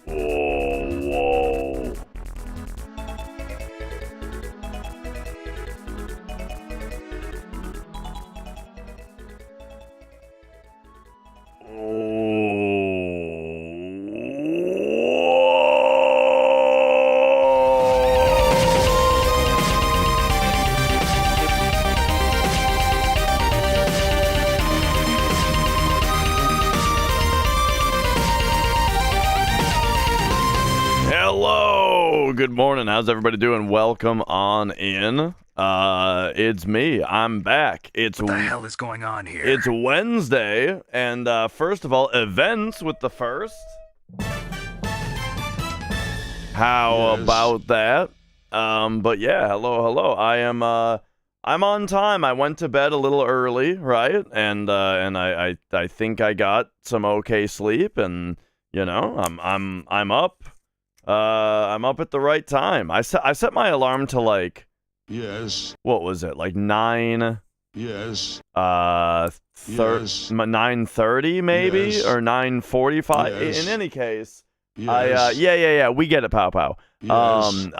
Whoa. Hello, good morning. How's everybody doing? Welcome on in. It's me. I'm back. What the hell is going on here? It's Wednesday, and first of all, events with the first. How about that? But yeah, hello. I'm on time. I went to bed a little early, right? And I think I got some okay sleep, and you know, I'm up. I'm up at the right time. I set my alarm to like, what was it? Like 9? 9:30 maybe, or 9:45. In any case, yeah. We get it, pow pow. In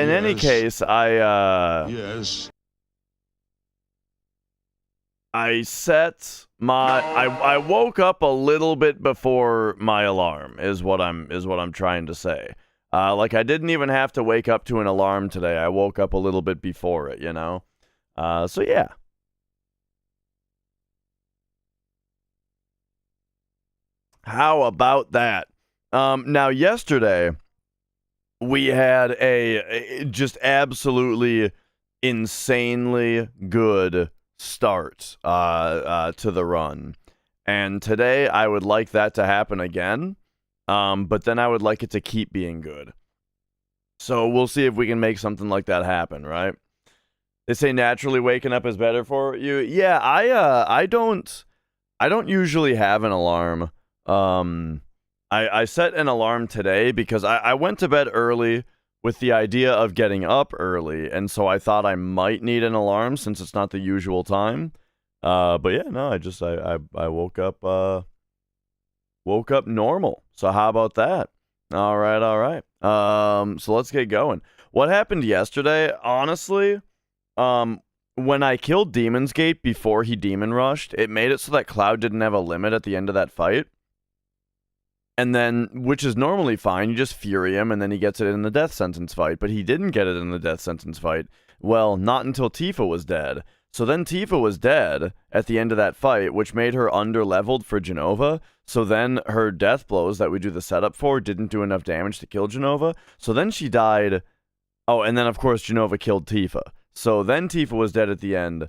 any case, I set my I woke up a little bit before my alarm is what I'm trying to say. Like I didn't even have to wake up to an alarm today. I woke up a little bit before it, you know. So yeah. How about that? Now yesterday we had a just absolutely insanely good start to the run, and today I would like that to happen again, but then I would like it to keep being good. So we'll see if we can make something like that happen, right? They say naturally waking up is better for you. Yeah, I don't usually have an alarm. I set an alarm today because I went to bed early with the idea of getting up early, and so I thought I might need an alarm since it's not the usual time. But yeah, no, I woke up normal. So how about that? All right. So let's get going. What happened yesterday, honestly, when I killed Demon's Gate before he demon rushed, it made it so that Cloud didn't have a limit at the end of that fight. And then, which is normally fine, you just fury him, and then he gets it in the death sentence fight. But he didn't get it in the death sentence fight. Well, not until Tifa was dead. So then Tifa was dead at the end of that fight, which made her under-leveled for Jenova. So then her death blows that we do the setup for didn't do enough damage to kill Jenova. So then she died. Oh, and then, of course, Jenova killed Tifa. So then Tifa was dead at the end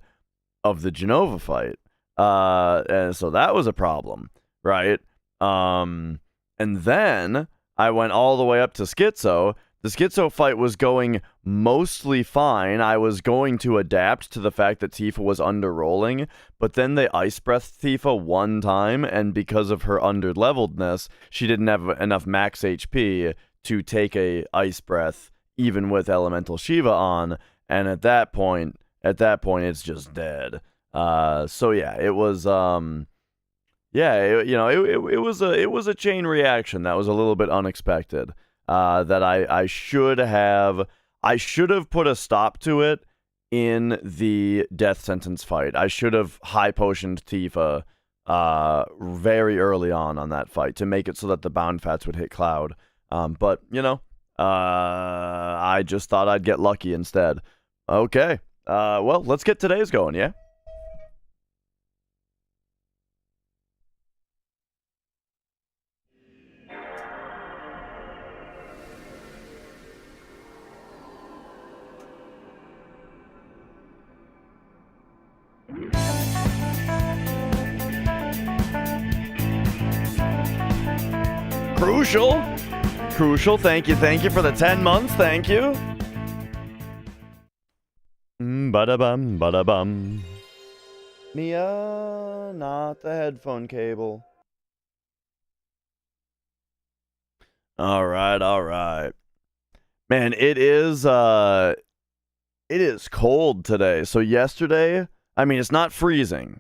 of the Jenova fight. And so that was a problem, right? And then I went all the way up to Schizo. The Schizo fight was going mostly fine. I was going to adapt to the fact that Tifa was under-rolling, but then they Ice Breathed Tifa one time, and because of her under-leveledness, she didn't have enough max HP to take a Ice Breath, even with Elemental Shiva on, and at that point, it's just dead. So yeah, it was, it was a chain reaction that was a little bit unexpected. That I should have put a stop to it in the death sentence fight. I should have high potioned Tifa very early on that fight to make it so that the bound fats would hit Cloud. But I just thought I'd get lucky instead. Okay. Well, let's get today's going, yeah? Crucial, thank you for the 10 months, thank you. Bada-bum. Mia, not the headphone cable. Alright. Man, it is cold today. So yesterday, I mean, it's not freezing,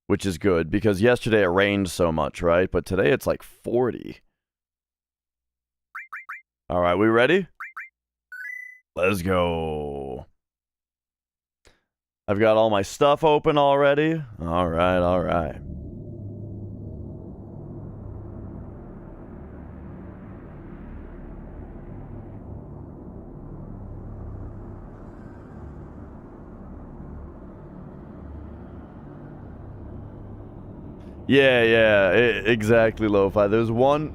which is good, because yesterday it rained so much, right? But today it's like 40. All right, we ready? Let's go. I've got all my stuff open already. All right. Yeah, exactly, Lo-Fi. There's one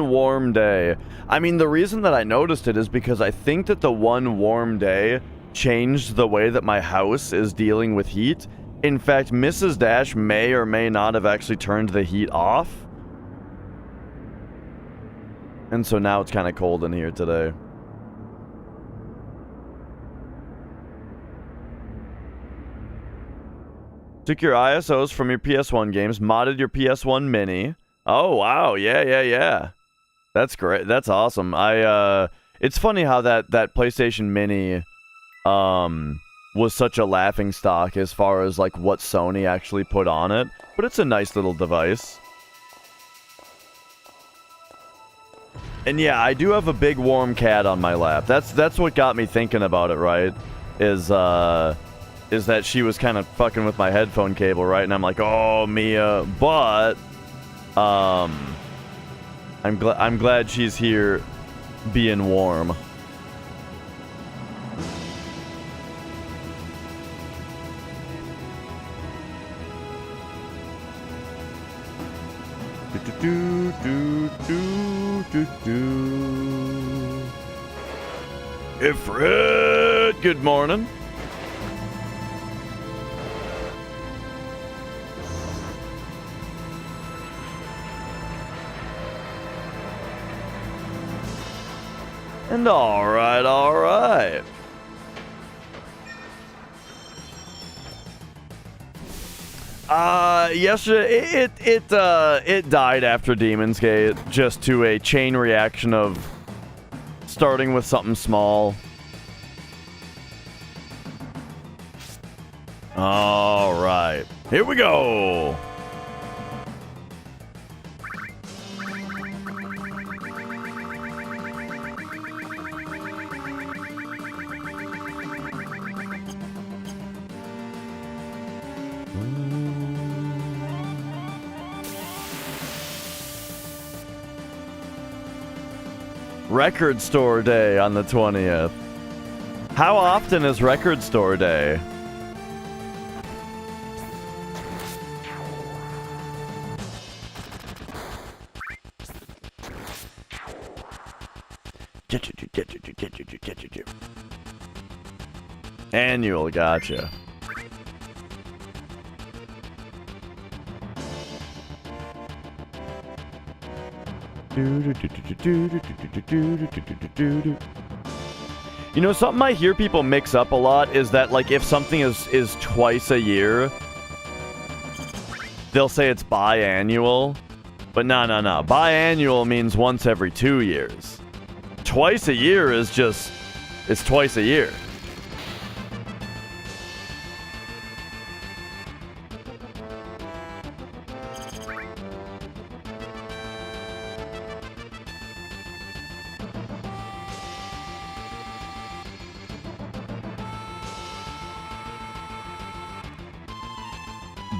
warm day. I mean, the reason that I noticed it is because I think that the one warm day changed the way that my house is dealing with heat. In fact, Mrs. Dash may or may not have actually turned the heat off. And so now it's kind of cold in here today. Took your ISOs from your PS1 games, modded your PS1 Mini. Oh, wow. Yeah. That's great. That's awesome. It's funny how that PlayStation Mini was such a laughingstock as far as like what Sony actually put on it, but it's a nice little device. And yeah, I do have a big warm cat on my lap. That's what got me thinking about it, right? Is that she was kind of fucking with my headphone cable, right? And I'm like, oh, Mia. But I'm glad she's here being warm. Ifrit, good morning. And all right. Yesterday it died after Demon's Gate, just to a chain reaction of starting with something small. All right, here we go. Record Store Day on the 20th. How often is Record Store Day? Annual, gotcha. You know, something I hear people mix up a lot is that, like, if something is twice a year, they'll say it's biannual. But no. Biannual means once every 2 years. Twice a year is just, it's twice a year.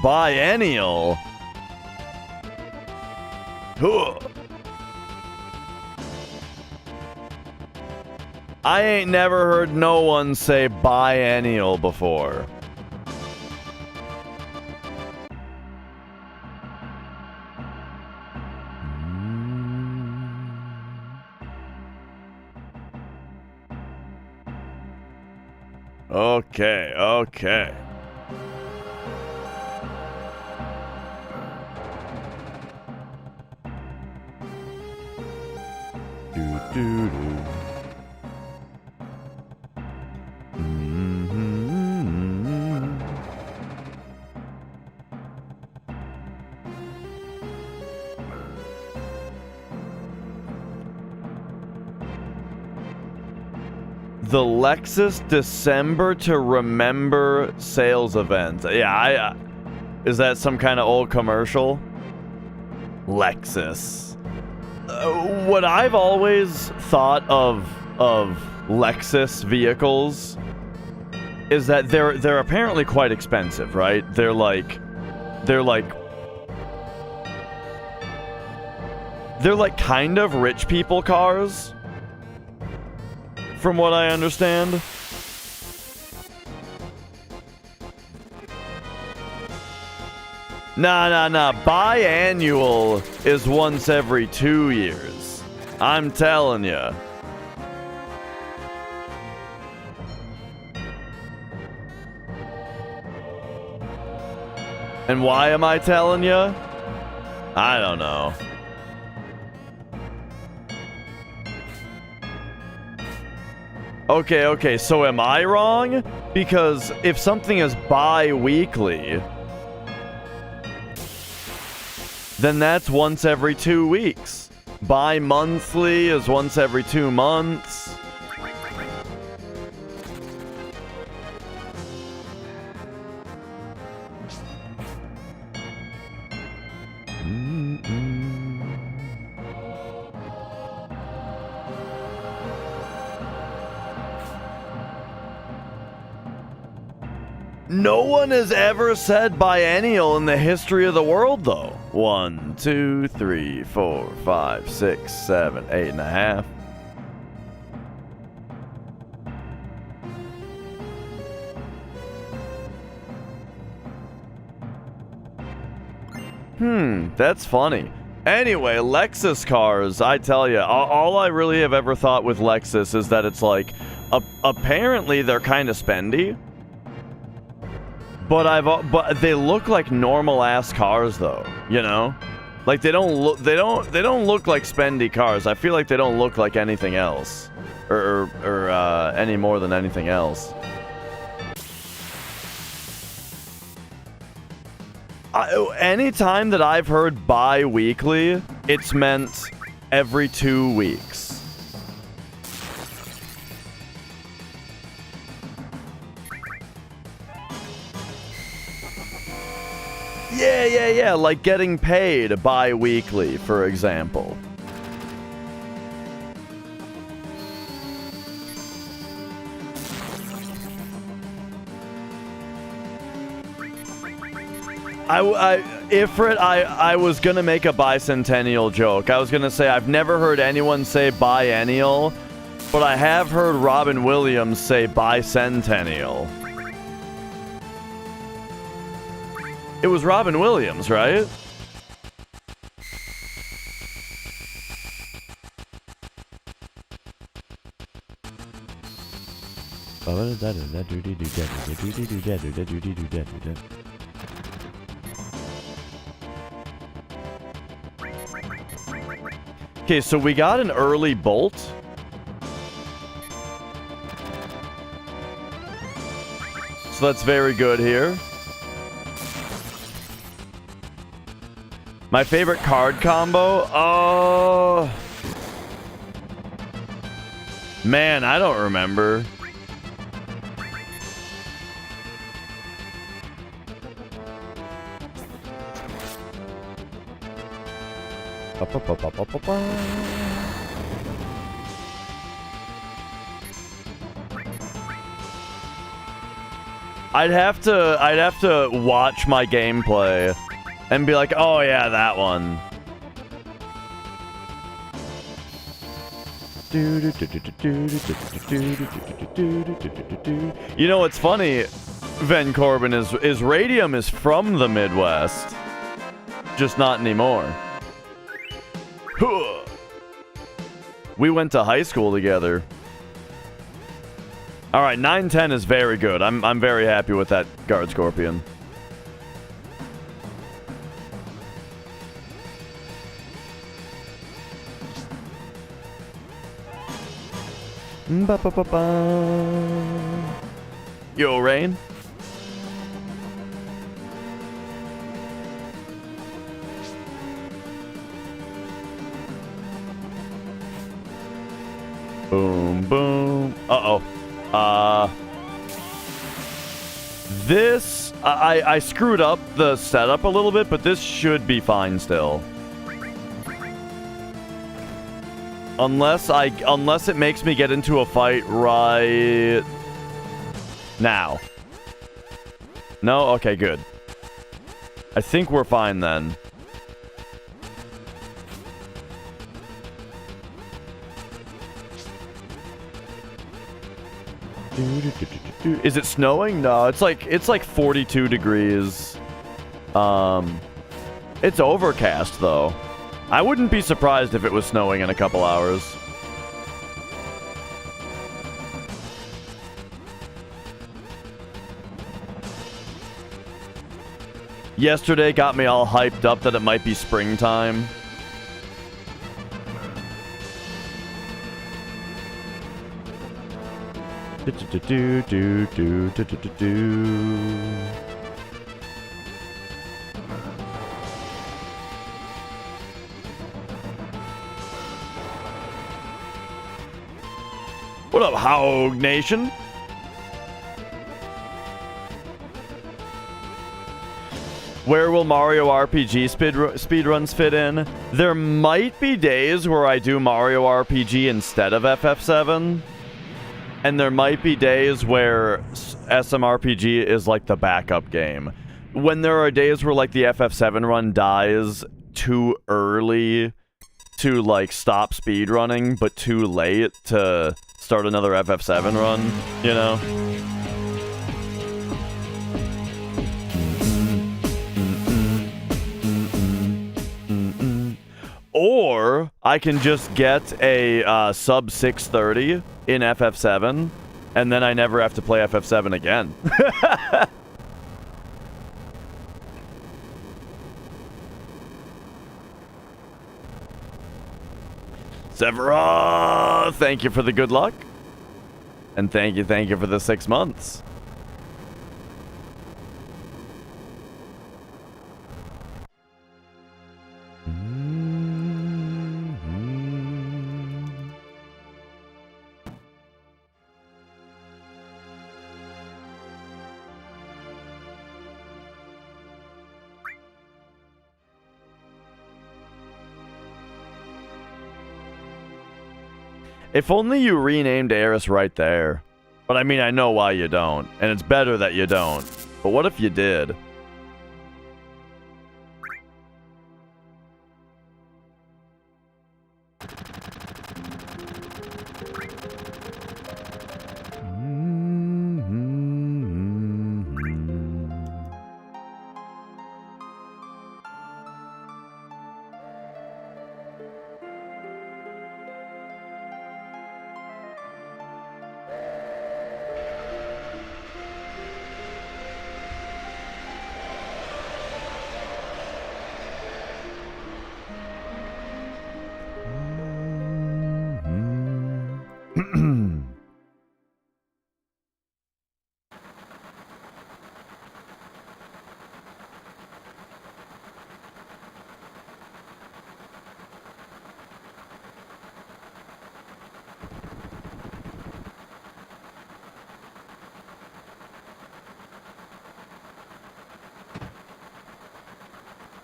Biennial? Huh. I ain't never heard no one say biennial before. Okay. The Lexus December to Remember sales event. Yeah, is that some kind of old commercial? Lexus. What I've always thought of Lexus vehicles is that they're apparently quite expensive, right? They're like kind of rich people cars, from what I understand. Nah. Biannual is once every 2 years. I'm telling ya. And why am I telling ya? I don't know. Okay, so am I wrong? Because if something is bi-weekly, then that's once every 2 weeks. Bi-monthly is once every 2 months. No one has ever said biennial in the history of the world, though. 1, 2, 3, 4, 5, 6, 7, 8.5. That's funny. Anyway, Lexus cars, I tell you, all I really have ever thought with Lexus is that it's like, apparently they're kind of spendy. But they look like normal ass cars, though. You know, like they don't look like spendy cars. I feel like they don't look like anything else, or any more than anything else. Anytime that I've heard bi-weekly, it's meant every 2 weeks. Yeah, like getting paid bi-weekly, for example. Ifrit, I was gonna make a bicentennial joke. I was gonna say I've never heard anyone say biennial, but I have heard Robin Williams say bicentennial. It was Robin Williams, right? Okay, so we got an early bolt. So that's very good here. My favorite card combo? Oh. Man, I don't remember. I'd have to watch my gameplay and be like, oh yeah, that one. You know what's funny, Ven Corbin, is Radium is from the Midwest. Just not anymore. We went to high school together. Alright, 9-10 is very good. I'm very happy with that Guard Scorpion. Yo, Rain. Boom, boom. Uh-oh. This... I screwed up the setup a little bit, but this should be fine still. Unless it makes me get into a fight right... now. No? Okay, good. I think we're fine then. Is it snowing? No, it's like 42 degrees. It's overcast though. I wouldn't be surprised if it was snowing in a couple hours. Yesterday got me all hyped up that it might be springtime. What up, Hog Nation? Where will Mario RPG speedruns fit in? There might be days where I do Mario RPG instead of FF7. And there might be days where SMRPG is like the backup game. When there are days where like the FF7 run dies too early to like stop speedrunning, but too late to start another FF7 run, you know? Or I can just get a sub 630 in FF7, and then I never have to play FF7 again. Severa, thank you for the good luck. And thank you for the 6 months. If only you renamed Eris right there. But I mean, I know why you don't. And it's better that you don't. But what if you did?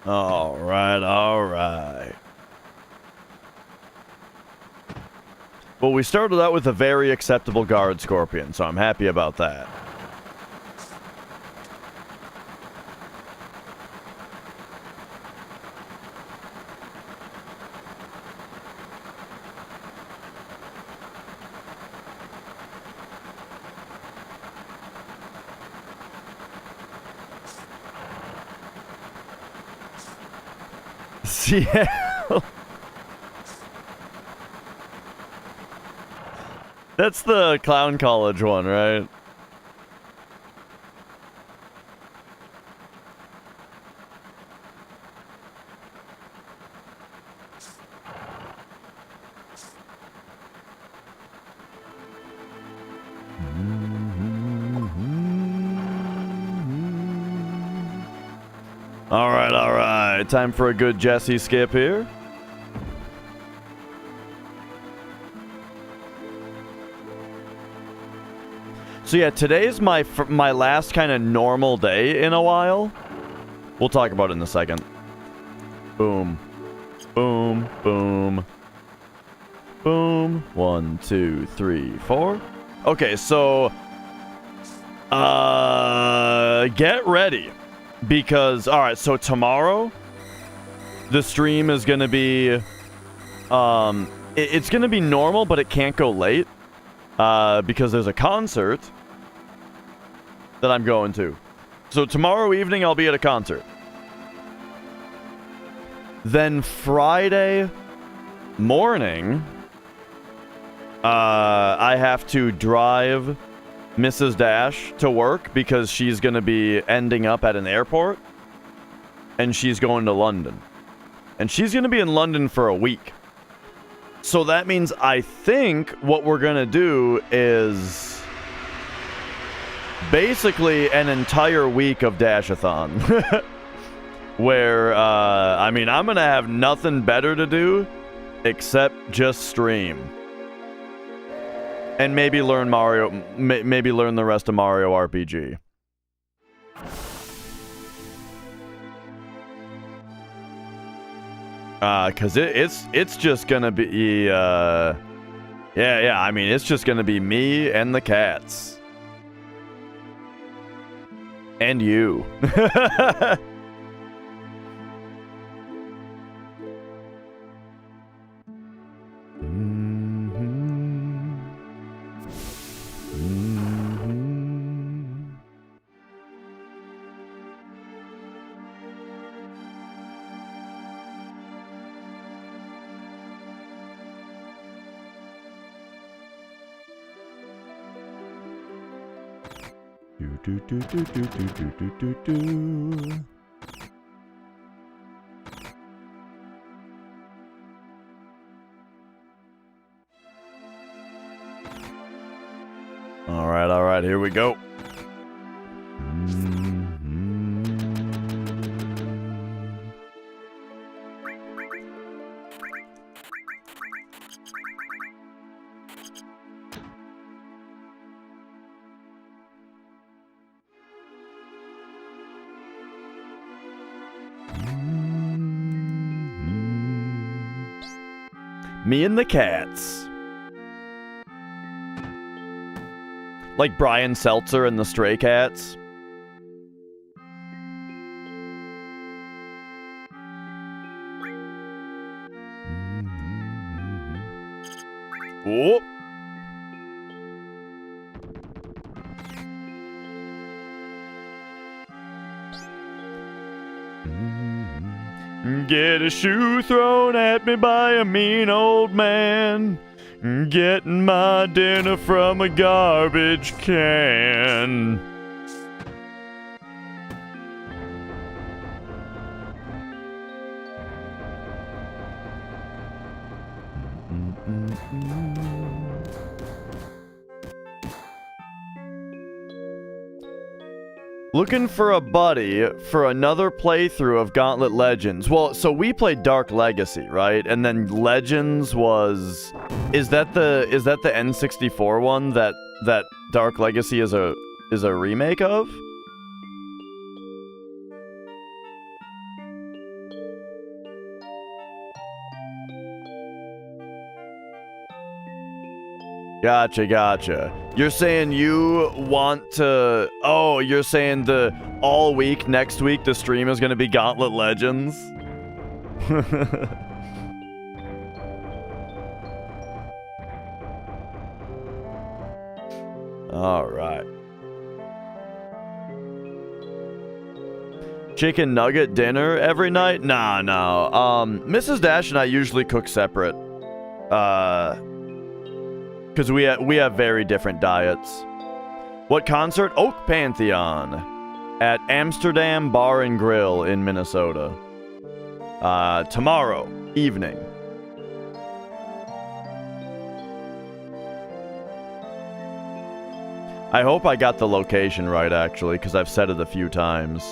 All right, all right. Well, we started out with a very acceptable guard scorpion, so I'm happy about that. Seattle. That's the clown college one, right? All right. Time for a good Jesse skip here. So yeah, today's my last kind of normal day in a while. We'll talk about it in a second. Boom. Boom. Boom. Boom. 1, 2, 3, 4. Okay, so get ready. Because, alright, so tomorrow, the stream is going to be, it's going to be normal, but it can't go late, because there's a concert that I'm going to. So tomorrow evening, I'll be at a concert. Then Friday morning, I have to drive Mrs. Dash to work because she's going to be ending up at an airport and she's going to London. And she's going to be in London for a week. So that means I think what we're going to do is basically an entire week of Dashathon. Where, I mean, I'm going to have nothing better to do except just stream. And maybe learn Mario, maybe learn the rest of Mario RPG. Cause it's just gonna be, yeah, I mean, it's just gonna be me and the cats. And you. All right, here we go. Me and the cats. Like Brian Seltzer and the Stray Cats. Whoop. Get a shoe thrown at me by a mean old man. Getting my dinner from a garbage can. Looking for a buddy for another playthrough of Gauntlet Legends. Well, so we played Dark Legacy, right? And then Legends was... Is that the N64 one that Dark Legacy is a remake of? Gotcha. You're saying you want to... Oh, you're saying the all week, next week, the stream is going to be Gauntlet Legends? Alright. Chicken nugget dinner every night? Nah, no. Mrs. Dash and I usually cook separate. Because we have very different diets. What concert? Oak Pantheon at Amsterdam Bar and Grill in Minnesota. Tomorrow evening. I hope I got the location right, actually, because I've said it a few times.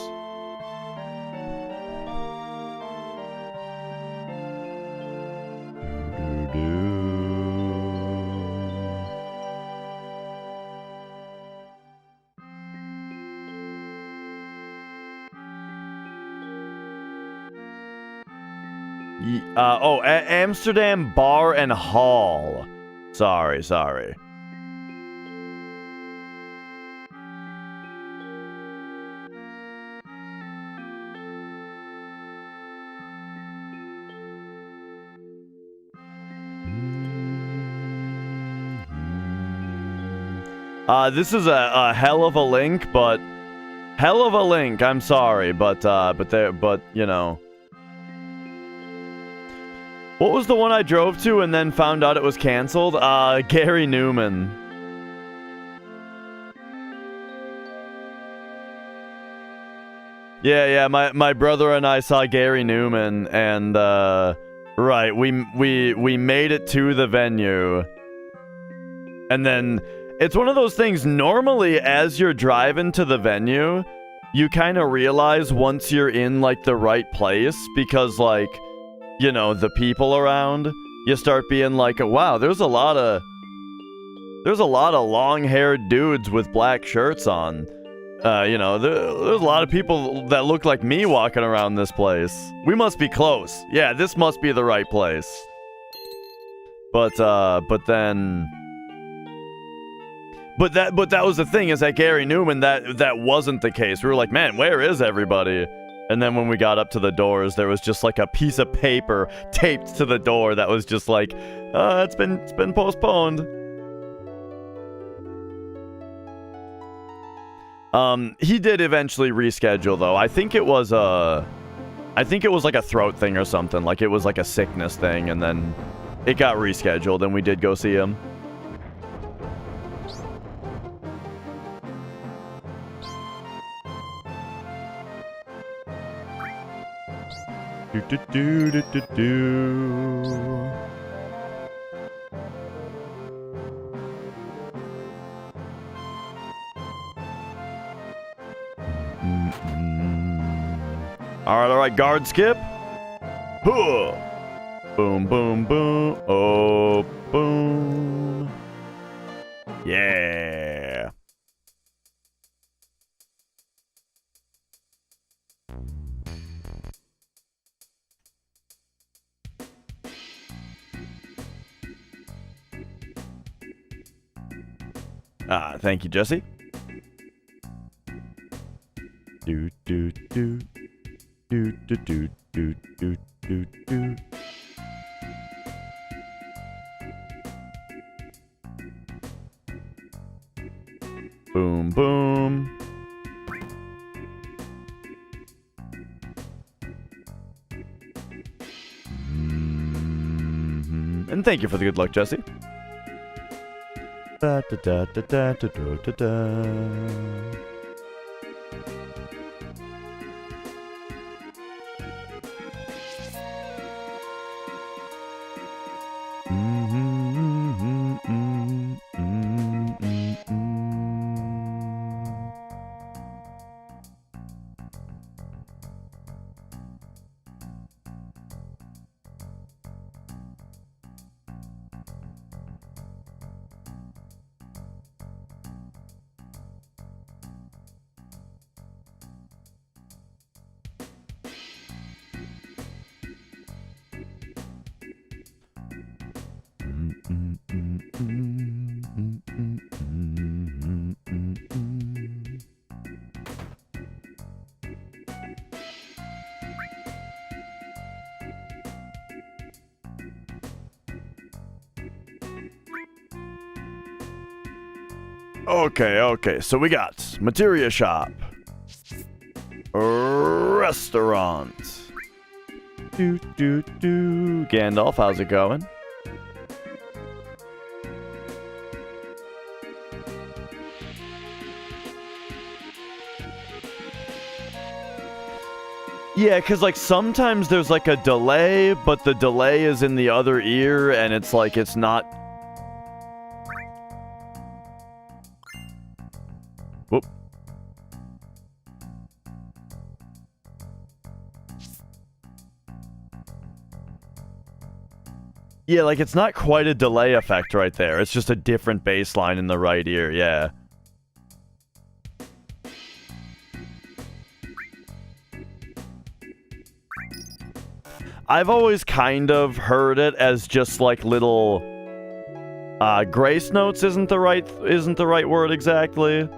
Amsterdam Bar and Hall. Sorry. This is a hell of a link, but I'm sorry, but you know. What was the one I drove to and then found out it was canceled? Gary Newman. Yeah, my brother and I saw Gary Newman, and right, we made it to the venue. And then it's one of those things, normally as you're driving to the venue, you kind of realize once you're in like the right place, because like, you know, the people around, you start being like, wow, there's a lot of long-haired dudes with black shirts on. You know, there's a lot of people that look like me walking around this place. We must be close. Yeah, this must be the right place. But that was the thing, is that Gary Newman, that wasn't the case. We were like, man, where is everybody? And then when we got up to the doors, there was just like a piece of paper taped to the door that was just like, it's been postponed. He did eventually reschedule though. I think it was like a throat thing or something. Like it was like a sickness thing, and then it got rescheduled, and we did go see him. All right, guard skip. Huh. Boom, boom, boom. Oh, boom. Yeah. Thank you, Jesse. Do do do do do do do do do do. Boom boom. And thank you for the good luck, Jesse. Da da da da da da da da. Okay, so we got Materia Shop, Restaurant, Gandalf, how's it going? Yeah, because, like, sometimes there's, like, a delay, but the delay is in the other ear, and it's, like, it's not... Whoop. Yeah, like, it's not quite a delay effect right there. It's just a different bass line in the right ear, yeah. I've always kind of heard it as just like little grace notes isn't the right word exactly.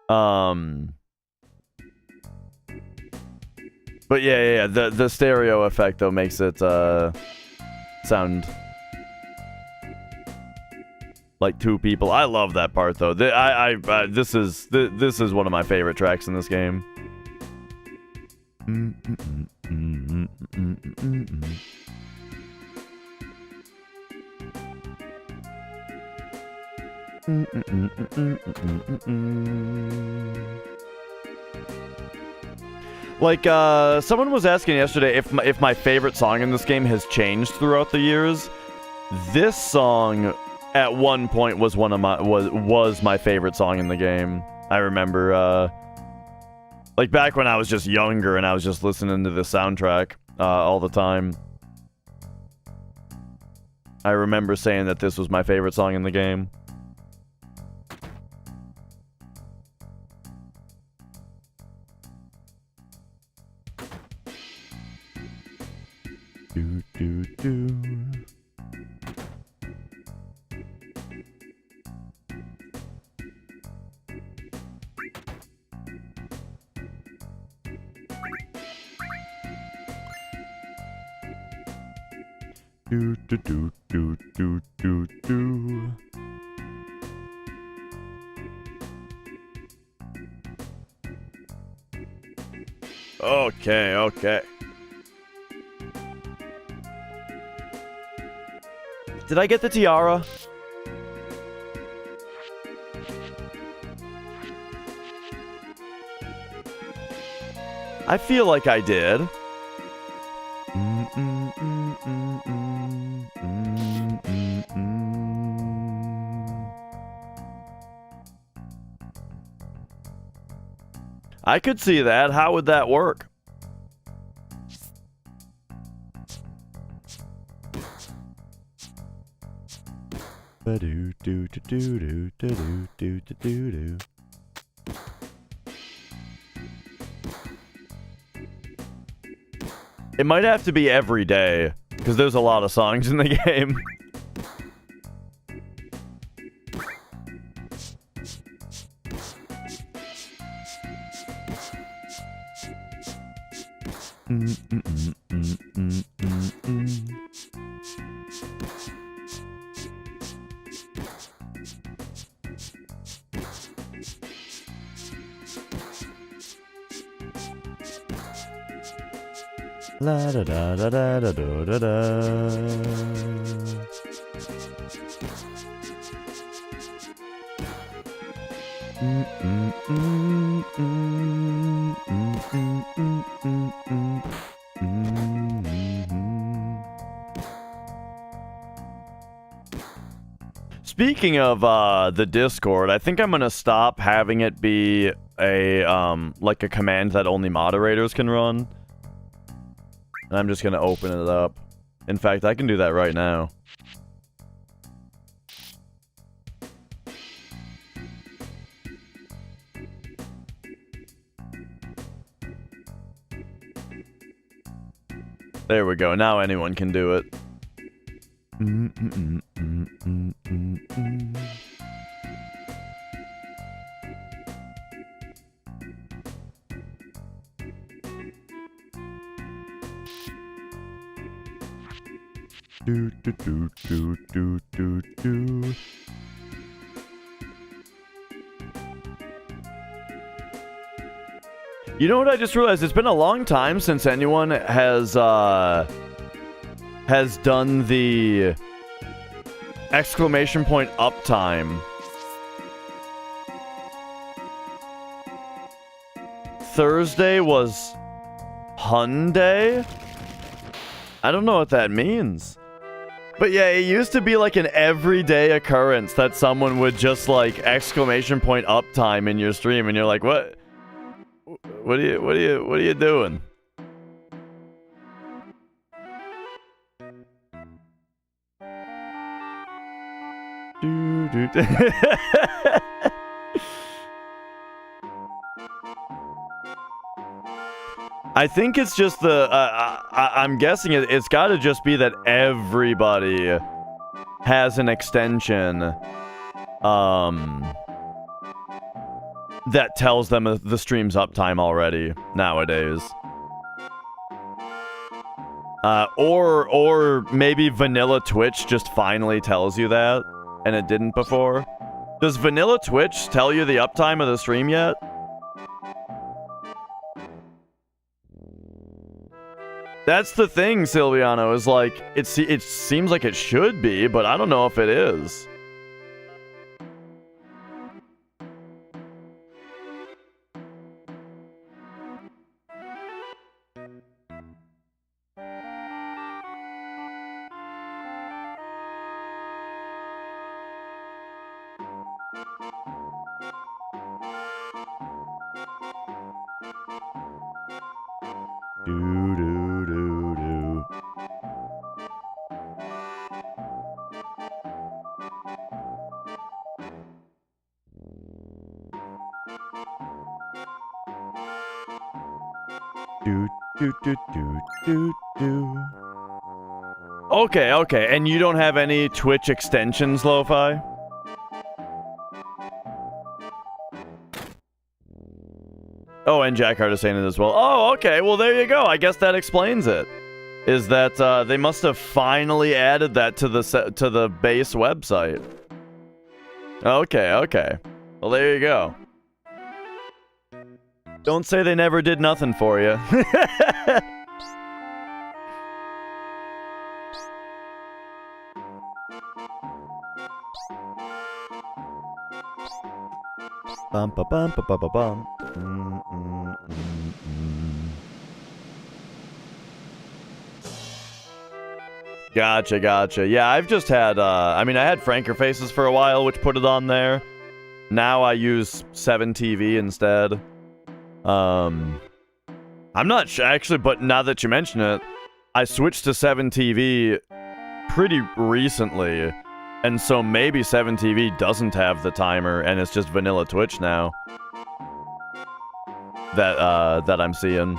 But yeah, the stereo effect though makes it sound like two people. I love that part though. This is one of my favorite tracks in this game. Like, someone was asking yesterday if my favorite song in this game has changed throughout the years. This song, at one point, was my favorite song in the game. I remember, like, back when I was just younger and I was just listening to the soundtrack all the time. I remember saying that this was my favorite song in the game. Okay. Did I get the tiara? I feel like I did. I could see that. How would that work? It might have to be every day, because there's a lot of songs in the game. La da da da da da da da. Speaking of the Discord, I think I'm gonna stop having it be a like a command that only moderators can run. And I'm just gonna open it up. In fact, I can do that right now. There we go. Now anyone can do it. You know what I just realized? It's been a long time since anyone has done the exclamation point uptime. Thursday was Hyundai? I don't know what that means. But yeah, it used to be like an everyday occurrence that someone would just like exclamation point uptime in your stream, and you're like, what? What are you doing? I think it's just the I'm guessing it's got to just be that everybody has an extension that tells them the stream's uptime already nowadays. Or maybe vanilla Twitch just finally tells you that and it didn't before. Does vanilla Twitch tell you the uptime of the stream yet? That's the thing, Silviano, is like, it seems like it should be, but I don't know if it is. Okay, and you don't have any Twitch extensions, Lo-Fi? Oh, and Jack Hart is saying it as well. Oh, okay, well there you go. I guess that explains it. Is that they must have finally added that to the base website. Okay. Well, there you go. Don't say they never did nothing for you. Bum ba bum ba ba ba bum. Gotcha. Yeah, I've just had, I had Franker Faces for a while, which put it on there. Now I use 7TV instead. I'm not sure, actually, but now that you mention it, I switched to 7TV pretty recently, and so maybe 7TV doesn't have the timer, and it's just vanilla Twitch now. That I'm seeing.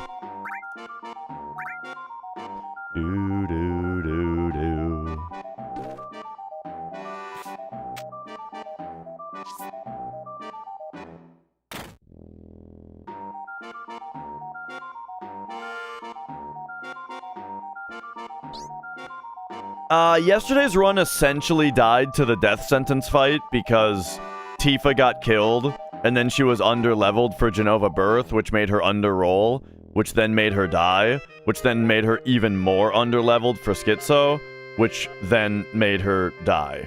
Yesterday's run essentially died to the death sentence fight because Tifa got killed, and then she was under-leveled for Genova Birth, which made her under-roll, which then made her die, which then made her even more under-leveled for Schizo, which then made her die.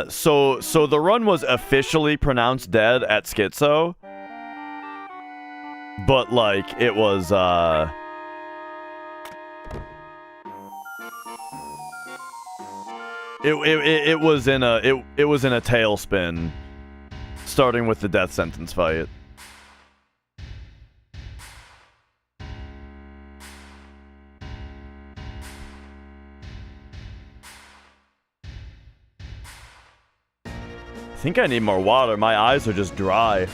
So the run was officially pronounced dead at Schizo, but like it was it was in a tailspin, starting with the death sentence fight. I think I need more water. My eyes are just dry.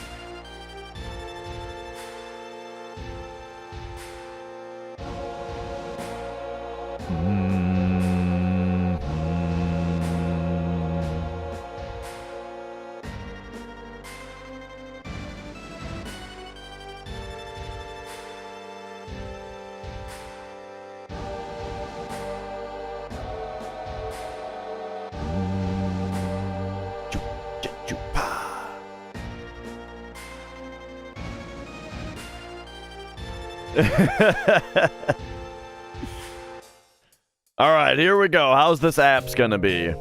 All right, here we go. How's this apps gonna be?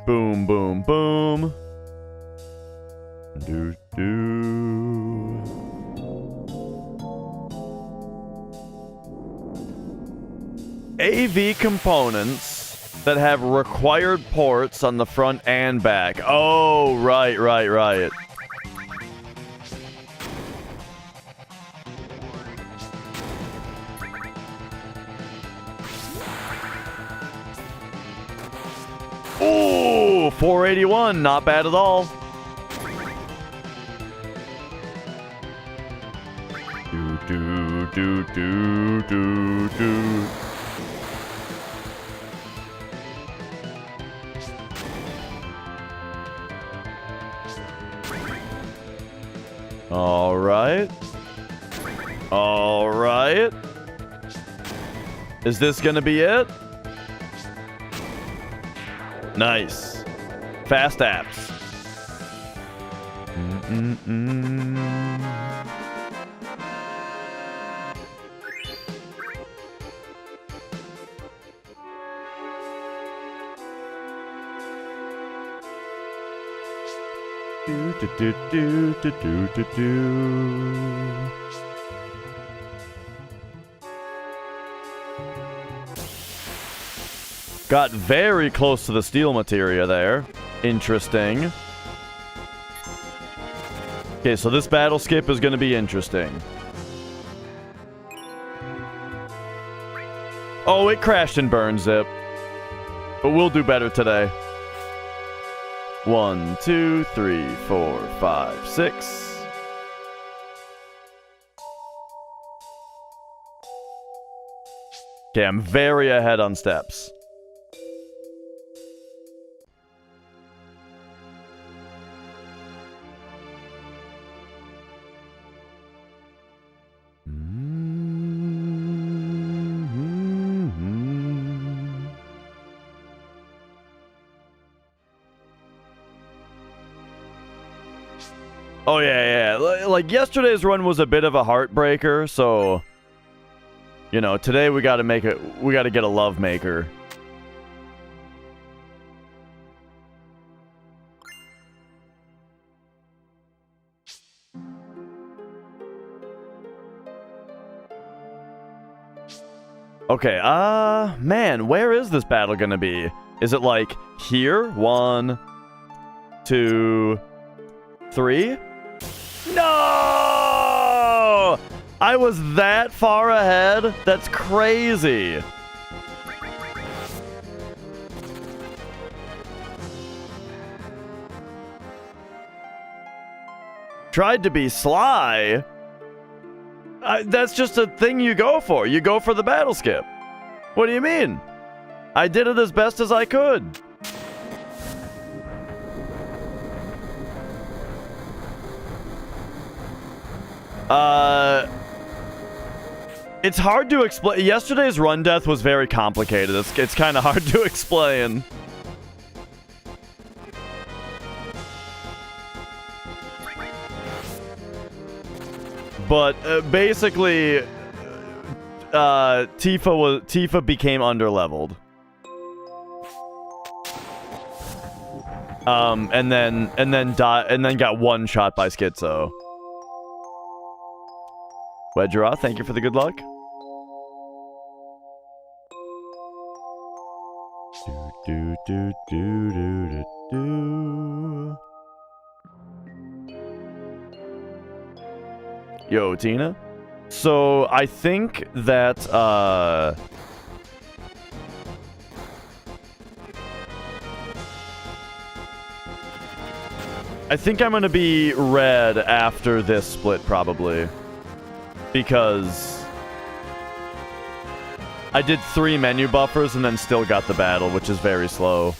Boom, boom, boom. Do, do. AV components that have required ports on the front and back. Oh, right. Ooh, 481, not bad at all. Do. All right. Is this gonna be it? Nice. Fast apps. Do. Got very close to the steel materia there. Interesting. Okay, so this battle skip is going to be interesting. Oh, it crashed and burned, Zip. But we'll do better today. 1, 2, 3, 4, 5, 6. Okay, I'm very ahead on steps. Oh, yeah. Like, yesterday's run was a bit of a heartbreaker, so... You know, today we gotta make it... We gotta get a love maker. Okay, man, where is this battle gonna be? Is it, like, here? 1, 2, 3? No! I was that far ahead? That's crazy. Tried to be sly. That's just a thing you go for. You go for the battle skip. What do you mean? I did it as best as I could. It's hard to explain. Yesterday's run death was very complicated. It's kind of hard to explain. But basically, Tifa became underleveled. And then got one shot by Schizo. Wedgeraw, thank you for the good luck. Do. Yo, Tina. So I think that I think I'm gonna be red after this split probably. Because I did 3 menu buffers and then still got the battle, which is very slow.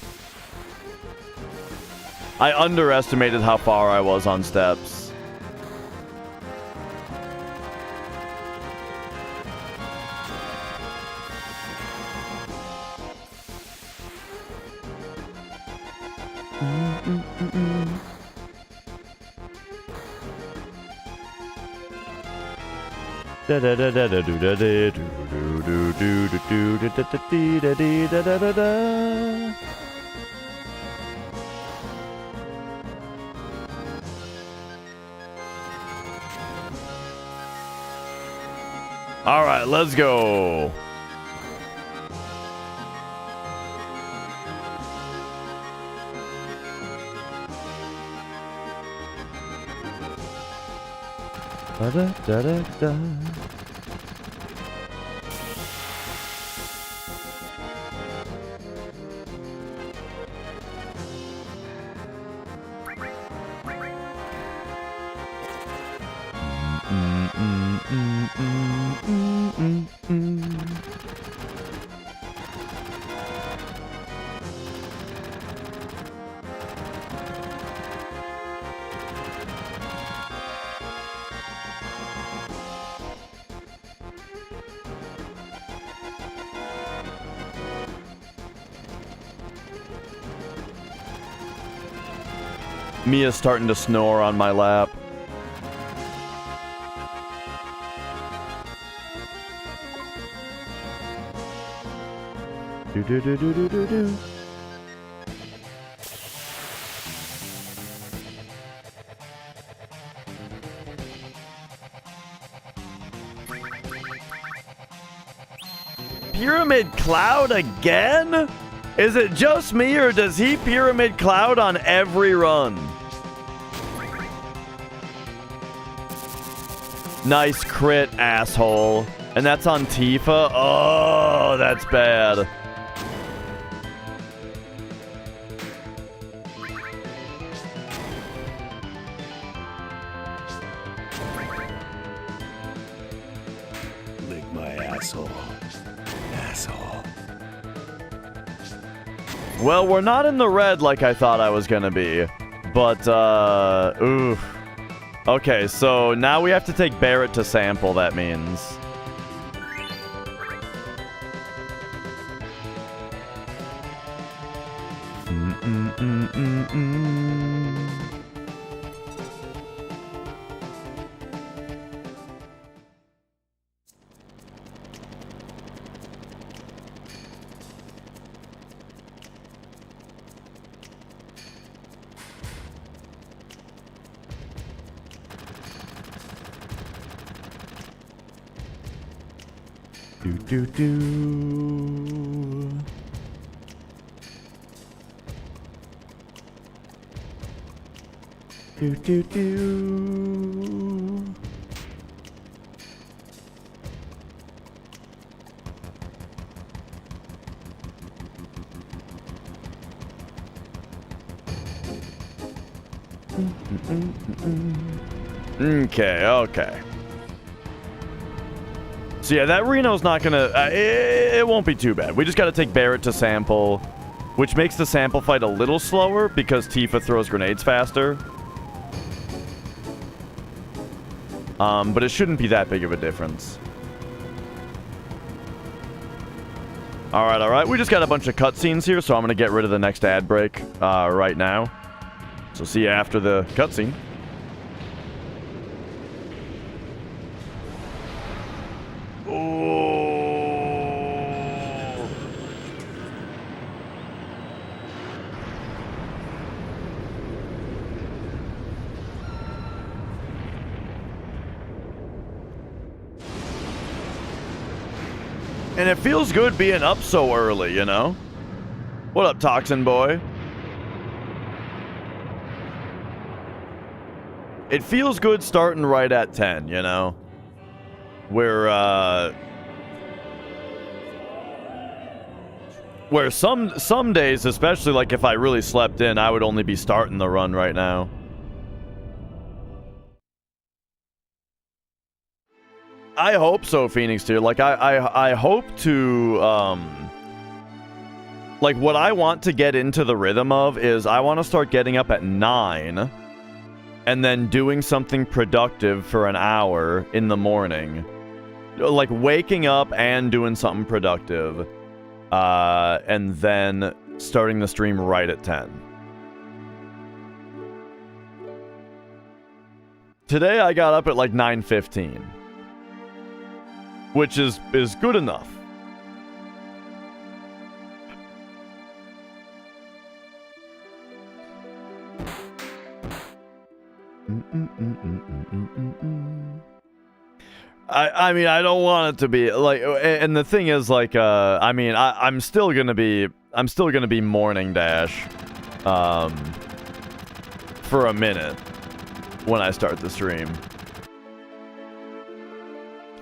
I underestimated how far I was on steps. All right, let's go. Da-da-da-da-da. Mia's starting to snore on my lap. Do do do do do do do. Pyramid Cloud again? Is it just me, or does he Pyramid Cloud on every run? Nice crit, asshole. And that's on Tifa? Oh, that's bad. Lick my asshole. Asshole. Well, we're not in the red like I thought I was gonna be. But, oof. Okay, so now we have to take Barret to sample, that means. Do do. Do do do. Okay, okay. So yeah, that Reno's not gonna... it won't be too bad. We just gotta take Barret to sample, which makes the sample fight a little slower because Tifa throws grenades faster. But it shouldn't be that big of a difference. Alright, alright. We just got a bunch of cutscenes here, so I'm gonna get rid of the next ad break right now. So see you after the cutscene. And it feels good being up so early, you know? What up, Toxin Boy? It feels good starting right at 10, you know? Where some days, especially like if I really slept in, I would only be starting the run right now. I hope so, Phoenix Tier. Like, I hope to, like, what I want to get into the rhythm of is I want to start getting up at 9 and then doing something productive for an hour in the morning. Like, waking up and doing something productive. And then starting the stream right at 10. Today I got up at like 9:15. which is good enough. I mean, I don't want it to be like, and the thing is, like, I mean, I'm still gonna be morning dash, for a minute when I start the stream.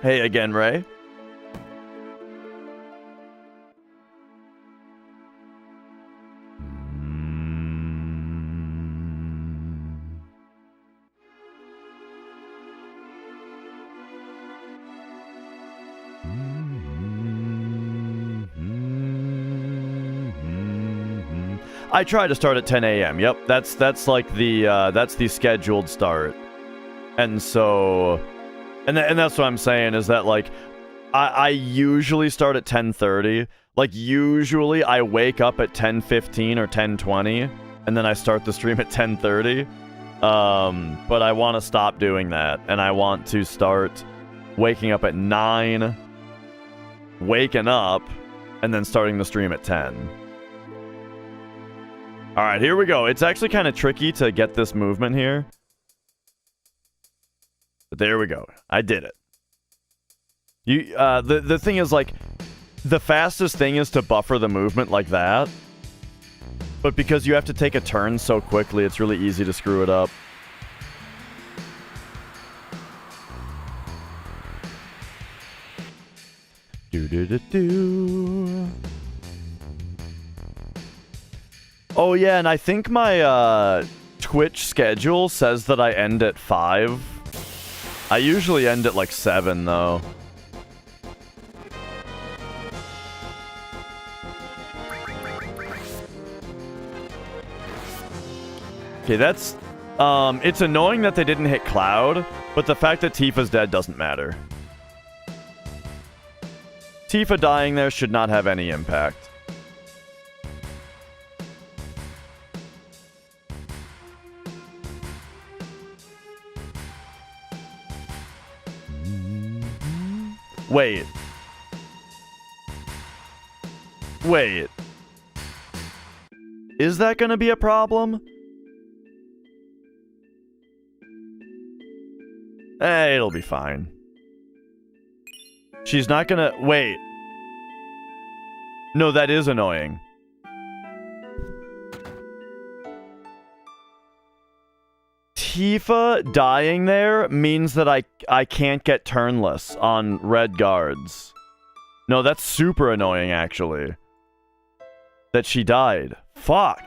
Hey again, Ray. I try to start at 10 a.m. Yep, that's like the scheduled start, and so, and that's what I'm saying is that, like, I usually start at 10:30. Like, usually I wake up at 10:15 or 10:20, and then I start the stream at 10:30. But I want to stop doing that, and I want to start waking up at 9, waking up, and then starting the stream at 10. All right, here we go. It's actually kind of tricky to get this movement here. But there we go. I did it. The thing is, like, the fastest thing is to buffer the movement like that. But because you have to take a turn so quickly, it's really easy to screw it up. Do-do-do-do. Oh yeah, and I think my Twitch schedule says that I end at 5. I usually end at like 7 though. Okay, that's it's annoying that they didn't hit Cloud, but the fact that Tifa's dead doesn't matter. Tifa dying there should not have any impact. Wait. Is that gonna be a problem? It'll be fine. She's not gonna... Wait. No, that is annoying. Tifa dying there means that I can't get turnless on red guards. No, that's super annoying, actually. That she died. Fuck.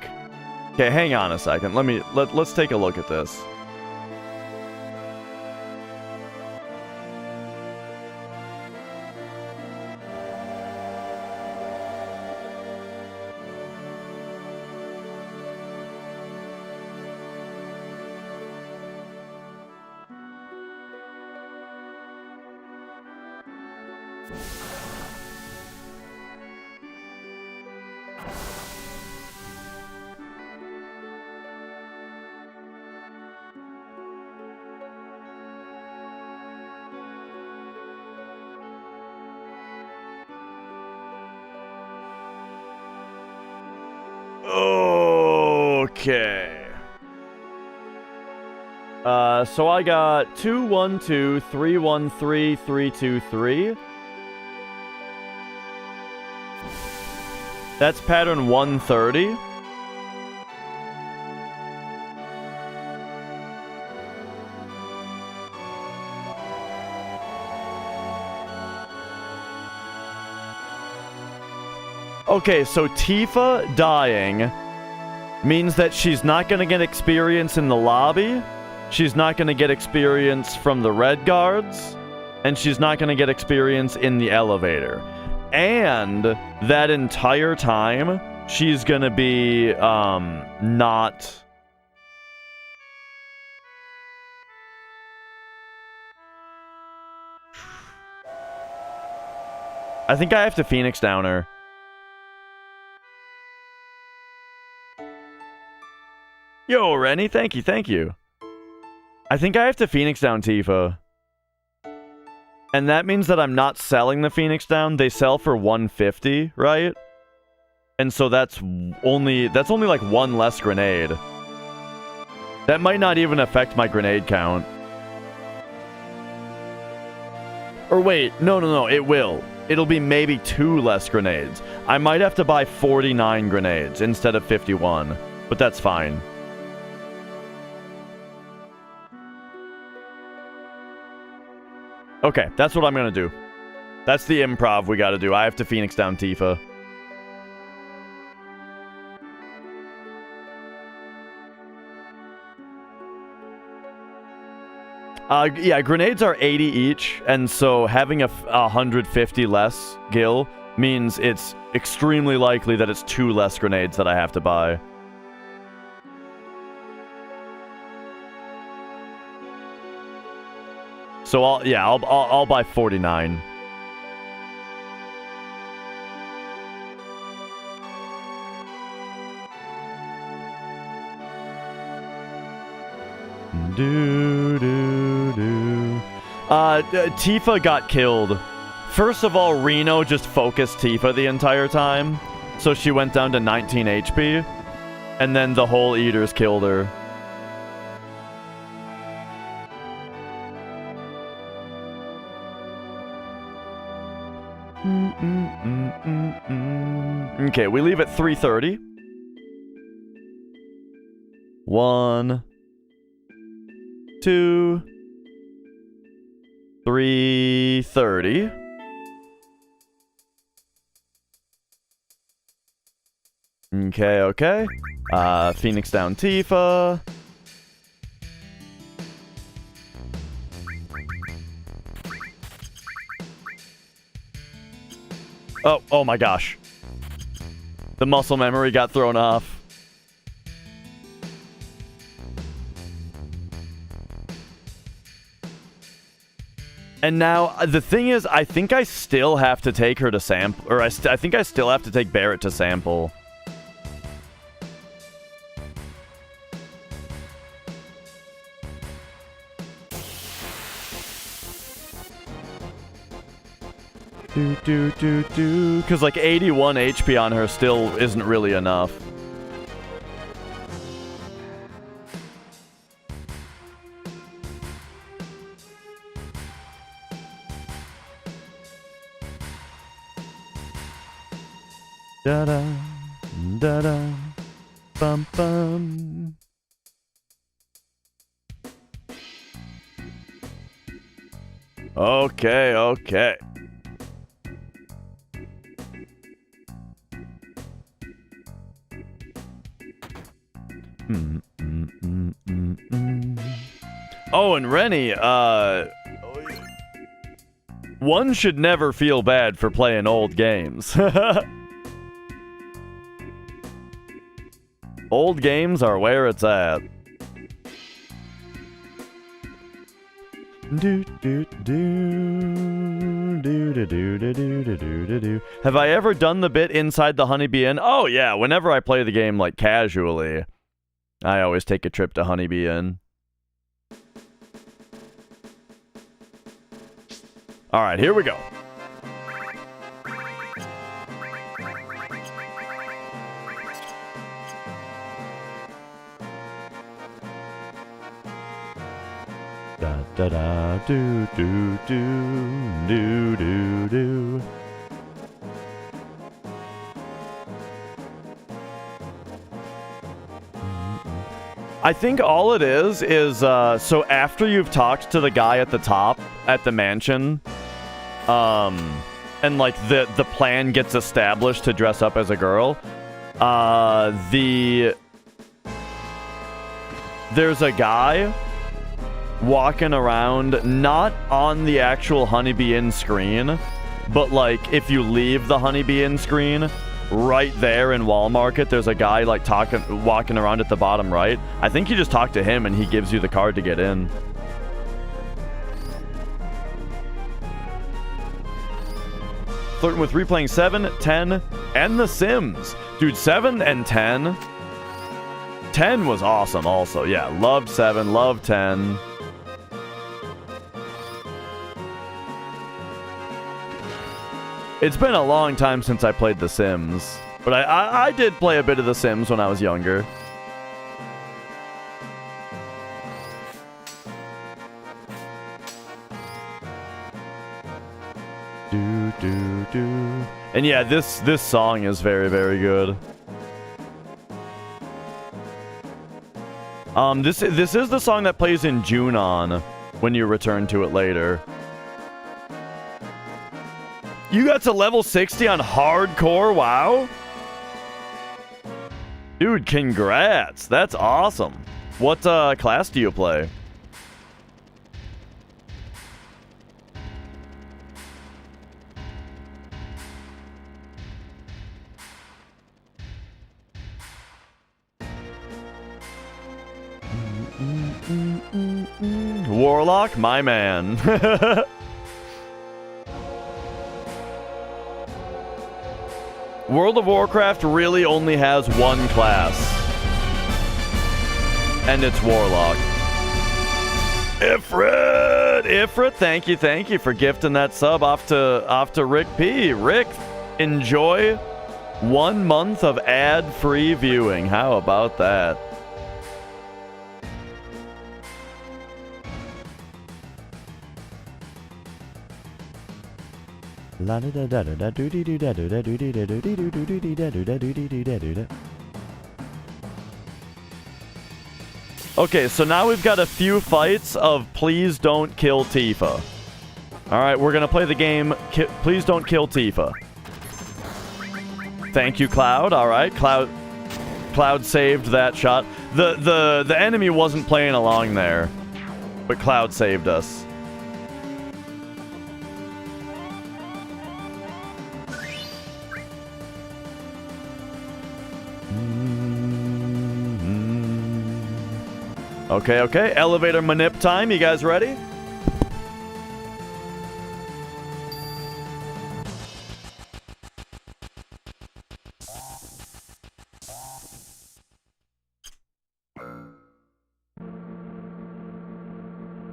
Okay, hang on a second. Let's take a look at this. Okay. So I got 212 313 323. That's pattern 130. Okay, so Tifa dying means that she's not going to get experience in the lobby, she's not going to get experience from the red guards, and she's not going to get experience in the elevator. And that entire time, she's going to be, not... I think I have to Phoenix down her. Yo, Rennie, thank you. I think I have to Phoenix down Tifa. And that means that I'm not selling the Phoenix Down. They sell for 150, right? And so that's only like one less grenade. That might not even affect my grenade count. Or wait, no, it will. It'll be maybe 2 less grenades. I might have to buy 49 grenades instead of 51, but that's fine. Okay, that's what I'm gonna do. That's the improv we gotta do. I have to Phoenix Down Tifa. Yeah, grenades are 80 each, and so having a 150 less gil means it's extremely likely that it's 2 less grenades that I have to buy. So I'll buy 49. Tifa got killed. First of all, Reno just focused Tifa the entire time, so she went down to 19 HP, and then the whole Eaters killed her. Okay, we leave at 3:30. 1, 2, 3:30. Okay. Phoenix Down Tifa. Oh my gosh. The muscle memory got thrown off. And now, the thing is, I think I still have to take her to sample, or I think I still have to take Barrett to sample. Because like 81 HP on her still isn't really enough. Da-da, da-da, bum bum. Okay. Oh, and Rennie, one should never feel bad for playing old games. Old games are where it's at. Have I ever done the bit inside the Honeybee Inn? Oh yeah, whenever I play the game like casually, I always take a trip to Honeybee Inn. Alright, here we go. Da da da do do do do do do. I think all it is so after you've talked to the guy at the top at the mansion, and like the plan gets established to dress up as a girl, there's a guy walking around, not on the actual Honeybee Inn screen, but like if you leave the Honeybee Inn screen, right there in Wall Market, there's a guy like walking around at the bottom right. I think you just talk to him and he gives you the card to get in. Flirting with replaying 7, 10, and The Sims. Dude, 7 and 10. 10 was awesome also. Yeah, loved 7, loved 10. It's been a long time since I played The Sims. But I did play a bit of The Sims when I was younger. Do, do, do. And yeah, this song is very, very good. This is the song that plays in Junon when you return to it later. You got to level 60 on hardcore, wow. Dude, congrats. That's awesome. What class do you play? Warlock, my man. World of Warcraft really only has one class. And it's Warlock. Ifrit, thank you for gifting that sub off to Rick P. Rick, enjoy 1 month of ad-free viewing. How about that? Okay, so now we've got a few fights of Please Don't Kill Tifa. Alright, we're gonna play the game Please Don't Kill Tifa. Thank you, Cloud. Alright, Cloud saved that shot. The enemy wasn't playing along there, but Cloud saved us. Okay. Elevator manip time. You guys ready?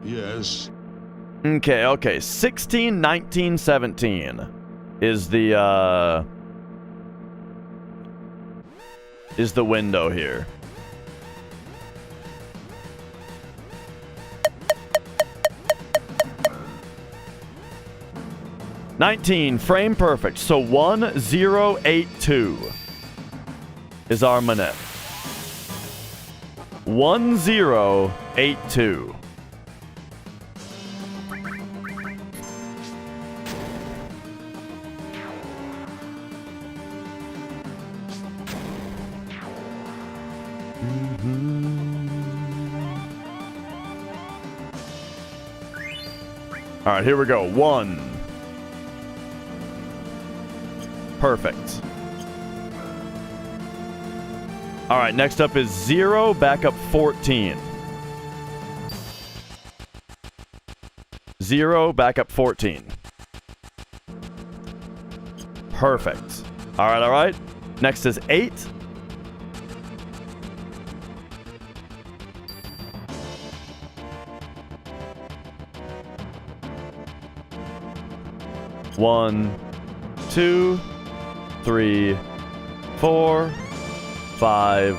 Yes. Okay. 16, 19, 17 is the window here. $19, frame perfect. So 1082 is our manip. 1082. All right, here we go. 1. Perfect. All right, next up is 0, back up 14. 0, back up 14. Perfect. All right. Next is 8. One, 2, 3, 4, 5,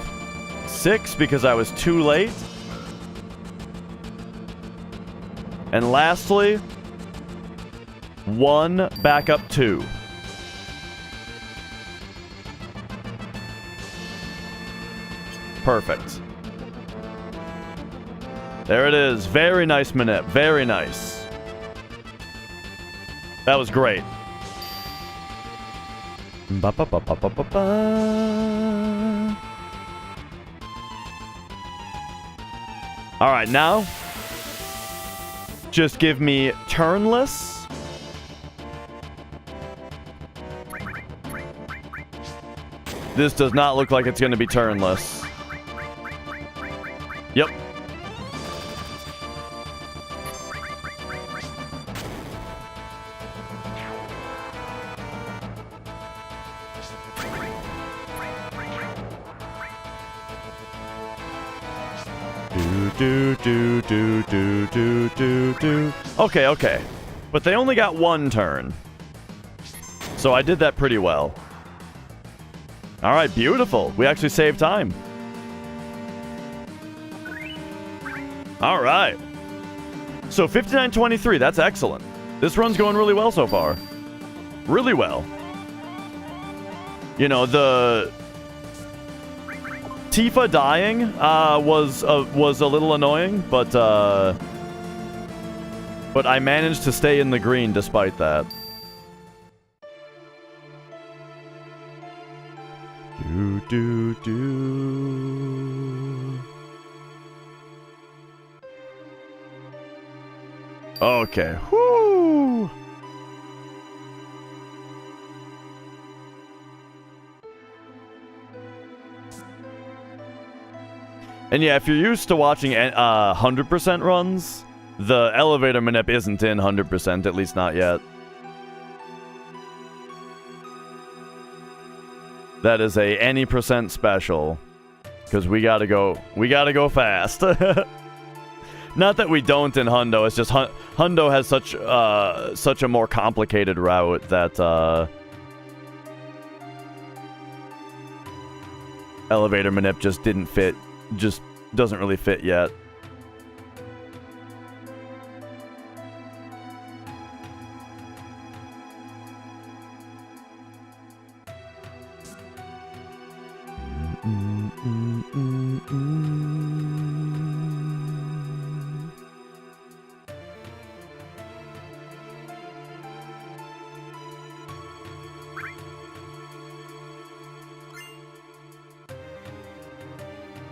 6, because I was too late. And lastly, 1, back up 2. Perfect. There it is. Very nice manip. Very nice. That was great. Alright, now just give me turnless. This does not look like it's going to be turnless. Yep. Do. Okay. But they only got 1 turn. So I did that pretty well. All right, beautiful. We actually saved time. All right. So 59-23, that's excellent. This run's going really well so far. Really well. You know, the Tifa dying was a little annoying, but I managed to stay in the green despite that. Okay. Whoo! And yeah, if you're used to watching 100% runs, the elevator manip isn't in 100%, at least not yet. That is a any percent special, because we gotta go fast. Not that we don't in Hundo, it's just Hundo has such a more complicated route that elevator manip just didn't fit, just doesn't really fit yet.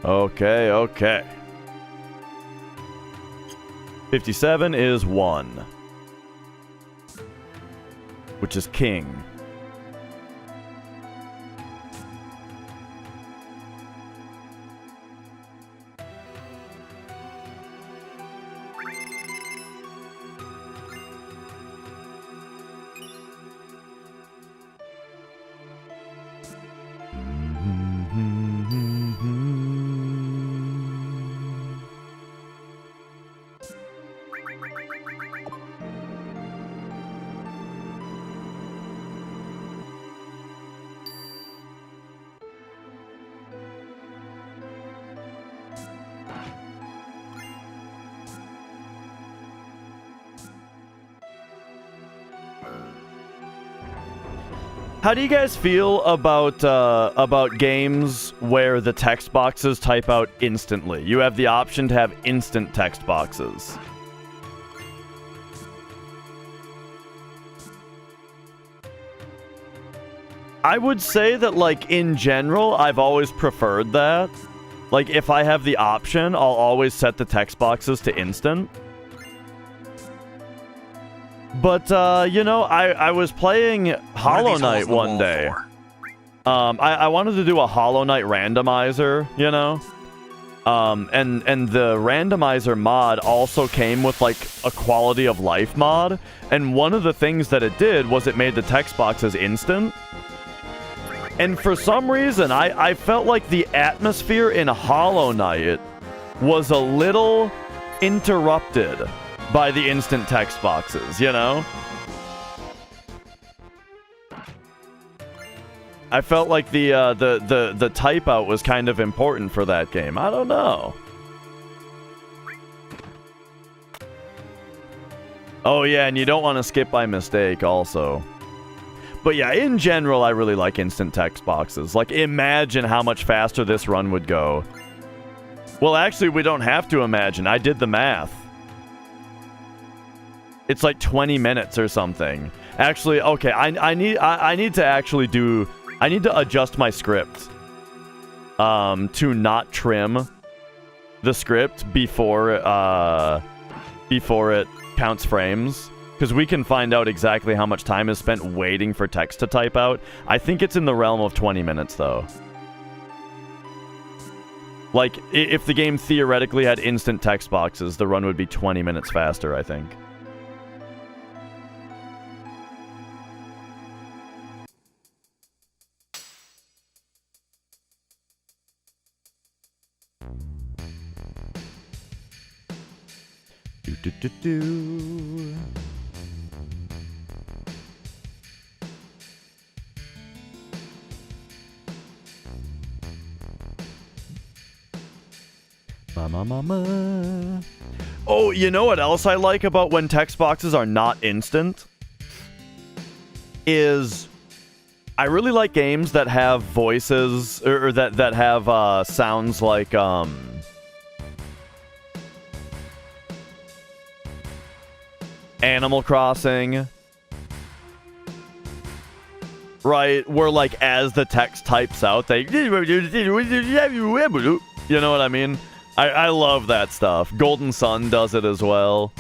Okay, okay. 57 is 1. Which is king. How do you guys feel about games where the text boxes type out instantly? You have the option to have instant text boxes. I would say that, like, in general, I've always preferred that. Like, if I have the option, I'll always set the text boxes to instant. But, you know, I was playing Hollow Knight one day. I wanted to do a Hollow Knight randomizer, you know? And the randomizer mod also came with, like, a quality of life mod. And one of the things that it did was it made the text boxes instant. And for some reason, I felt like the atmosphere in Hollow Knight was a little interrupted by the instant text boxes, you know? I felt like the type out was kind of important for that game. I don't know. Oh yeah, and you don't want to skip by mistake also. But yeah, in general, I really like instant text boxes. Like, imagine how much faster this run would go. Well, actually, we don't have to imagine. I did the math. It's like 20 minutes or something. Actually, okay, I need to actually do... I need to adjust my script. To not trim the script before it counts frames. Because we can find out exactly how much time is spent waiting for text to type out. I think it's in the realm of 20 minutes, though. Like, if the game theoretically had instant text boxes, the run would be 20 minutes faster, I think. Oh, you know what else I like about when text boxes are not instant? Is I really like games that have voices or that have sounds like Animal Crossing. Right, where like as the text types out, they you know what I mean? I love that stuff. Golden Sun does it as well.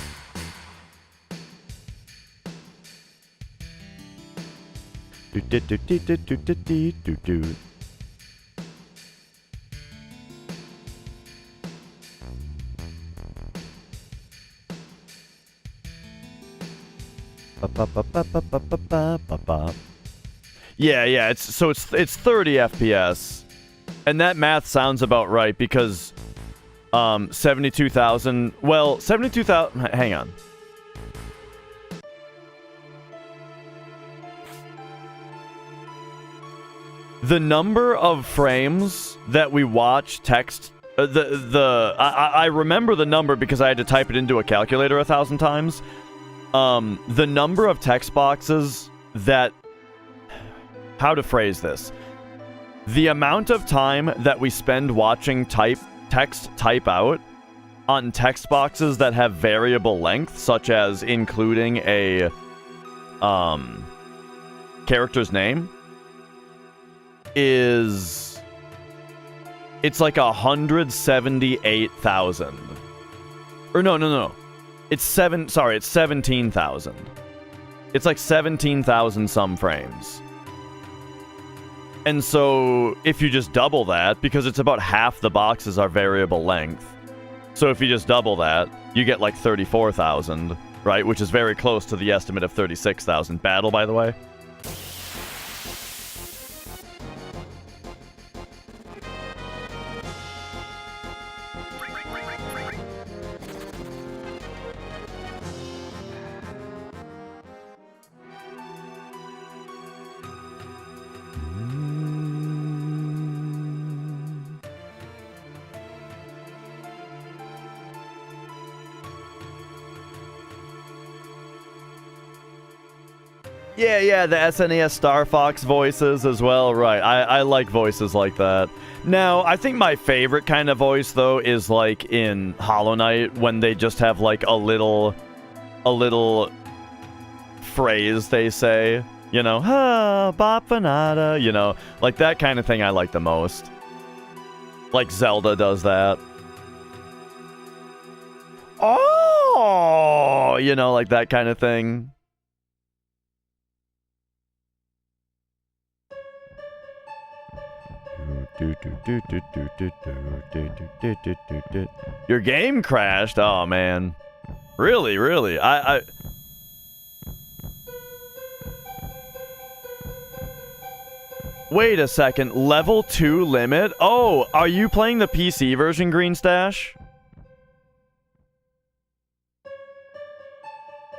Yeah, it's 30 FPS. And that math sounds about right because 72,000, well, 72,000, hang on. The number of frames that we watch text, I remember the number because I had to type it into a calculator 1,000 times. The number of text boxes that, how to phrase this? The amount of time that we spend watching text type out on text boxes that have variable length, such as including a character's name, it's like 178,000. Or no. It's 17,000. It's like 17,000 some frames. And so if you just double that, because it's about half the boxes are variable length. So if you just double that, you get like 34,000, right? Which is very close to the estimate of 36,000. Battle, by the way. Yeah, the SNES Star Fox voices as well, right. I like voices like that. Now, I think my favorite kind of voice, though, is like in Hollow Knight, when they just have like a little phrase they say, you know, Bapanada, you know, like that kind of thing I like the most. Like Zelda does that. Oh, you know, like that kind of thing. Your game crashed? Oh, man. Really? I... Wait a second. Level 2 limit? Oh, are you playing the PC version, Green Stash?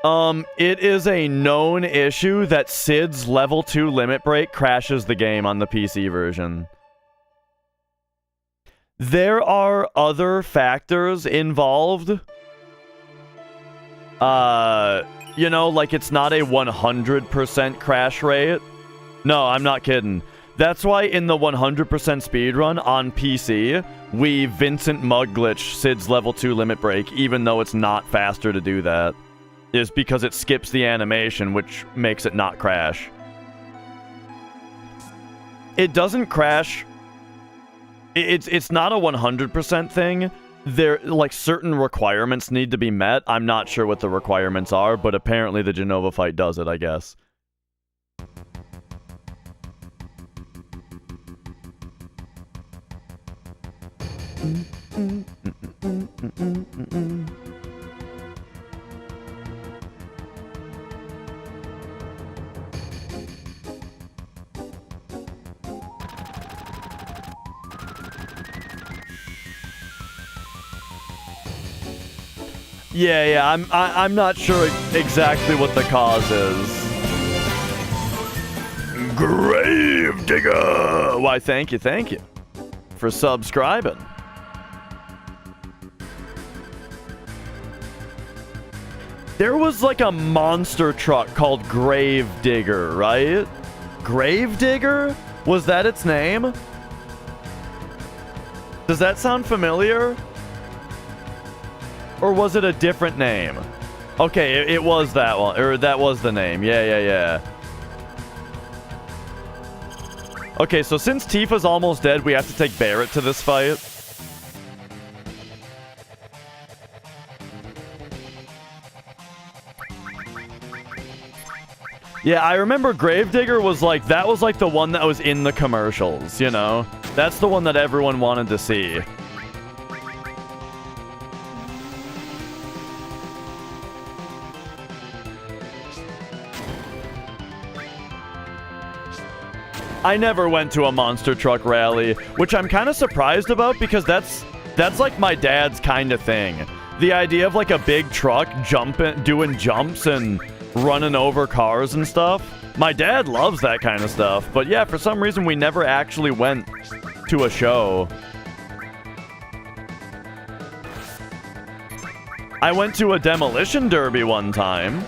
It is a known issue that Sid's level 2 limit break crashes the game on the PC version. There are other factors involved. You know, like it's not a 100% crash rate. No, I'm not kidding. That's why in the 100% speedrun on PC, we Vincent Mug glitch Sid's level 2 limit break, even though it's not faster to do that. Is because it skips the animation, which makes it not crash. It doesn't crash. It's not a 100% thing. There, like, certain requirements need to be met. I'm not sure what the requirements are, but apparently the Genova fight does it, I guess. Yeah, I'm not sure exactly what the cause is. Gravedigger! Why, thank you for subscribing. There was like a monster truck called Gravedigger, right? Gravedigger? Was that its name? Does that sound familiar? Or was it a different name? Okay, it was that one. Or that was the name. Yeah. Okay, so since Tifa's almost dead, we have to take Barret to this fight. Yeah, I remember Gravedigger was like, that was like the one that was in the commercials, you know? That's the one that everyone wanted to see. I never went to a monster truck rally, which I'm kind of surprised about because that's like my dad's kind of thing. The idea of like a big truck doing jumps and running over cars and stuff. My dad loves that kind of stuff. But yeah, for some reason we never actually went to a show. I went to a demolition derby one time.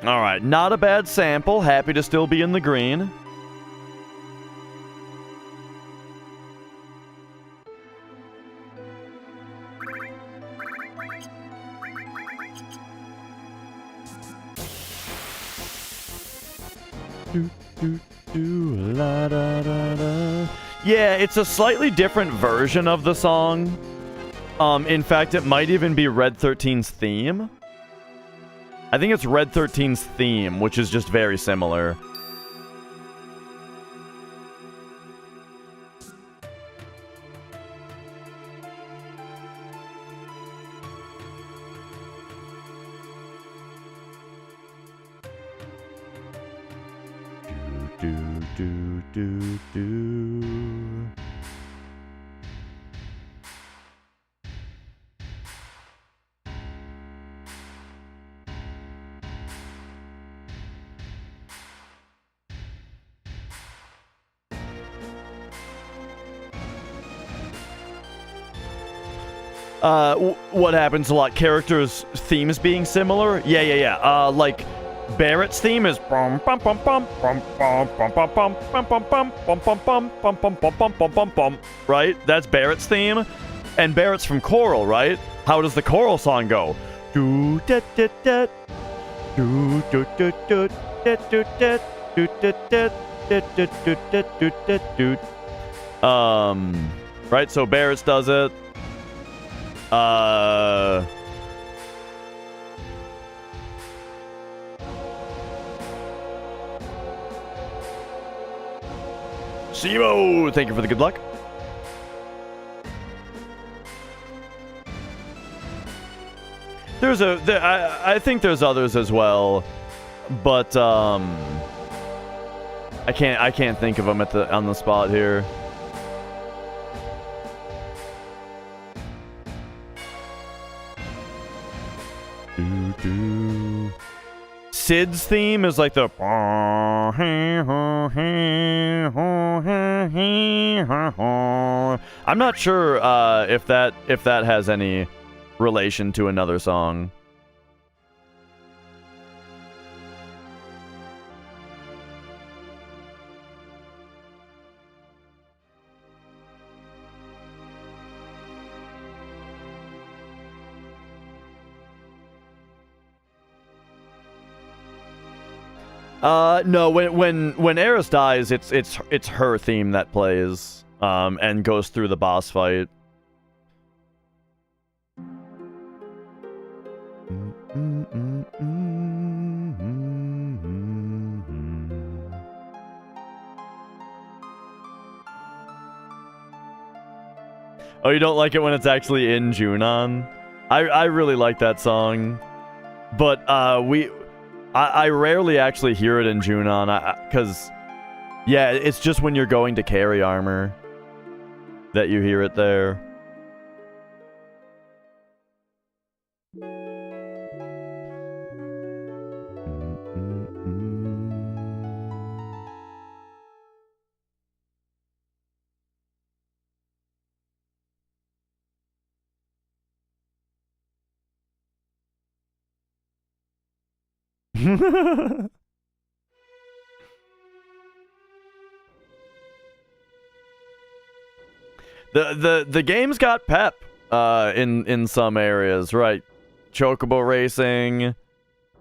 Alright, not a bad sample. Happy to still be in the green. La, da, da, da. Yeah, it's a slightly different version of the song. In fact, it might even be Red 13's theme. I think it's Red 13's theme, which is just very similar. Do. What happens a lot? Characters' themes being similar? Yeah. Like Barret's theme is right? That's Barret's theme. And Barret's from Coral, right? How does the Coral song go? Right, so Barret's does it. Simo, thank you for the good luck. I think there's others as well, but I can't think of them on the spot here. Sid's theme is like the. I'm not sure if that has any relation to another song. No, when Eris dies, it's her theme that plays, and goes through the boss fight. Oh, you don't like it when it's actually in Junon? I really like that song. But I rarely actually hear it in Junon, because yeah, it's just when you're going to carry armor that you hear it there. The game's got pep in some areas, right? Chocobo racing,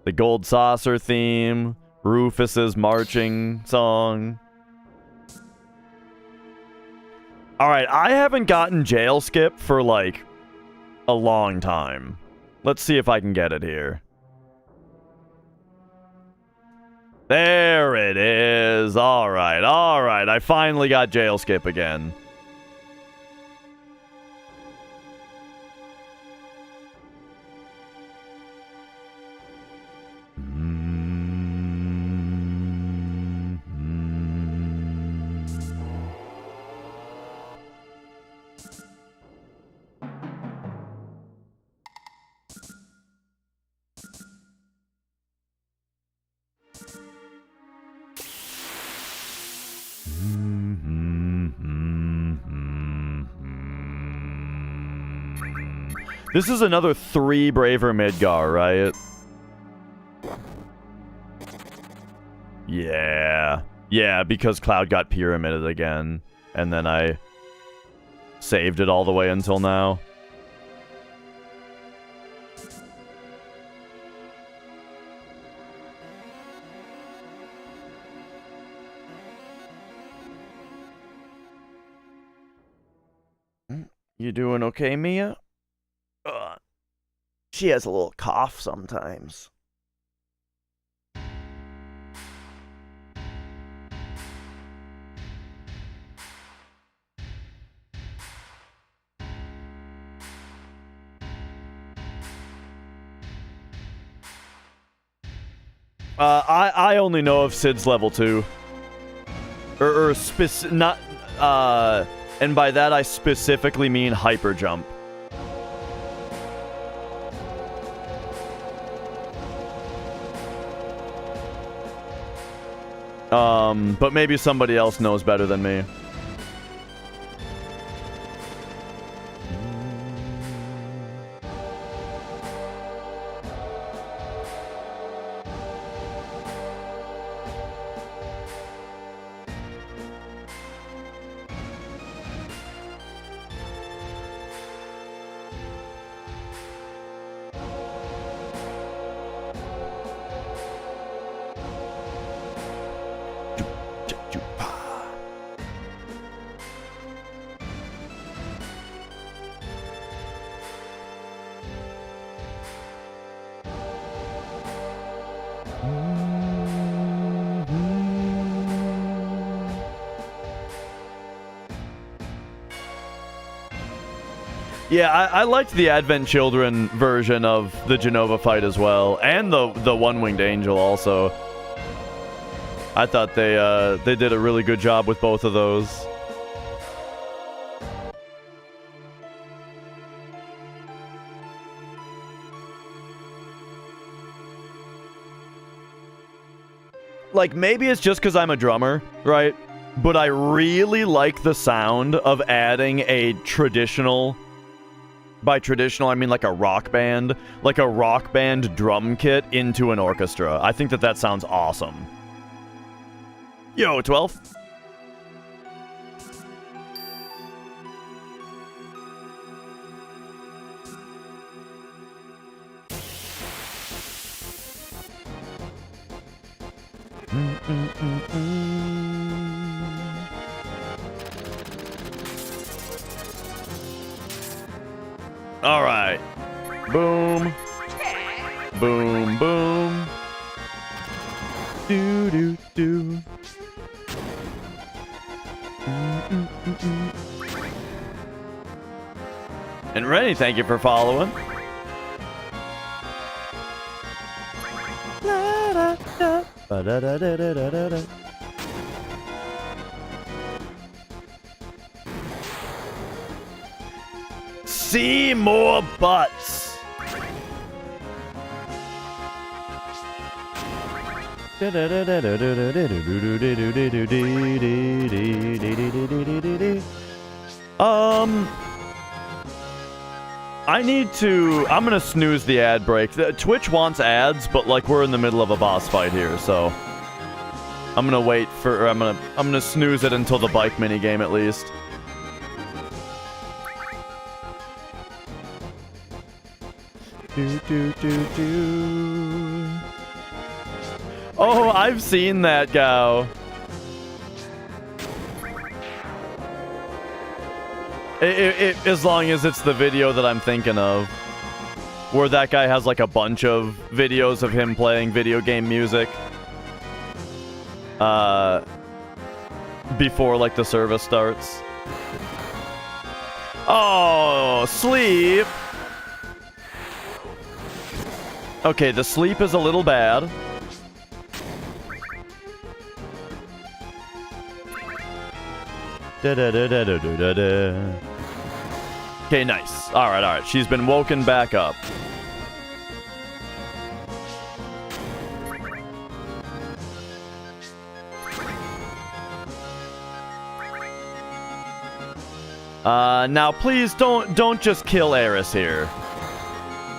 the gold saucer theme, Rufus's marching song. All right, I haven't gotten jail skip for like a long time. Let's see if I can get it here. There it is. All right. I finally got jail skip again. This is another 3 Braver Midgar, right? Yeah. Yeah, because Cloud got pyramided again. And then I saved it all the way until now. You doing okay, Mia? She has a little cough sometimes. I only know of Sid's level 2. Not, and by that I specifically mean hyper jump. But maybe somebody else knows better than me. Yeah, I liked the Advent Children version of the Genova fight as well, and the One-Winged Angel also. I thought they did a really good job with both of those. Like, maybe it's just because I'm a drummer, right? But I really like the sound of adding a traditional... By traditional, I mean like a rock band drum kit into an orchestra. I think that sounds awesome. Yo, 12. All right. Boom. Boom, boom. Do, do, do. And Rennie, thank you for following. See more butts. I need to... I'm gonna snooze the ad break. Twitch wants ads, but like we're in the middle of a boss fight here, so I'm gonna wait for... I'm gonna snooze it until the bike minigame at least. Oh, I've seen that go. As long as it's the video that I'm thinking of. Where that guy has like a bunch of videos of him playing video game music. Before like the service starts. Oh, sleep. Okay, the sleep is a little bad. Okay, nice. Alright. She's been woken back up. Now please don't just kill Eris here.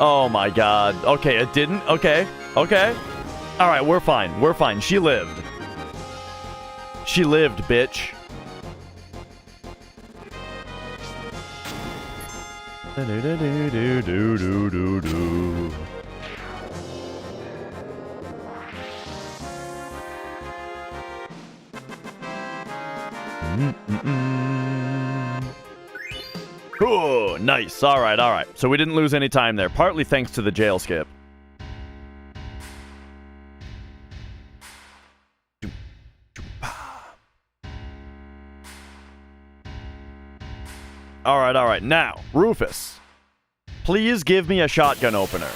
Oh my god. Okay, it didn't. Okay. Alright, we're fine. She lived. She lived, bitch. Oh, nice. Alright. So we didn't lose any time there, partly thanks to the jail skip. Alright. Now, Rufus, please give me a shotgun opener.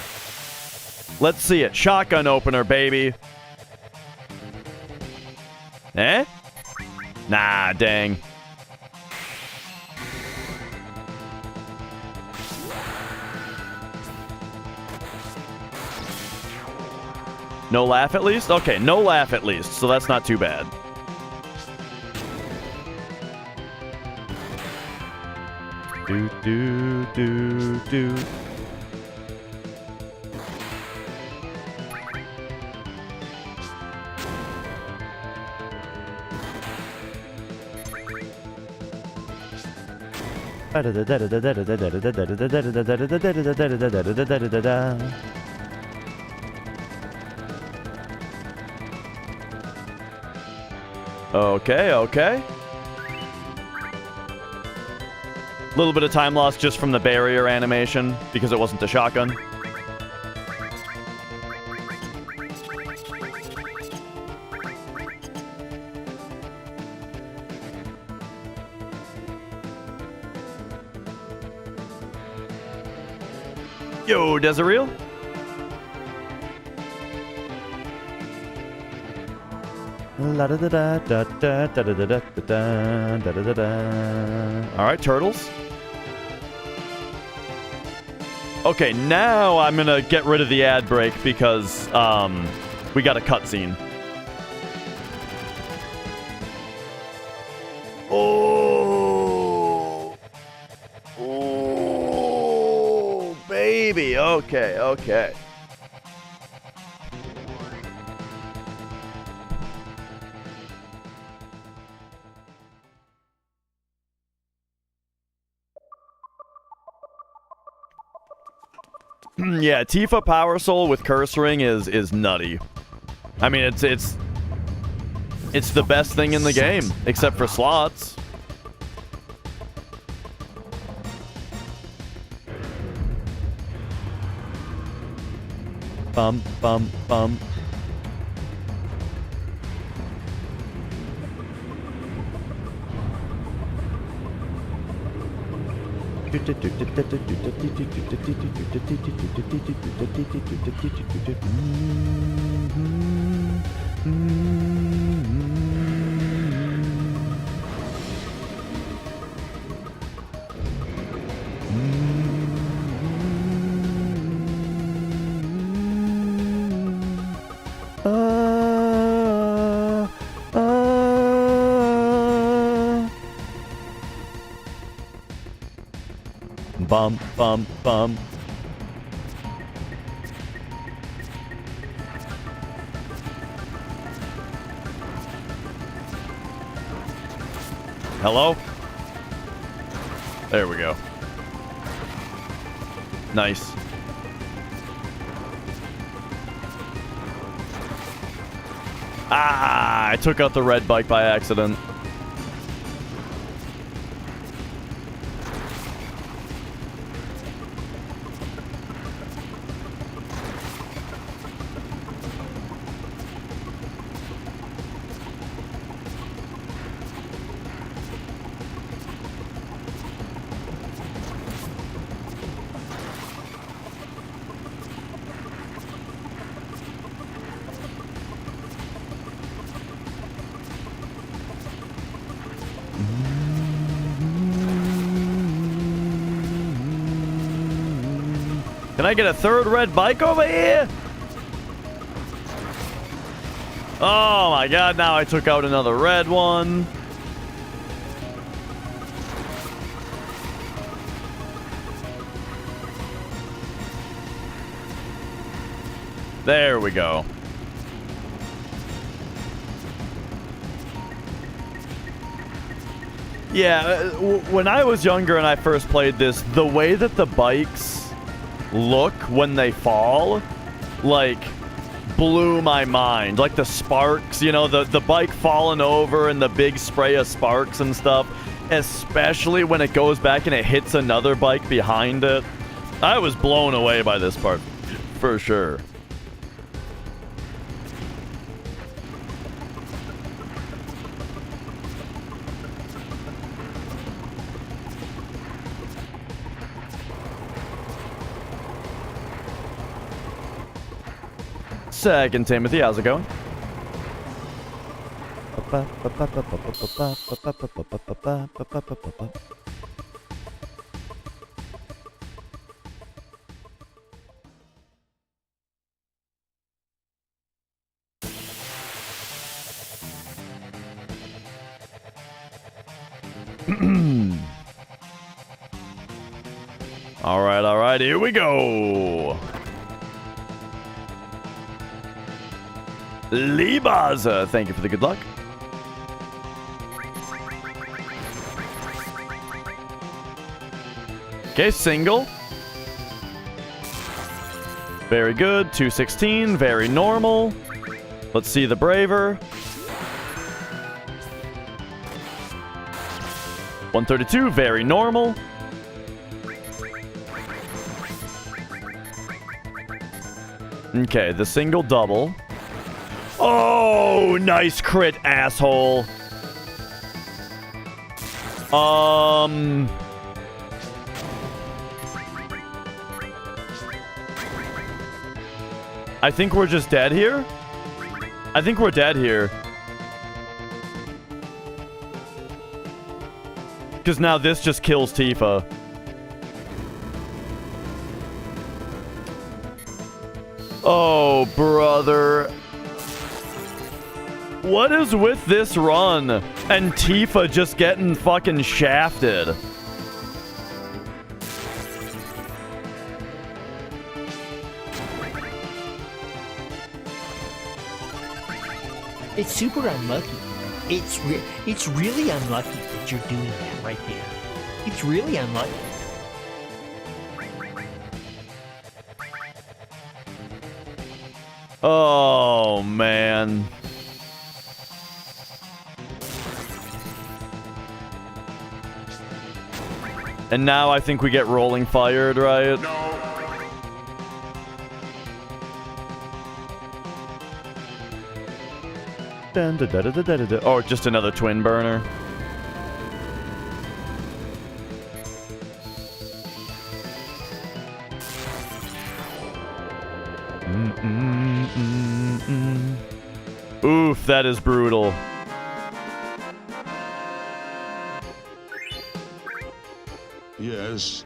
Let's see it. Shotgun opener, baby. Eh? Nah, dang. No laugh at least? Okay, no laugh at least, so that's not too bad. Do. Okay. Little bit of time loss just from the barrier animation because it wasn't a shotgun. Yo, Desireel? Alright, turtles. Okay, now I'm gonna get rid of the ad break because we got a cutscene. Oh, baby. Okay. Yeah, Tifa Power Soul with Curse Ring is nutty. I mean, it's the best thing in the game, except for slots. Bum. Bum, bum, bum. Hello? There we go. Nice. Ah, I took out the red bike by accident. Can I get a third red bike over here? Oh my god, now I took out another red one. There we go. Yeah, when I was younger and I first played this, the way that the bikes look when they fall, like, blew my mind. Like the sparks, you know, the bike falling over and the big spray of sparks and stuff, especially when it goes back and it hits another bike behind it. I was blown away by this part, for sure. Second Timothy, how's it going? All right, here we go. Libas, thank you for the good luck. Okay, single. Very good. 216, very normal. Let's see the braver. 132, very normal. Okay, the single double. Oh, nice crit, asshole. I think we're just dead here. I think we're dead here. Because now this just kills Tifa. Oh, brother. What is with this run? And Tifa just getting fucking shafted. It's super unlucky. It's really unlucky that you're doing that right there. It's really unlucky. Oh, man. And now I think we get rolling fired, right? No. Oh, just another twin burner. Oof, that is brutal. Yes.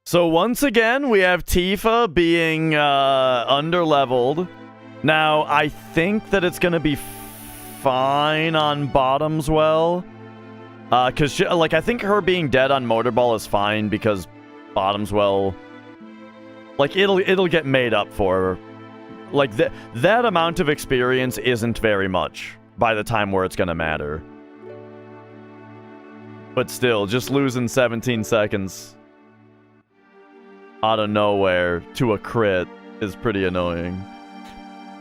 So once again, we have Tifa being underleveled. Now, I think that it's going to be fine on Bottom's Well. Because, like, I think her being dead on Motorball is fine because Bottom's Well... Like, it'll get made up for her. Like, that amount of experience isn't very much by the time where it's going to matter. But still, just losing 17 seconds out of nowhere to a crit is pretty annoying.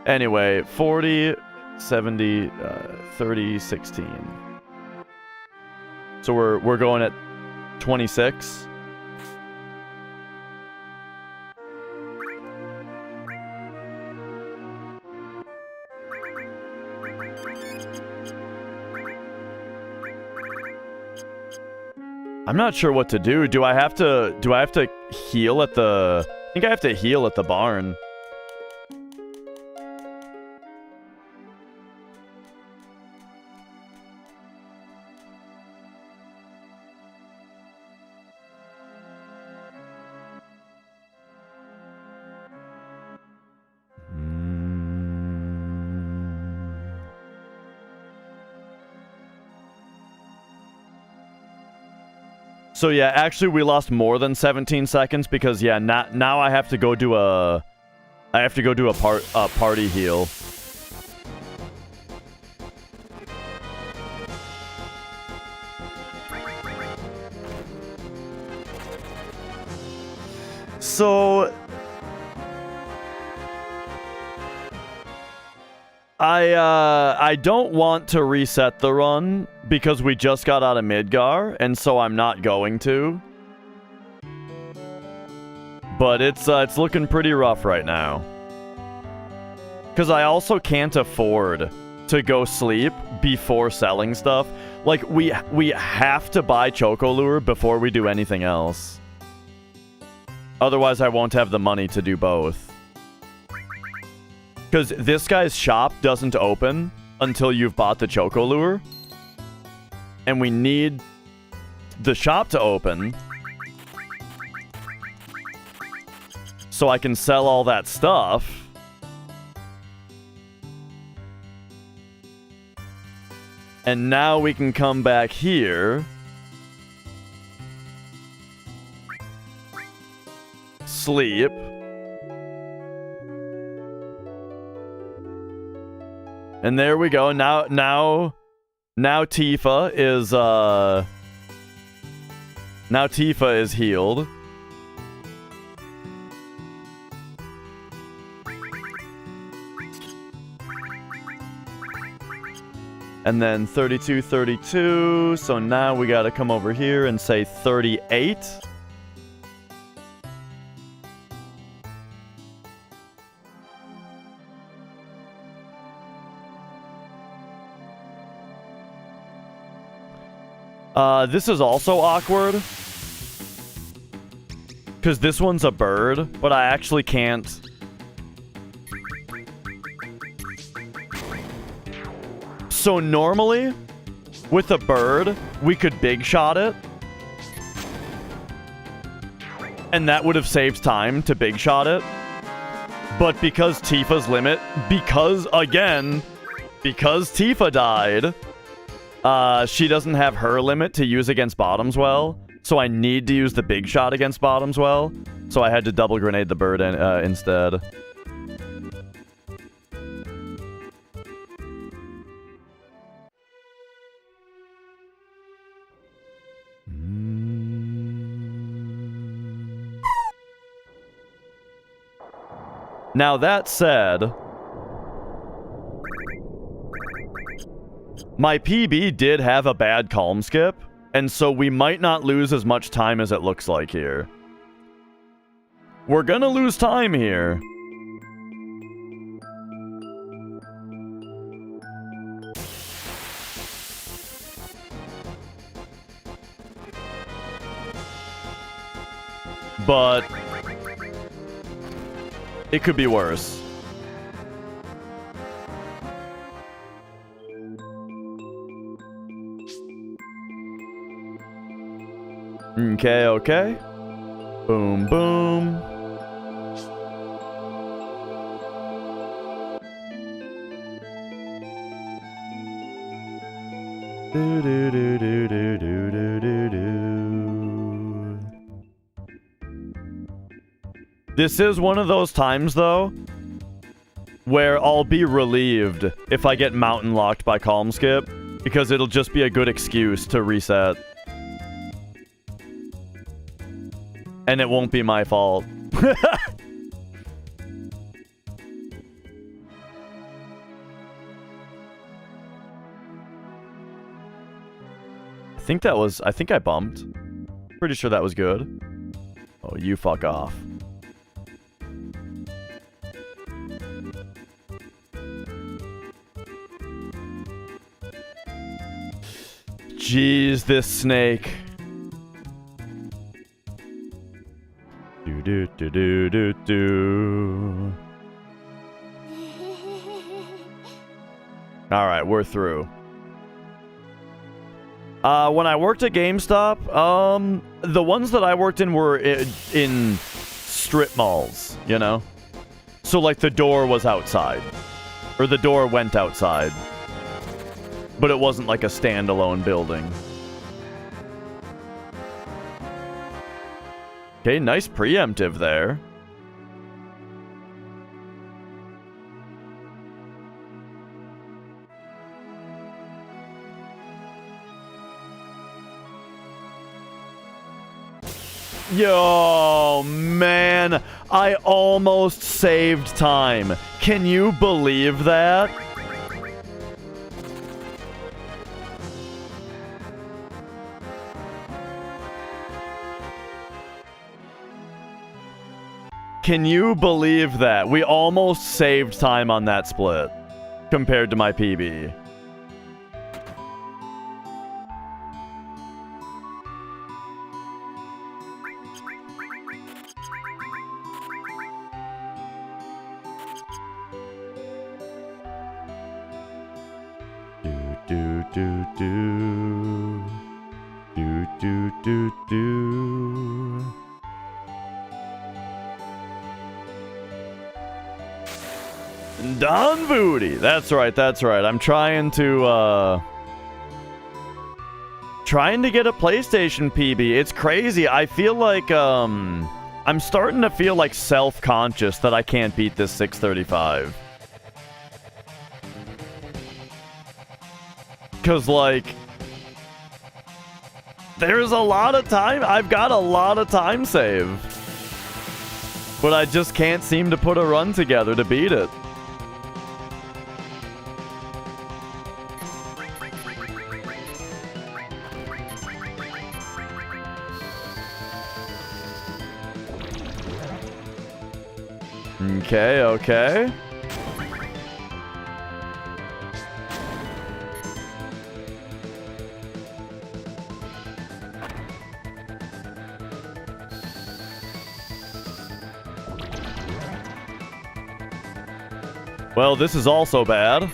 Anyway, 40, 70, 30, 16. So we're going at 26. I'm not sure what to do. Do I have to heal at the... I think I have to heal at the barn. So yeah, actually we lost more than 17 seconds because yeah, now I have to go do a party heal. So I don't want to reset the run because we just got out of Midgar, and so I'm not going to. But it's looking pretty rough right now. Because I also can't afford to go sleep before selling stuff. Like, we have to buy Choco Lure before we do anything else. Otherwise, I won't have the money to do both. Because this guy's shop doesn't open until you've bought the Choco Lure. And we need the shop to open so I can sell all that stuff. And now we can come back here. Sleep. And there we go. Now Tifa is healed. And then 32, 32. So now we gotta come over here and say 38. This is also awkward. Because this one's a bird, but I actually can't. So normally, with a bird, we could big shot it. And that would have saved time to big shot it. But because Tifa's limit, because Tifa died, she doesn't have her limit to use against Bottom's Well, so I need to use the big shot against Bottom's Well, so I had to double grenade the bird instead. Now that said, my PB did have a bad calm skip, and so we might not lose as much time as it looks like here. We're gonna lose time here. But it could be worse. Okay, okay. Boom, boom. Do, do, do, do, do, do, do, do, do. This is one of those times, though, where I'll be relieved if I get mountain locked by Calm Skip, because it'll just be a good excuse to reset. And it won't be my fault. I think I bumped. Pretty sure that was good. Oh, you fuck off. Jeez, this snake. Do do do do do do. All right, we're through. When I worked at GameStop, the ones that I worked in were in strip malls, you know? So, like, the door was outside. Or the door went outside. But it wasn't like a standalone building. Okay, nice preemptive there. Yo, man, I almost saved time. Can you believe that? Can you believe that? We almost saved time on that split compared to my PB. Do do do do do do do. Don Booty. That's right, that's right. I'm trying to get a PlayStation PB. It's crazy. I feel like I'm starting to feel like self-conscious that I can't beat this 635. Cause like there's a lot of time. I've got a lot of time saved. But I just can't seem to put a run together to beat it. Okay, okay. Well, this is also bad.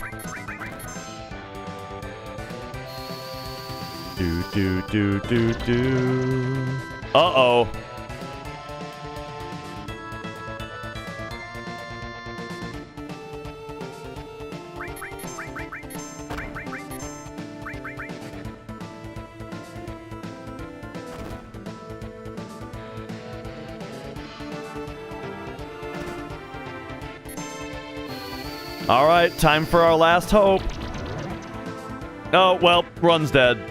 Do do do do do. Uh-oh. All right, time for our last hope. Oh, well, Run's dead.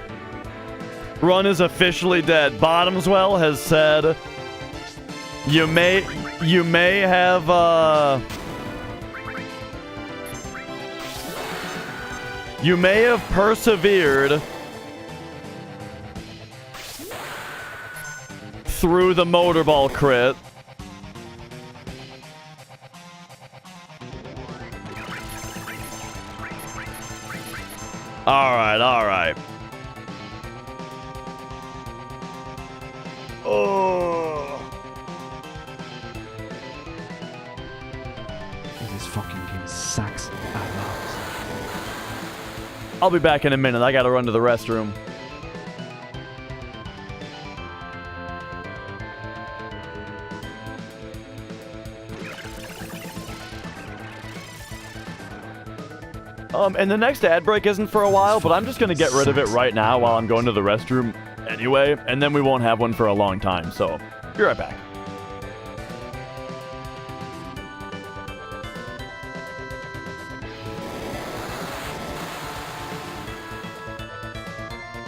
Run is officially dead. Bottomswell has said you may have persevered through the motorball crit. Alright, alright. Oh. This fucking game sucks a lot. I'll be back in a minute. I gotta run to the restroom. And the next ad break isn't for a while, but I'm just gonna get rid of it right now while I'm going to the restroom anyway, and then we won't have one for a long time, so be right back.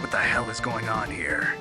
What the hell is going on here?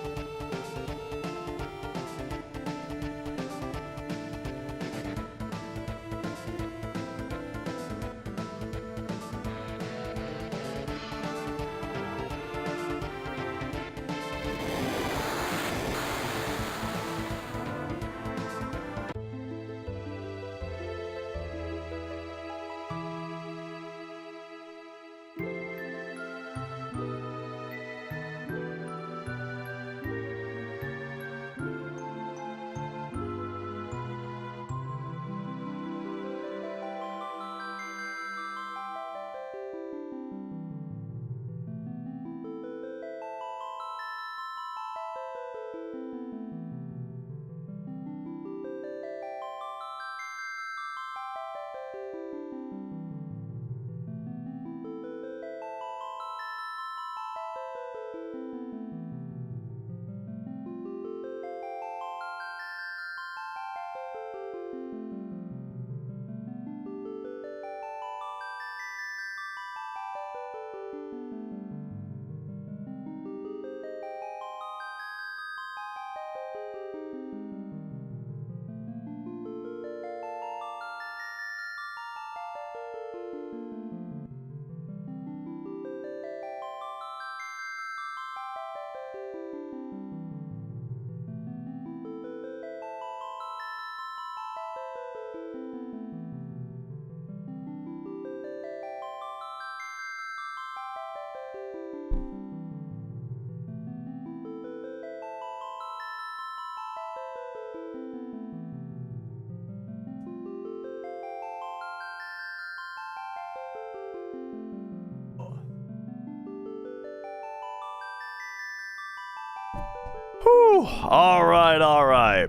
Whew. All right.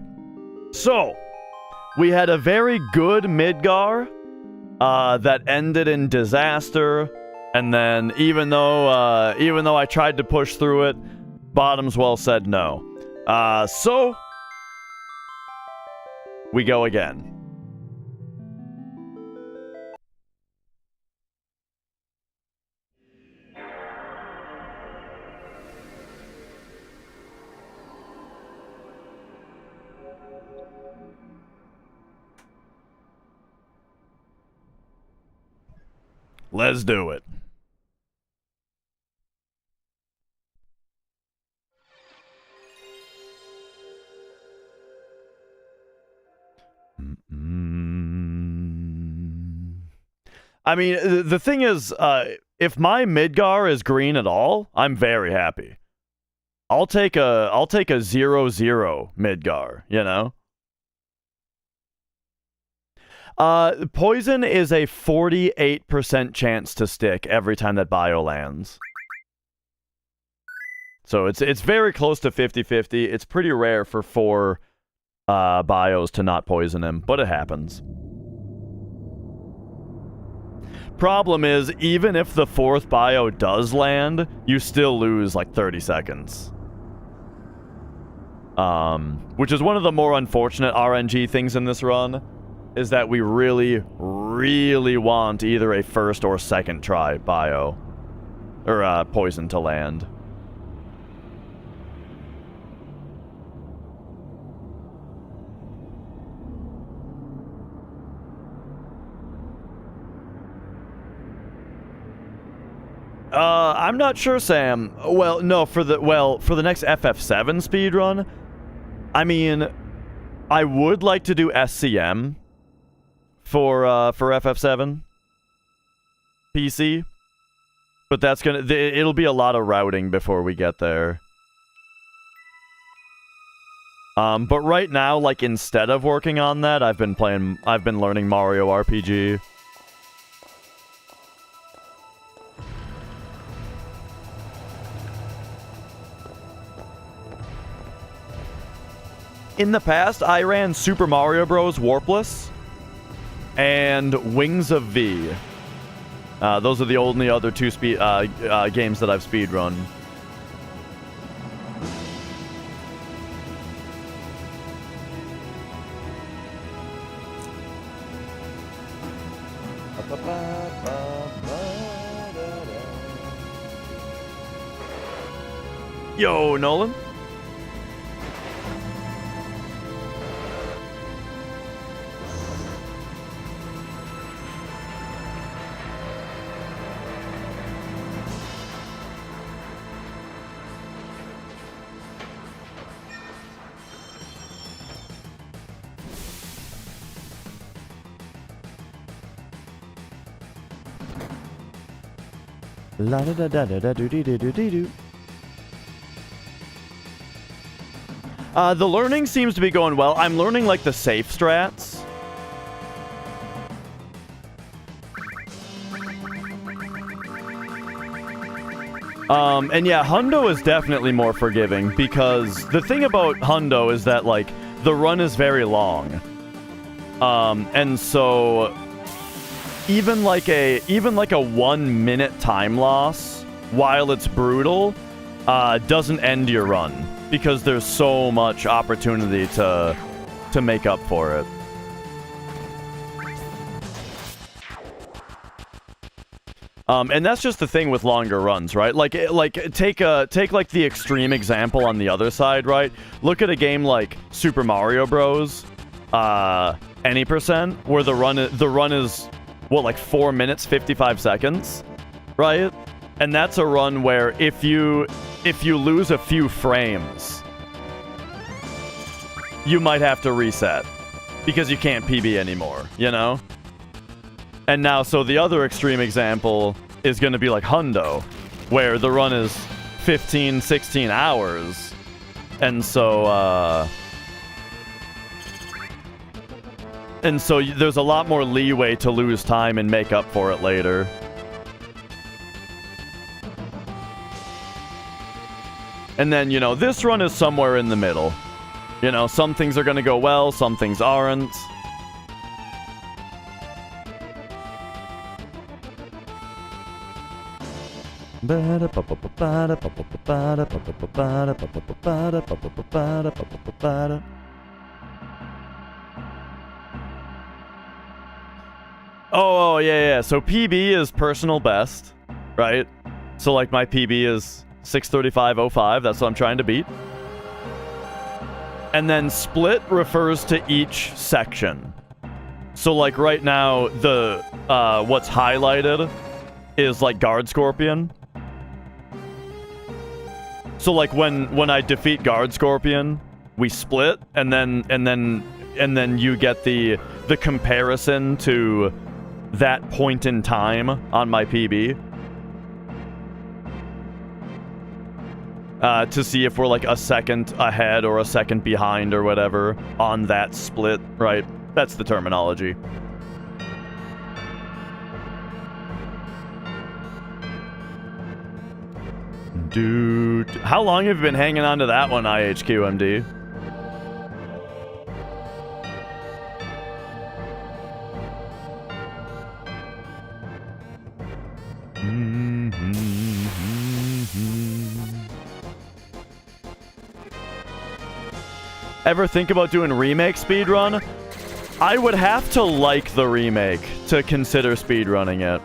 So, we had a very good Midgar that ended in disaster, and then even though I tried to push through it, Bottomswell said no. So we go again. Let's do it. I mean, the thing is, if my Midgar is green at all, I'm very happy. I'll take a 0/0 Midgar, you know? Poison is a 48% chance to stick every time that bio lands. So it's very close to 50-50. It's pretty rare for 4 bios to not poison him, but it happens. Problem is, even if the 4th bio does land, you still lose like 30 seconds. Which is one of the more unfortunate RNG things in this run, is that we really, really want either a 1st or 2nd try bio, or poison to land. I'm not sure, Sam. Well, no, for the next FF7 speedrun, I mean, I would like to do SCM for FF7 PC, but that's it'll be a lot of routing before we get there. But right now, like, instead of working on that, I've been learning Mario RPG. In the past, I ran Super Mario Bros. Warpless and Wings of V. Those are the only other two games that I've speedrun. Yo, Nolan. La da da da da da do do do do do. The learning seems to be going well. I'm learning like the safe strats. And yeah, Hundo is definitely more forgiving because the thing about Hundo is that like the run is very long. And so even like a 1 minute time loss while it's brutal doesn't end your run because there's so much opportunity to make up for it. And that's just the thing with longer runs, right? Like take like the extreme example on the other side, right? Look at a game like Super Mario Bros. Any percent, where the run is what, like 4 minutes 55 seconds, right? And that's a run where if you lose a few frames, you might have to reset because you can't PB anymore, you know? And now, so the other extreme example is going to be like Hundo, where the run is 15, 16 hours. And so, there's a lot more leeway to lose time and make up for it later. And then, you know, this run is somewhere in the middle. You know, some things are going to go well, some things aren't. Oh, yeah. So PB is personal best, right? So, like, my PB is 6:35:05. That's what I'm trying to beat. And then split refers to each section. So, like, right now, the what's highlighted is, like, Guard Scorpion. So, like, when I defeat Guard Scorpion, we split, and then you get the comparison to that point in time on my PB. To see if we're like a second ahead or a second behind or whatever on that split, right? That's the terminology. Dude, how long have you been hanging on to that one, IHQMD? Ever think about doing remake speedrun? I would have to like the remake to consider speedrunning it.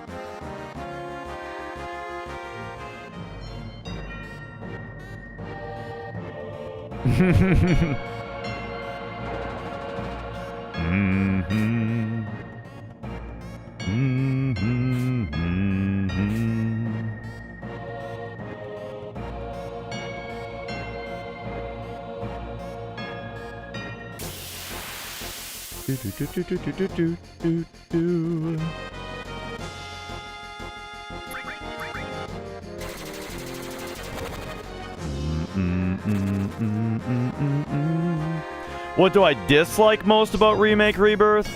What do I dislike most about Remake Rebirth?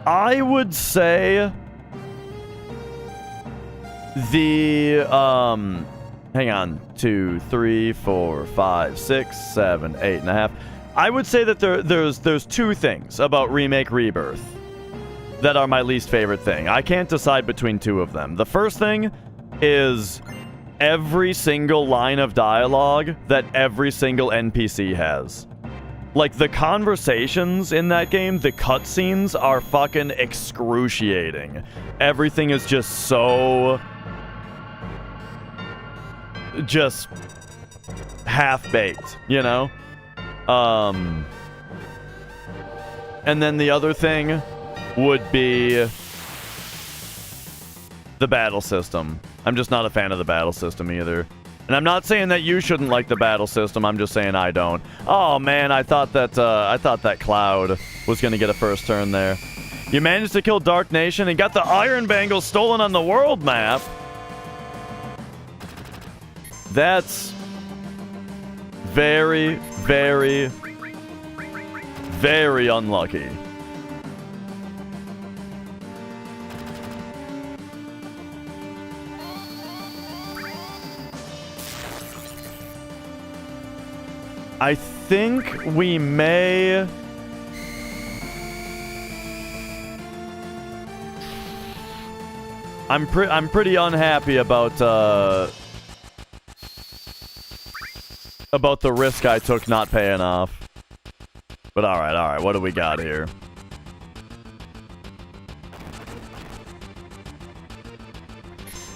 I would say hang on, 2, 3, 4, 5, 6, 7, 8.5. I would say that there's two things about Remake Rebirth that are my least favorite thing. I can't decide between two of them. The first thing is every single line of dialogue that every single NPC has. Like, the conversations in that game, the cutscenes are fucking excruciating. Everything is just so... just half-baked, you know? And then the other thing would be the battle system. I'm just not a fan of the battle system either. And I'm not saying that you shouldn't like the battle system, I'm just saying I don't. Oh man, I thought that Cloud was gonna get a first turn there. You managed to kill Dark Nation and got the Iron Bangle stolen on the world map. That's very, very, very unlucky. I think we may... I'm pretty unhappy about the risk I took not paying off. But alright, what do we got here?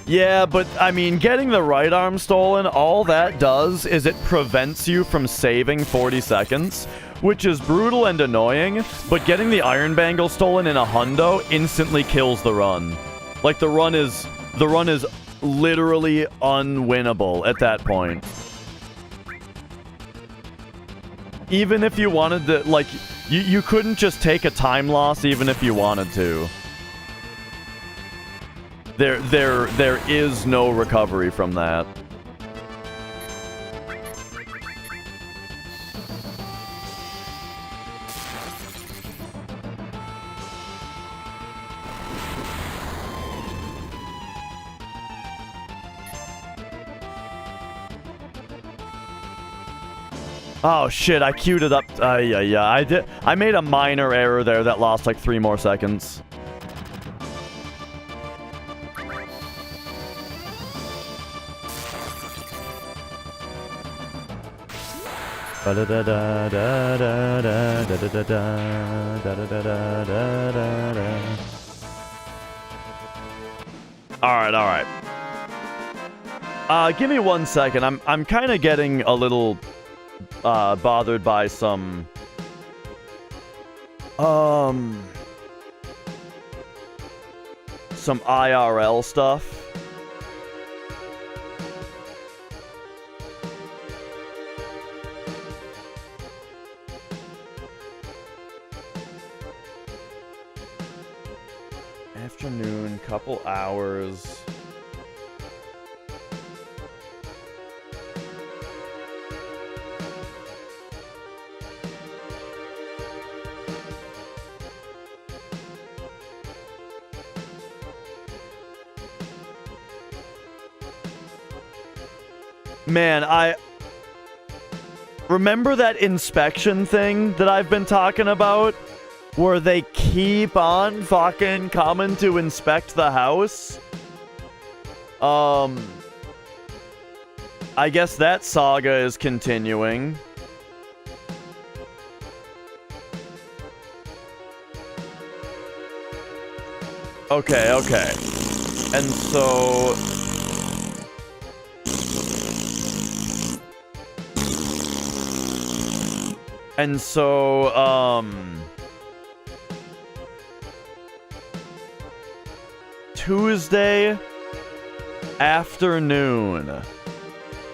Yeah, but, I mean, getting the right arm stolen, all that does is it prevents you from saving 40 seconds, which is brutal and annoying, but getting the Iron Bangle stolen in a hundo instantly kills the run. Like, the run is literally unwinnable at that point. Even if you wanted to, like, you couldn't just take a time loss even if you wanted to. There is no recovery from that. Oh shit, I queued it up. Yeah, I made a minor error there that lost like 3 more seconds. Alright. Give me 1 second. I'm kind of getting a little bothered by some IRL stuff. Afternoon, couple hours. Man, I remember that inspection thing that I've been talking about? Where they keep on fucking coming to inspect the house? I guess that saga is continuing. Okay. And so... Tuesday afternoon.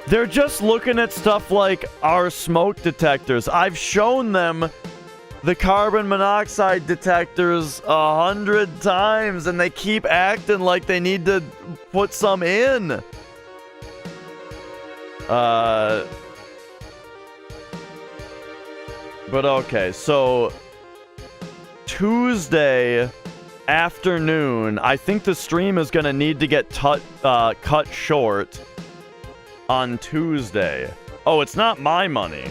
They're just looking at stuff like our smoke detectors. I've shown them the carbon monoxide detectors 100 times, and they keep acting like they need to put some in. But okay, so Tuesday afternoon, I think the stream is gonna need to get cut short on Tuesday. Oh, it's not my money.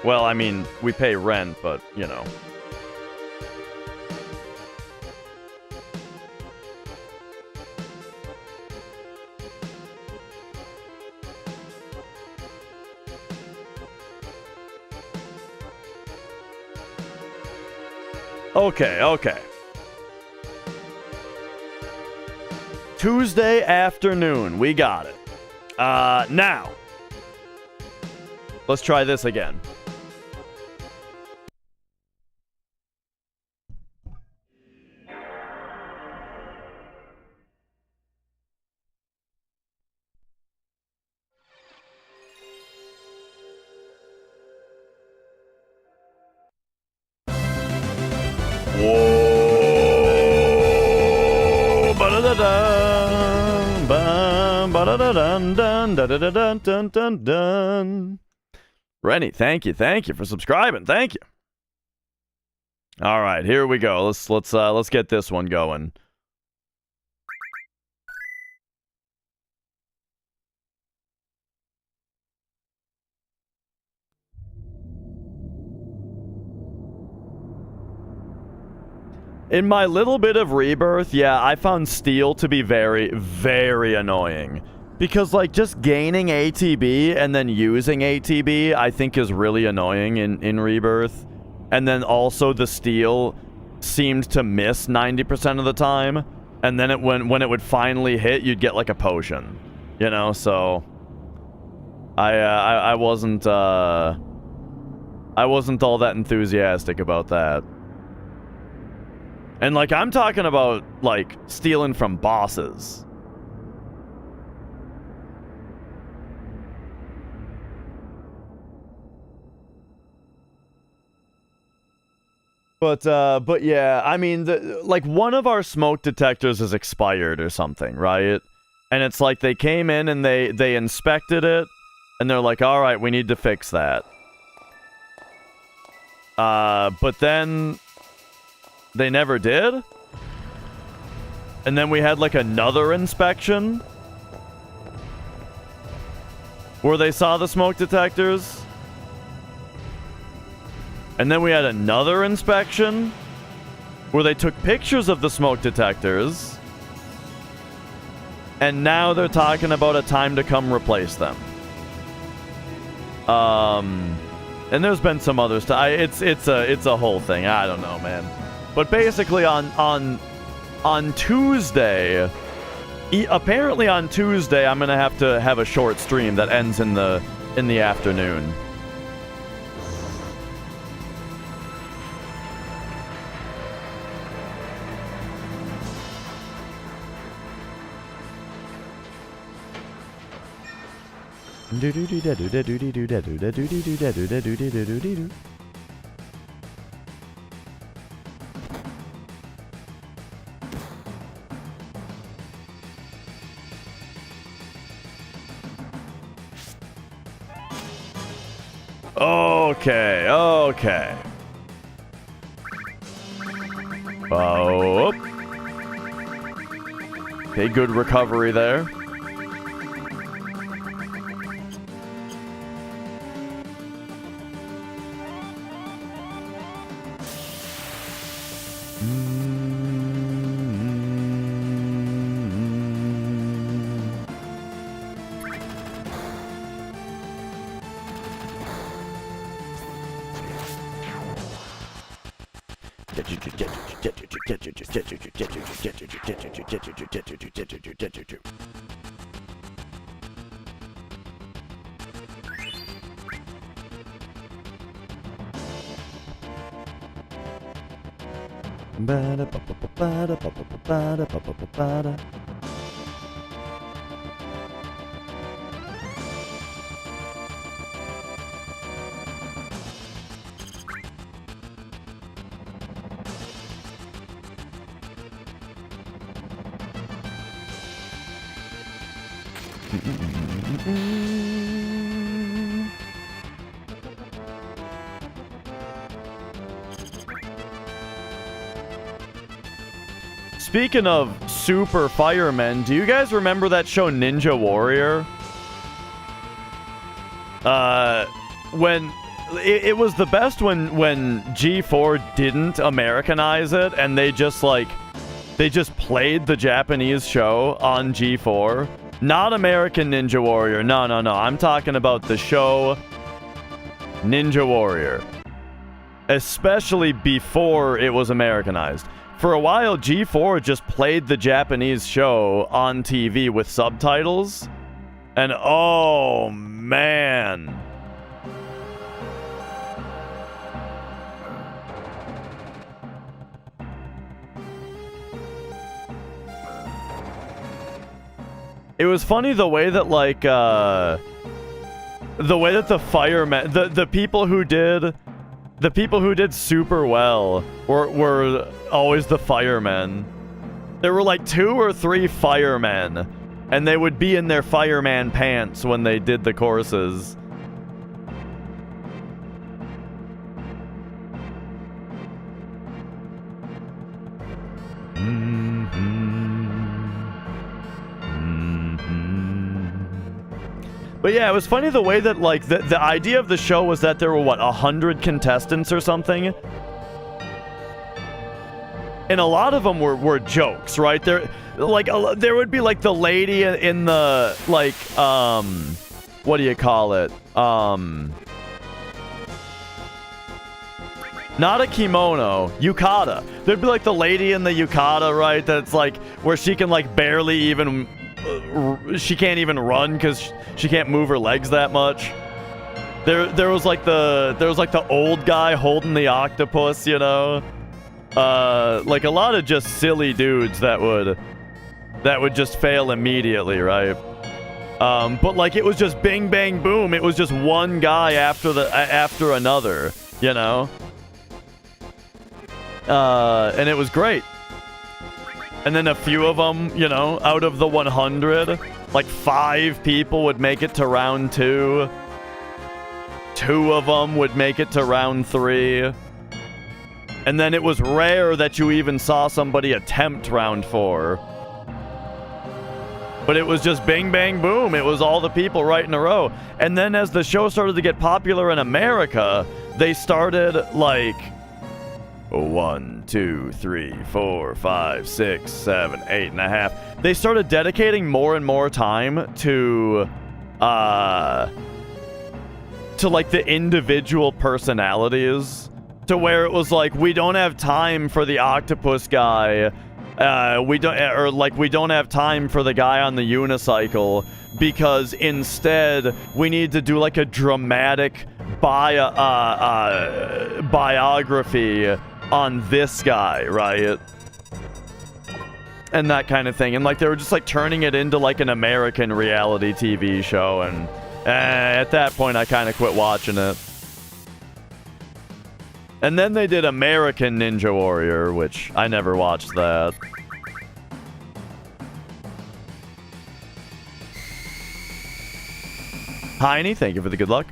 Well, I mean, we pay rent, but, you know. Okay. Tuesday afternoon, we got it. Now, let's try this again. Whoa! Ba-da-da-dun, bum, ba-da-da-dun, dun, da-da-da-dun, dun, dun, dun. Rennie, thank you for subscribing. Thank you. All right, here we go. Let's get this one going. In my little bit of rebirth, yeah, I found Steel to be very, very annoying. Because, like, just gaining ATB and then using ATB, I think is really annoying in Rebirth. And then also the Steel seemed to miss 90% of the time. And then when it would finally hit, you'd get, like, a potion. You know, so... I wasn't all that enthusiastic about that. And, like, I'm talking about, like, stealing from bosses. But yeah, I mean, like, one of our smoke detectors is expired or something, right? And it's like they came in and they inspected it, and they're like, all right, we need to fix that. But then... they never did? And then we had, like, another inspection? Where they saw the smoke detectors? And then we had another inspection? Where they took pictures of the smoke detectors? And now they're talking about a time to come replace them. And there's been some other stuff. It's a whole thing. I don't know, man. But basically on Tuesday, apparently on Tuesday, I'm gonna have to have a short stream that ends in the afternoon. Okay. Oh. Okay, good recovery there. Speaking of super firemen, do you guys remember that show Ninja Warrior? when it was the best when G4 didn't Americanize it and they just played the Japanese show on G4. Not American Ninja Warrior. No. I'm talking about the show Ninja Warrior. Especially before it was Americanized. For a while, G4 just played the Japanese show on TV with subtitles. And oh, man. It was funny the way that, like, the firemen, the people who did super well were always the firemen. There were like 2 or 3 firemen, and they would be in their fireman pants when they did the courses. But yeah, it was funny the way that, like, the idea of the show was that there were, what, 100 contestants or something? And a lot of them were jokes, right? There would be, like, the lady in the, like, what do you call it? Not a kimono, yukata. There'd be, like, the lady in the yukata, right? That's, like, where she can, like, barely even... she can't even run because she can't move her legs that much. There was like the old guy holding the octopus, you know. Like a lot of just silly dudes that would just fail immediately, right? But like it was just bing bang boom. It was just one guy after another, you know. And it was great. And then a few of them, you know, out of the 100, like 5 people would make it to round 2. 2 of them would make it to round 3. And then it was rare that you even saw somebody attempt round 4. But it was just bing, bang, boom. It was all the people right in a row. And then as the show started to get popular in America, they started, like... 1, 2, 3, 4, 5, 6, 7, 8.5. They started dedicating more and more time to like the individual personalities, to where it was like, we don't have time for the octopus guy. We don't have time for the guy on the unicycle, because instead we need to do like a dramatic biography on this guy, right? And that kind of thing. And like they were just like turning it into like an American reality TV show, and at that point I kind of quit watching it. And then they did American Ninja Warrior, which I never watched that. Heine, thank you for the good luck.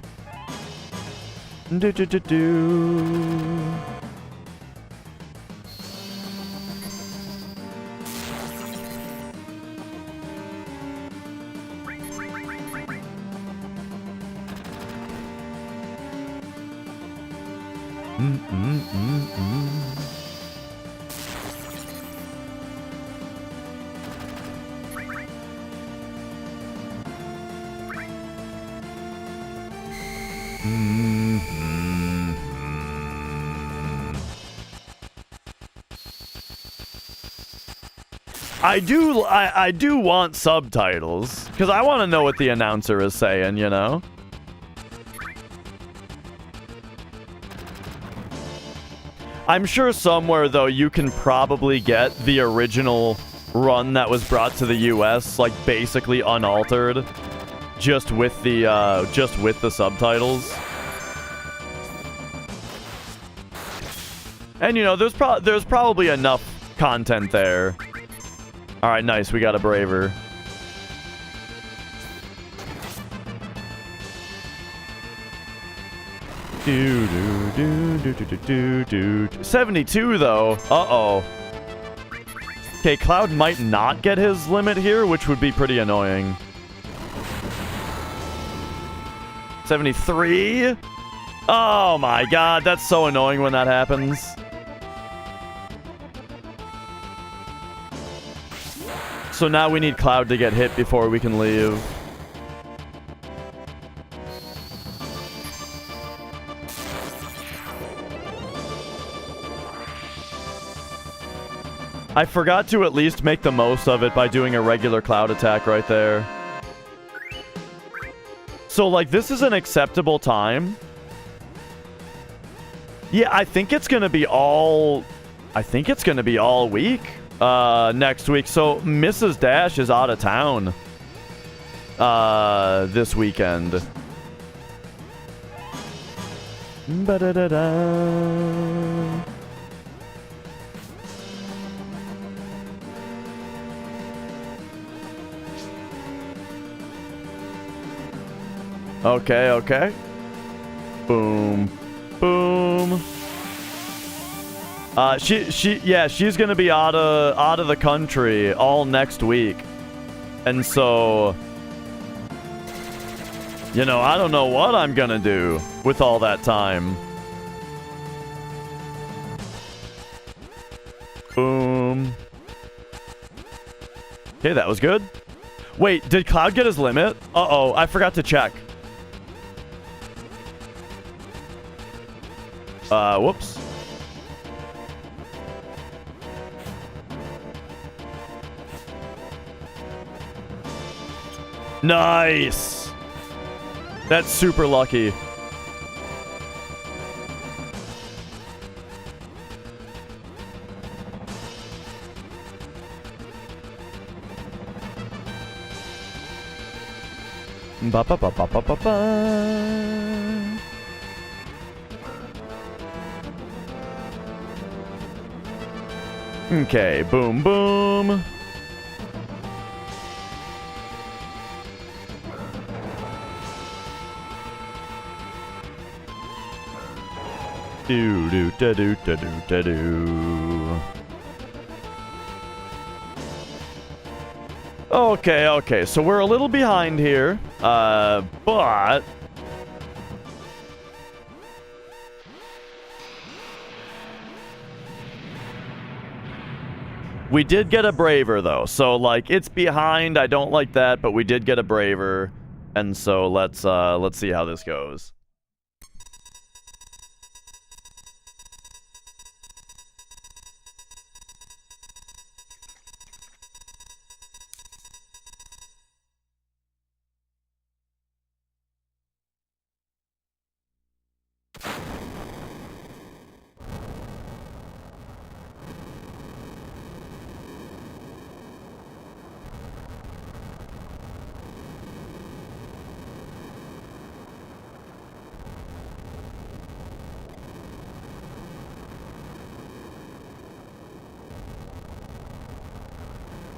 I do want subtitles, because I want to know what the announcer is saying, you know? I'm sure somewhere, though, you can probably get the original run that was brought to the US, like, basically unaltered, just with the subtitles. And, you know, there's probably enough content there. Alright, nice, we got a Braver. Do do do do do do do do. 72 though. Uh-oh. Okay, Cloud might not get his limit here, which would be pretty annoying. 73? Oh my god, that's so annoying when that happens. So now we need Cloud to get hit before we can leave. I forgot to at least make the most of it by doing a regular Cloud attack right there. So, like, this is an acceptable time. Yeah, I think it's gonna be all... I think it's gonna be all week next week. So, Mrs. Dash is out of town this weekend. Ba-da-da-da. Okay, okay. Boom. Boom. She's gonna be out of the country all next week. And so, you know, I don't know what I'm gonna do with all that time. Boom. Okay, that was good. Wait, did Cloud get his limit? Uh-oh, I forgot to check. Whoops. Nice! That's super lucky. Ba ba ba ba ba ba ba. Okay, boom, boom. Do do da do da do da do. Okay, okay, so we're a little behind here, but we did get a braver though, so like it's behind. I don't like that, but we did get a braver, and so let's see how this goes.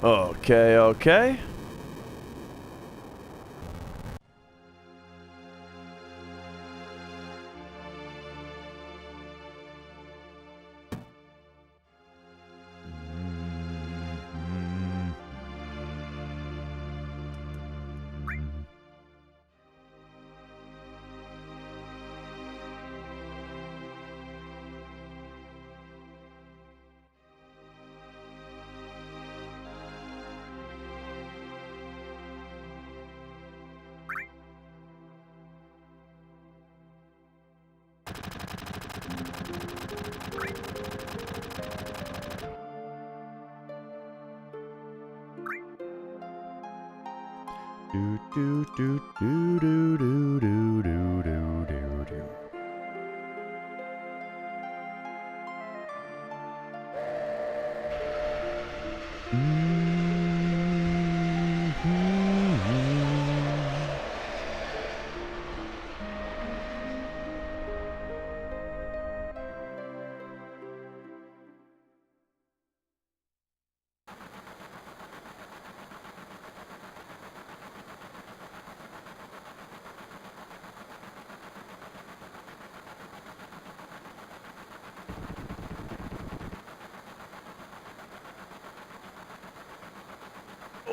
Okay, okay. Do do do do do do do do do do do.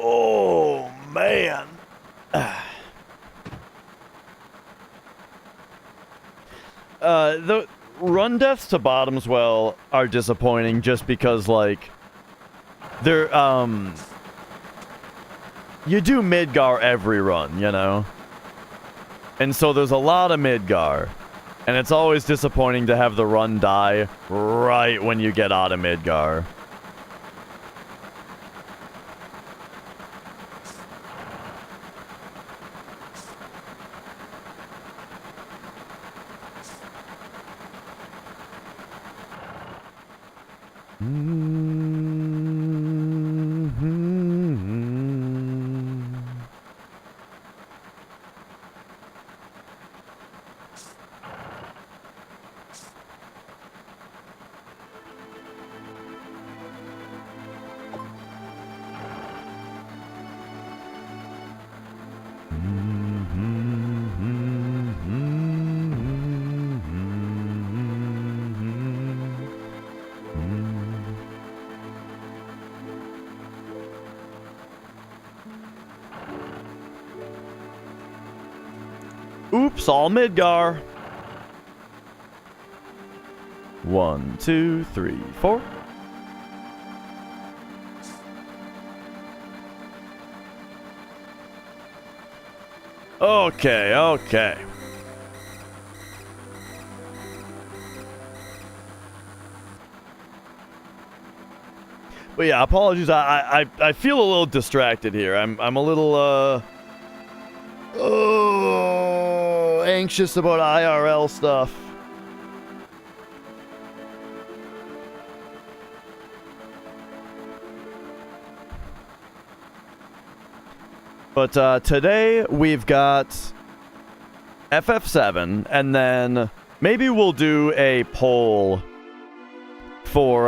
Oh, man. The run deaths to Bottomswell are disappointing just because, like, they're, you do Midgar every run, you know? And so there's a lot of Midgar. And it's always disappointing to have the run die right when you get out of Midgar. Oops, all Midgar. 1, 2, 3, 4. Okay, okay. But yeah, apologies. I feel a little distracted here. I'm a little anxious about IRL stuff. But today we've got FF7, and then maybe we'll do a poll for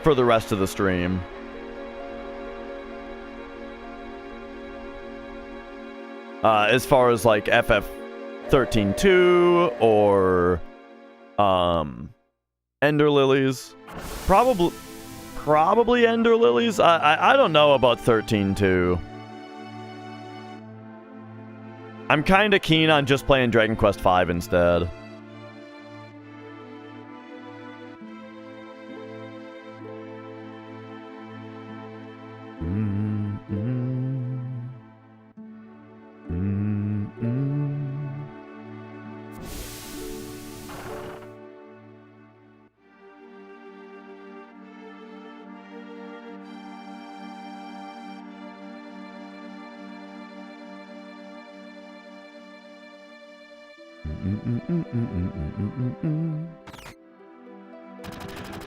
the rest of the stream. As far as like FF13-2 or Ender Lilies, probably Ender Lilies. I don't know about 13-2. I'm kind of keen on just playing Dragon Quest V instead.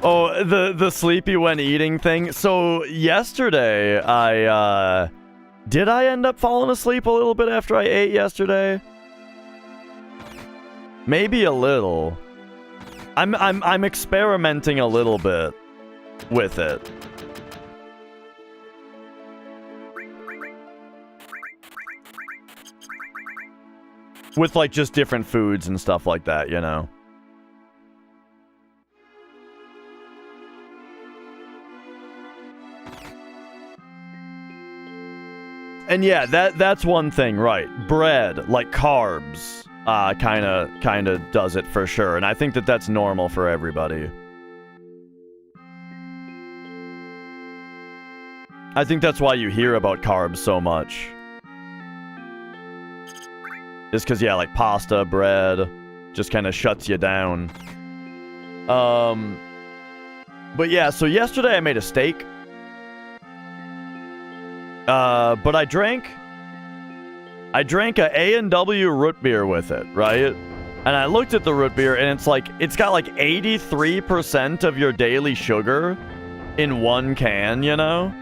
Oh, the sleepy when eating thing. So yesterday, did I end up falling asleep a little bit after I ate yesterday? Maybe a little. I'm experimenting a little bit with it. With like just different foods and stuff like that, you know. And yeah, that's one thing, right? Bread, like carbs, kind of does it for sure, and I think that's normal for everybody. I think that's why you hear about carbs so much. Just because, yeah, like pasta, bread, just kind of shuts you down. But yeah, so yesterday I made a steak. But I drank a A&W root beer with it, right? And I looked at the root beer, and it's got like 83% of your daily sugar in one can, you know?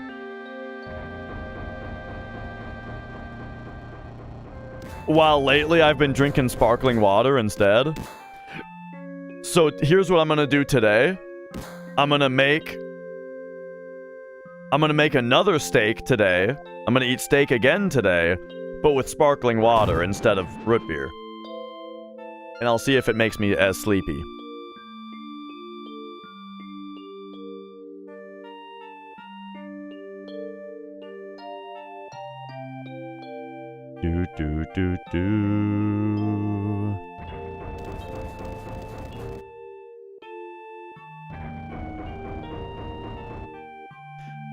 While lately I've been drinking sparkling water instead. So here's what I'm gonna do today. I'm gonna make another steak today. I'm gonna eat steak again today, but with sparkling water instead of root beer. And I'll see if it makes me as sleepy. Do do do do.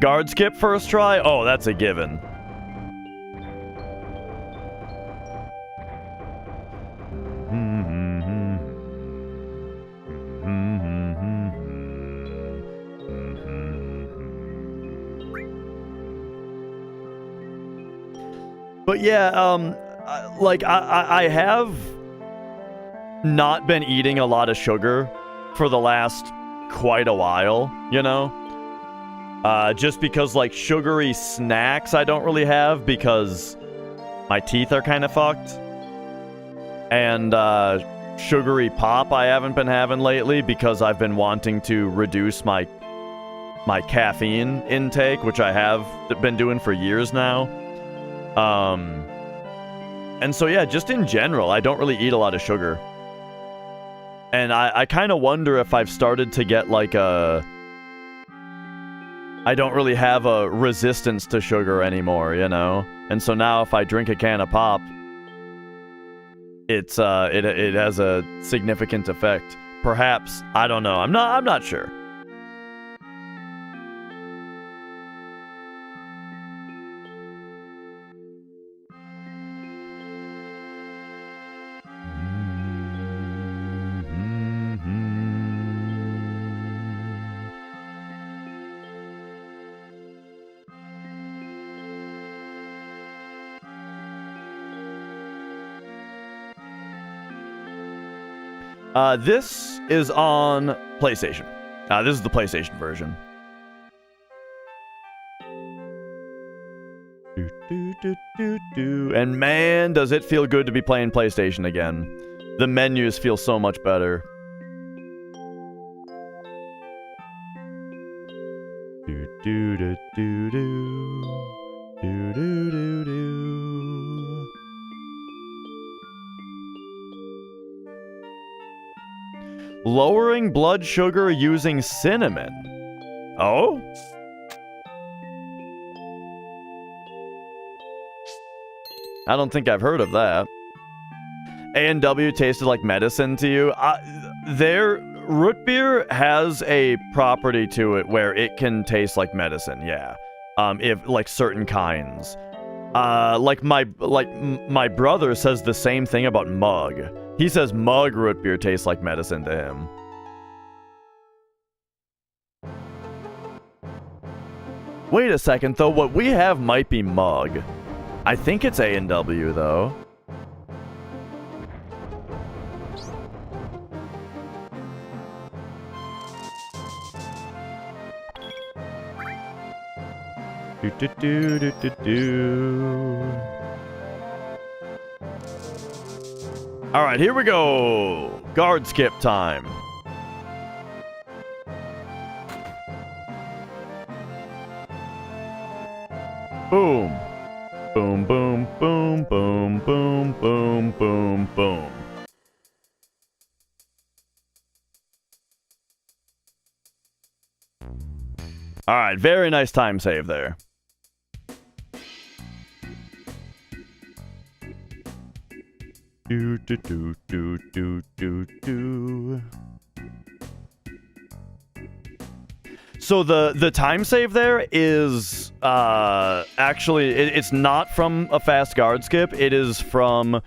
Guard skip first try? Oh, that's a given. But yeah, like I have not been eating a lot of sugar for the last quite a while, you know? Just because like sugary snacks I don't really have because my teeth are kind of fucked. And sugary pop I haven't been having lately because I've been wanting to reduce my caffeine intake, which I have been doing for years now. And so yeah, just in general, I don't really eat a lot of sugar. And I kind of wonder if I've started to get like I don't really have a resistance to sugar anymore, you know? And so now if I drink a can of pop, it has a significant effect. Perhaps, I don't know. I'm not sure. This is on PlayStation. This is the PlayStation version. And man, does it feel good to be playing PlayStation again. The menus feel so much better. Lowering blood sugar using cinnamon. Oh? I don't think I've heard of that. A&W tasted like medicine to you? Their root beer has a property to it where it can taste like medicine, yeah. If like certain kinds. Like my brother says the same thing about Mug. He says Mug root beer tastes like medicine to him. Wait a second though, what we have might be Mug. I think it's A&W though. Alright, here we go. Guard skip time. Boom. Boom, boom, boom, boom, boom, boom, boom, boom. Alright, very nice time save there. Do do do do do do do. So the time save there is actually it's not from a fast guard skip. It is from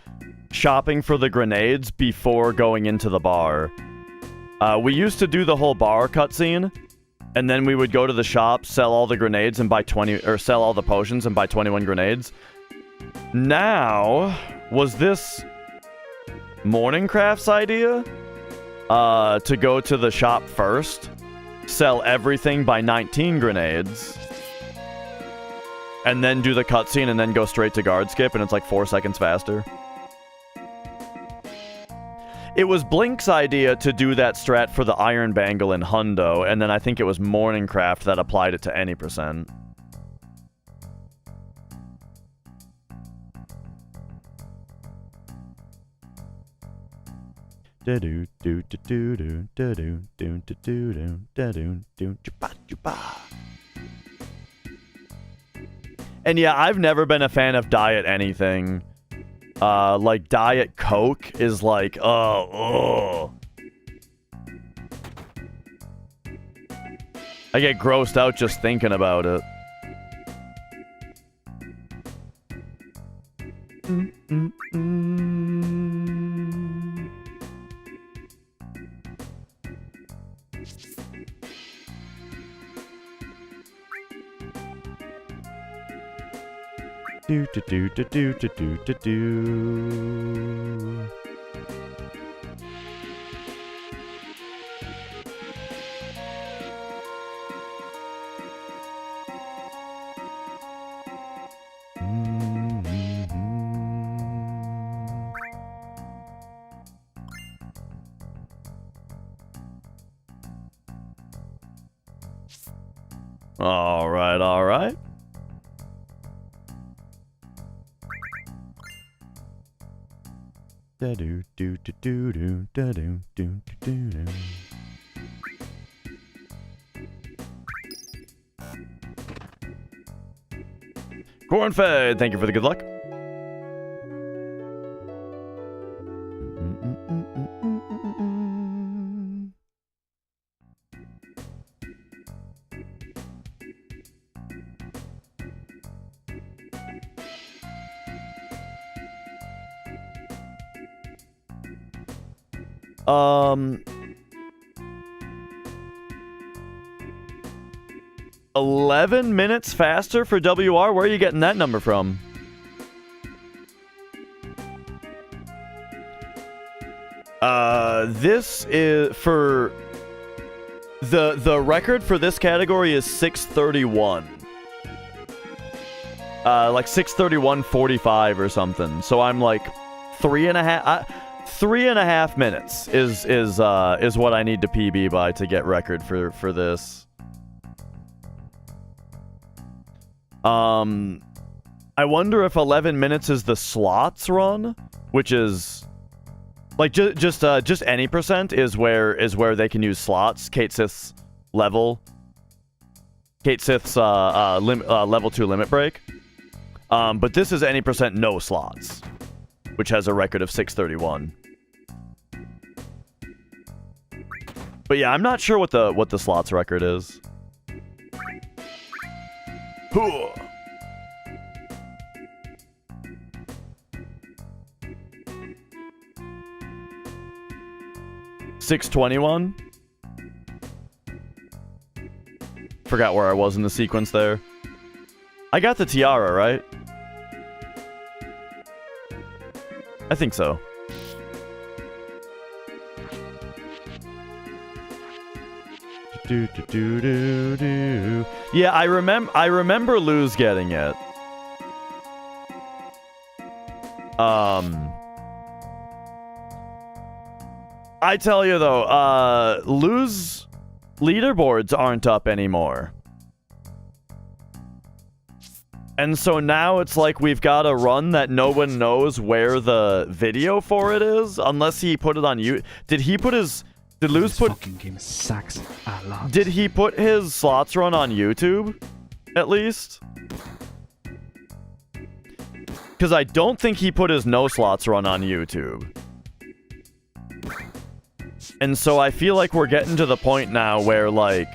shopping for the grenades before going into the bar. We used to do the whole bar cutscene, and then we would go to the shop, sell all the grenades, and buy 20 or sell all the potions and buy 21 grenades. Now, was this Morningcraft's idea to go to the shop first, sell everything by 19 grenades, and then do the cutscene and then go straight to guard skip, and it's like 4 seconds faster? It was Blink's idea to do that strat for the Iron Bangle in Hundo, and then I think it was Morningcraft that applied it to any percent. And yeah, I've never been a fan of diet anything. like Diet Coke is like, oh. I get grossed out just thinking about it. Do do do do do do do do do. All right, all right. Da do do do do do da do do do do. Cornfed, thank you for the good luck. Um, 11 minutes faster for WR? Where are you getting that number from? This is for the record for this category is 6:31. Like 6:31:45 or something. So I'm like 3.5 minutes is what I need to PB by to get record for this. I wonder if 11 minutes is the slots run, which is like just any percent is where they can use slots. Kate Sith's level. Kate Sith's level 2 limit break. But this is any percent no slots, which has a record of 6:31. But yeah, I'm not sure what the slots record is. Huh. 6:21. Forgot where I was in the sequence there. I got the tiara, right? I think so. Do, do, do, do, do. Yeah, I remember Luz getting it. I tell you though, Luz leaderboards aren't up anymore. And so now it's like we've got a run that no one knows where the video for it is, unless he put it on you. Did Luz put... fucking game sucks a lot. Did he put his slots run on YouTube, at least? Because I don't think he put his no slots run on YouTube. And so I feel like we're getting to the point now where, like...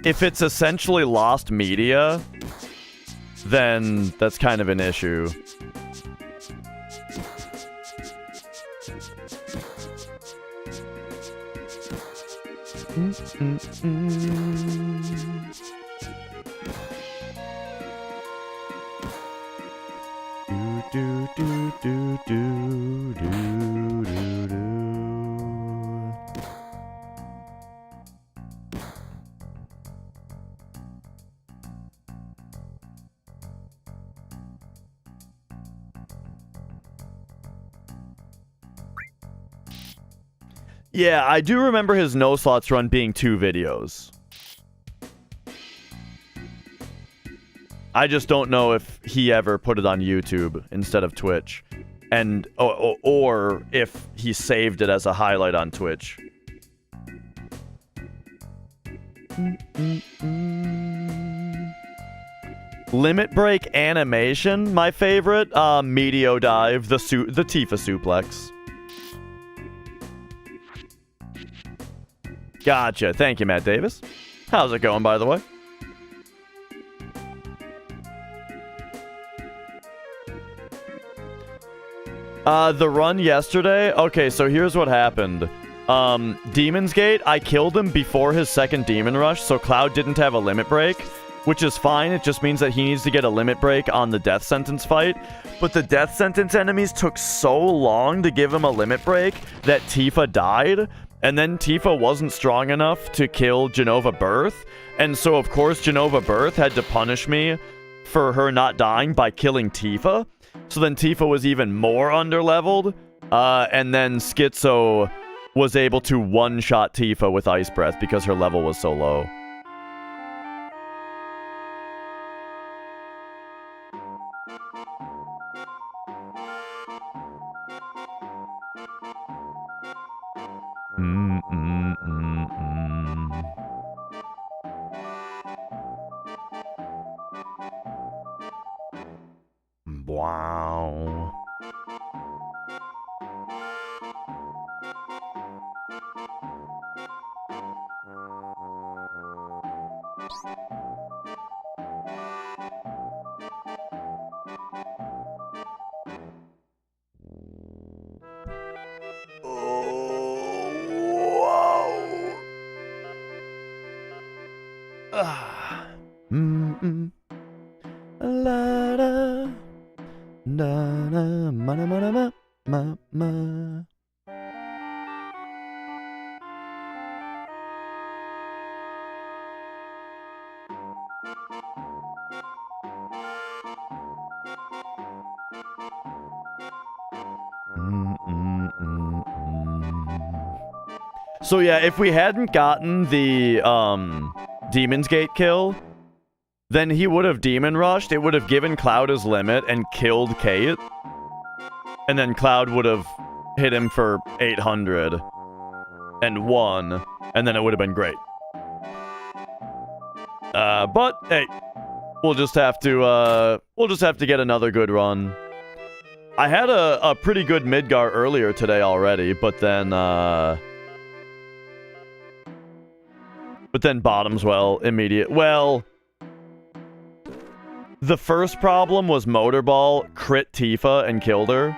if it's essentially lost media, then that's kind of an issue. Do do do do do do do. Yeah, I do remember his no slots run being 2 videos. I just don't know if he ever put it on YouTube instead of Twitch, and or if he saved it as a highlight on Twitch. Limit break animation, my favorite. Meteor dive, the Tifa suplex. Gotcha. Thank you, Matt Davis. How's it going, by the way? The run yesterday. Okay, so here's what happened. Demon's Gate, I killed him before his second Demon Rush, so Cloud didn't have a limit break, which is fine. It just means that he needs to get a limit break on the Death Sentence fight. But the Death Sentence enemies took so long to give him a limit break that Tifa died, and then Tifa wasn't strong enough to kill Genova Birth, and so of course Genova Birth had to punish me for her not dying by killing Tifa. So then Tifa was even more underleveled, and then Schizo was able to one-shot Tifa with Ice Breath because her level was so low. Wow. La da da da ma ma ma ma ma. So yeah, if we hadn't gotten the Demon's Gate kill, then he would have Demon Rushed, it would have given Cloud his limit and killed Kate. And then Cloud would have hit him for 800 and won, and then it would have been great. But hey, we'll just have to get another good run. I had a pretty good Midgar earlier today already, but then bottoms well, the first problem was Motorball crit Tifa and killed her.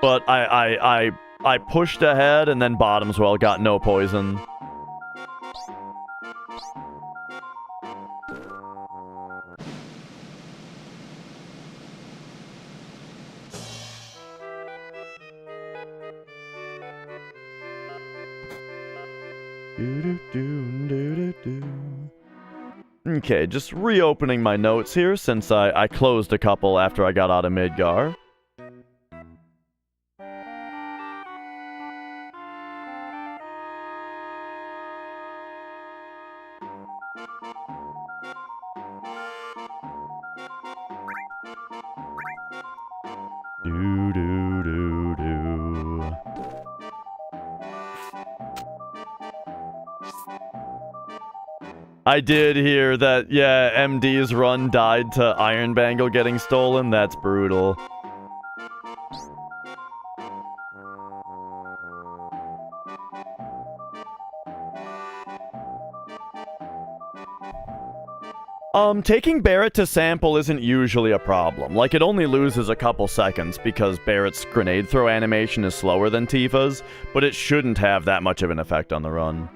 But I pushed ahead, and then Bottomswell got no poison. Okay, just reopening my notes here since I closed a couple after I got out of Midgar. I did hear that, yeah, MD's run died to Iron Bangle getting stolen. That's brutal. Taking Barret to sample isn't usually a problem. Like, it only loses a couple seconds because Barret's grenade throw animation is slower than Tifa's, but it shouldn't have that much of an effect on the run.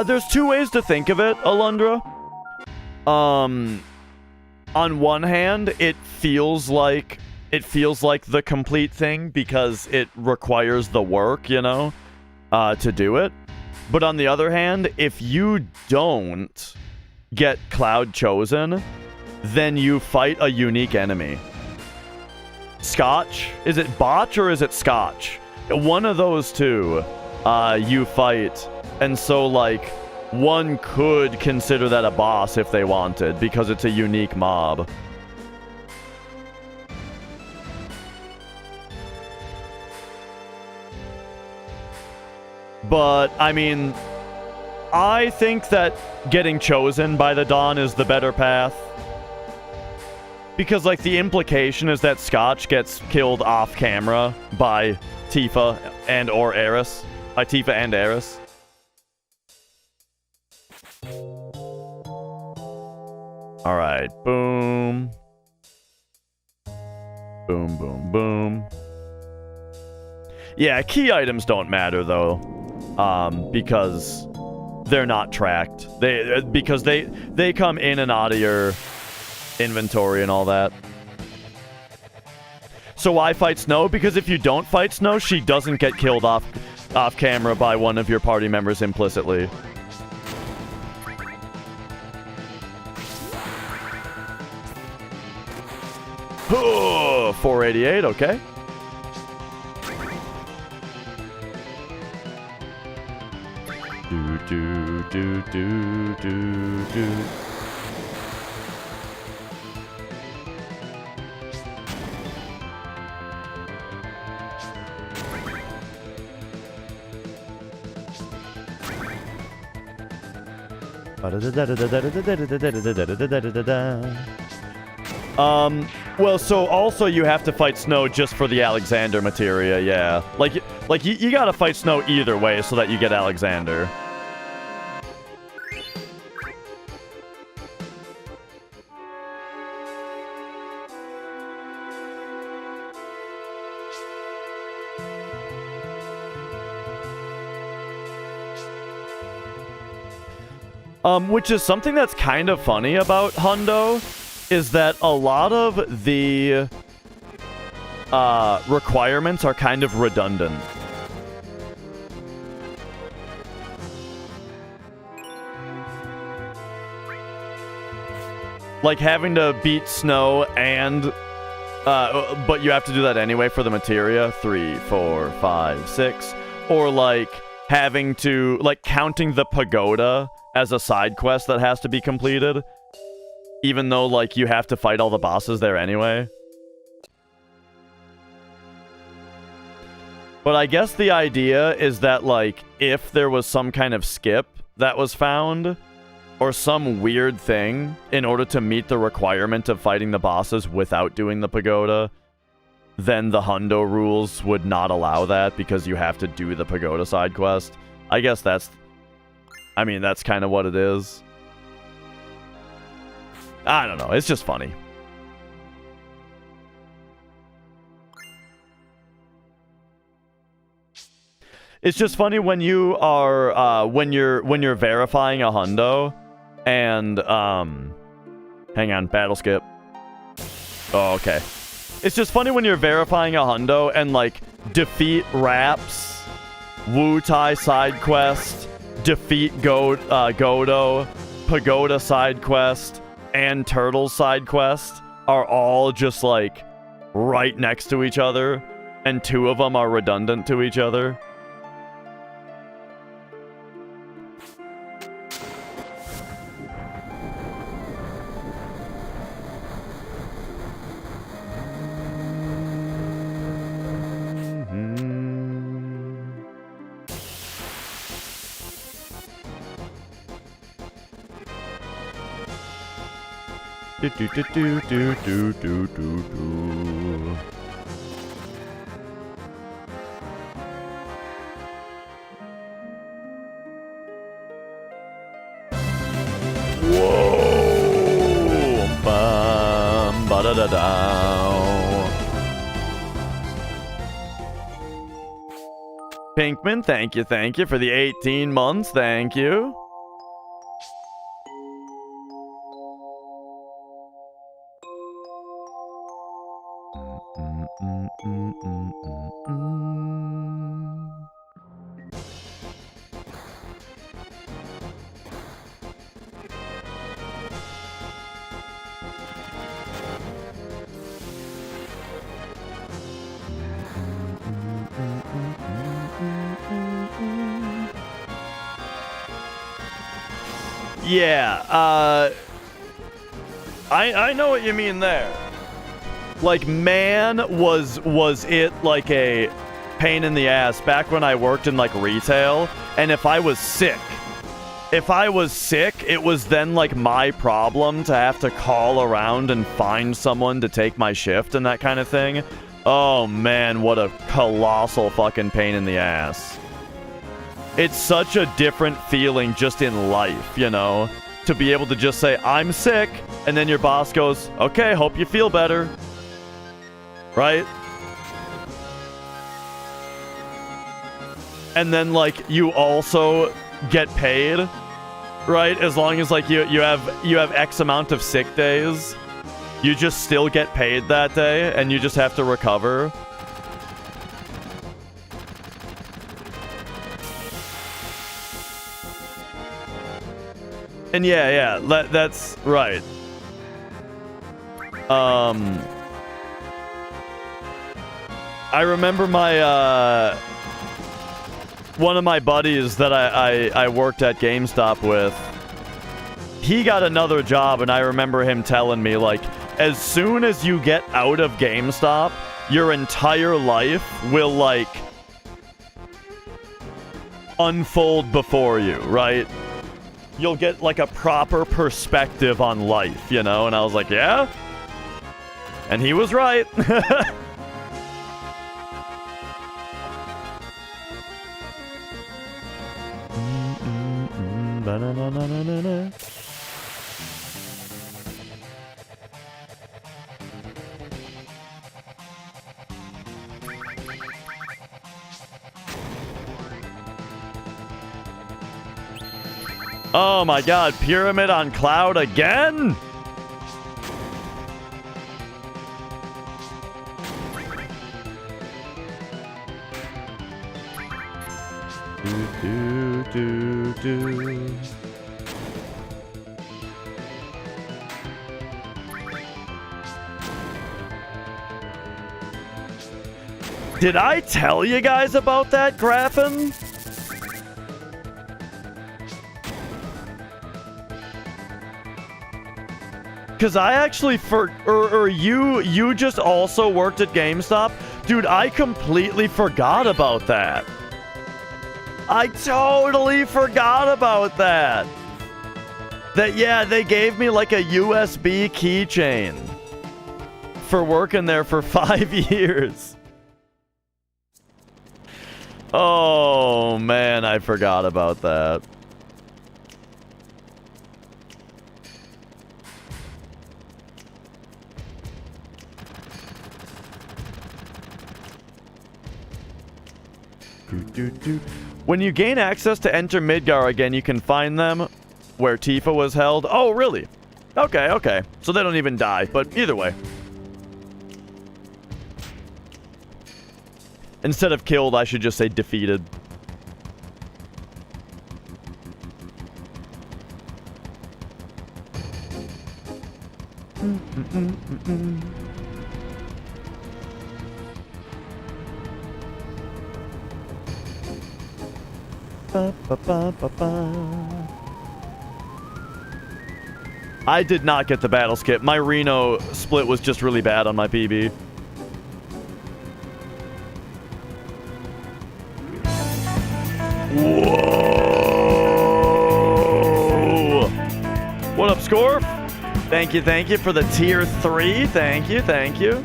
There's two ways to think of it, Alundra. On one hand, it feels like the complete thing because it requires the work, you know, to do it. But on the other hand, if you don't get Cloud chosen, then you fight a unique enemy. Scotch? Is it Botch or is it Scotch? One of those two. you fight. And so, like, one could consider that a boss if they wanted, because it's a unique mob. But, I mean, I think that getting chosen by the Dawn is the better path. Because, like, the implication is that Scotch gets killed off camera by Tifa and or Aerith. By Tifa and Aerith. Alright, boom. Boom, boom, boom. Yeah, key items don't matter, though. Because they're not tracked. Because they come in and out of your inventory and all that. So why fight Snow? Because if you don't fight Snow, she doesn't get killed off camera by one of your party members implicitly. Oh, 488, okay. Do. Well, so also you have to fight Snow just for the Alexander materia, yeah. Like you gotta fight Snow either way so that you get Alexander. Which is something that's kind of funny about Hundo, is that a lot of the requirements are kind of redundant. Like having to beat Snow and... but you have to do that anyway for the materia. 3, 4, 5, 6. Or like having to... like counting the pagoda as a side quest that has to be completed, even though, like, you have to fight all the bosses there anyway. But I guess the idea is that, like, if there was some kind of skip that was found, or some weird thing, in order to meet the requirement of fighting the bosses without doing the pagoda, then the Hundo rules would not allow that, because you have to do the pagoda side quest. I guess that's... I mean, that's kind of what it is. I don't know. It's just funny. It's just funny when you are when you're verifying a hundo, and hang on, battle skip. Oh, okay. It's just funny when you're verifying a hundo and like defeat Raps, Wu Tai side quest, defeat Godo, Pagoda side quest, and Turtles side quest are all just like right next to each other, and two of them are redundant to each other. Do do do do do do do do do. Whoa! Bum ba da da da. Pinkman, thank you for the 18 months. Thank you. Yeah, I know what you mean there. Like, man, was it like a pain in the ass back when I worked in like retail, and if I was sick, it was then like my problem to have to call around and find someone to take my shift and that kind of thing. Oh man, what a colossal fucking pain in the ass. It's such a different feeling just in life, you know? To be able to just say, I'm sick, and then your boss goes, okay, hope you feel better. Right? And then, like, you also get paid, right? As long as, like, you have X amount of sick days, you just still get paid that day, and you just have to recover. And yeah, that's right. I remember my, one of my buddies that I worked at GameStop with, he got another job, and I remember him telling me, like, as soon as you get out of GameStop, your entire life will, like, unfold before you, right? You'll get, like, a proper perspective on life, you know? And I was like, yeah? And he was right. Oh my god, Pyramid on Cloud again? Do. Did I tell you guys about that, Graffin? Because I actually, you just also worked at GameStop? Dude, I completely forgot about that. I totally forgot about that. Yeah, they gave me like a USB keychain for working there for 5 years. Oh, man, I forgot about that. When you gain access to enter Midgar again, you can find them where Tifa was held. Oh, really? Okay. So they don't even die, but either way. Instead of killed, I should just say defeated. I did not get the battle skip. My Reno split was just really bad on my PB. Whoa! What up, Scorf? Thank you for the tier 3. Thank you.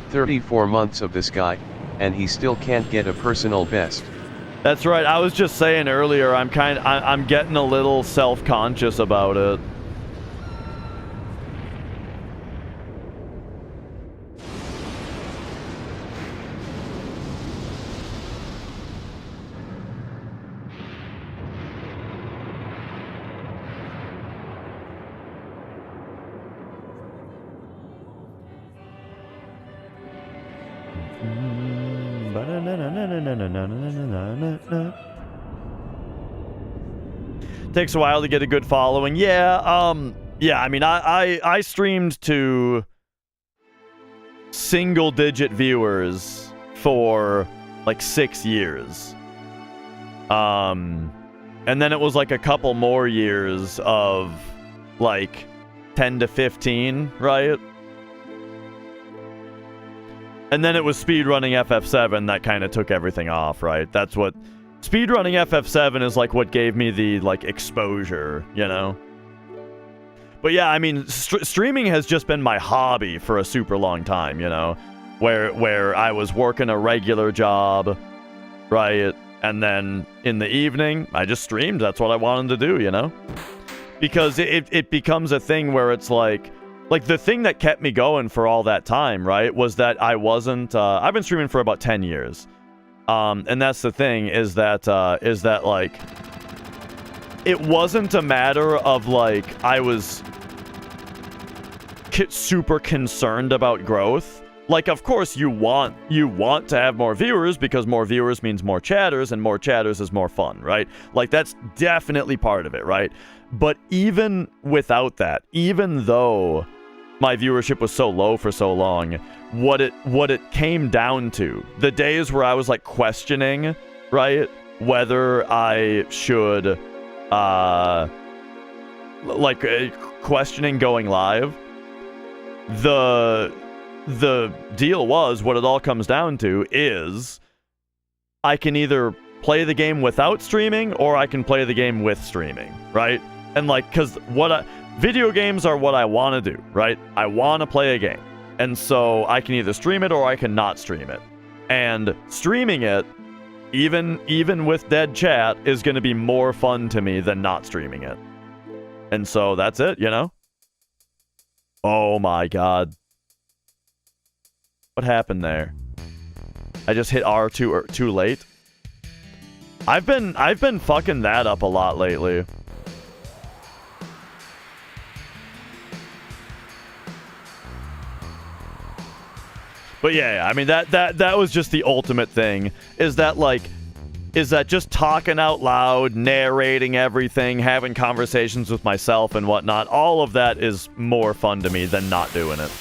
34 months of this guy, and he still can't get a personal best. That's right. I was just saying earlier, I'm getting a little self-conscious about it. Takes a while to get a good following. Yeah, I mean, I streamed to single-digit viewers for like 6 years. And then it was like a couple more years of like 10 to 15, right? And then it was speedrunning FF7 that kind of took everything off, right? That's what speedrunning FF7 is like what gave me the like exposure, you know? But yeah, I mean, streaming has just been my hobby for a super long time, you know? Where I was working a regular job, right? And then in the evening, I just streamed. That's what I wanted to do, you know? Because it becomes a thing where it's like the thing that kept me going for all that time, right, was that I wasn't, I've been streaming for about 10 years. And that's the thing, is that like, it wasn't a matter of like, I was super concerned about growth. Like, of course, you want to have more viewers, because more viewers means more chatters, and more chatters is more fun, right? Like, that's definitely part of it, right? But even without that, even though my viewership was so low for so long, what it came down to, the days where I was, like, questioning, right, whether I should, questioning going live, the deal was, what it all comes down to is I can either play the game without streaming or I can play the game with streaming, right? And like, because video games are what I want to do, right? I want to play a game. And so I can either stream it or I can not stream it. And streaming it, even with dead chat, is going to be more fun to me than not streaming it. And so that's it, you know? Oh my god. What happened there? I just hit R too late. I've been fucking that up a lot lately. But yeah, I mean that was just the ultimate thing. Is that just talking out loud, narrating everything, having conversations with myself and whatnot. All of that is more fun to me than not doing it.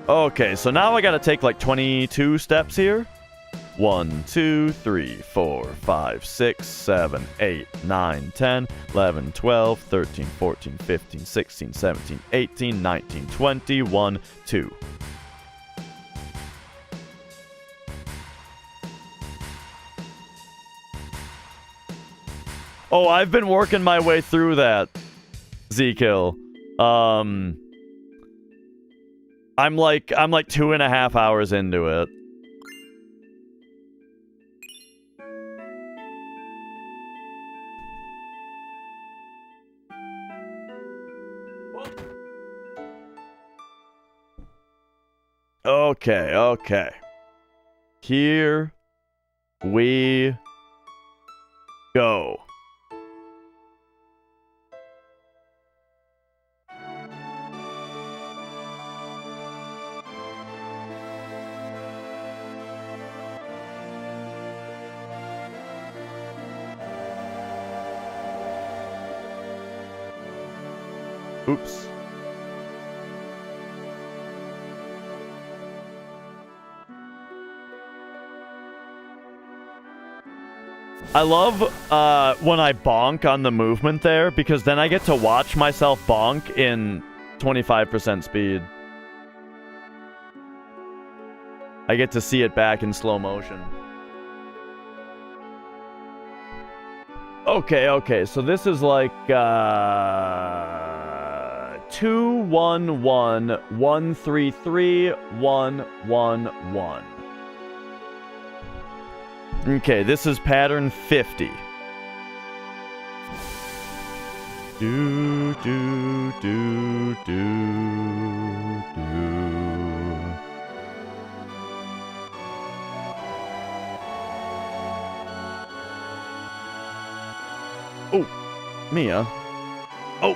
Okay, so now I gotta take like 22 steps here. 1, 2, 3, 4, 5, 6, 7, 8, 9, 10, 11, 12, 13, 14, 15, 16, 17, 18, 19, 20, 1, 2. Oh, I've been working my way through that, Z-Kill. I'm like 2.5 hours into it. Okay. Here we go. Oops. I love when I bonk on the movement there, because then I get to watch myself bonk in 25% speed. I get to see it back in slow motion. Okay, so this is like 2 1 1 1 3 3 1 1 1. Okay, this is pattern 50. Do do do do do. Oh, Mia. Oh.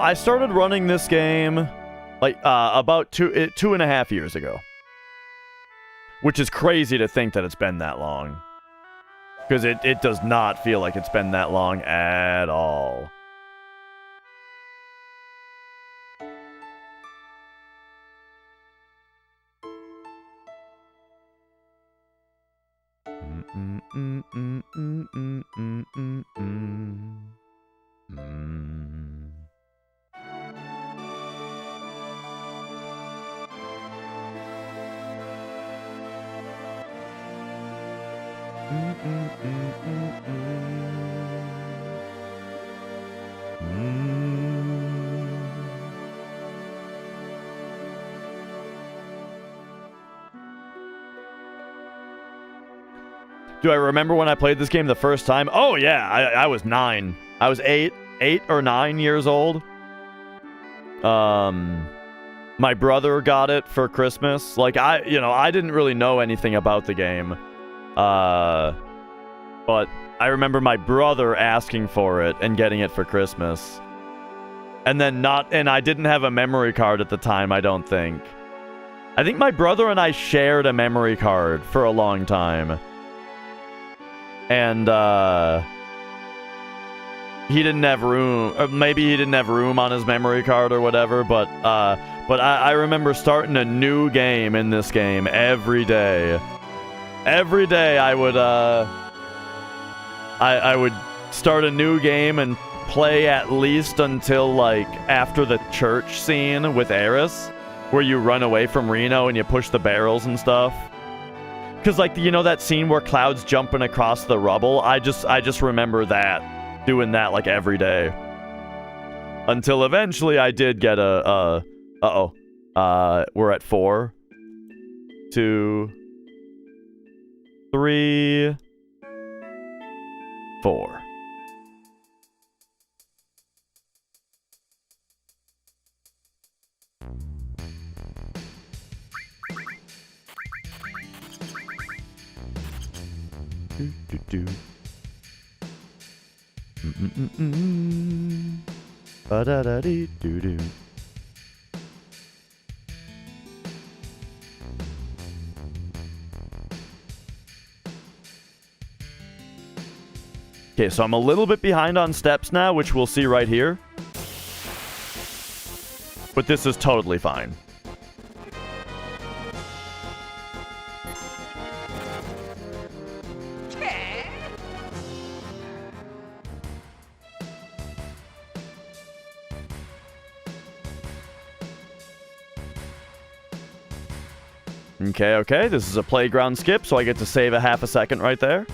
I started running this game Like, about 2.5 years ago. Which is crazy to think that it's been that long. Because it does not feel like it's been that long at all. Do I remember when I played this game the first time? Oh yeah, I was 9. I was 8 or 9 years old. My brother got it for Christmas. Like, I didn't really know anything about the game. But I remember my brother asking for it and getting it for Christmas. And I didn't have a memory card at the time, I don't think. I think my brother and I shared a memory card for a long time. And, he didn't have room, or maybe he didn't have room on his memory card or whatever, but I remember starting a new game in this game every day. Every day I would start a new game and play at least until, like, after the church scene with Eris, where you run away from Reno and you push the barrels and stuff. Because, like, that scene where Cloud's jumping across the rubble? I just remember that. Doing that, like, every day. Until eventually I did get we're at 4. 2. 3. 4. Do. Ba-da-da-dee-doo-doo. Okay, so I'm a little bit behind on steps now, which we'll see right here. But this is totally fine. Okay, this is a playground skip, so I get to save a half a second right there.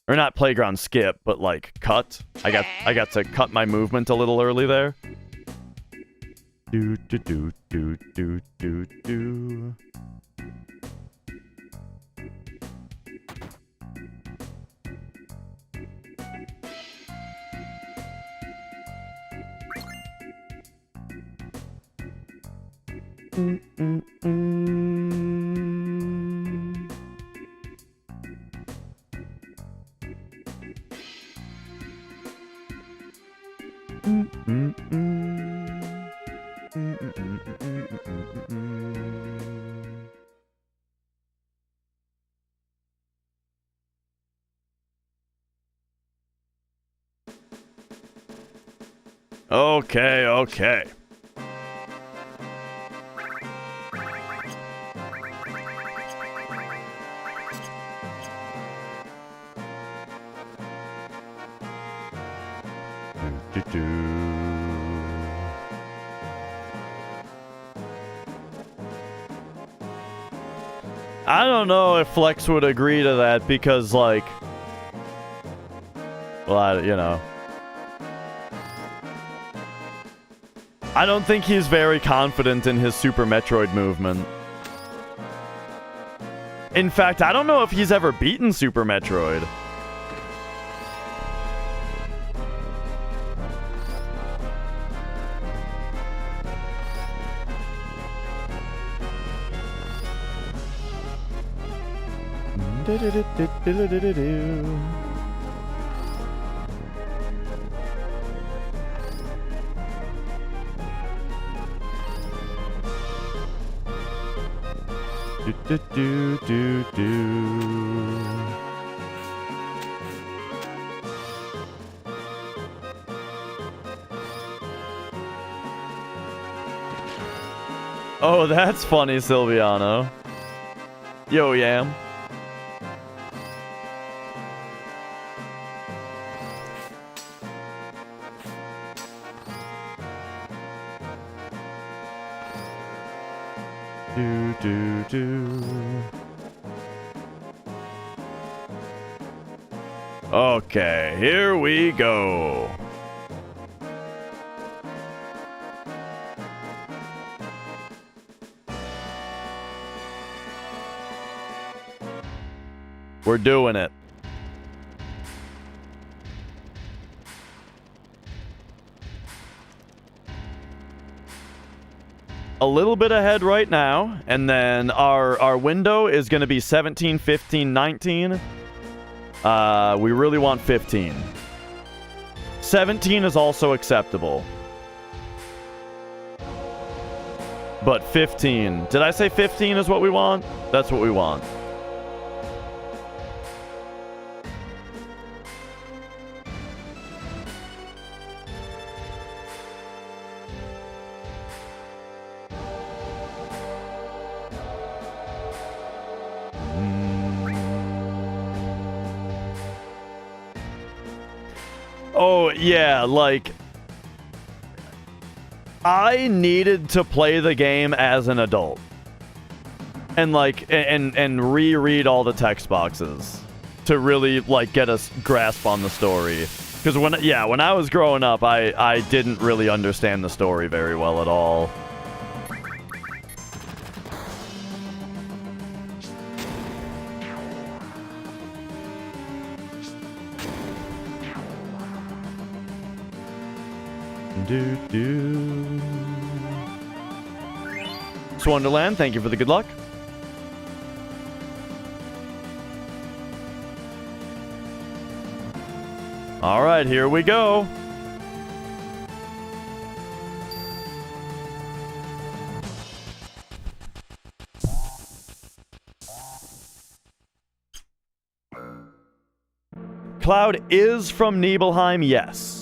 Or not playground skip, but like cut. I got to cut my movement a little early there. Do do do do do do do. Okay. I don't know if Flex would agree to that because, like, well, I don't think he's very confident in his Super Metroid movement. In fact, I don't know if he's ever beaten Super Metroid. do, do, do, do. Oh, that's funny, Silviano. Yo, Yam. Do, do, do. Okay, here we go. We're doing it. A little bit ahead right now, and then our window is going to be 17, 15, 19. We really want 15. 17 is also acceptable. But 15. Did I say 15 is what we want? That's what we want. Oh, yeah, like, I needed to play the game as an adult. And, like, and reread all the text boxes to really, like, get a grasp on the story. Because when I was growing up, I didn't really understand the story very well at all. Do, do. Swonderland, thank you for the good luck. All right, here we go. Cloud is from Nibelheim, yes.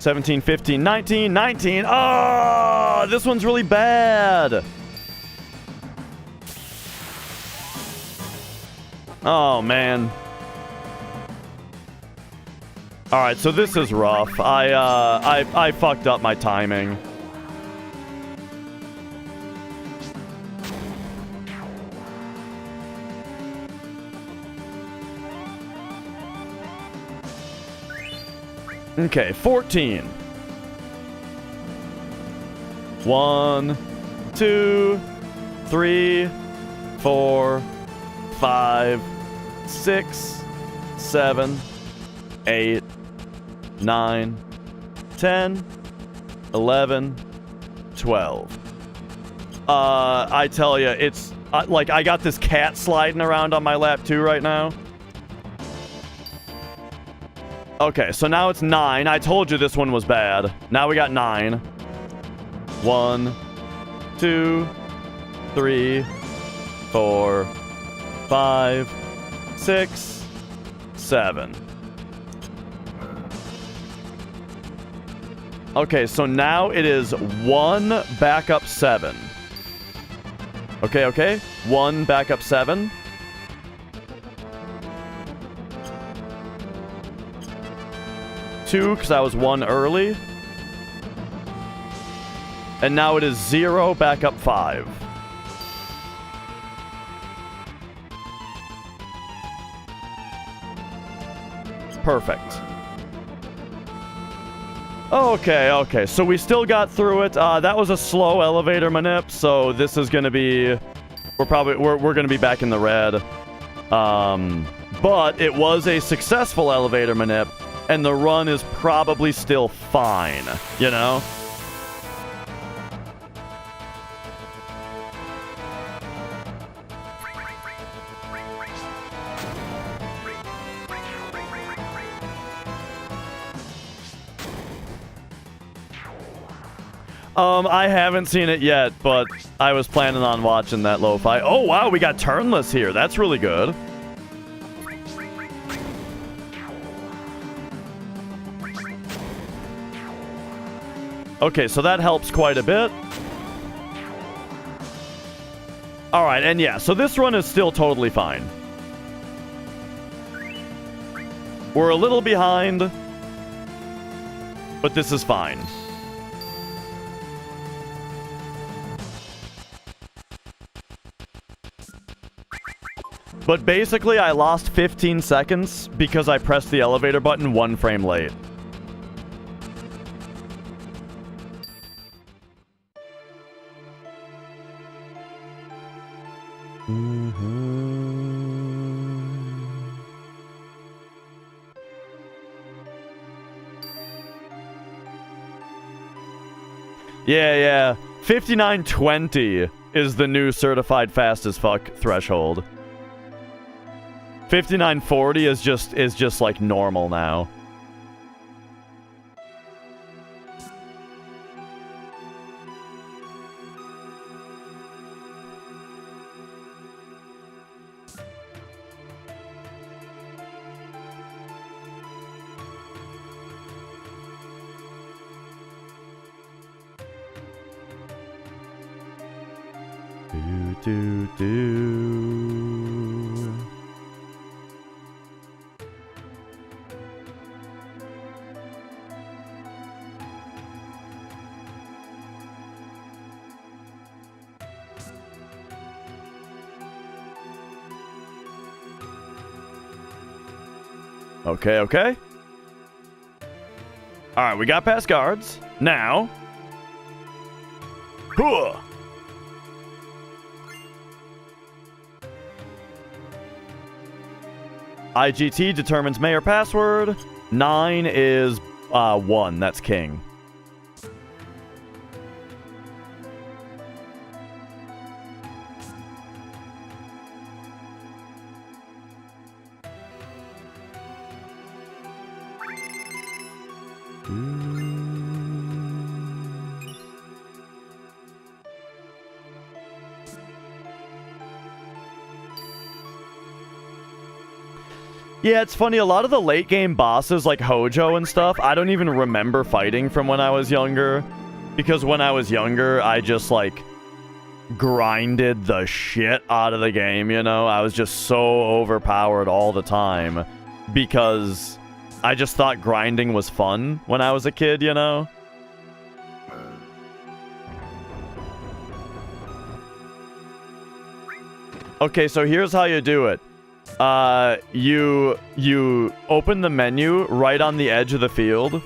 $17, $15, $19, $19. Oh, this one's really bad. Oh, man. All right, so this is rough. I fucked up my timing. Okay, 14. 1, 2, 3, 4, 5, 6, 7, 8, 9, 10, 11, 12. I tell you, it's like I got this cat sliding around on my lap too right now. Okay, so now it's 9. I told you this one was bad. Now we got 9. 1, 2, 3, 4, 5, 6, 7. Okay, so now it is 1 backup 7. Okay. 1 backup 7. 2, because I was 1 early. And now it is 0 backup 5. Perfect. Okay. So we still got through it. That was a slow elevator manip, so this is gonna be... We're gonna be back in the red. But it was a successful elevator manip, and the run is probably still fine, you know? I haven't seen it yet, but I was planning on watching that lo-fi. Oh, wow, we got turnless here. That's really good. Okay, so that helps quite a bit. Alright, and yeah, so this run is still totally fine. We're a little behind, but this is fine. But basically, I lost 15 seconds because I pressed the elevator button 1 frame late. Yeah. 5920 is the new certified fast as fuck threshold. 5940 is just like normal now. Do. Okay. Alright, we got past guards. Now. Hooah! IGT determines mayor password. 9 is 1. That's king. Yeah, it's funny, a lot of the late game bosses like Hojo and stuff, I don't even remember fighting from when I was younger. Because when I was younger, I just like grinded the shit out of the game, you know? I was just so overpowered all the time because I just thought grinding was fun when I was a kid, you know? Okay, so here's how you do it. You open the menu right on the edge of the field,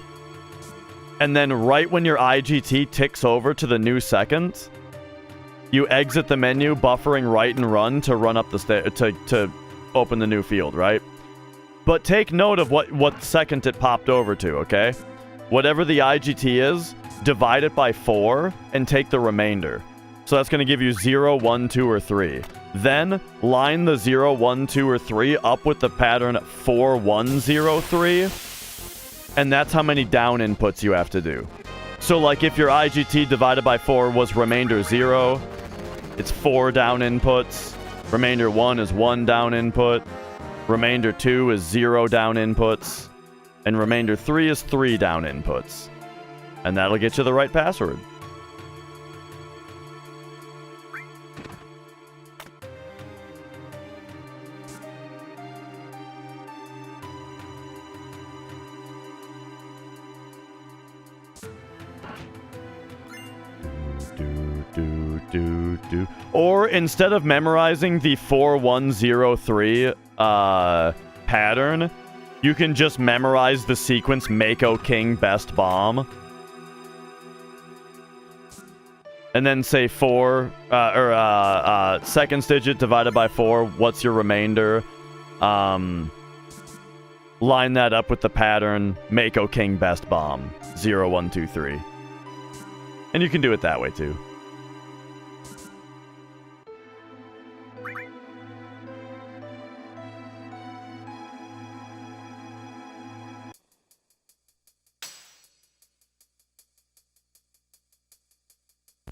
and then right when your IGT ticks over to the new second, you exit the menu, buffering right and run to run up the to open the new field, right? But take note of what second it popped over to, okay? Whatever the IGT is, divide it by 4 and take the remainder. So that's going to give you 0, 1, 2, or 3. Then, line the 0, 1, 2, or 3 up with the pattern 4, 1, 0, 3. And that's how many down inputs you have to do. So, like, if your IGT divided by 4 was remainder 0, it's 4 down inputs. Remainder 1 is 1 down input. Remainder 2 is 0 down inputs. And remainder 3 is 3 down inputs. And that'll get you the right password. Or instead of memorizing the 4103 pattern, you can just memorize the sequence Mako King Best Bomb. And then say 4, seconds digit divided by 4, what's your remainder? Line that up with the pattern Mako King Best Bomb, 0, 1, 2, 3. And you can do it that way too.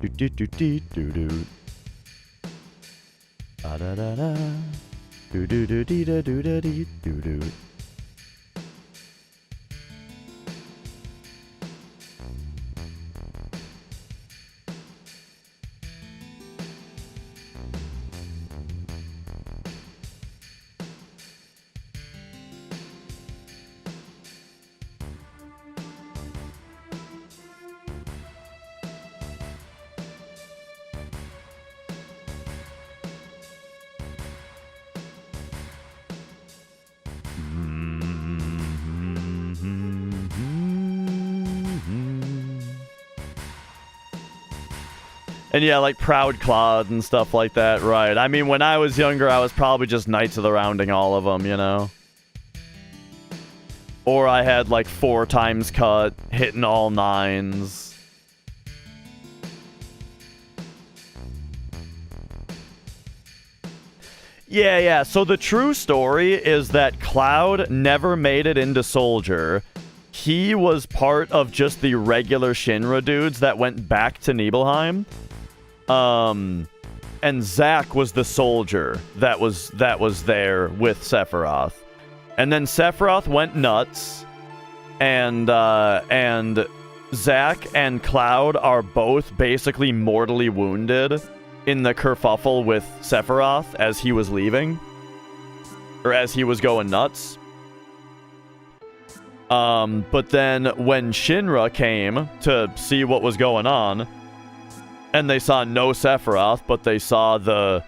Do do do do do do. Da da da da. Do do do do do do do do do. And yeah, like Proud Claude and stuff like that, right. I mean, when I was younger, I was probably just Knights of the Rounding all of them, you know? Or I had like 4 times cut, hitting all 9s. Yeah, so the true story is that Cloud never made it into Soldier. He was part of just the regular Shinra dudes that went back to Nibelheim. And Zack was the soldier that was there with Sephiroth. And then Sephiroth went nuts, and Zack and Cloud are both basically mortally wounded in the kerfuffle with Sephiroth as he was leaving, or as he was going nuts. But then when Shinra came to see what was going on, and they saw no Sephiroth, but they saw the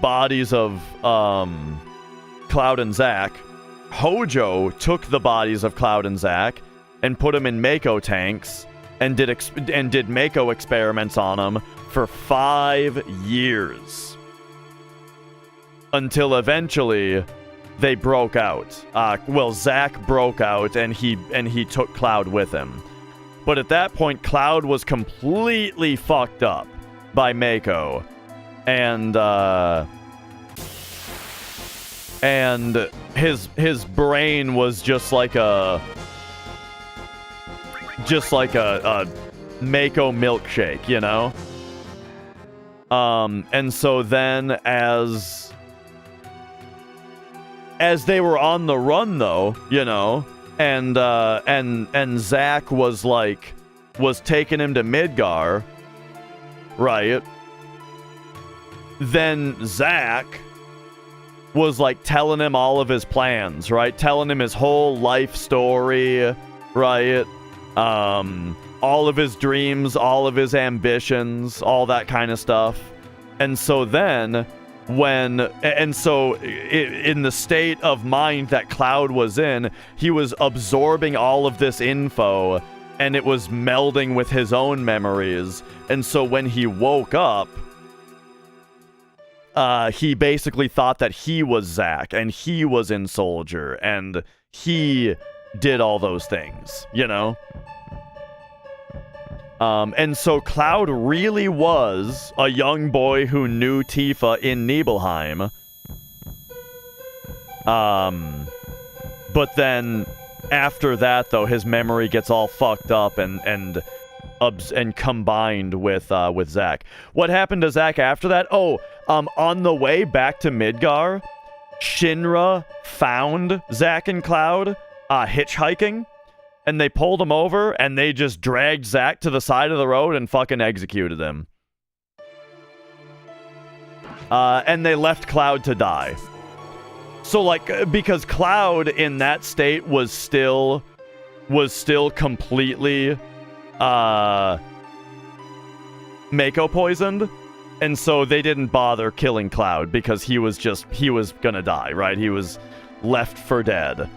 bodies of Cloud and Zack, Hojo took the bodies of Cloud and Zack and put them in Mako tanks and did Mako experiments on them for 5 years. Until eventually they broke out. Zack broke out and he took Cloud with him. But at that point, Cloud was completely fucked up by Mako, and his brain was just like a Mako milkshake, you know. And so then as they were on the run, though, you know. And Zack was taking him to Midgar, right? Then Zack was like telling him all of his plans, right? Telling him his whole life story, right? All of his dreams, all of his ambitions, all that kind of stuff. And so then in the state of mind that Cloud was in, he was absorbing all of this info, and it was melding with his own memories. And so when he woke up, he basically thought that he was Zack, and he was in Soldier, and he did all those things, you know? And so Cloud really was a young boy who knew Tifa in Nibelheim. But then after that, though, his memory gets all fucked up and combined with Zack. What happened to Zack after that? On the way back to Midgar, Shinra found Zack and Cloud hitchhiking. And they pulled him over, and they just dragged Zack to the side of the road and fucking executed him. And they left Cloud to die. So, like, because Cloud in that state was still completely Mako poisoned, and so they didn't bother killing Cloud because he was gonna die, right? He was left for dead.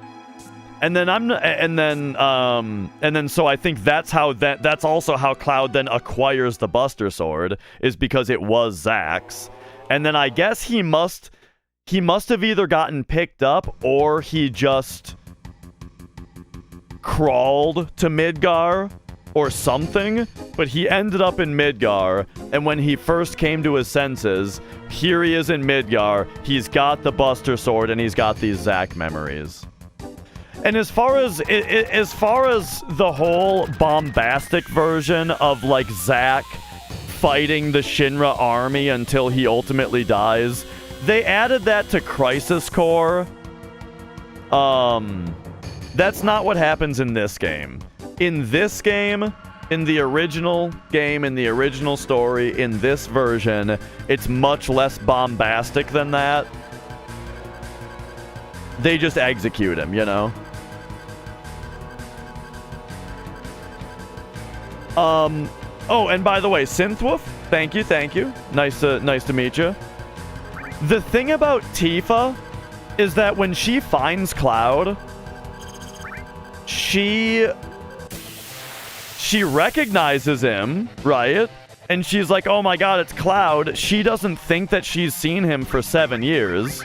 And then so I think that's also how Cloud then acquires the Buster Sword, is because it was Zack's. And then I guess he must have either gotten picked up or he just crawled to Midgar or something, but he ended up in Midgar, and when he first came to his senses, here he is in Midgar, he's got the Buster Sword and he's got these Zack memories. And as far as the whole bombastic version of like Zack fighting the Shinra army until he ultimately dies. They added that to Crisis Core. That's not what happens in this game. In this game, in the original game, in the original story, in this version, it's much less bombastic than that. They just execute him, you know? Oh, and by the way, Synthwolf, thank you. Nice to meet you. The thing about Tifa is that when she finds Cloud, she recognizes him, right? And she's like, oh my god, it's Cloud. She doesn't think that she's seen him for 7 years.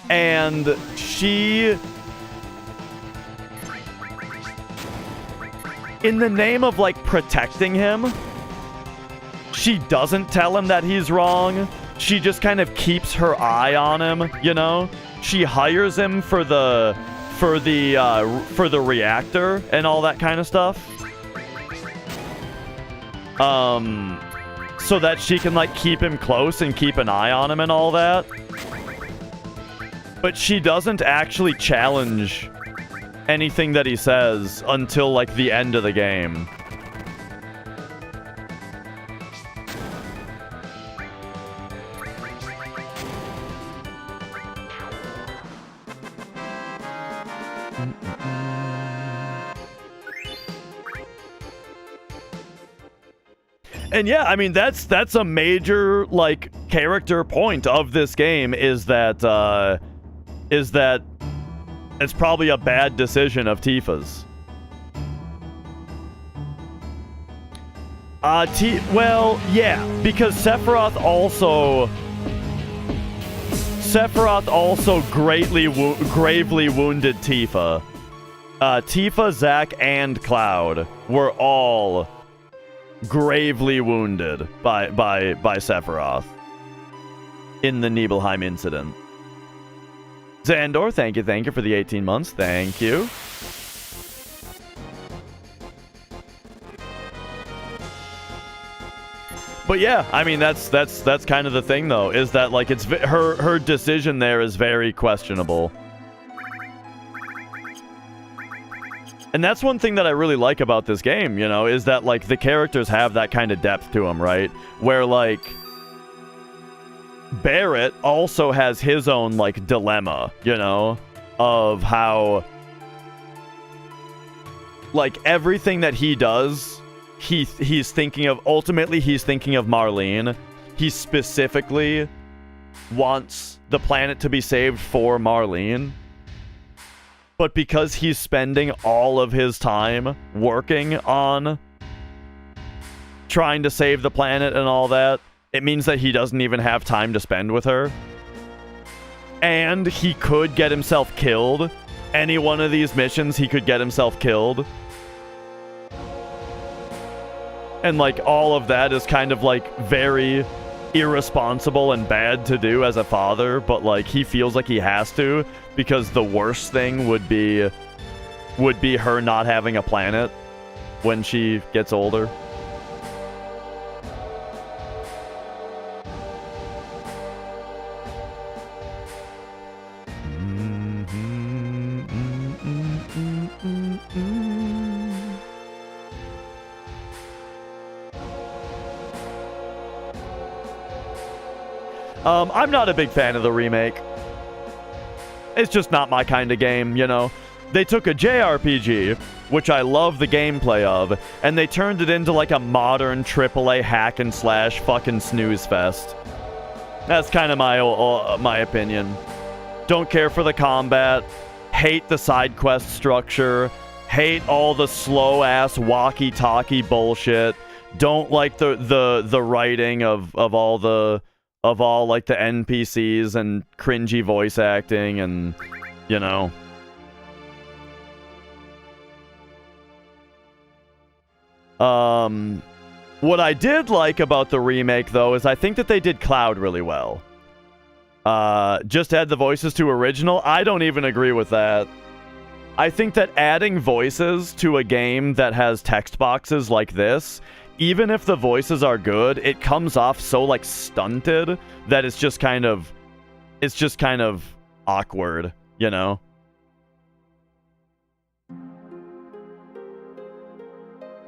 And she... in the name of, like, protecting him, she doesn't tell him that he's wrong. She just kind of keeps her eye on him, you know? She hires him for the reactor and all that kind of stuff. So that she can, like, keep him close and keep an eye on him and all that. But she doesn't actually challenge anything that he says until, like, the end of the game. And yeah, I mean, that's a major, like, character point of this game is that it's probably a bad decision of Tifa's. Well, yeah, because Sephiroth also gravely wounded Tifa. Tifa, Zack, and Cloud were all gravely wounded by Sephiroth in the Nibelheim incident. Xandor, thank you for the 18 months. Thank you. But yeah, I mean that's kind of the thing though, is that, like, it's her decision there is very questionable. And that's one thing that I really like about this game, you know, is that, like, the characters have that kind of depth to them, right? Where, like, Barrett also has his own, like, dilemma, you know, of how, like, everything that he does, he's thinking of, ultimately he's thinking of Marlene. He specifically wants the planet to be saved for Marlene. But because he's spending all of his time working on trying to save the planet and all that, it means that he doesn't even have time to spend with her. And he could get himself killed. Any one of these missions, he could get himself killed. And, like, all of that is kind of, like, very irresponsible and bad to do as a father, but, like, he feels like he has to, because the worst thing would be her not having a planet when she gets older. I'm not a big fan of the remake. It's just not my kind of game, you know? They took a JRPG, which I love the gameplay of, and they turned it into, like, a modern AAA hack and slash fucking snooze fest. That's kind of my opinion. Don't care for the combat, hate the side quest structure, hate all the slow-ass walkie-talkie bullshit, don't like the writing of all like the NPCs and cringy voice acting and, you know. What I did like about the remake, though, is I think that they did Cloud really well. Just add the voices to original. I don't even agree with that. I think that adding voices to a game that has text boxes like this even if the voices are good, it comes off so like stunted that it's just kind of awkward, you know?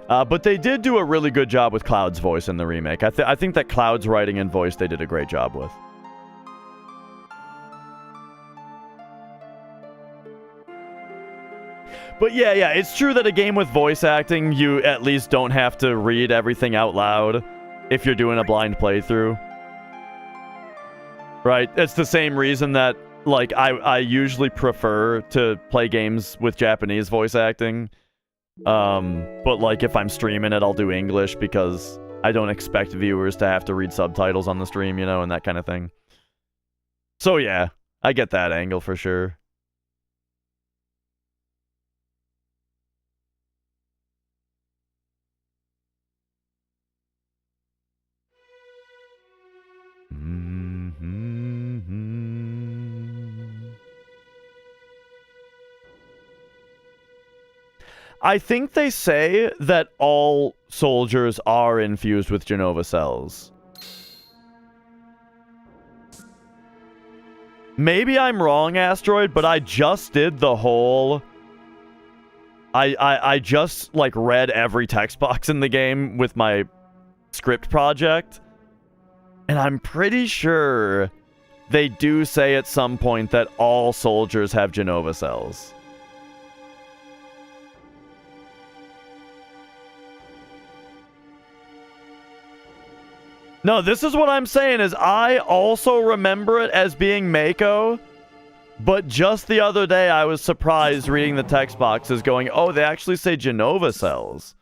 But they did do a really good job with Cloud's voice in the remake. I think that Cloud's writing and voice they did a great job with. But yeah, it's true that a game with voice acting, you at least don't have to read everything out loud if you're doing a blind playthrough. Right? It's the same reason that, like, I usually prefer to play games with Japanese voice acting. But, like, if I'm streaming it, I'll do English because I don't expect viewers to have to read subtitles on the stream, you know, and that kind of thing. So, yeah, I get that angle for sure. I think they say that all soldiers are infused with Genova cells. Maybe I'm wrong, Asteroid, but I just did the whole... I just, like, read every text box in the game with my script project. And I'm pretty sure they do say at some point that all soldiers have Genova cells. No, this is what I'm saying is I also remember it as being Mako, but just the other day I was surprised reading the text boxes going, oh, they actually say Genova cells.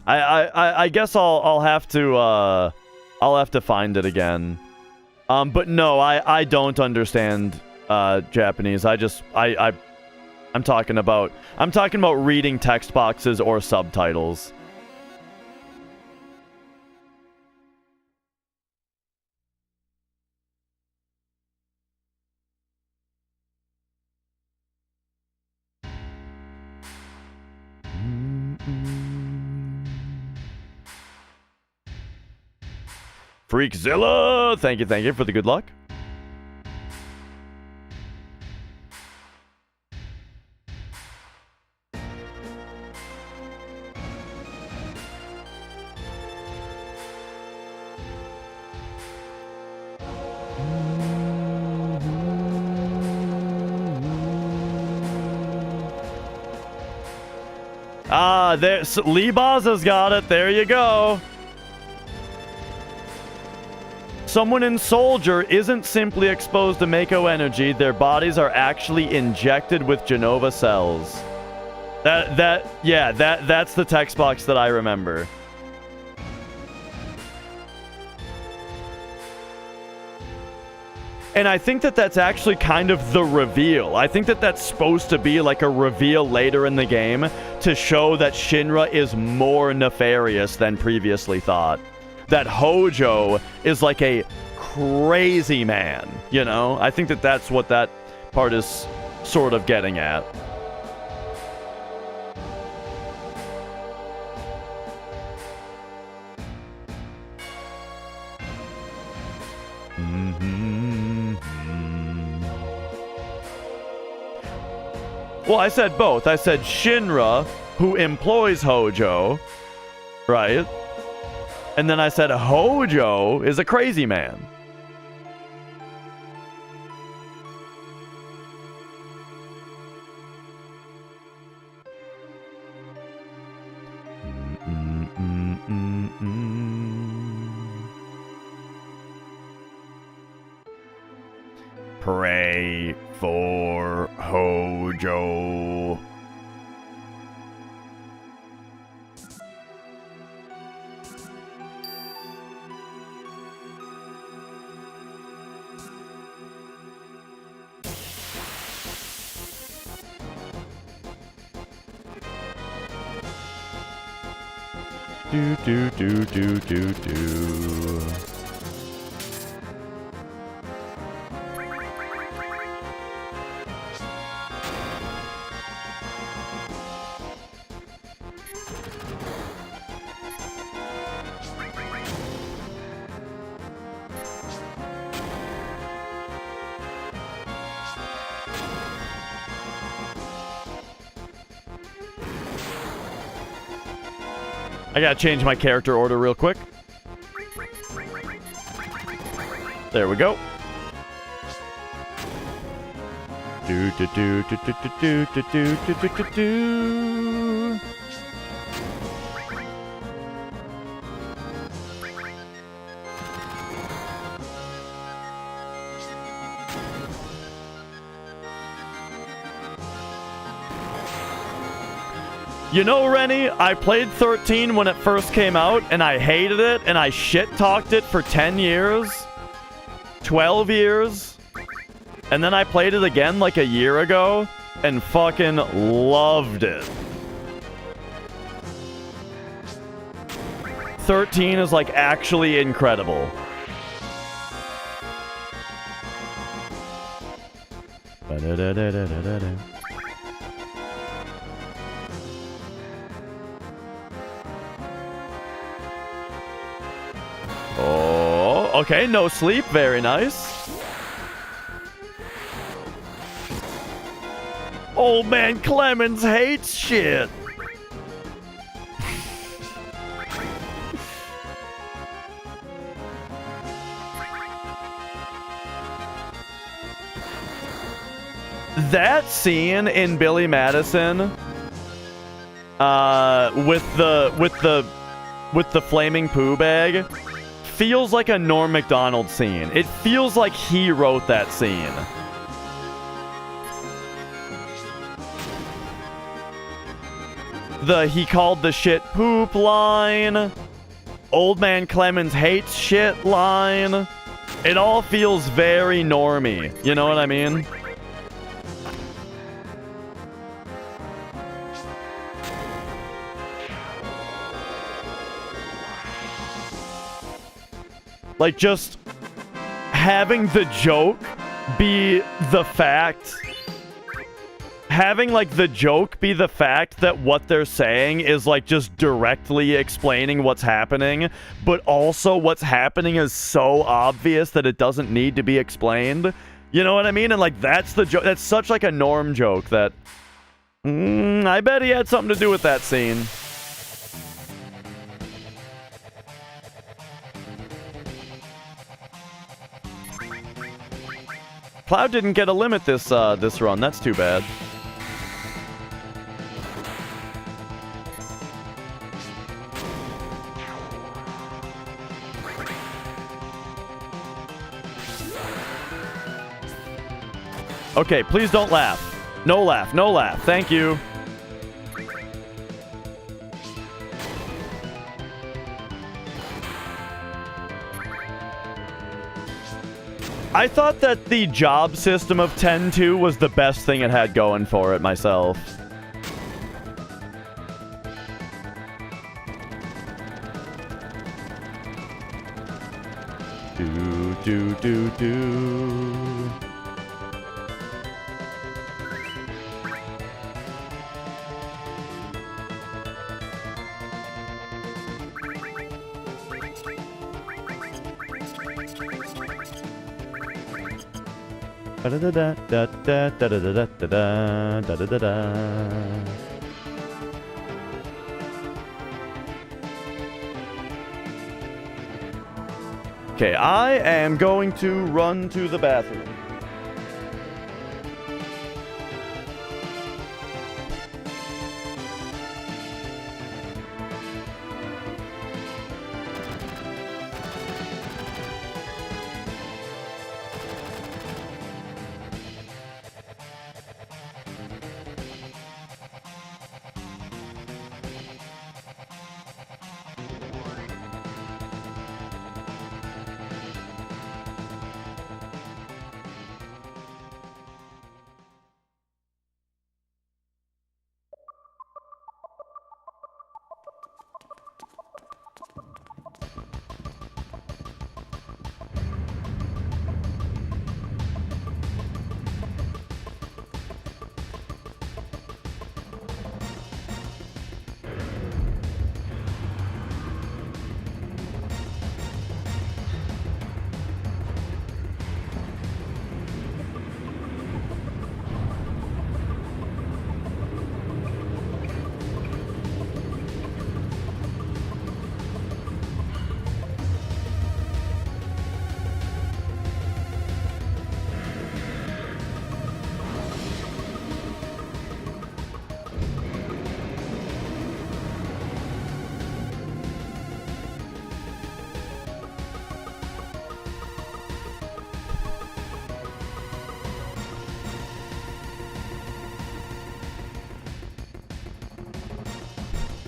I guess I'll have to find it again. But no, I don't understand Japanese. I'm talking about reading text boxes or subtitles. Freakzilla! Thank you for the good luck. There's Lee Baza's got it. There you go. Someone in Soldier isn't simply exposed to Mako energy. Their bodies are actually injected with Genova cells. That's the text box that I remember. And I think that that's actually kind of the reveal. I think that that's supposed to be like a reveal later in the game to show that Shinra is more nefarious than previously thought. That Hojo is like a crazy man, you know? I think that that's what that part is sort of getting at. Well, I said both. I said Shinra, who employs Hojo, right? And then I said Hojo is a crazy man. Pray for Hojo. I gotta change my character order real quick. There we go. Do do do do do do do do do do do do. You know, Rennie, I played 13 when it first came out, and I hated it, and I shit-talked it for 10 years, 12 years, and then I played it again like a year ago, and fucking loved it. 13 is, like, actually incredible. Ba-da-da-da-da-da-da. Oh, okay, no sleep, very nice. Old man Clemens hates shit. That scene in Billy Madison, with the flaming poo bag, feels like a Norm Macdonald scene. It feels like he wrote that scene. The he called the shit poop line, Old man Clemens hates shit line. It all feels very normy. You know what I mean? Like, just having the joke be the fact. Having, like, the joke be the fact that what they're saying is, like, just directly explaining what's happening, but also what's happening is so obvious that it doesn't need to be explained. You know what I mean? And, like, that's the joke. That's such, like, a Norm joke that... I bet he had something to do with that scene. Cloud didn't get a limit this run. That's too bad. Okay, please don't laugh. No laugh. No laugh. Thank you. I thought that the job system of 10-2 was the best thing it had going for it myself. Do. Okay, I am going to run to the bathroom.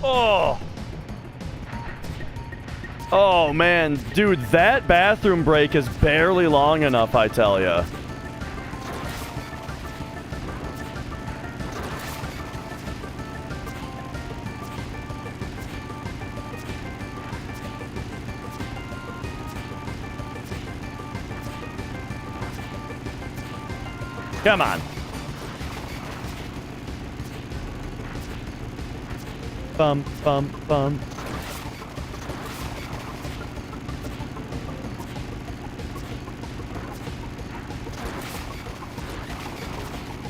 Oh. Oh, man. Dude, that bathroom break is barely long enough, I tell ya. Come on. Bum, bum, bum.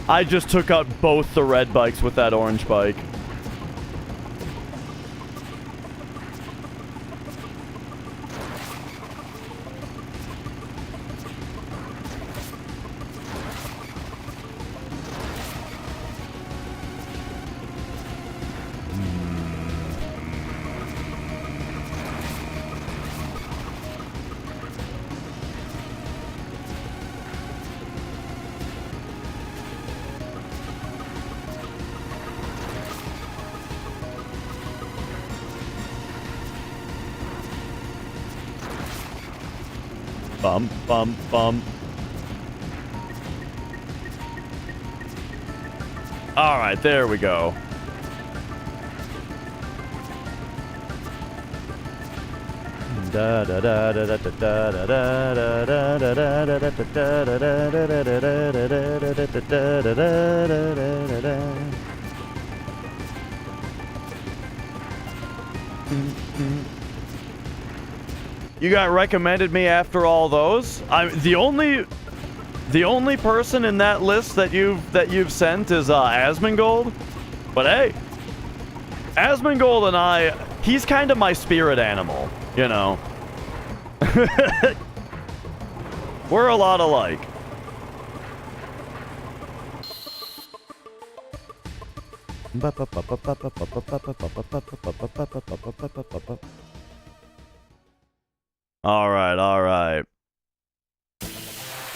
I just took out both the red bikes with that orange bike. Bum, bum, bum. All right, there we go. Da da da da da da da da da da da da da. You got recommended me after all those? I'm the only person in that list that you've sent is Asmongold. But hey, Asmongold and I, he's kind of my spirit animal, you know. We're a lot alike. All right, all right.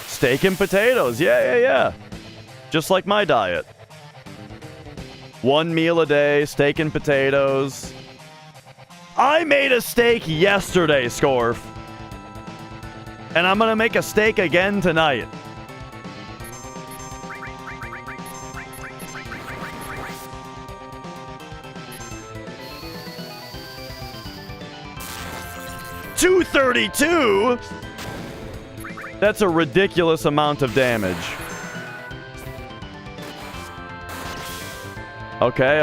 Steak and potatoes. Yeah. Just like my diet. One meal a day, steak and potatoes. I made a steak yesterday, Scorf. And I'm gonna make a steak again tonight. $232? That's a ridiculous amount of damage. Okay.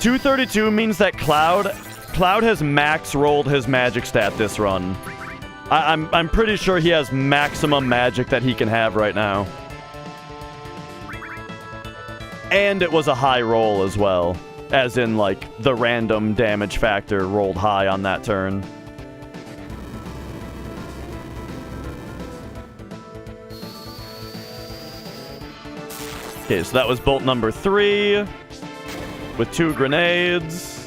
$232 means that Cloud has max rolled his magic stat this run. I'm pretty sure he has maximum magic that he can have right now. And it was a high roll as well. As in, like, the random damage factor rolled high on that turn. Okay, so that was bolt number 3. With 2 grenades.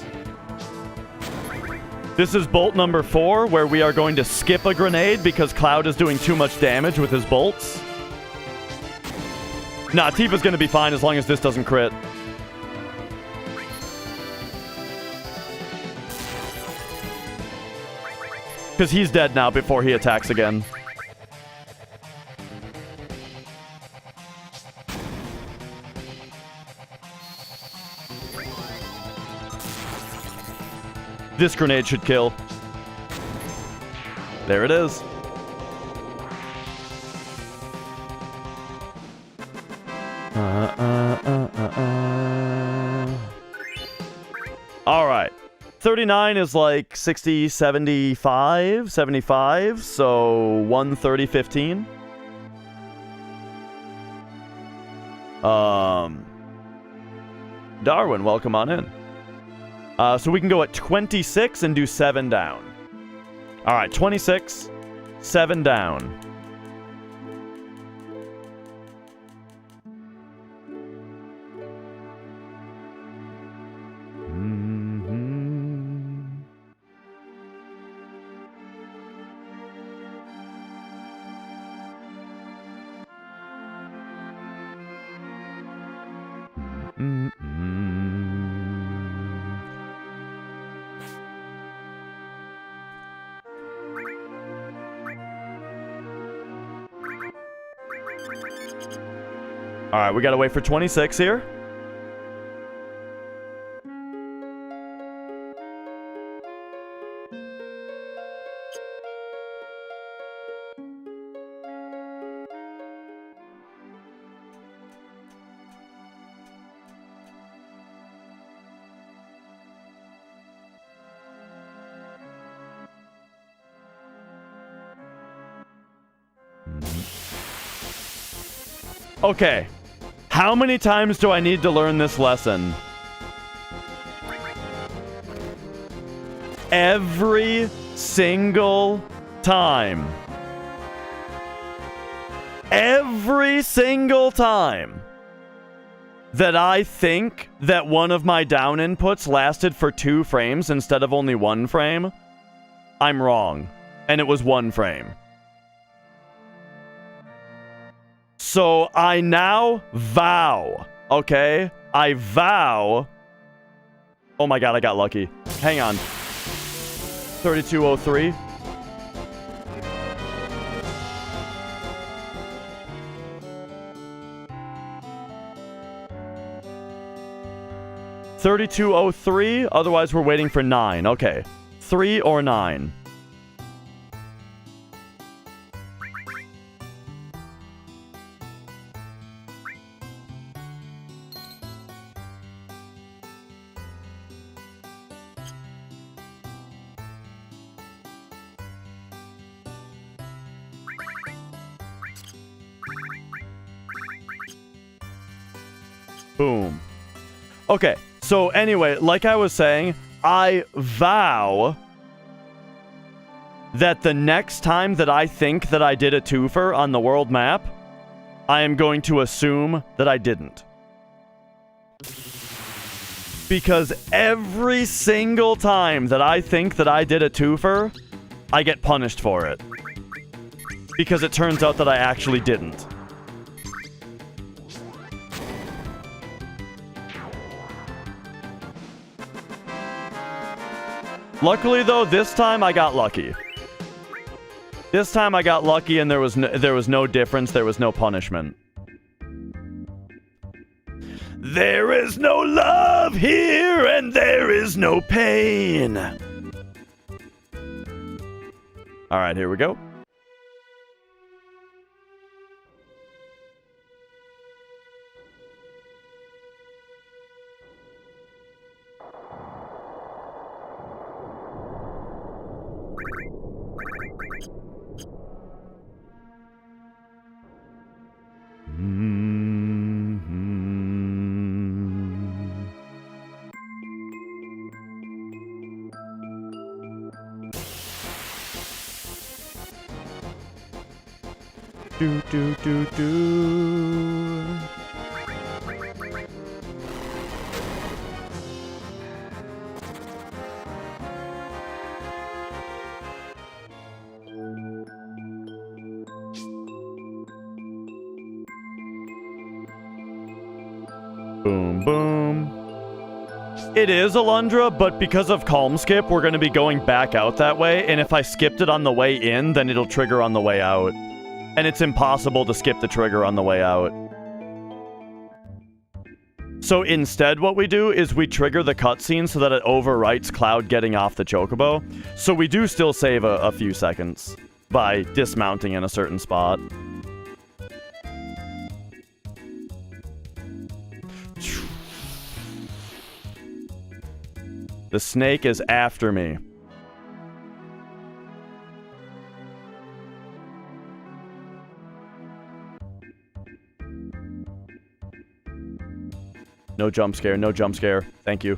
This is bolt number 4, where we are going to skip a grenade because Cloud is doing too much damage with his bolts. Nah, Tifa's gonna be fine as long as this doesn't crit. Because he's dead now before he attacks again. This grenade should kill. There it is. All right. 39 is like 60, 75, 75. So 130, 15. Darwin, welcome on in. So we can go at 26 and do 7 down. All right, 26, 7 down. All right, we gotta wait for 26 here. Okay. How many times do I need to learn this lesson? Every single time. Every single time that I think that one of my down inputs lasted for 2 frames instead of only 1 frame, I'm wrong. And it was 1 frame. So I now vow, okay? I vow. Oh my god, I got lucky. Hang on. 3203. $32.03. Otherwise, we're waiting for 9. Okay. 3 or 9. Boom. Okay, so anyway, like I was saying, I vow that the next time that I think that I did a twofer on the world map, I am going to assume that I didn't. Because every single time that I think that I did a twofer, I get punished for it. Because it turns out that I actually didn't. Luckily, though, this time I got lucky. This time I got lucky and there was no difference. There was no punishment. There is no love here and there is no pain. All right, here we go. Do do do do. Boom boom. It is Alundra, but because of Calm Skip, we're going to be going back out that way, and if I skipped it on the way in, then it'll trigger on the way out. And it's impossible to skip the trigger on the way out. So instead what we do is we trigger the cutscene so that it overwrites Cloud getting off the Chocobo. So we do still save a few seconds by dismounting in a certain spot. The snake is after me. No jump scare, no jump scare. Thank you.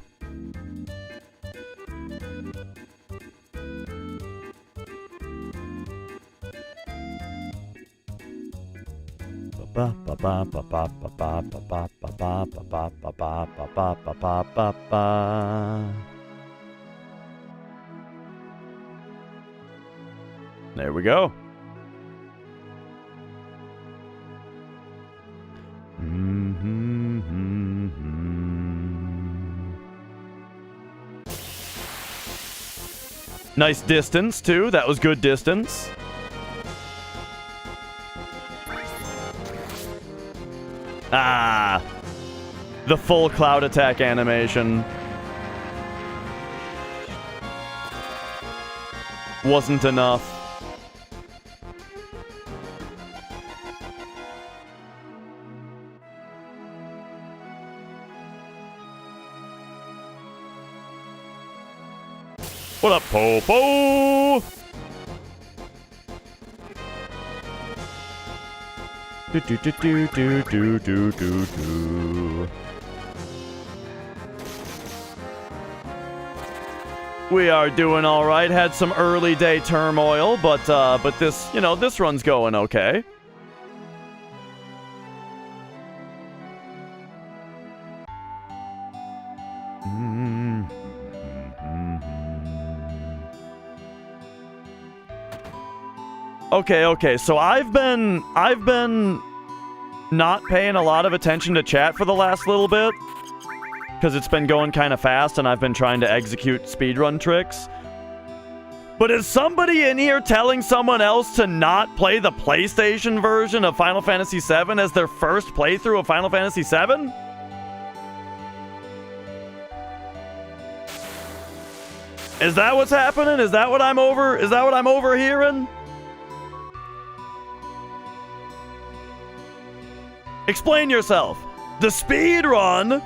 There we go. Nice distance, too. That was good distance. Ah. The full cloud attack animation. Wasn't enough. What up, Popo? Do do do do do do do do do. We are doing all right. Had some early day turmoil, but this, you know, this run's going okay. Okay, so I've been not paying a lot of attention to chat for the last little bit because it's been going kind of fast and I've been trying to execute speedrun tricks. But is somebody in here telling someone else to not play the PlayStation version of Final Fantasy VII as their first playthrough of Final Fantasy VII? Is that what's happening? Is that what I'm overhearing? Explain yourself. The speedrun?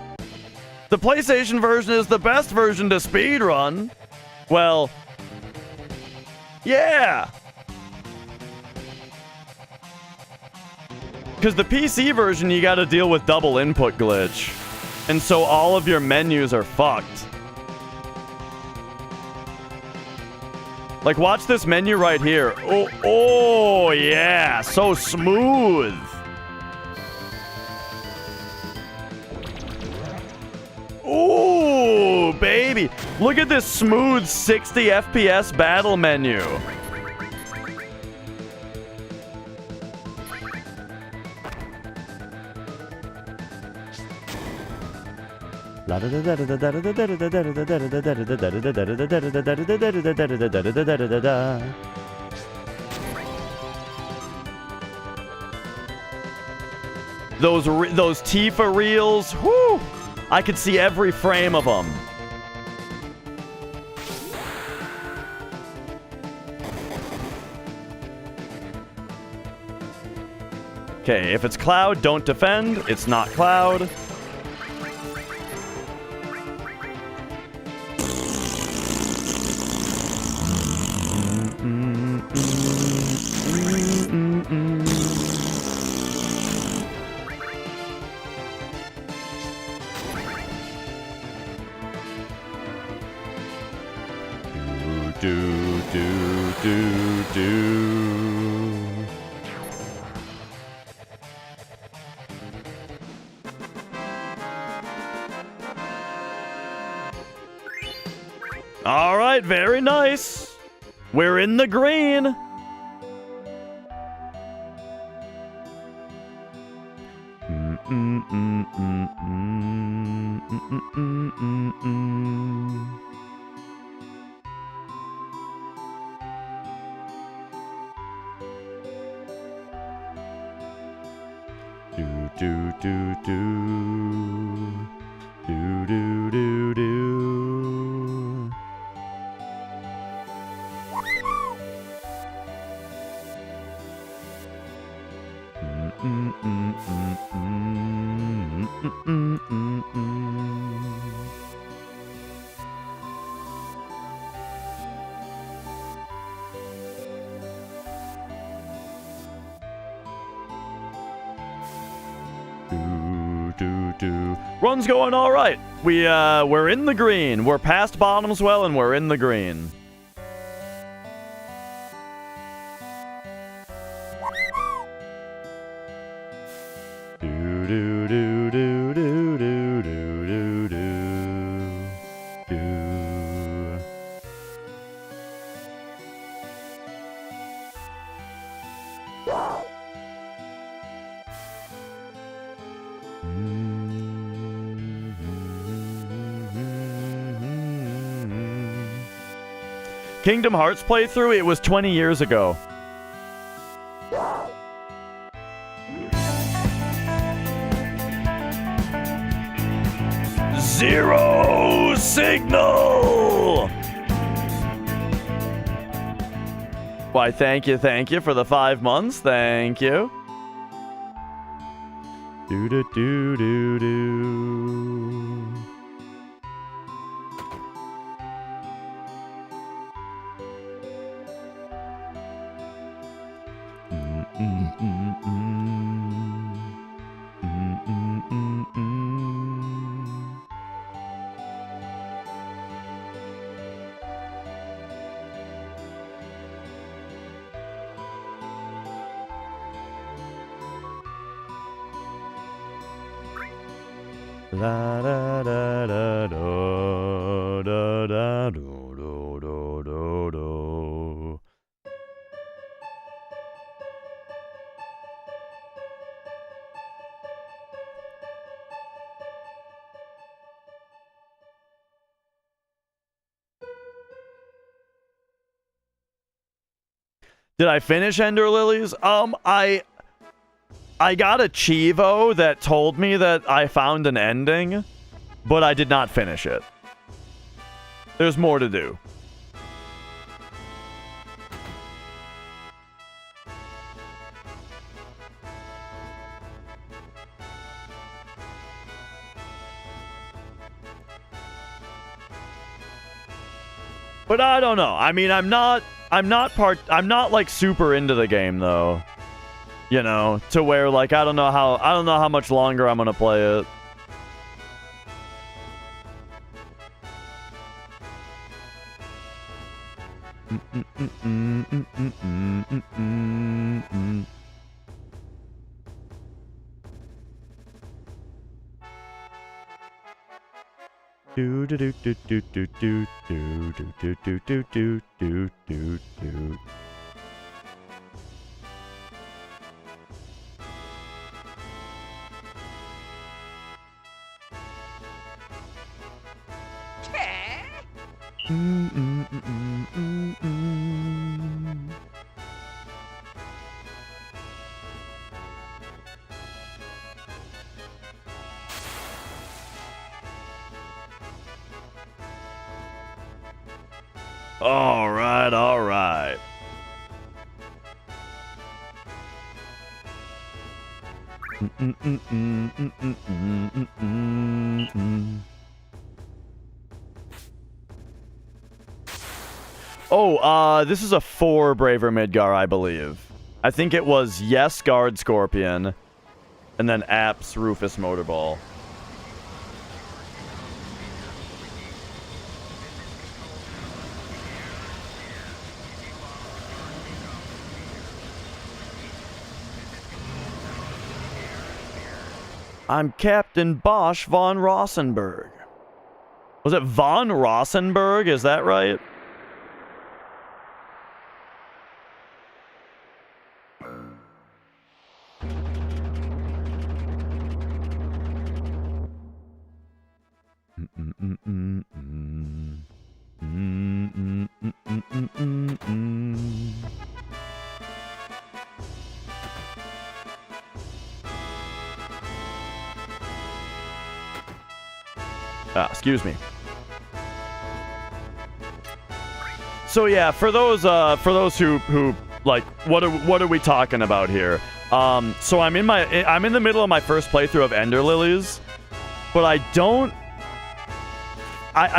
The PlayStation version is the best version to speedrun? Well, yeah. Because the PC version, you gotta deal with double input glitch. And so all of your menus are fucked. Like, watch this menu right here. Oh yeah, so smooth. Ooh, baby. Look at this smooth 60 FPS battle menu. Those Tifa reels, whoo! I could see every frame of them. Okay, if it's Cloud, don't defend. It's not Cloud. All right, very nice. We're in the green. Run's going all right. We're in the green. We're past Bottomswell and we're in the green. Kingdom Hearts playthrough, it was 20 years ago. Zero signal! Why, thank you for the 5 months. Thank you. Do do do do do. Da da da da do da da do do do do do. Did I finish Ender Lilies? I got a Chivo that told me that I found an ending, but I did not finish it. There's more to do. But I don't know. I mean, I'm not like super into the game though. You know, to where like I don't know how much longer I'm gonna play it. Do do do do do do do do do do do do do do do. All right. Oh, this is a 4 Braver Midgar, I believe. I think it was Yes, Guard Scorpion, and then Apps Rufus Motorball. I'm Captain Bosch von Rossenberg. Was it von Rossenberg? Is that right? Excuse me. So yeah, for those who like, what are we talking about here? So I'm in the middle of my first playthrough of Ender Lilies, but I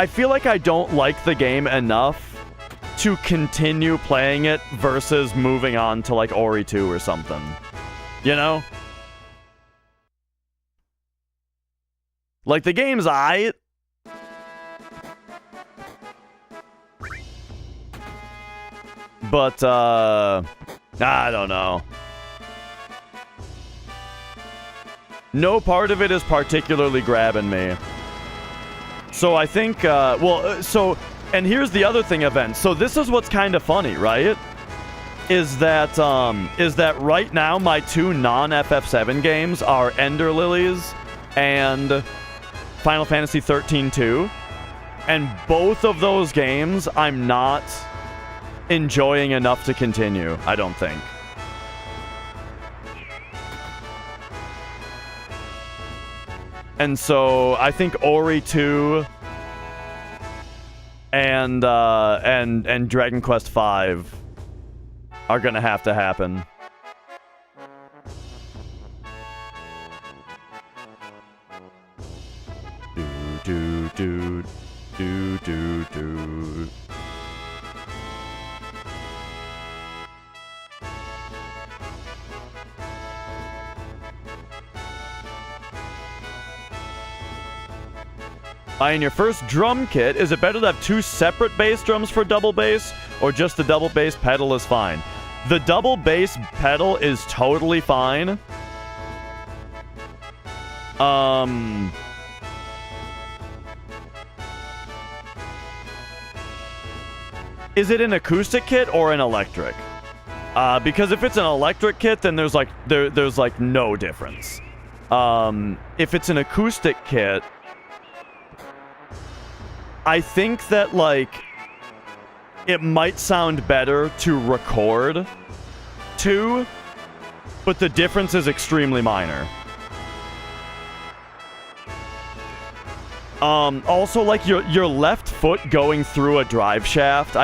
feel like I don't like the game enough to continue playing it versus moving on to like Ori 2 or something. You know? Like the game's aight. But, I don't know. No part of it is particularly grabbing me. So I think, and here's the other thing, Event. So this is what's kind of funny, right? Is that right now my 2 non-FF7 games are Ender Lilies and Final Fantasy 13-2. And both of those games I'm not enjoying enough to continue, I don't think. And so I think Ori 2 and Dragon Quest 5 are gonna have to happen. Do. In your first drum kit, is it better to have 2 separate bass drums for double bass, or just the double bass pedal is fine? The double bass pedal is totally fine. Is it an acoustic kit or an electric? Because if it's an electric kit, then there's like no difference. If it's an acoustic kit, I think that, like, it might sound better to record to, but the difference is extremely minor. Also, like, your left foot going through a drive shaft,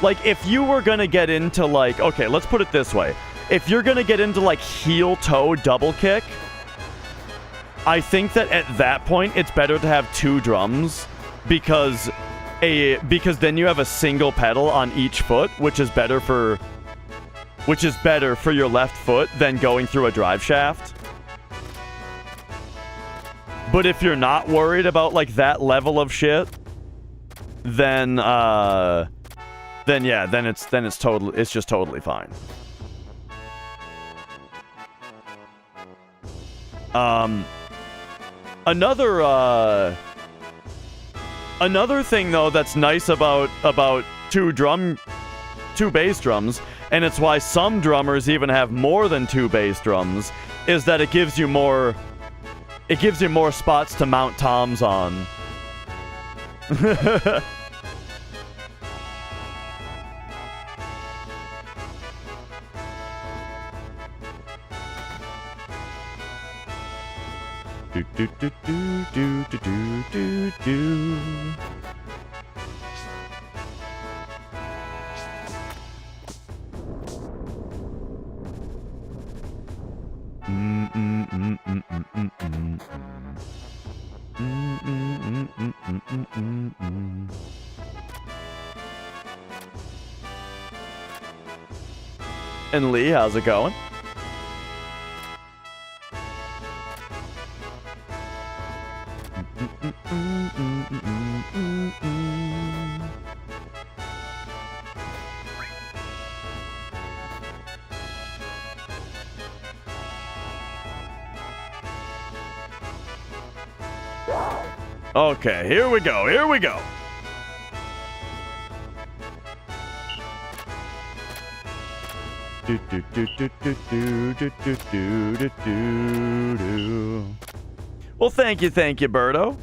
like, if you were gonna get into, like, okay, let's put it this way. If you're gonna get into, like, heel-toe double kick, I think that at that point, it's better to have 2 drums, because then you have a single pedal on each foot, which is better for your left foot than going through a drive shaft. But if you're not worried about, like, that level of shit, then it's just totally fine. Another thing, though, that's nice about 2 bass drums, and it's why some drummers even have more than 2 bass drums, is that it gives you more spots to mount toms on. Do. And Lee, how's it going? Okay, here we go. Well, thank you, Birdo.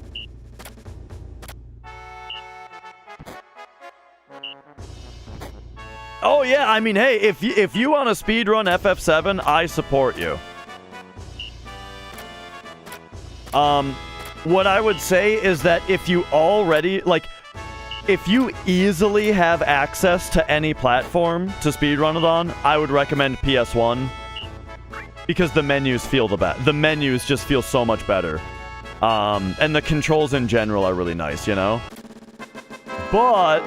Oh yeah, I mean, hey, if you want to speedrun FF7, I support you. What I would say is that if you already, like, if you easily have access to any platform to speedrun it on, I would recommend PS1. Because the menus feel the menus just feel so much better. And the controls in general are really nice, you know? But,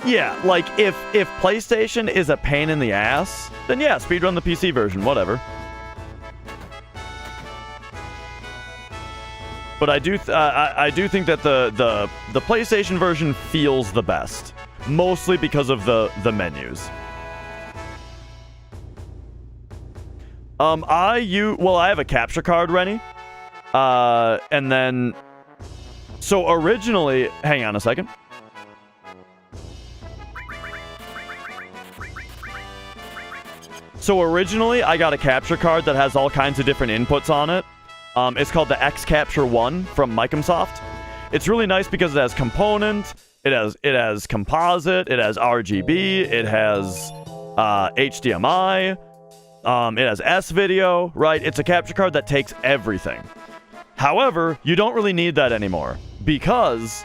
yeah, like, if PlayStation is a pain in the ass, then yeah, speedrun the PC version, whatever. But I do think that the PlayStation version feels the best, mostly because of the menus. I have a capture card, Rennie. And then, so originally, hang on a second. So originally, I got a capture card that has all kinds of different inputs on it. It's called the X Capture 1 from Microsoft. It's really nice because it has component, It has composite, it has RGB, it has HDMI, it has S-video, right? It's a capture card that takes everything. However, you don't really need that anymore because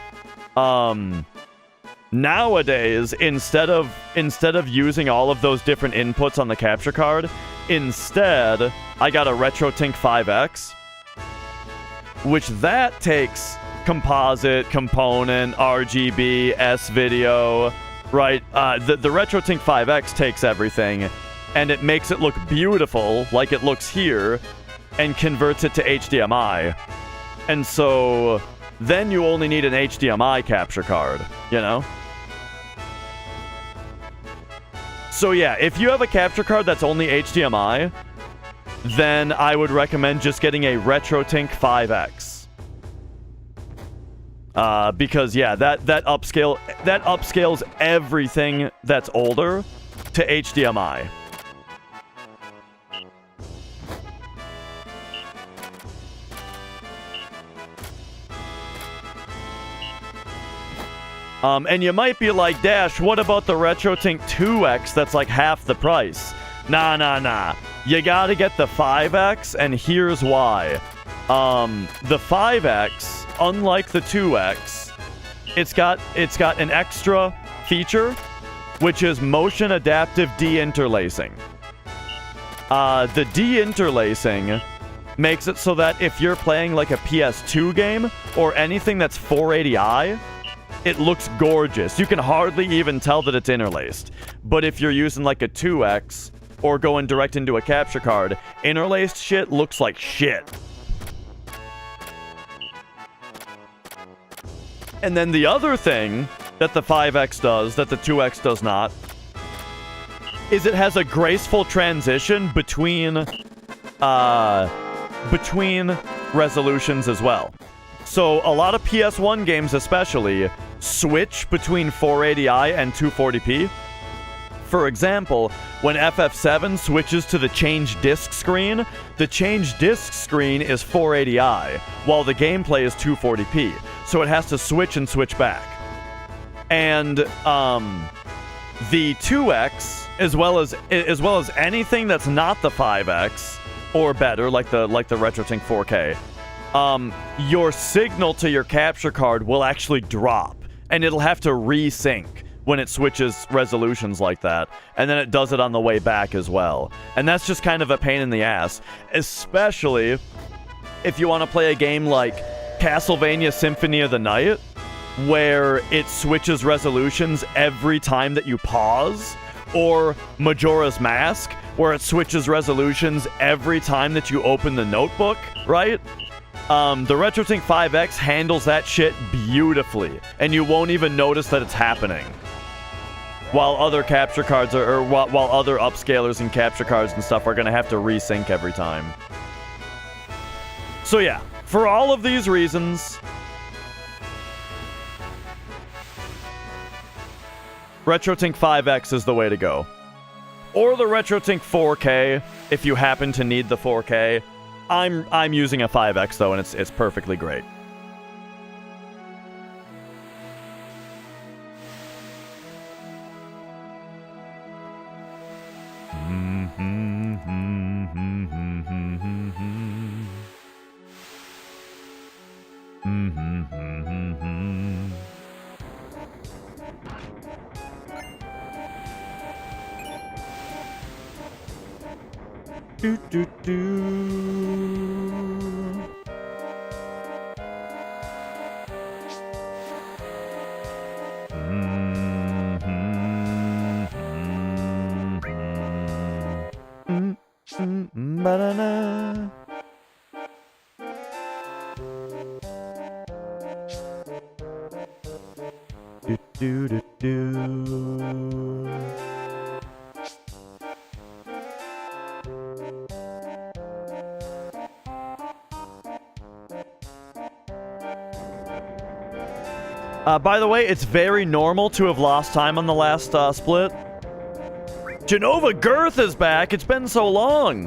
nowadays, instead of using all of those different inputs on the capture card, instead I got a RetroTink 5X, which that takes composite, component, RGB, S-video, right? The RetroTink 5X takes everything, and it makes it look beautiful, like it looks here, and converts it to HDMI. And so then you only need an HDMI capture card, you know? So yeah, if you have a capture card that's only HDMI, then I would recommend just getting a RetroTink 5X. Because yeah, that upscales everything that's older to HDMI. And you might be like, Dash, what about the RetroTink 2X that's like half the price? Nah. You gotta get the 5X, and here's why. The 5X, unlike the 2X, it's got an extra feature, which is motion adaptive deinterlacing. The deinterlacing makes it so that if you're playing like a PS2 game or anything that's 480i, it looks gorgeous. You can hardly even tell that it's interlaced. But if you're using like a 2X or going direct into a capture card, interlaced shit looks like shit. And then the other thing that the 5X does, that the 2X does not, is it has a graceful transition between resolutions as well. So a lot of PS1 games especially switch between 480i and 240p. For example, when FF7 switches to the change disc screen, the change disc screen is 480i, while the gameplay is 240p. So it has to switch and switch back. And the 2X, as well as anything that's not the 5X or better, like the RetroTink 4K, your signal to your capture card will actually drop, and it'll have to resync when it switches resolutions like that, and then it does it on the way back as well. And that's just kind of a pain in the ass, especially if you want to play a game like Castlevania Symphony of the Night, where it switches resolutions every time that you pause, or Majora's Mask, where it switches resolutions every time that you open the notebook, right? The RetroTink 5X handles that shit beautifully, and you won't even notice that it's happening. While other capture cards while other upscalers and capture cards and stuff are gonna have to resync every time. So yeah, for all of these reasons, RetroTink 5X is the way to go. Or the RetroTink 4K if you happen to need the 4K. I'm using a 5X though, and it's perfectly great. Ba-da-na. By the way, it's very normal to have lost time on the last split. Genova Girth is back! It's been so long!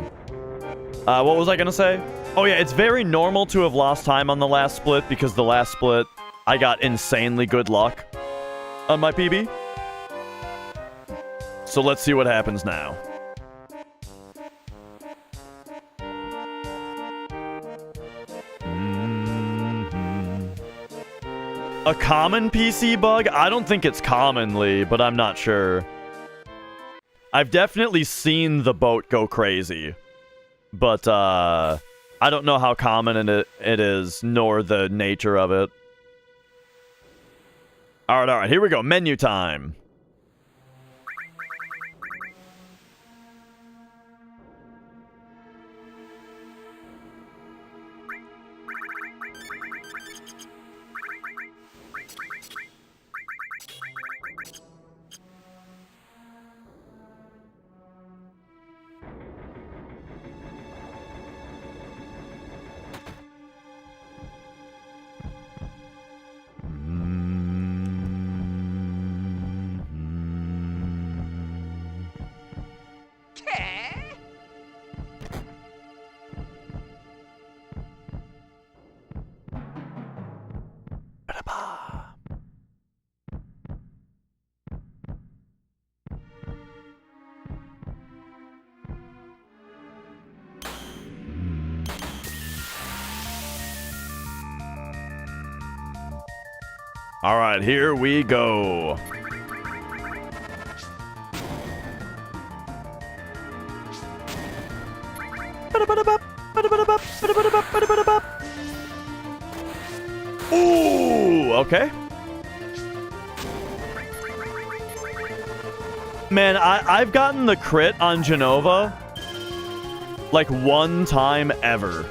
What was I gonna say? Oh yeah, it's very normal to have lost time on the last split because the last split, I got insanely good luck. on my PB. So let's see what happens now. A common PC bug? I don't think it's commonly, but I'm not sure. I've definitely seen the boat go crazy. But, I don't know how common it is, nor the nature of it. Alright, here we go. Menu time. All right, here we go. Ooh, okay. Man, I've gotten the crit on Genova like one time ever.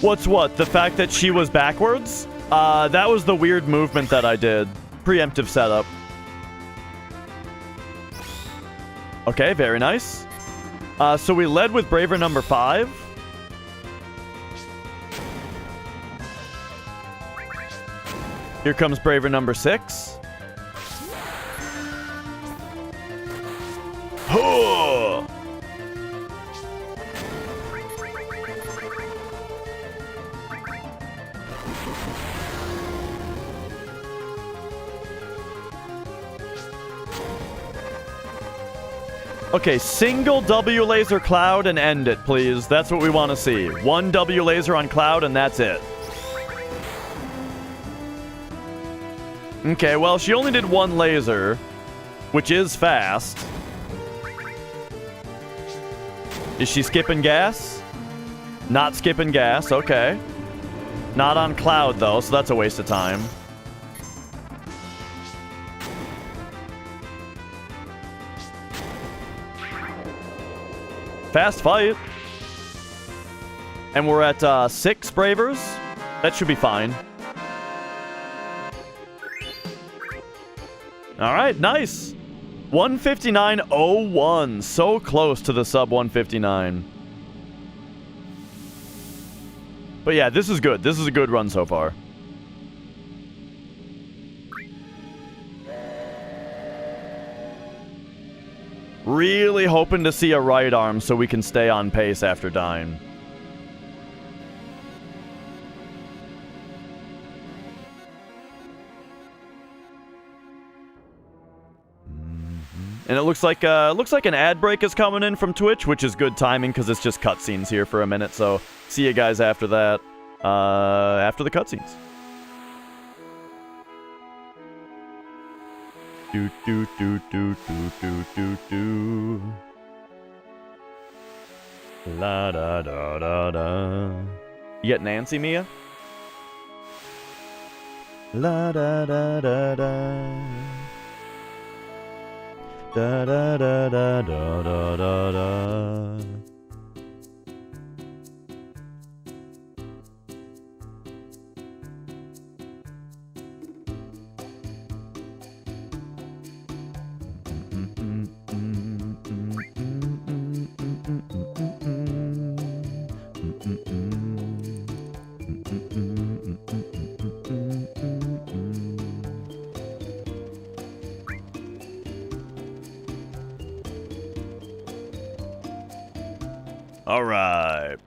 What's what? The fact that she was backwards? That was the weird movement that I did. Preemptive setup. Okay, very nice. So we led with Braver number 5. Here comes Braver number 6. Huh! Okay, single W laser Cloud and end it, please. That's what we want to see. One W laser on Cloud and that's it. Okay, well, she only did one laser, which is fast. Is she skipping gas? Not skipping gas, okay. Not on Cloud, though, so that's a waste of time. Fast fight. And we're at 6 Bravers. That should be fine. Alright, nice. 159.01. So close to the sub 159. But yeah, this is good. This is a good run so far. Really hoping to see a right arm so we can stay on pace after dying. And it looks like an ad break is coming in from Twitch, which is good timing because it's just cutscenes here for a minute. So see you guys after that, after the cutscenes. Do do do do do do do do. La da da da da. You get Nancy, Mia? La da da da da. Da da da da da da da da. All right.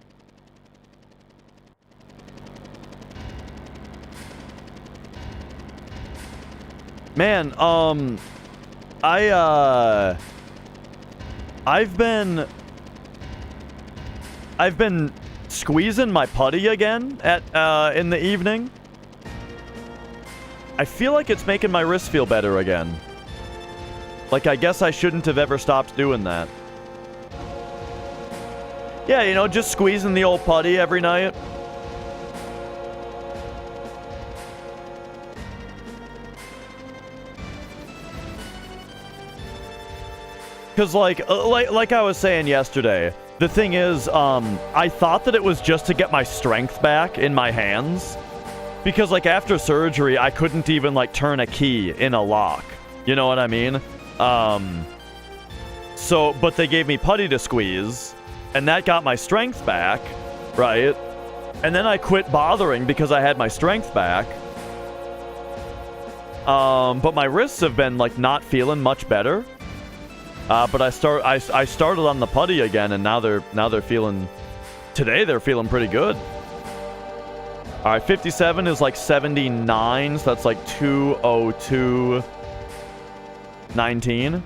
Man, I've been squeezing my putty again in the evening. I feel like it's making my wrist feel better again. Like, I guess I shouldn't have ever stopped doing that. Yeah, you know, just squeezing the old putty every night. Because, like I was saying yesterday, the thing is, I thought that it was just to get my strength back in my hands. Because, like, after surgery, I couldn't even, like, turn a key in a lock. You know what I mean? But they gave me putty to squeeze, and that got my strength back, right? And then I quit bothering because I had my strength back. But my wrists have been, like, not feeling much better. But I started on the putty again, and now they're feeling... Today they're feeling pretty good. All right, 57 is like 79, so that's like 202.19.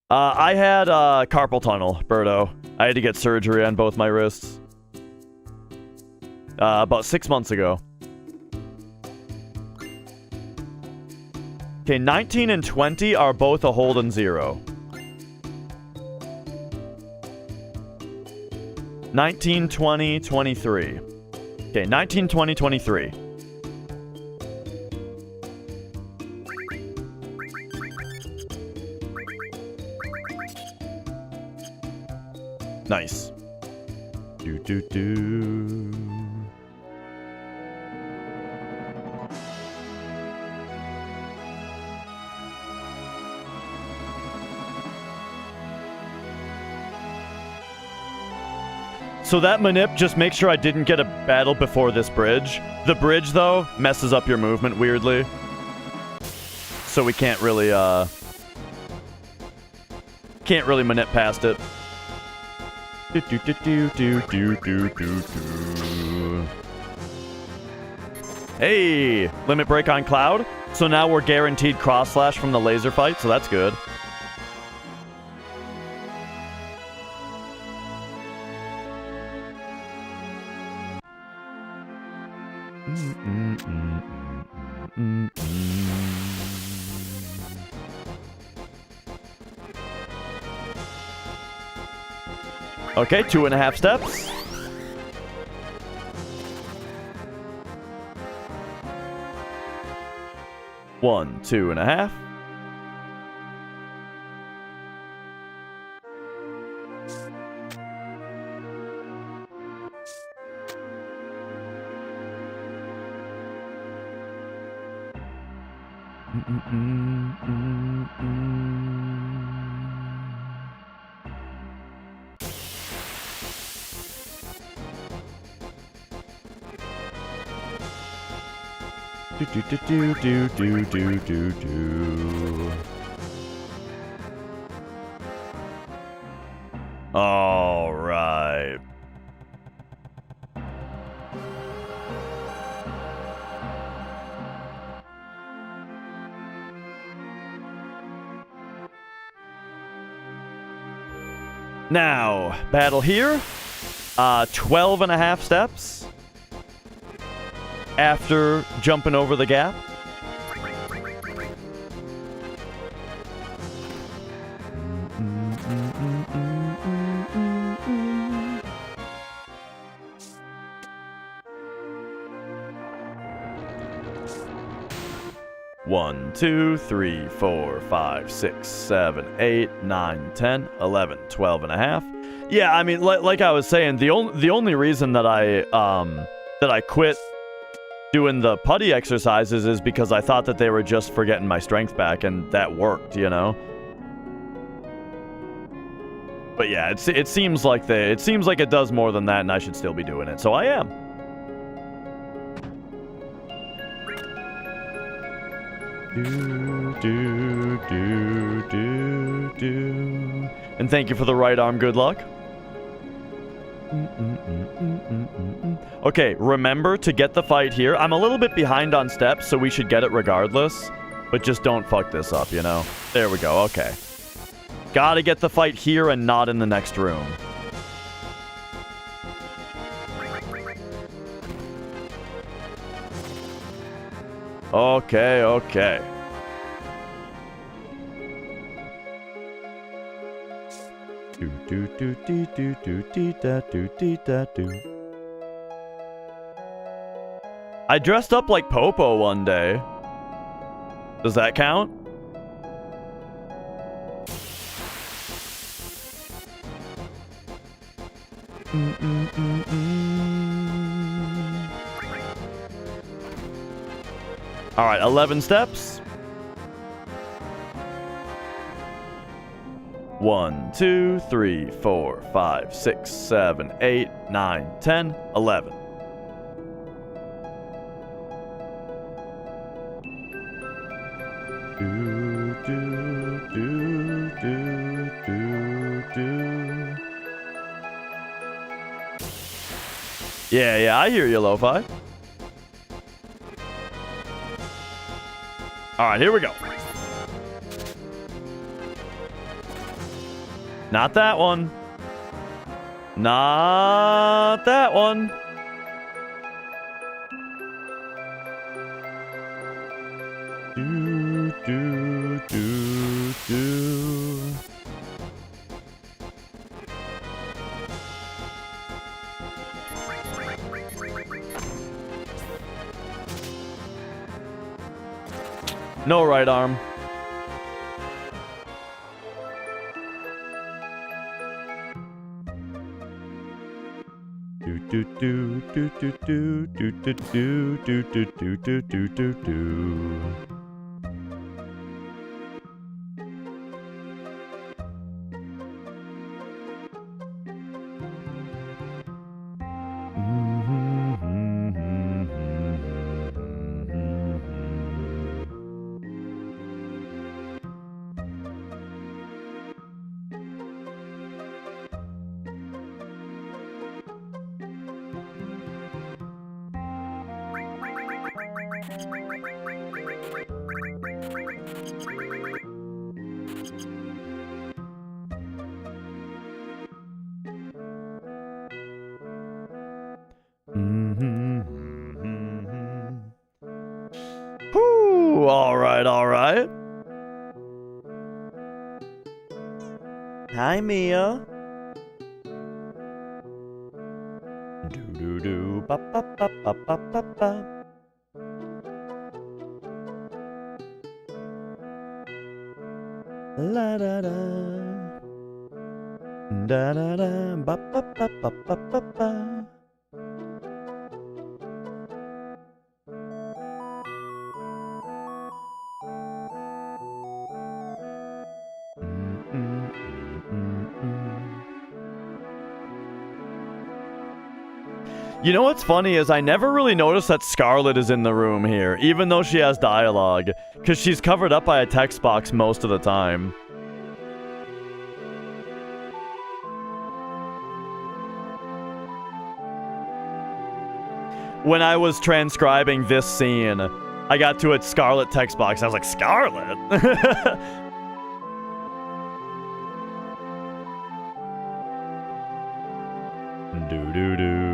I had carpal tunnel, Birdo. I had to get surgery on both my wrists. About 6 months ago. Okay, 19 and 20 are both a hold and 0. 19, 20, 23. Okay, 19, 20, 23. Nice. Do. So that manip, just make sure I didn't get a battle before this bridge. The bridge, though, messes up your movement weirdly. So we can't really manip past it. Hey! Limit break on Cloud. So now we're guaranteed cross slash from the laser fight, so that's good. Okay, 2.5 steps. One, 2.5. Do. All right. Now, battle here. 12.5 steps. After jumping over the gap. One, 2, 3, 4, 5, 6, 7, 8, 9, 10, 11, 12.5. Yeah, I mean, like I was saying, the only reason that I quit doing the putty exercises is because I thought that they were just for getting my strength back, and that worked, you know. But yeah, it seems like it does more than that, and I should still be doing it, so I am. And thank you for the right arm. Good luck. Okay, remember to get the fight here. I'm a little bit behind on steps, so we should get it regardless. But just don't fuck this up, you know? There we go, okay. Gotta get the fight here and not in the next room. Okay, okay. I dressed up like Popo one day. Does that count? All right, 11 steps. 1, 2, 3, 4, 5, 6, 7, 8, 9, 10, 11. Yeah, I hear you, Lo-Fi. All right, here we go. Not that one. Not that one. No right arm. Whew, all right. Hi, Mia. Do ba ba ba ba ba ba ba. La da da. Da da da ba ba ba ba ba ba ba. You know what's funny is I never really noticed that Scarlet is in the room here, even though she has dialogue, because she's covered up by a text box most of the time. When I was transcribing this scene, I got to a Scarlet text box. I was like, Scarlet? Do-do-do.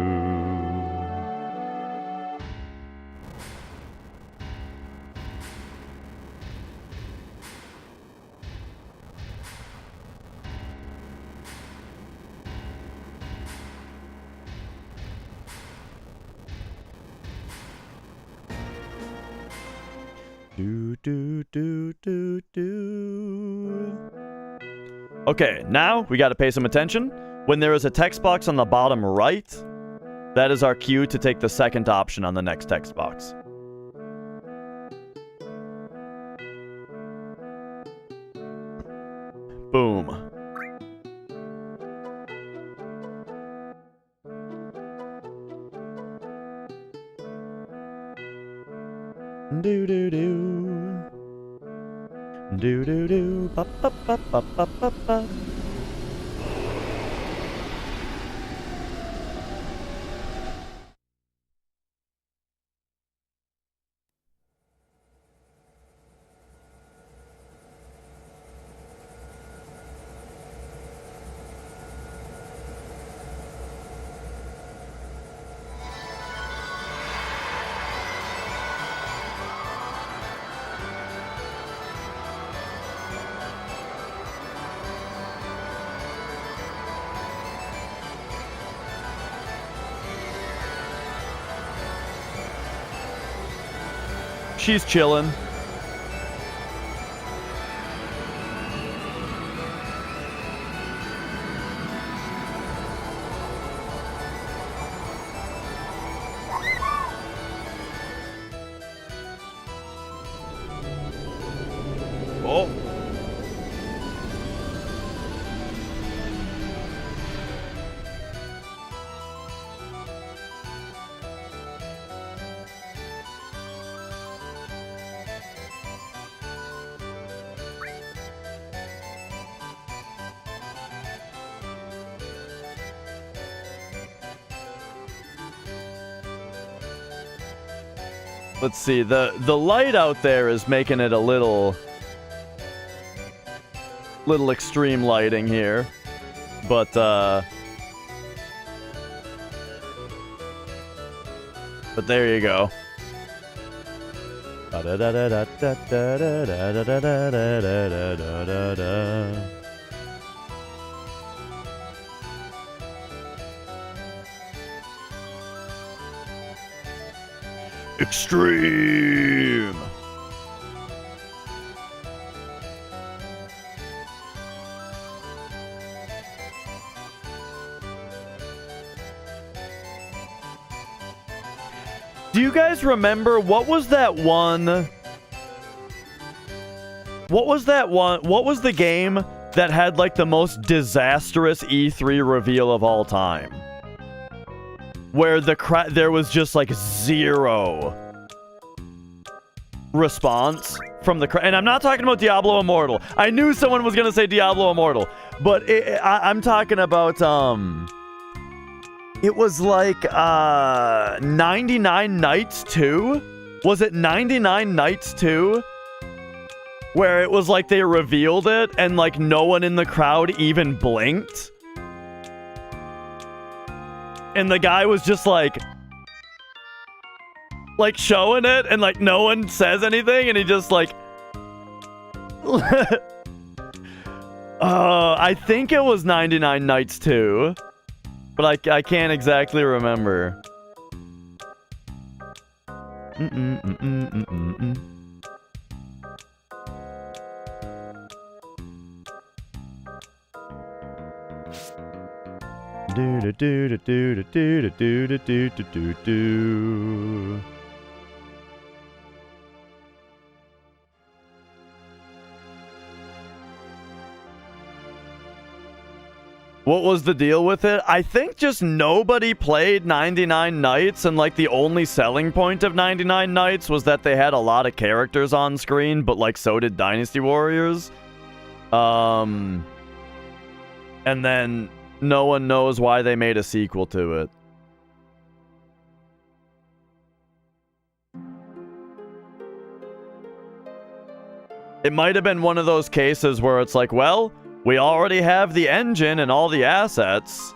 Okay, now we gotta pay some attention. When there is a text box on the bottom right, that is our cue to take the second option on the next text box. Boom. Do-do-do. Do do do. Ba ba ba ba ba ba ba. She's chilling. Oh. Let's see, the light out there is making it a little extreme lighting here. But there you go. Extreme. Do you guys remember what was that one? What was that one? What was the game that had like the most disastrous E3 reveal of all time? Where there was just like zero response from the crowd. And I'm not talking about Diablo Immortal. I knew someone was gonna say Diablo Immortal, but I'm talking about it was like 99 Nights 2? Was it 99 Nights 2? Where it was like they revealed it and like no one in the crowd even blinked. And the guy was just like showing it and like no one says anything and he just like I think it was 99 Nights 2. But I can't exactly remember. Do do do do do do do do do do do do. What was the deal with it? I think just nobody played 99 Nights, and like the only selling point of 99 Nights was that they had a lot of characters on screen, but like so did Dynasty Warriors. And then no one knows why they made a sequel to it. It might have been one of those cases where it's like, well, we already have the engine and all the assets,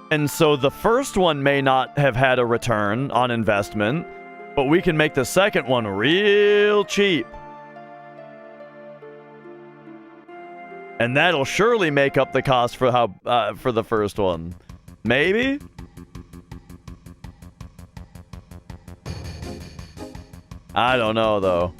and so the first one may not have had a return on investment, but we can make the second one real cheap. And that'll surely make up the cost for for the first one. Maybe? I don't know, though.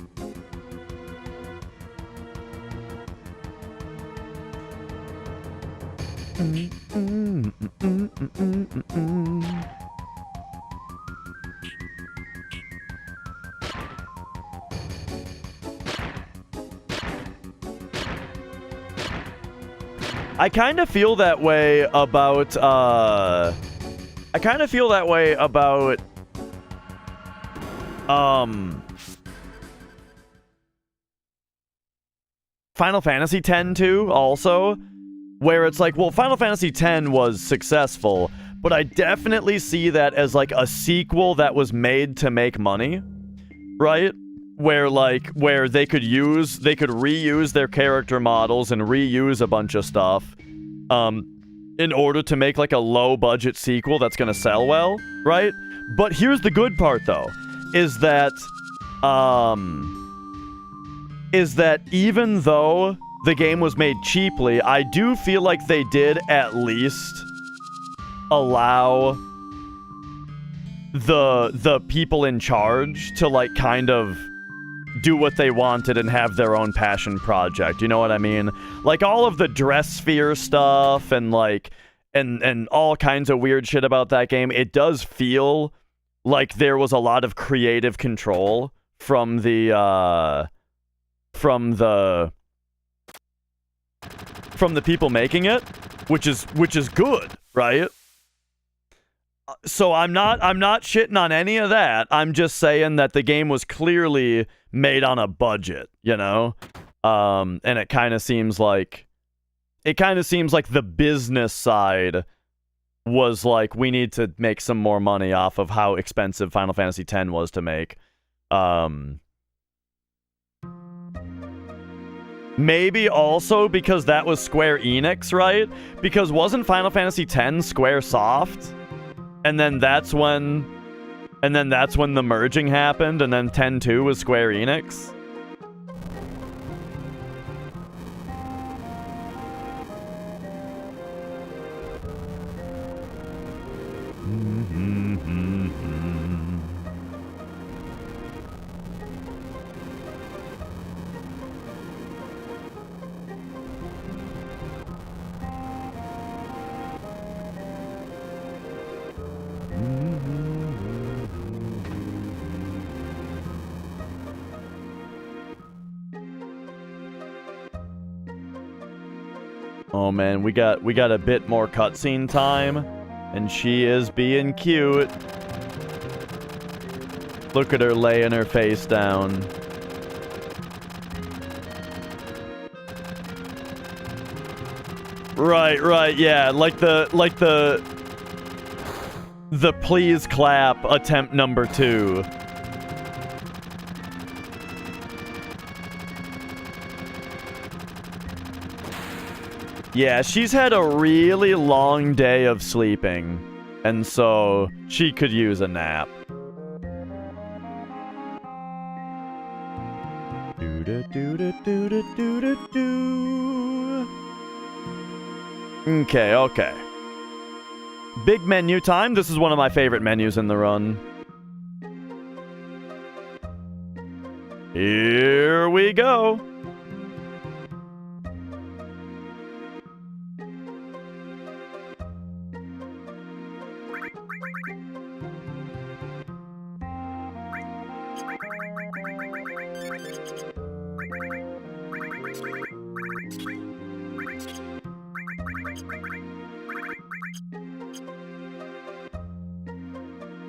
I kind of feel that way about, Final Fantasy X-2 also, where it's like, well, Final Fantasy X was successful, but I definitely see that as like a sequel that was made to make money, right? Where they could reuse their character models and reuse a bunch of stuff, in order to make like a low budget sequel that's gonna sell well, right? But here's the good part though, is that even though the game was made cheaply, I do feel like they did at least allow the people in charge to like kind of do what they wanted and have their own passion project. You know what I mean? Like all of the dress sphere stuff and like and all kinds of weird shit about that game, it does feel like there was a lot of creative control from the people making it, which is good, right? So I'm not shitting on any of that. I'm just saying that the game was clearly made on a budget, you know? And it kind of seems like the business side was like, we need to make some more money off of how expensive Final Fantasy X was to make. Maybe also because that was Square Enix, right? Because wasn't Final Fantasy X Square Soft? And then that's when the merging happened, and then X-2 was Square Enix. Oh man, we got a bit more cutscene time, and she is being cute. Look at her laying her face down. Right, yeah, like the please clap attempt number 2. Yeah, she's had a really long day of sleeping, and so she could use a nap. Okay. Big menu time. This is one of my favorite menus in the run. Here we go.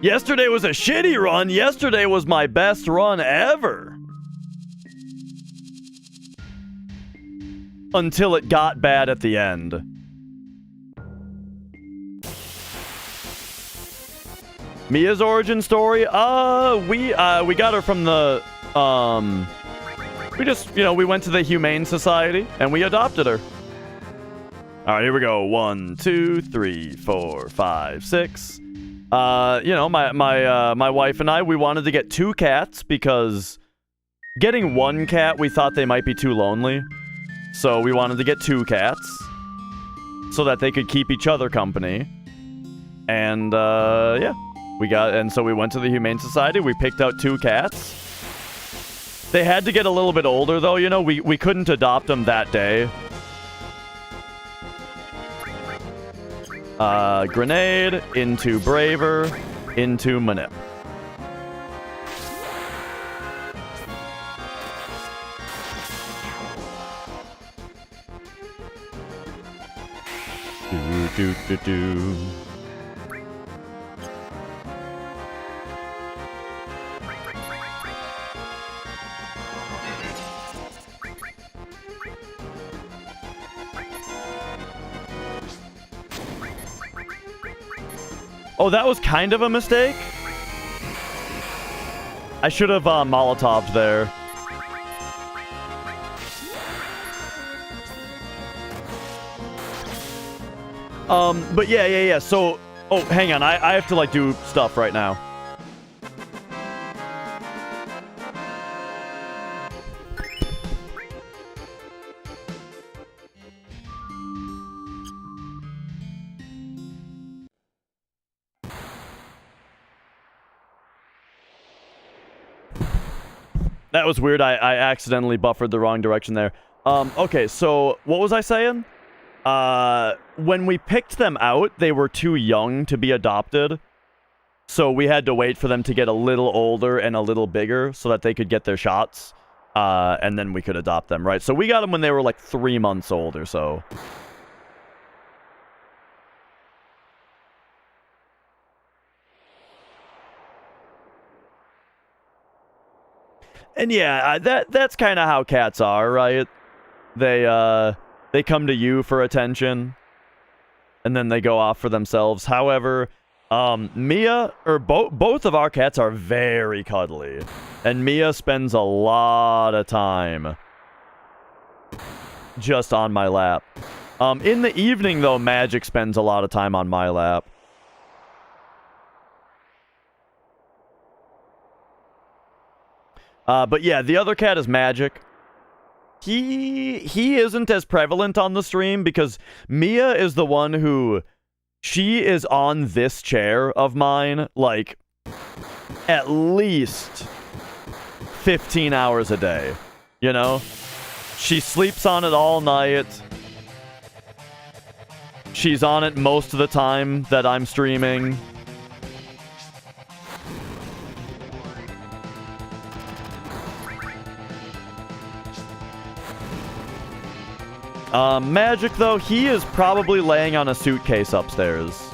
Yesterday was a shitty run. Yesterday was my best run ever. Until it got bad at the end. Mia's origin story? We got her from the, we just, we went to the Humane Society and we adopted her. Alright, here we go. 1, 2, 3, 4, 5, 6. My wife and I, we wanted to get 2 cats because getting 1 cat, we thought they might be too lonely. So we wanted to get 2 cats so that they could keep each other company. And, yeah. So we went to the Humane Society. We picked out 2 cats. They had to get a little bit older, though. We couldn't adopt them that day. Grenade, into Braver, into Manip. Do. Oh, that was kind of a mistake. I should have Molotov'd there. But yeah. So, oh, hang on. I have to, like, do stuff right now. That was weird. I accidentally buffered the wrong direction there. Okay, so what was I saying? When we picked them out, they were too young to be adopted. So we had to wait for them to get a little older and a little bigger so that they could get their shots. And then we could adopt them, right? So we got them when they were like 3 months old or so. And yeah, that's kind of how cats are, right? They come to you for attention, and then they go off for themselves. However, Mia, or both of our cats are very cuddly, and Mia spends a lot of time just on my lap. In the evening, though, Magic spends a lot of time on my lap. But yeah, the other cat is Magic. He isn't as prevalent on the stream because Mia is the one who... She is on this chair of mine, like, at least 15 hours a day, you know? She sleeps on it all night. She's on it most of the time that I'm streaming. Magic, though, he is probably laying on a suitcase upstairs.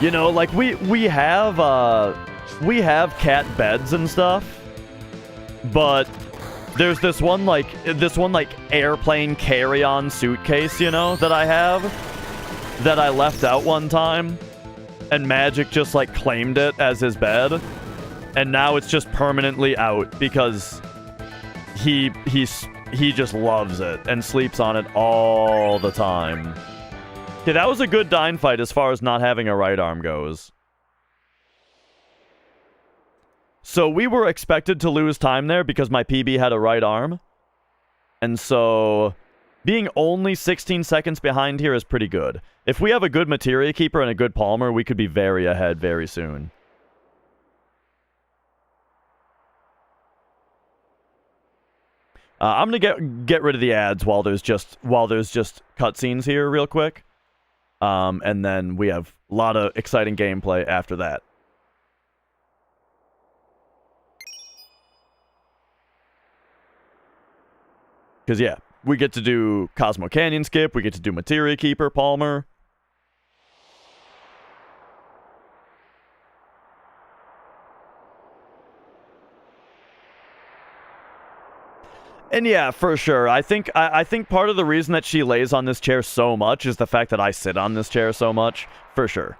You know, like, we have cat beds and stuff, but there's this one airplane carry-on suitcase, you know, that I have, that I left out one time, and Magic just, like, claimed it as his bed, and now it's just permanently out, because he just loves it and sleeps on it all the time. Okay, that was a good Dyne fight as far as not having a right arm goes. So we were expected to lose time there because my PB had a right arm. And so being only 16 seconds behind here is pretty good. If we have a good Materia Keeper and a good Palmer, we could be very ahead very soon. I'm gonna get rid of the ads while there's just cutscenes here real quick, and then we have a lot of exciting gameplay after that. Because yeah, we get to do Cosmo Canyon Skip, we get to do Materia Keeper, Palmer. And yeah, for sure. I think part of the reason that she lays on this chair so much is the fact that I sit on this chair so much. For sure.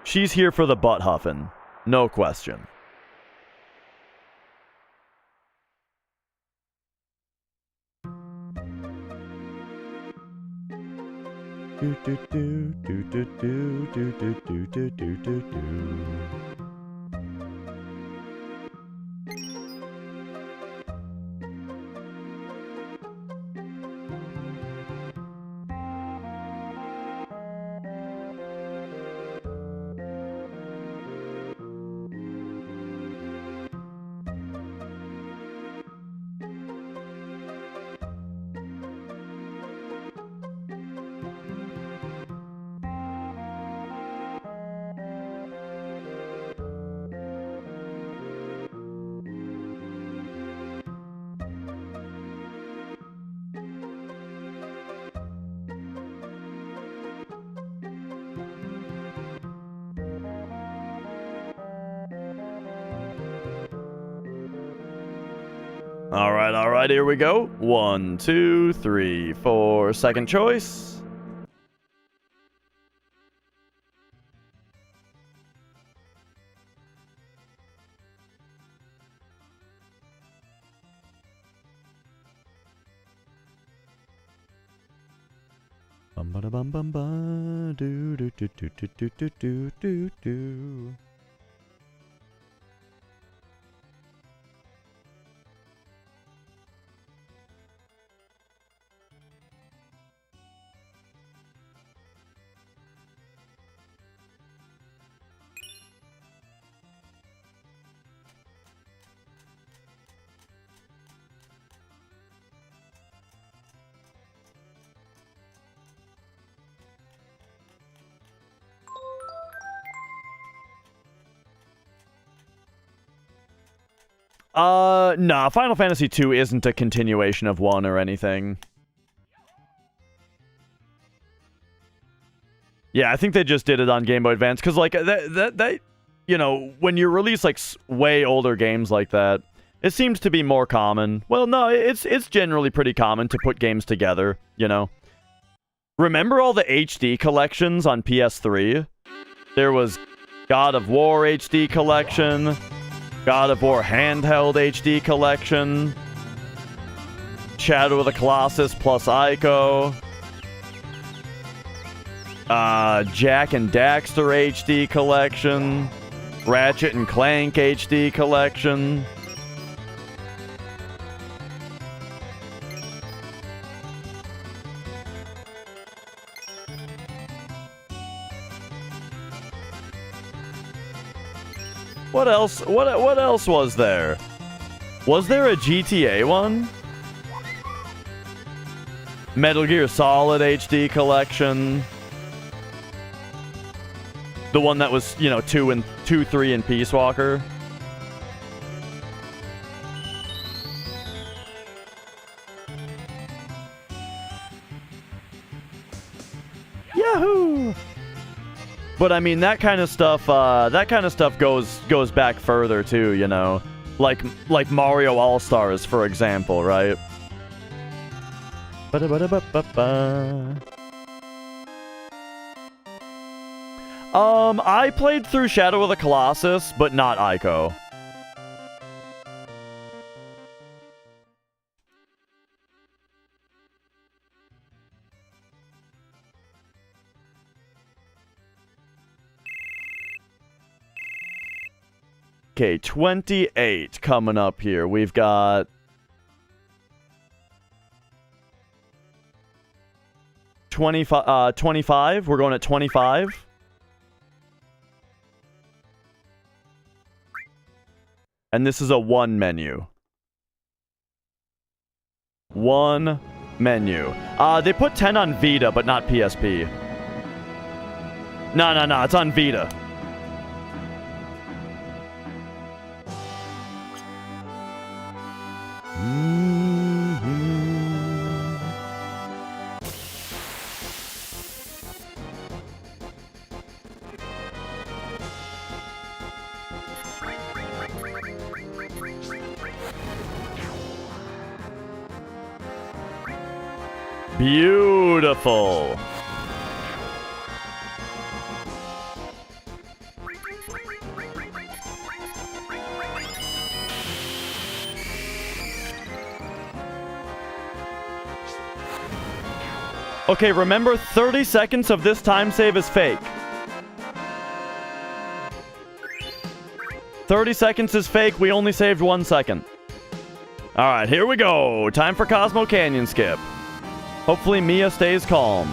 She's here for the butt huffing. No question. Do do do do do do do do do do do do. All right, here we go. 1, 2, 3, 4. Second choice. Bum ba da bum bum ba do do do do do do do do do do. Nah, Final Fantasy 2 isn't a continuation of 1 or anything. Yeah, I think they just did it on Game Boy Advance, because, like, that, you know, when you release, like, way older games like that, it seems to be more common. Well, no, it's generally pretty common to put games together, you know? Remember all the HD collections on PS3? There was God of War HD collection, God of War handheld HD collection, Shadow of the Colossus plus Ico, Jak and Daxter HD collection, Ratchet and Clank HD collection. What else? What else was there? Was there a GTA one? Metal Gear Solid HD collection. The one that was, you know, 2, 3, and Peace Walker. Yahoo! But I mean, that kind of stuff goes back further too, you know, like Mario All Stars, for example, right? I played through Shadow of the Colossus, but not Ico. Okay, 28 coming up here. We've got 25. We're going at 25. And this is a 1 menu. 1 menu. They put 10 on Vita, but not PSP. No, it's on Vita. Beautiful. Okay, remember 30 seconds of this time save is fake. 30 seconds is fake. We only saved 1 second. All right, here we go. Time for Cosmo Canyon skip. Hopefully Mia stays calm.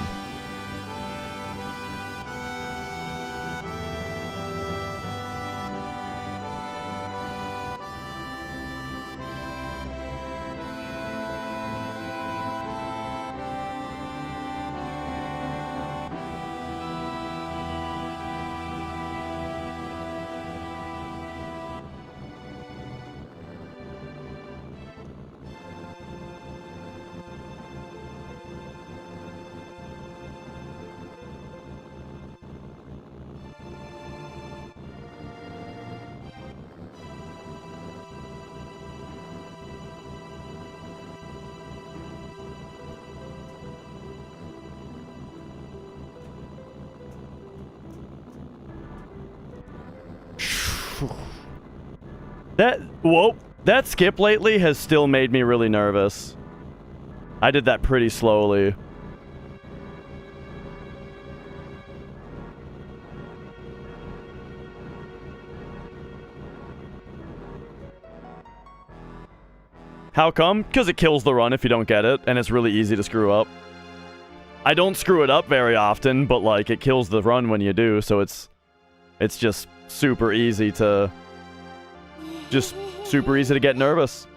That skip lately has still made me really nervous. I did that pretty slowly. How come? Because it kills the run if you don't get it, and it's really easy to screw up. I don't screw it up very often, but like it kills the run when you do, so it's just super easy to get nervous.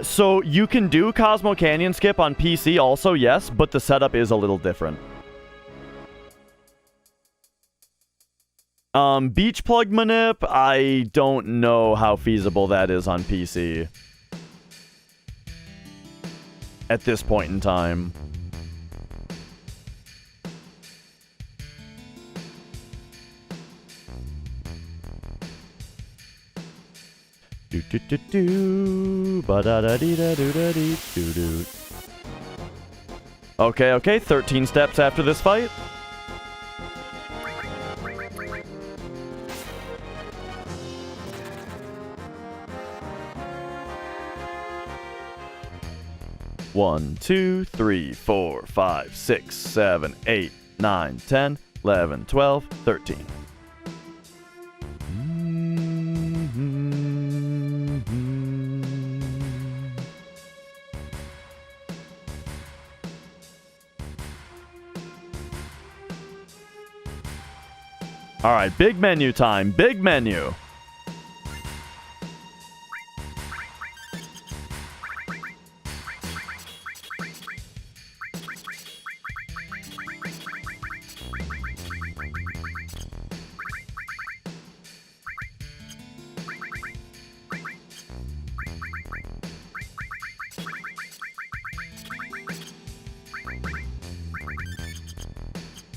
So you can do Cosmo Canyon skip on PC also, yes, but the setup is a little different. Beach plug manip, I don't know how feasible that is on PC. At this point in time. Do do do do ba da da dee da do da dee do do. Okay, 13 steps after this fight. One, 2, 3, 4, 5, 6, 7, 8, 9, 10, 11, 12, 13. All right, big menu time. Big menu.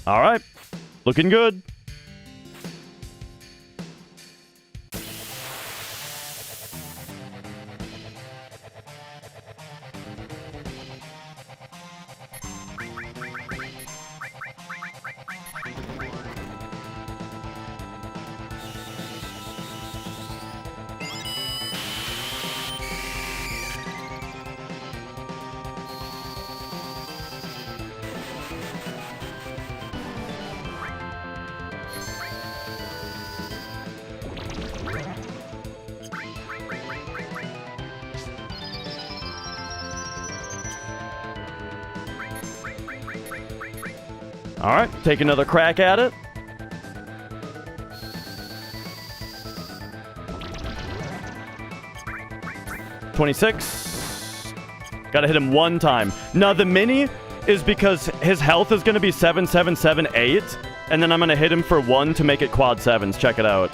All right, looking good. All right, take another crack at it. $26. Gotta hit him one time. Now, the mini is because his health is gonna be 7, 7, 7, 8, and then I'm gonna hit him for 1 to make it quad 7s. Check it out.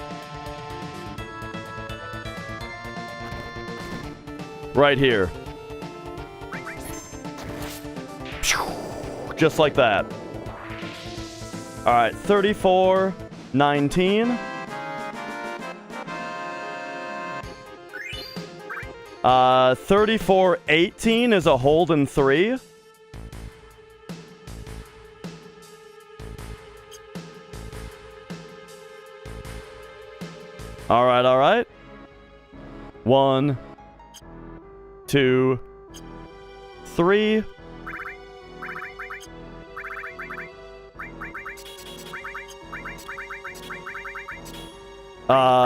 Right here. Just like that. All right, 34, 19. 34, 18 is a hold in 3. All right. 1, 2, 3.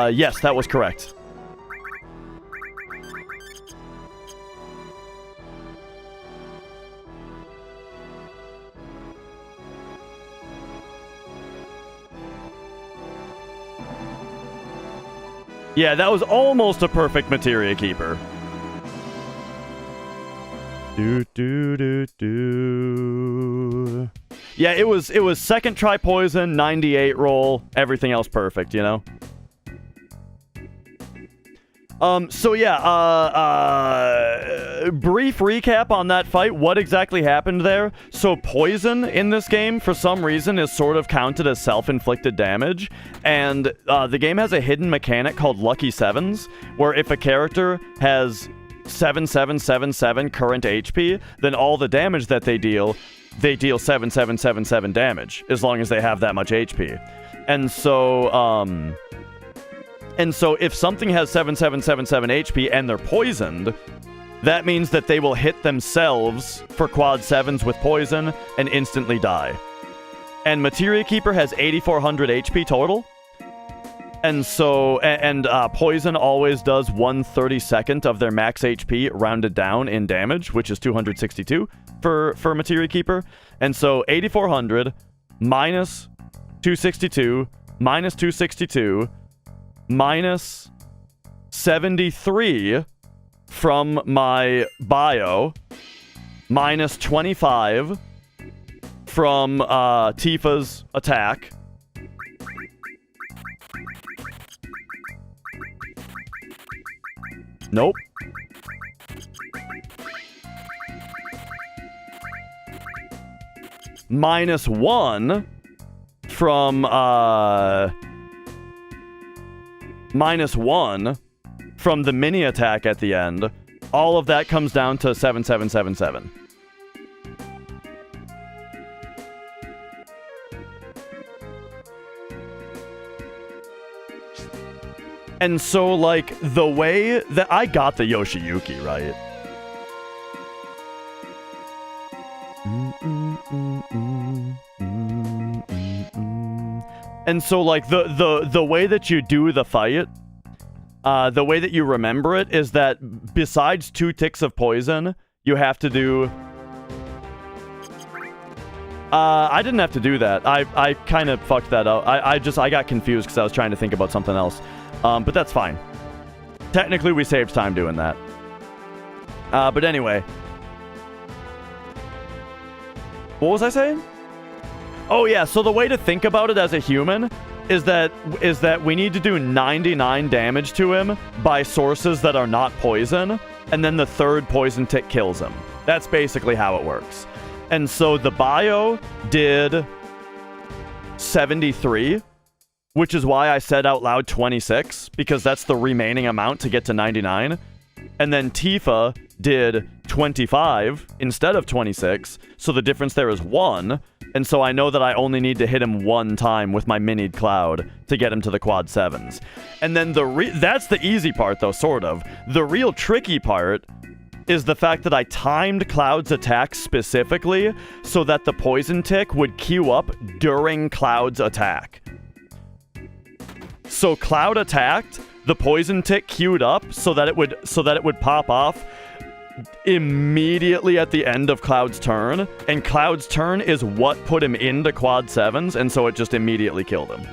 Yes, that was correct. Yeah, that was almost a perfect materia keeper. Yeah, it was second try poison, 98 roll, everything else perfect, you know? So yeah, brief recap on that fight. What exactly happened there? So poison in this game, for some reason, is sort of counted as self-inflicted damage, and the game has a hidden mechanic called Lucky Sevens, where if a character has 7777 current HP, then all the damage that they deal 7777 damage, as long as they have that much HP. And so if something has 7777 HP and they're poisoned, that means that they will hit themselves for quad 7s with poison and instantly die. And Materia Keeper has 8400 HP total. And so, poison always does 1/32 of their max HP rounded down in damage, which is 262 for Materia Keeper. And so 8400 minus 262 minus 262 minus 73 from my bio minus 25 from Tifa's attack. Nope. Minus 1 from minus 1 from the mini attack at the end. All of that comes down to 7777. And so, like, the way that I got the Yoshiyuki, right? And so, like, the way that you do the fight, the way that you remember it is that besides 2 ticks of poison, you have to do... I didn't have to do that. I kind of fucked that up. I got confused because I was trying to think about something else. But that's fine. Technically, we saved time doing that. But anyway. What was I saying? Oh yeah, so the way to think about it as a human is that we need to do 99 damage to him by sources that are not poison, and then the third poison tick kills him. That's basically how it works. And so the bio did 73, which is why I said out loud 26, because that's the remaining amount to get to 99. And then Tifa did 25 instead of 26, so the difference there is 1. And so I know that I only need to hit him 1 time with my minied Cloud to get him to the quad 7s. And then that's the easy part, though, sort of. The real tricky part is the fact that I timed Cloud's attack specifically so that the poison tick would queue up during Cloud's attack. So Cloud attacked, the poison tick queued up so that it would pop off immediately at the end of Cloud's turn, and Cloud's turn is what put him into quad 7s, and so it just immediately killed him.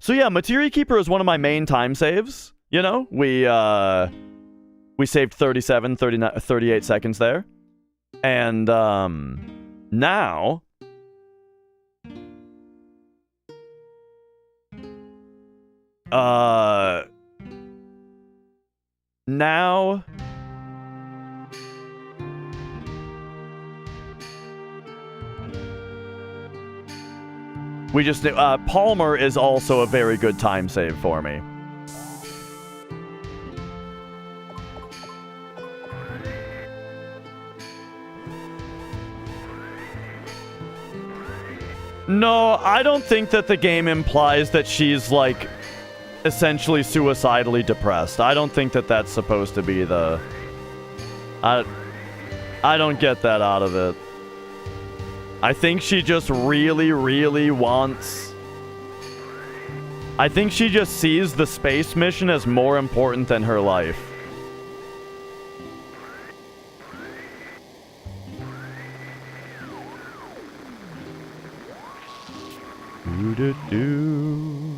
So yeah, Materia Keeper is one of my main time saves. You know, we saved 38 seconds there. And now we just Palmer is also a very good time save for me. No, I don't think that the game implies that she's, like, essentially suicidally depressed. I don't think that that's supposed to be the... I don't get that out of it. I think she just really, really wants... I think she just sees the space mission as more important than her life. Do do do.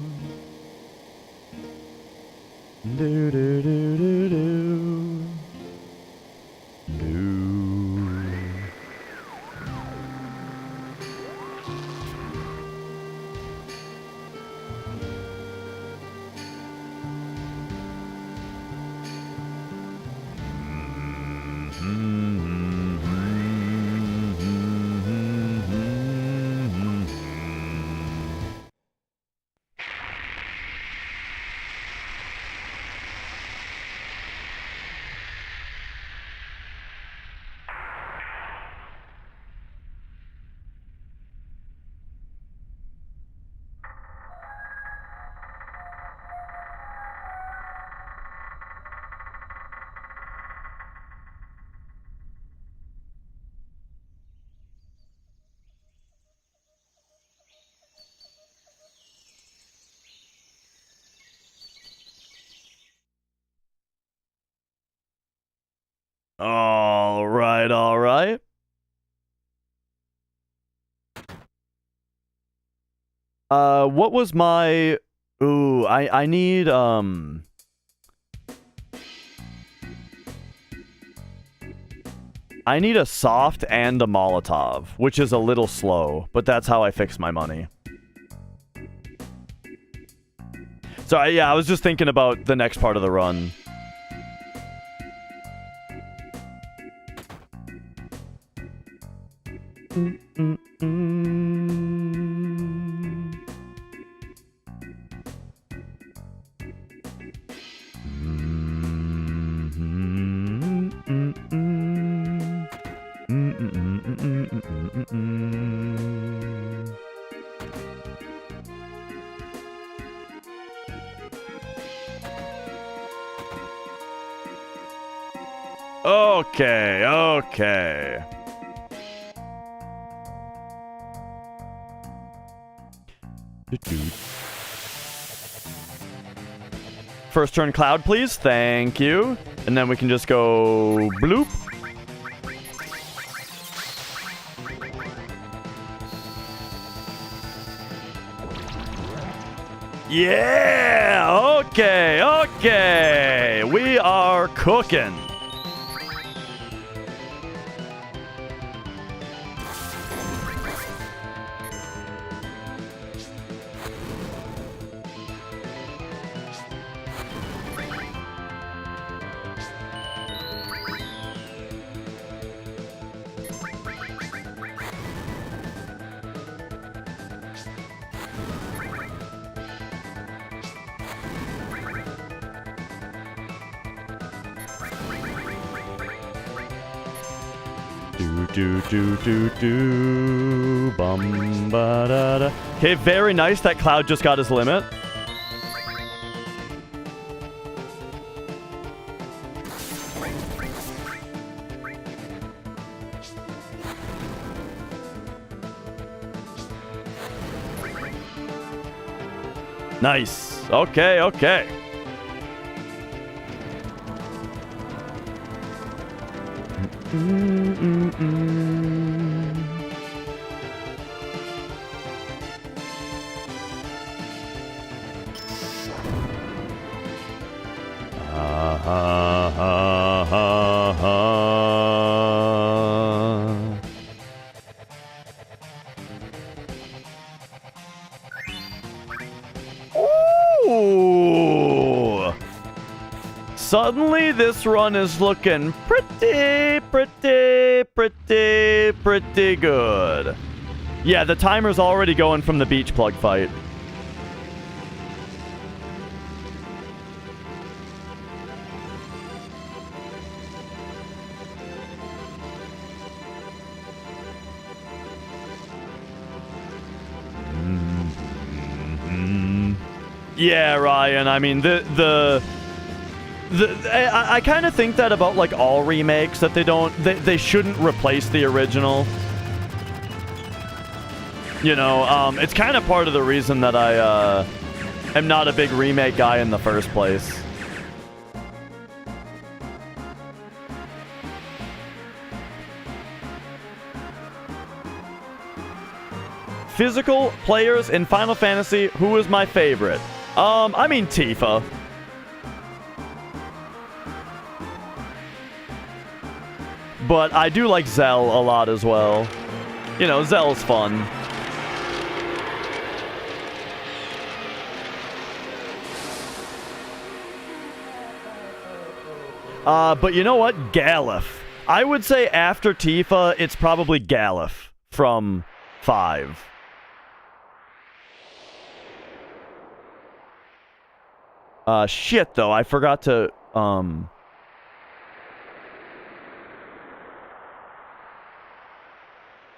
Do do do do do. Do. All right, all right. What was my... Ooh, I need, I need a soft and a Molotov, which is a little slow, but that's how I fix my money. So, yeah, I was just thinking about the next part of the run. Okay, okay. First turn cloud, please. Thank you. And then we can just go bloop. Yeah! Okay, okay. We are cooking. Do bum ba da da. Okay, very nice. That cloud just got his limit. Nice. Okay, okay. Ooh. Suddenly, this run is looking pretty good. Yeah, the timer's already going from the beach plug fight. Yeah, Ryan, I mean, I kind of think that about, like, all remakes, that they shouldn't replace the original. You know, it's kind of part of the reason that I am not a big remake guy in the first place. physical players in Final Fantasy, who is my favorite? I mean Tifa. But I do like Zell a lot as well. You know, Zell's fun. But you know what? Galef. I would say after Tifa, it's probably Galef from 5. Shit, though. I forgot to,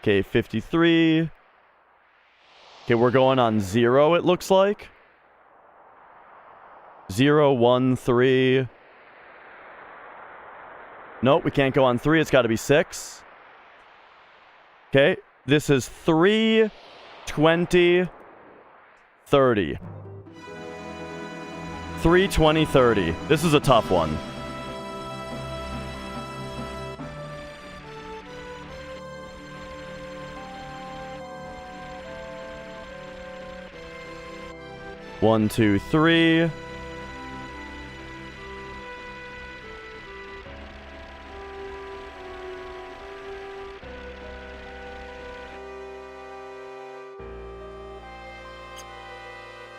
Okay, 53. Okay, we're going on 0, it looks like. 0, 1, 3. Nope, we can't go on 3. It's got to be 6. Okay, this is 3, 20, 30. 3, 20, 30. This is a tough one. One, two, three.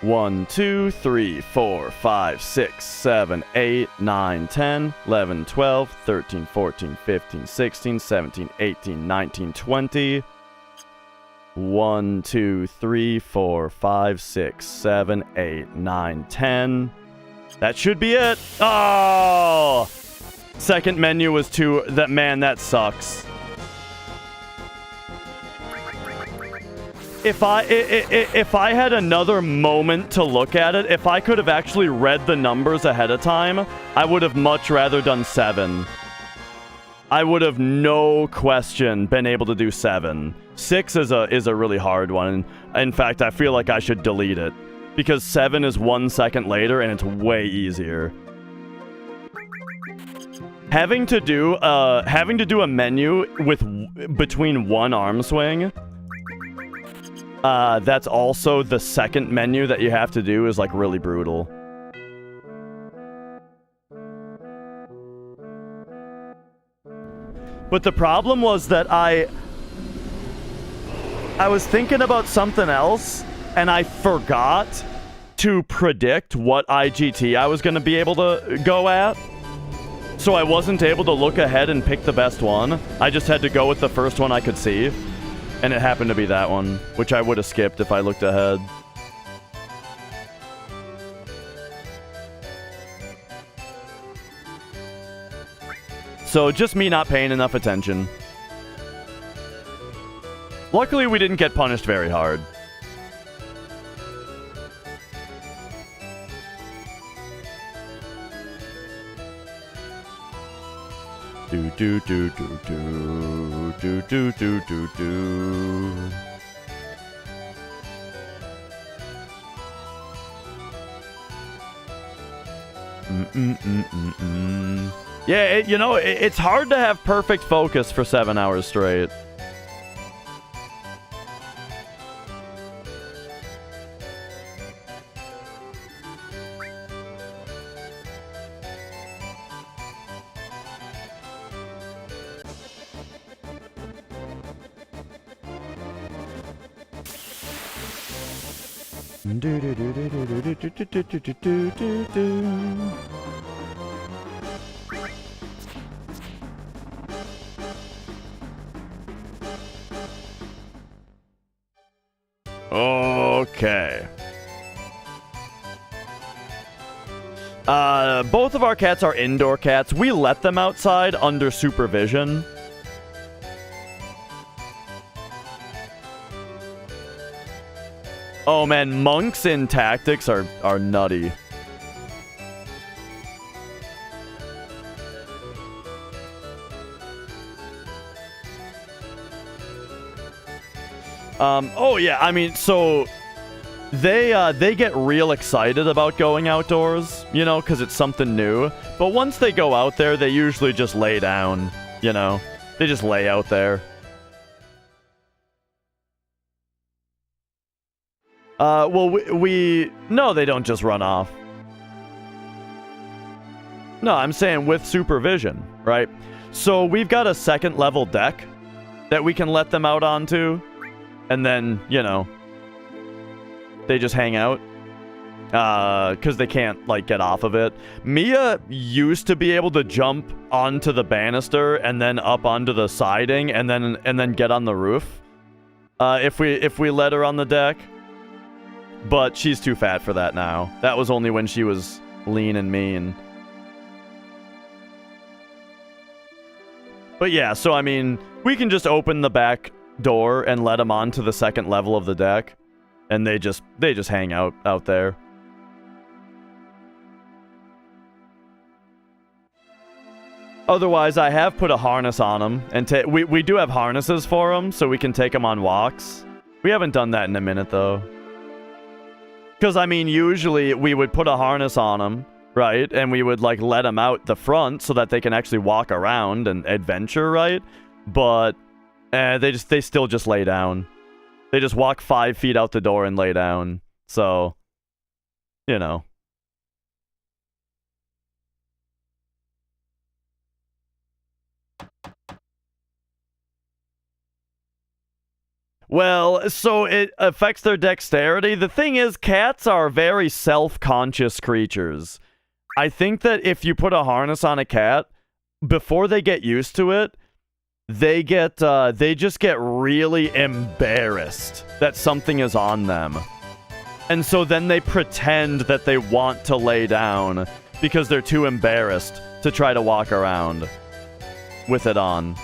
One, two, three, 4, 5, 6, 7, 8, 9, 10, 11, 12, 13, 14, 15, 16, 17, 18, 19, 20. 1, 2, 3, 4, 5, 6, 7, 8, 9, 10. That should be it. Oh! Second menu was too... Man, that sucks. If I had another moment to look at it, if I could have actually read the numbers ahead of time, I would have much rather done 7. I would have no question been able to do 7. 6 is a really hard one. In fact, I feel like I should delete it because 7 is 1 second later and it's way easier. Having to do a menu with between one arm swing. That's also the second menu that you have to do is like really brutal. But the problem was that I was thinking about something else, and I forgot to predict what IGT I was going to be able to go at. So I wasn't able to look ahead and pick the best one. I just had to go with the first one I could see. And it happened to be that one, which I would have skipped if I looked ahead. So just me not paying enough attention. Luckily, we didn't get punished very hard. Do do do do do do do do do do. Yeah, it's hard to have perfect focus for 7 hours straight. Okay. Both of our cats are indoor cats. We let them outside under supervision. Oh man, monks in tactics are nutty. Oh yeah, I mean, so they get real excited about going outdoors, you know, because it's something new. But once they go out there, they usually just lay down, you know. They just lay out there. Well, no, they don't just run off. No, I'm saying with supervision, right? So we've got a second level deck that we can let them out onto, and then, you know, they just hang out. Because they can't, like, get off of it. Mia used to be able to jump onto the banister and then up onto the siding and then get on the roof. If we let her on the deck. But she's too fat for that now. That was only when she was lean and mean. But yeah, so I mean, we can just open the back door and let them onto the second level of the deck. And they just hang out there. Otherwise, I have put a harness on them, and we do have harnesses for them, so we can take them on walks. We haven't done that in a minute, though. Because, I mean, usually we would put a harness on them, right? And we would, like, let them out the front so that they can actually walk around and adventure, right? But they still just lay down. They just walk 5 feet out the door and lay down. So, you know. Well, so it affects their dexterity. The thing is, cats are very self-conscious creatures. I think that if you put a harness on a cat, before they get used to it, they just get really embarrassed that something is on them. And so then they pretend that they want to lay down because they're too embarrassed to try to walk around with it on.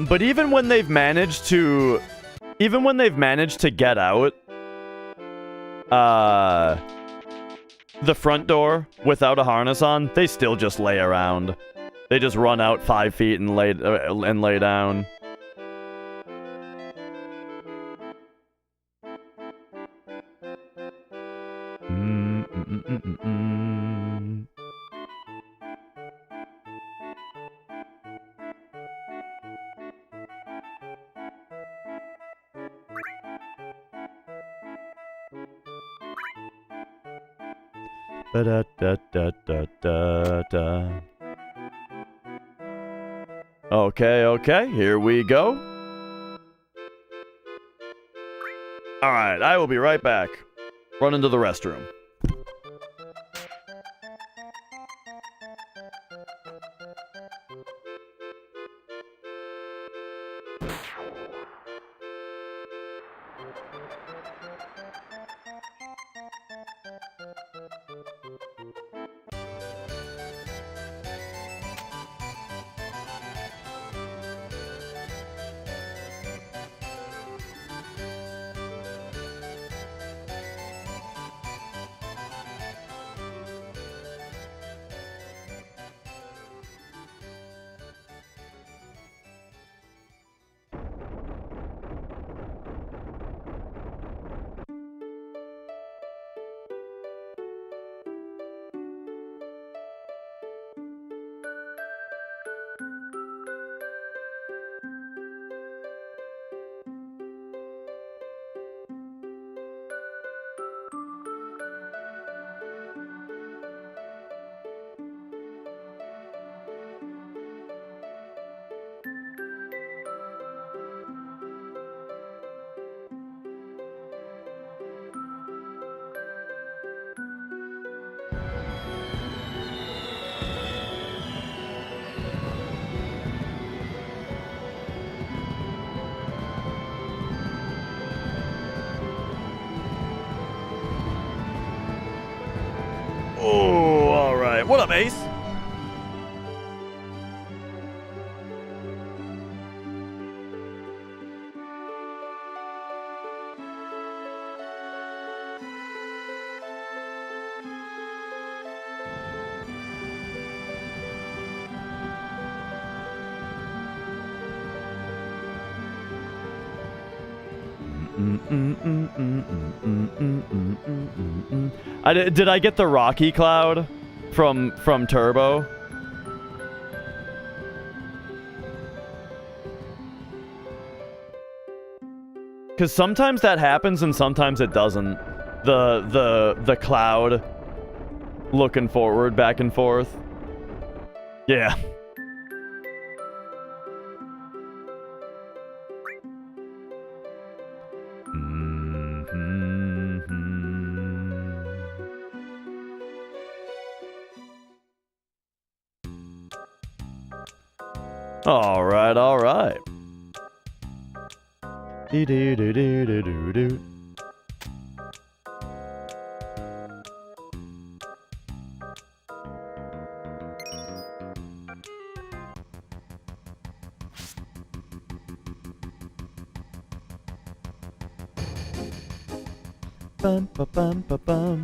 But even when they've managed to get out, the front door without a harness on, they still just lay around. They just run out 5 feet and lay down. Ba-da-da-da-da-da-da. Okay, here we go. Alright, I will be right back. Run into the restroom. Oh, alright. What up, Ace? Did I get the Rocky Cloud? from Turbo. Because sometimes that happens and sometimes it doesn't. The cloud looking forward, back and forth. Yeah. All right, all right. Do-do-do-do-do-do-do. Bum ba bum ba bum.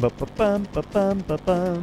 Ba ba bum ba bum ba bum.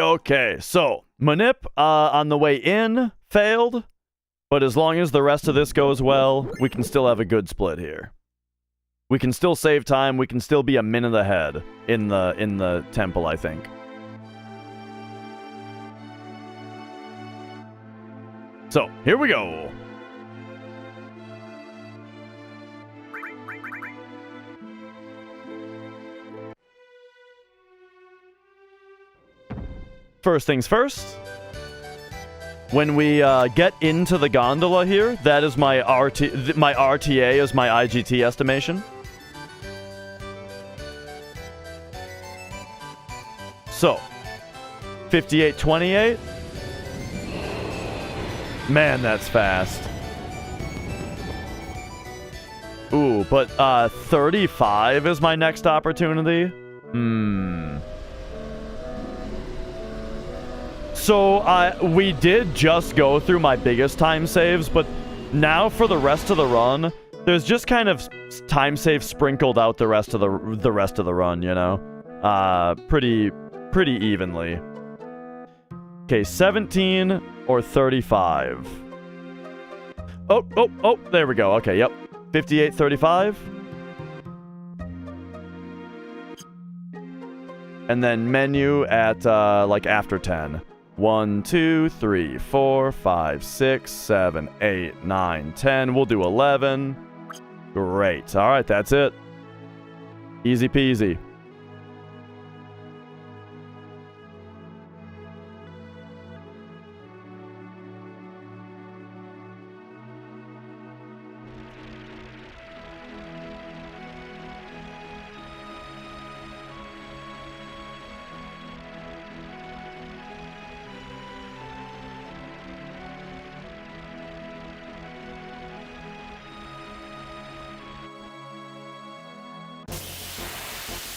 Okay. So, Manip on the way in failed, but as long as the rest of this goes well, we can still have a good split here. We can still save time. We can still be a minute ahead in the temple, I think. So, here we go. First things first, when we get into the gondola here, that is my RTA is my IGT estimation. So, 58.28. Man, that's fast. Ooh, but 35 is my next opportunity. So, we did just go through my biggest time saves, but now for the rest of the run, there's just kind of time saves sprinkled out the rest of the run, you know? Pretty evenly. Okay, 17 or 35. Oh, there we go. Okay, yep. 58.35. And then menu at, like, after 10. 1, 2, 3, 4, 5, 6, 7, 8, 9, 10. We'll do 11. Great. All right, that's it. Easy peasy.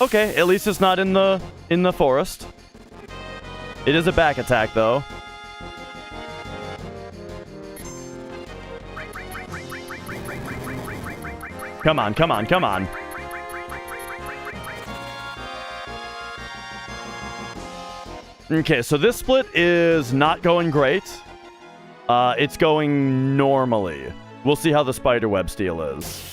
Okay, at least it's not in the forest. It is a back attack though. Come on, come on, come on. Okay, so this split is not going great. It's going normally. We'll see how the spiderweb steel is.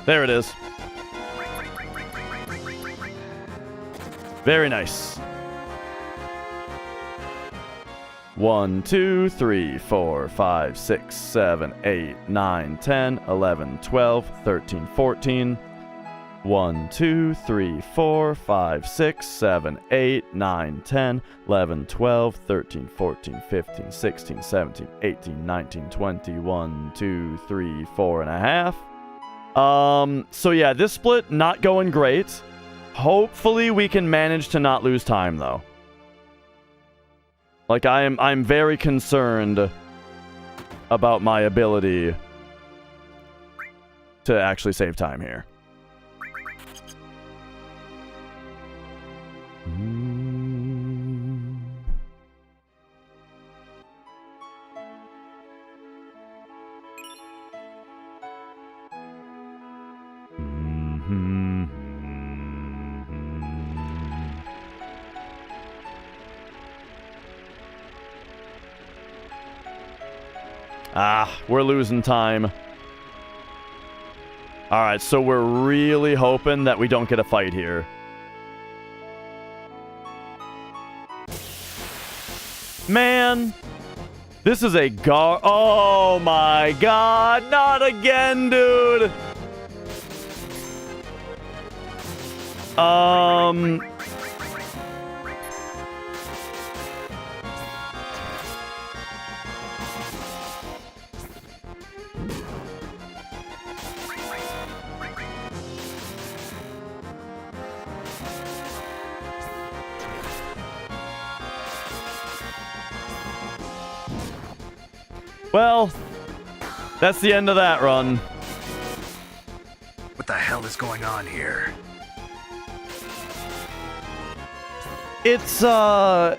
There it is. Very nice. 1, 2, 3, 4, 5, 6, 7, 8, 9, 10, 11, 12, 13, 14. 1, 2, 3, 4, 5, 6, 7, 8, 9, 10, 11, 12, 13, 14, 15, 16, 17, 18, 19, 20, 1, 2, 3, 4 and a half. So yeah, this split not going great. Hopefully we can manage to not lose time though. Like I'm very concerned about my ability to actually save time here. We're losing time. Alright, so we're really hoping that we don't get a fight here. Man, this is a oh my god, not again, dude. Well, that's the end of that run. What the hell is going on here? It's, I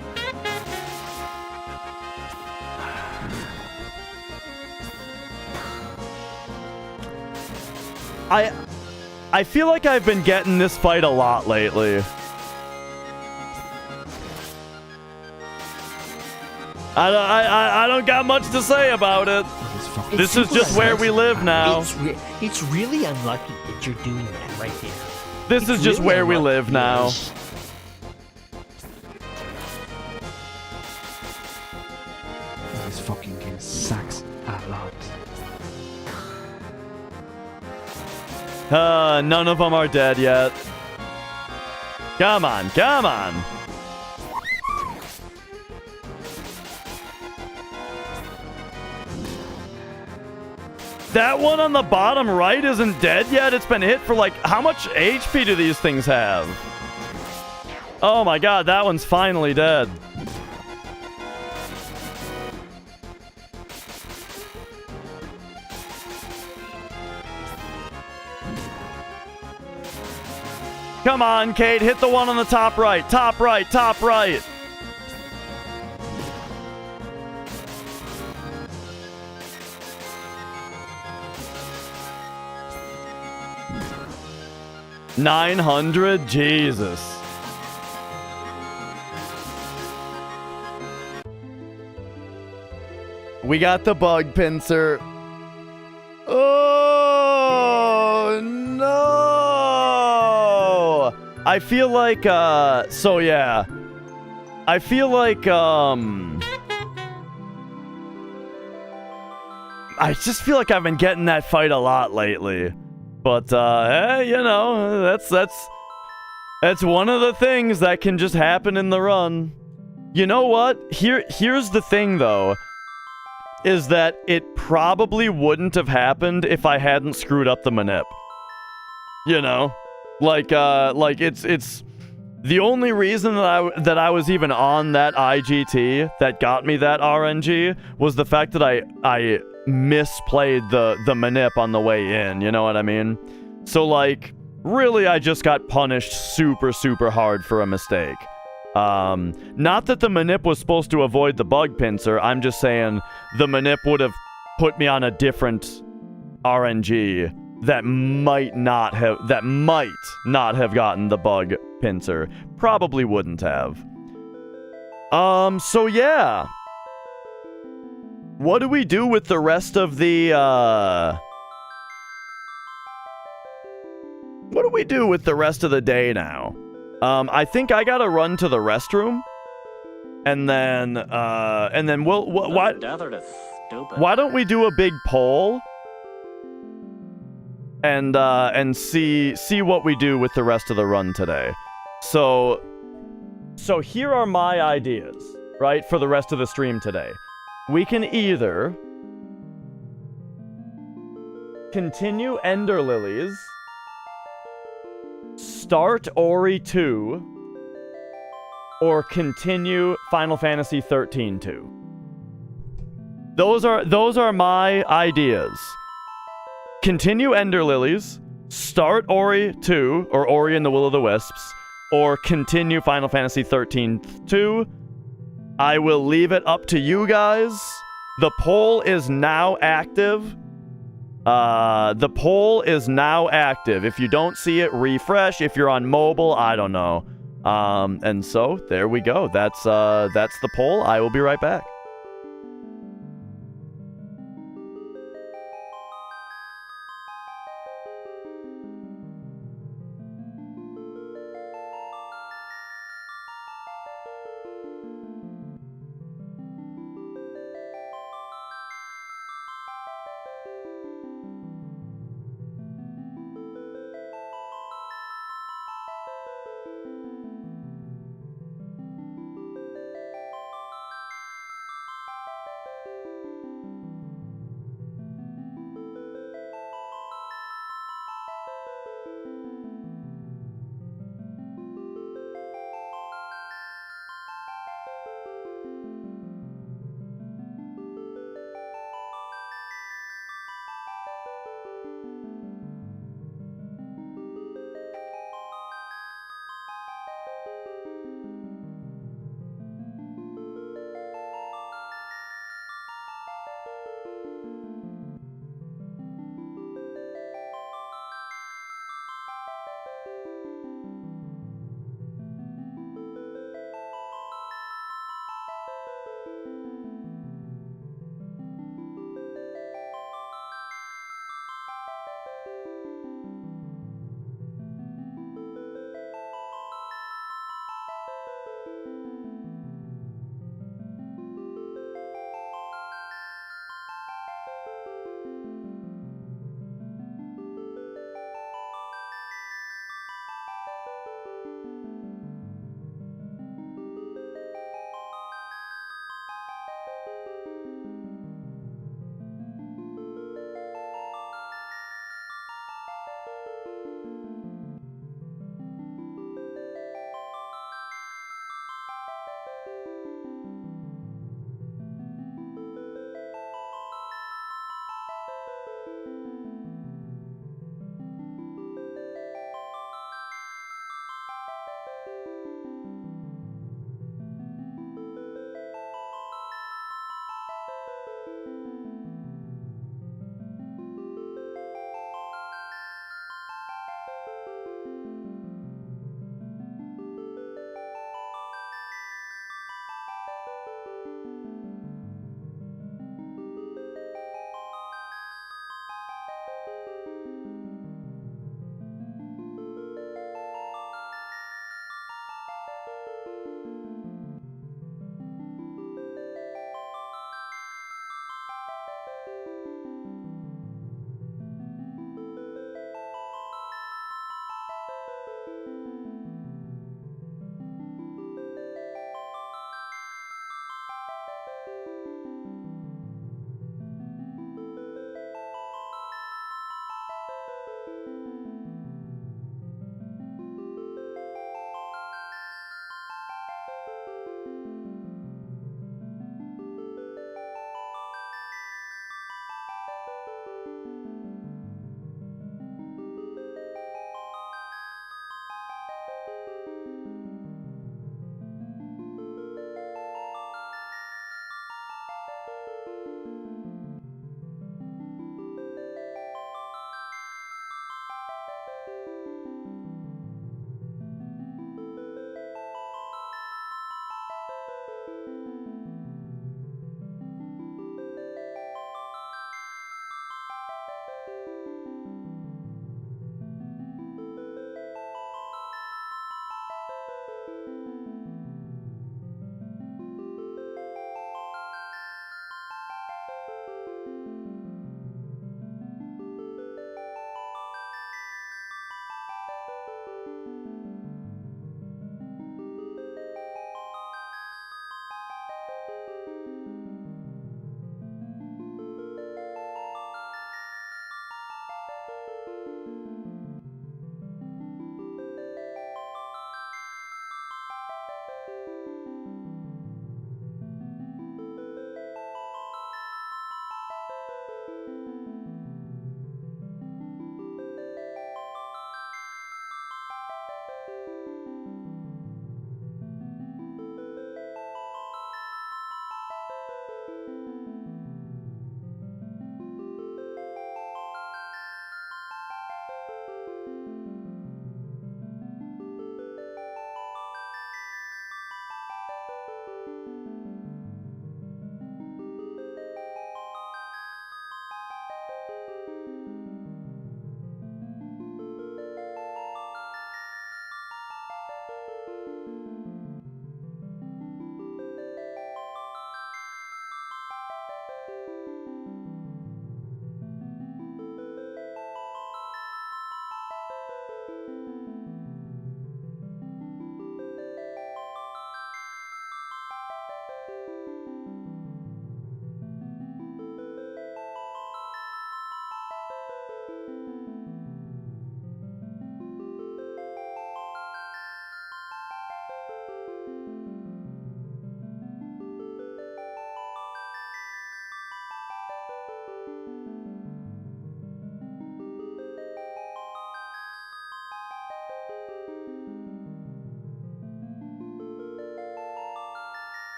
feel like I've been getting this fight a lot lately. I don't got much to say about it. This is just where we live now. It's really unlucky that you're doing that right there. This is just where we live now. This fucking game sucks a lot. None of them are dead yet. Come on, come on. That one on the bottom right isn't dead yet. It's been hit for like, how much HP do these things have? Oh my god, that one's finally dead. Come on, Kate, hit the one on the top right. Top right, top right. $900? Jesus. We got the bug pincer. Oh, no. I feel like, so yeah. I feel like, I just feel like I've been getting that fight a lot lately. But, you know, that's one of the things that can just happen in the run. You know what? Here's the thing, though, is that it probably wouldn't have happened if I hadn't screwed up the manip. You know? Like it's the only reason that I was even on that IGT that got me that RNG was the fact that I misplayed the manip on the way in, you know what I mean? So like, really I just got punished super hard for a mistake. Not that the manip was supposed to avoid the bug pincer, I'm just saying the manip would have put me on a different RNG that might not have gotten the bug pincer. Probably wouldn't have. So yeah. What do we do with the rest of the, What do we do with the rest of the day now? I think I gotta run to the restroom, and then we'll why don't we do a big poll and see what we do with the rest of the run today. So here are my ideas, right, for the rest of the stream today. We can either continue Ender Lilies, start Ori 2, or continue Final Fantasy 13-2. Those are my ideas. Continue Ender Lilies, start Ori 2, or Ori and the Will of the Wisps, or continue Final Fantasy 13-2. I will leave it up to you guys. The poll is now active. The poll is now active. If you don't see it, refresh. If you're on mobile, I don't know. And so there we go. That's the poll. I will be right back.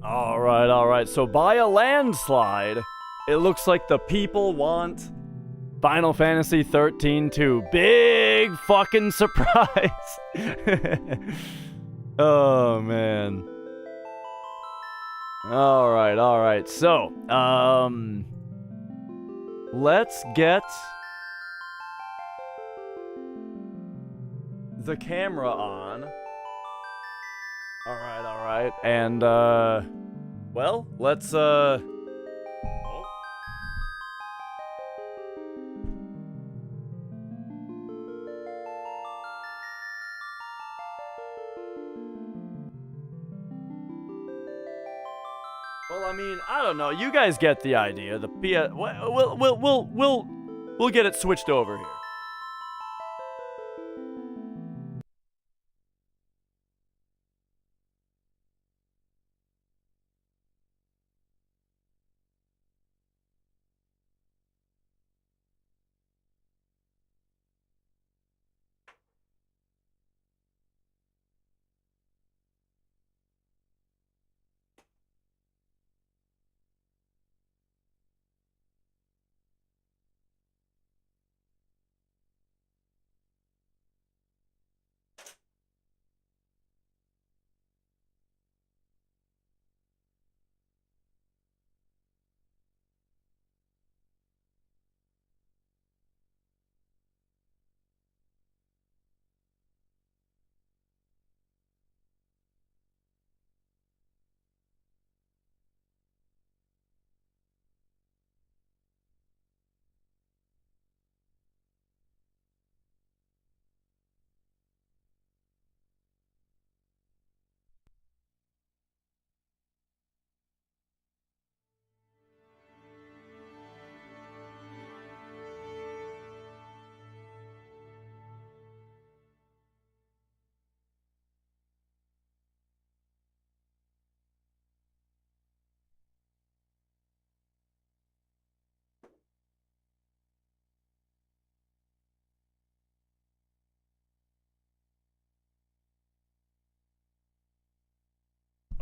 All right. So by a landslide, it looks like the people want Final Fantasy 13-2. Big fucking surprise. Oh, man. All right. So, let's get the camera on. All right. And, well, let's, Well, I mean, I don't know. You guys get the idea. The we'll get it switched over here.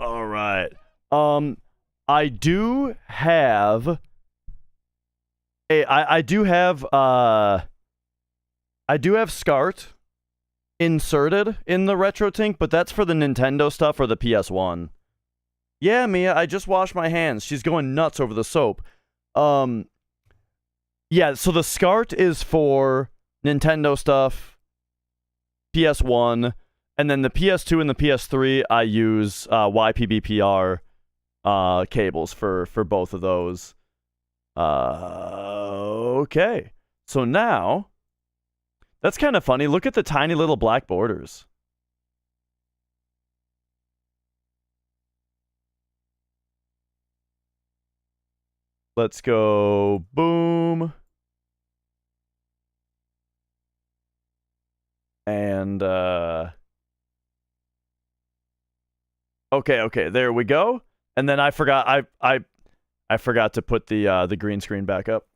All right. I do have I do have SCART inserted in the RetroTink, but that's for the Nintendo stuff or the PS1. Yeah, Mia, I just washed my hands. She's going nuts over the soap. Yeah, so the SCART is for Nintendo stuff, PS1, and then the PS2 and the PS3, I use YPBPR cables for both of those. Okay. So now, that's kind of funny. Look at the tiny little black borders. Let's go boom. And okay, there we go. And then I forgot I forgot to put the green screen back up.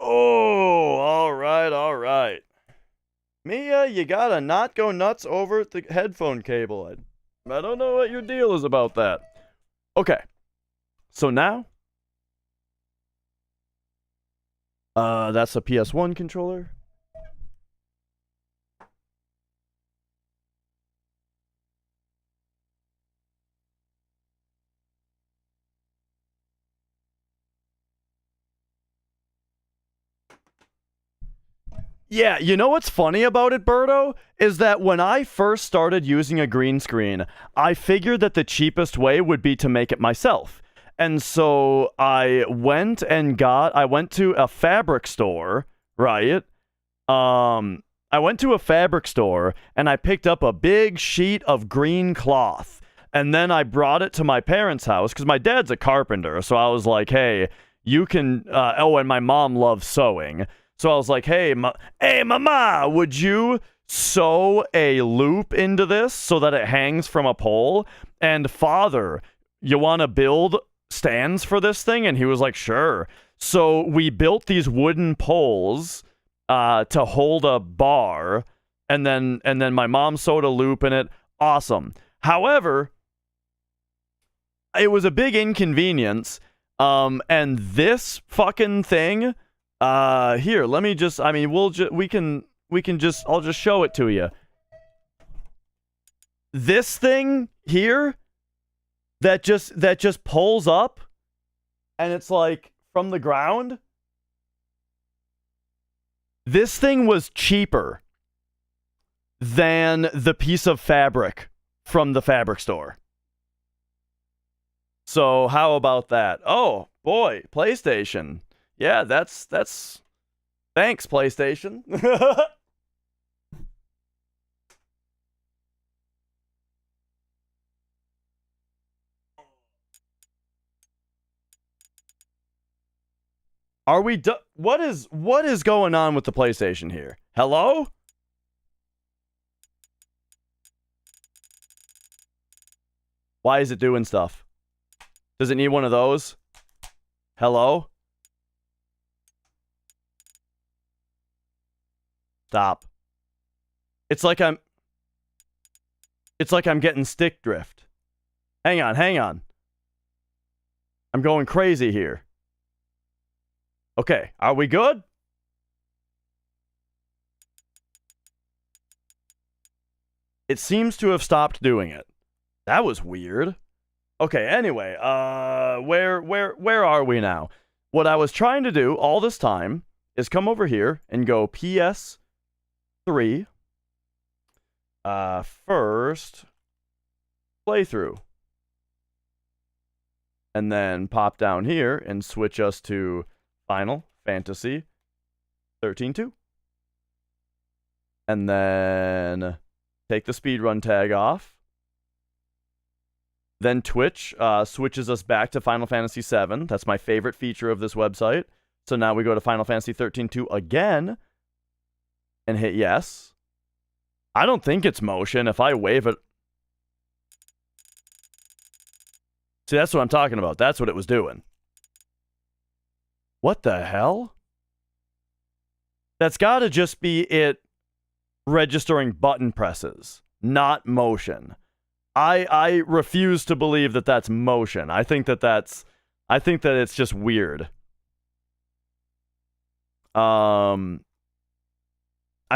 Oh, all right. Mia, you gotta not go nuts over the headphone cable. I don't know what your deal is about that. Okay. So now, that's a PS1 controller. Yeah, you know what's funny about it, Birdo? Is that when I first started using a green screen, I figured that the cheapest way would be to make it myself. And so I went to a fabric store, right? I went to a fabric store and I picked up a big sheet of green cloth. And then I brought it to my parents' house because my dad's a carpenter. So I was like, hey, you can, and my mom loves sewing. So I was like, hey, mama, would you sew a loop into this so that it hangs from a pole? And father, you want to build stands for this thing? And he was like, sure. So we built these wooden poles to hold a bar, and then my mom sewed a loop in it. Awesome. However, it was a big inconvenience. And this fucking thing, here, let me just, I mean, I'll just show it to you. This thing here that just pulls up, and it's like from the ground. This thing was cheaper than the piece of fabric from the fabric store. So how about that? Oh boy, PlayStation. Yeah, that's thanks, PlayStation. Are we what is going on with the PlayStation here? Hello? Why is it doing stuff? Does it need one of those? Hello? Stop. It's like I'm getting stick drift. Hang on. I'm going crazy here. Okay, are we good? It seems to have stopped doing it. That was weird. Okay, anyway, where are we now? What I was trying to do all this time is come over here and go PS3 first playthrough. And then pop down here and switch us to Final Fantasy 13-2. And then take the speedrun tag off. Then Twitch switches us back to Final Fantasy 7. That's my favorite feature of this website. So now we go to Final Fantasy 13-2 again and hit yes. I don't think it's motion. If I wave it... See, that's what I'm talking about. That's what it was doing. What the hell? That's got to just be it registering button presses, not motion. I refuse to believe that that's motion. I think that it's just weird. I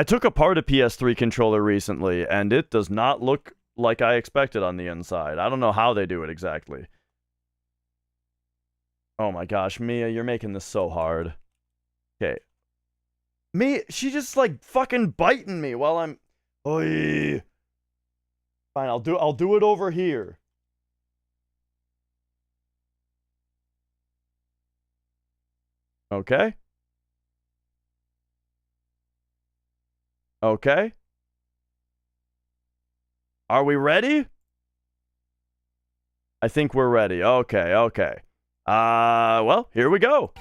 took apart a PS3 controller recently, and it does not look like I expected on the inside. I don't know how they do it exactly. Oh my gosh, Mia, you're making this so hard. Okay. Mia, she just like fucking biting me while I'm... Oy. Fine, I'll do it over here. Okay. Okay. Are we ready? I think we're ready. Okay. Well, here we go.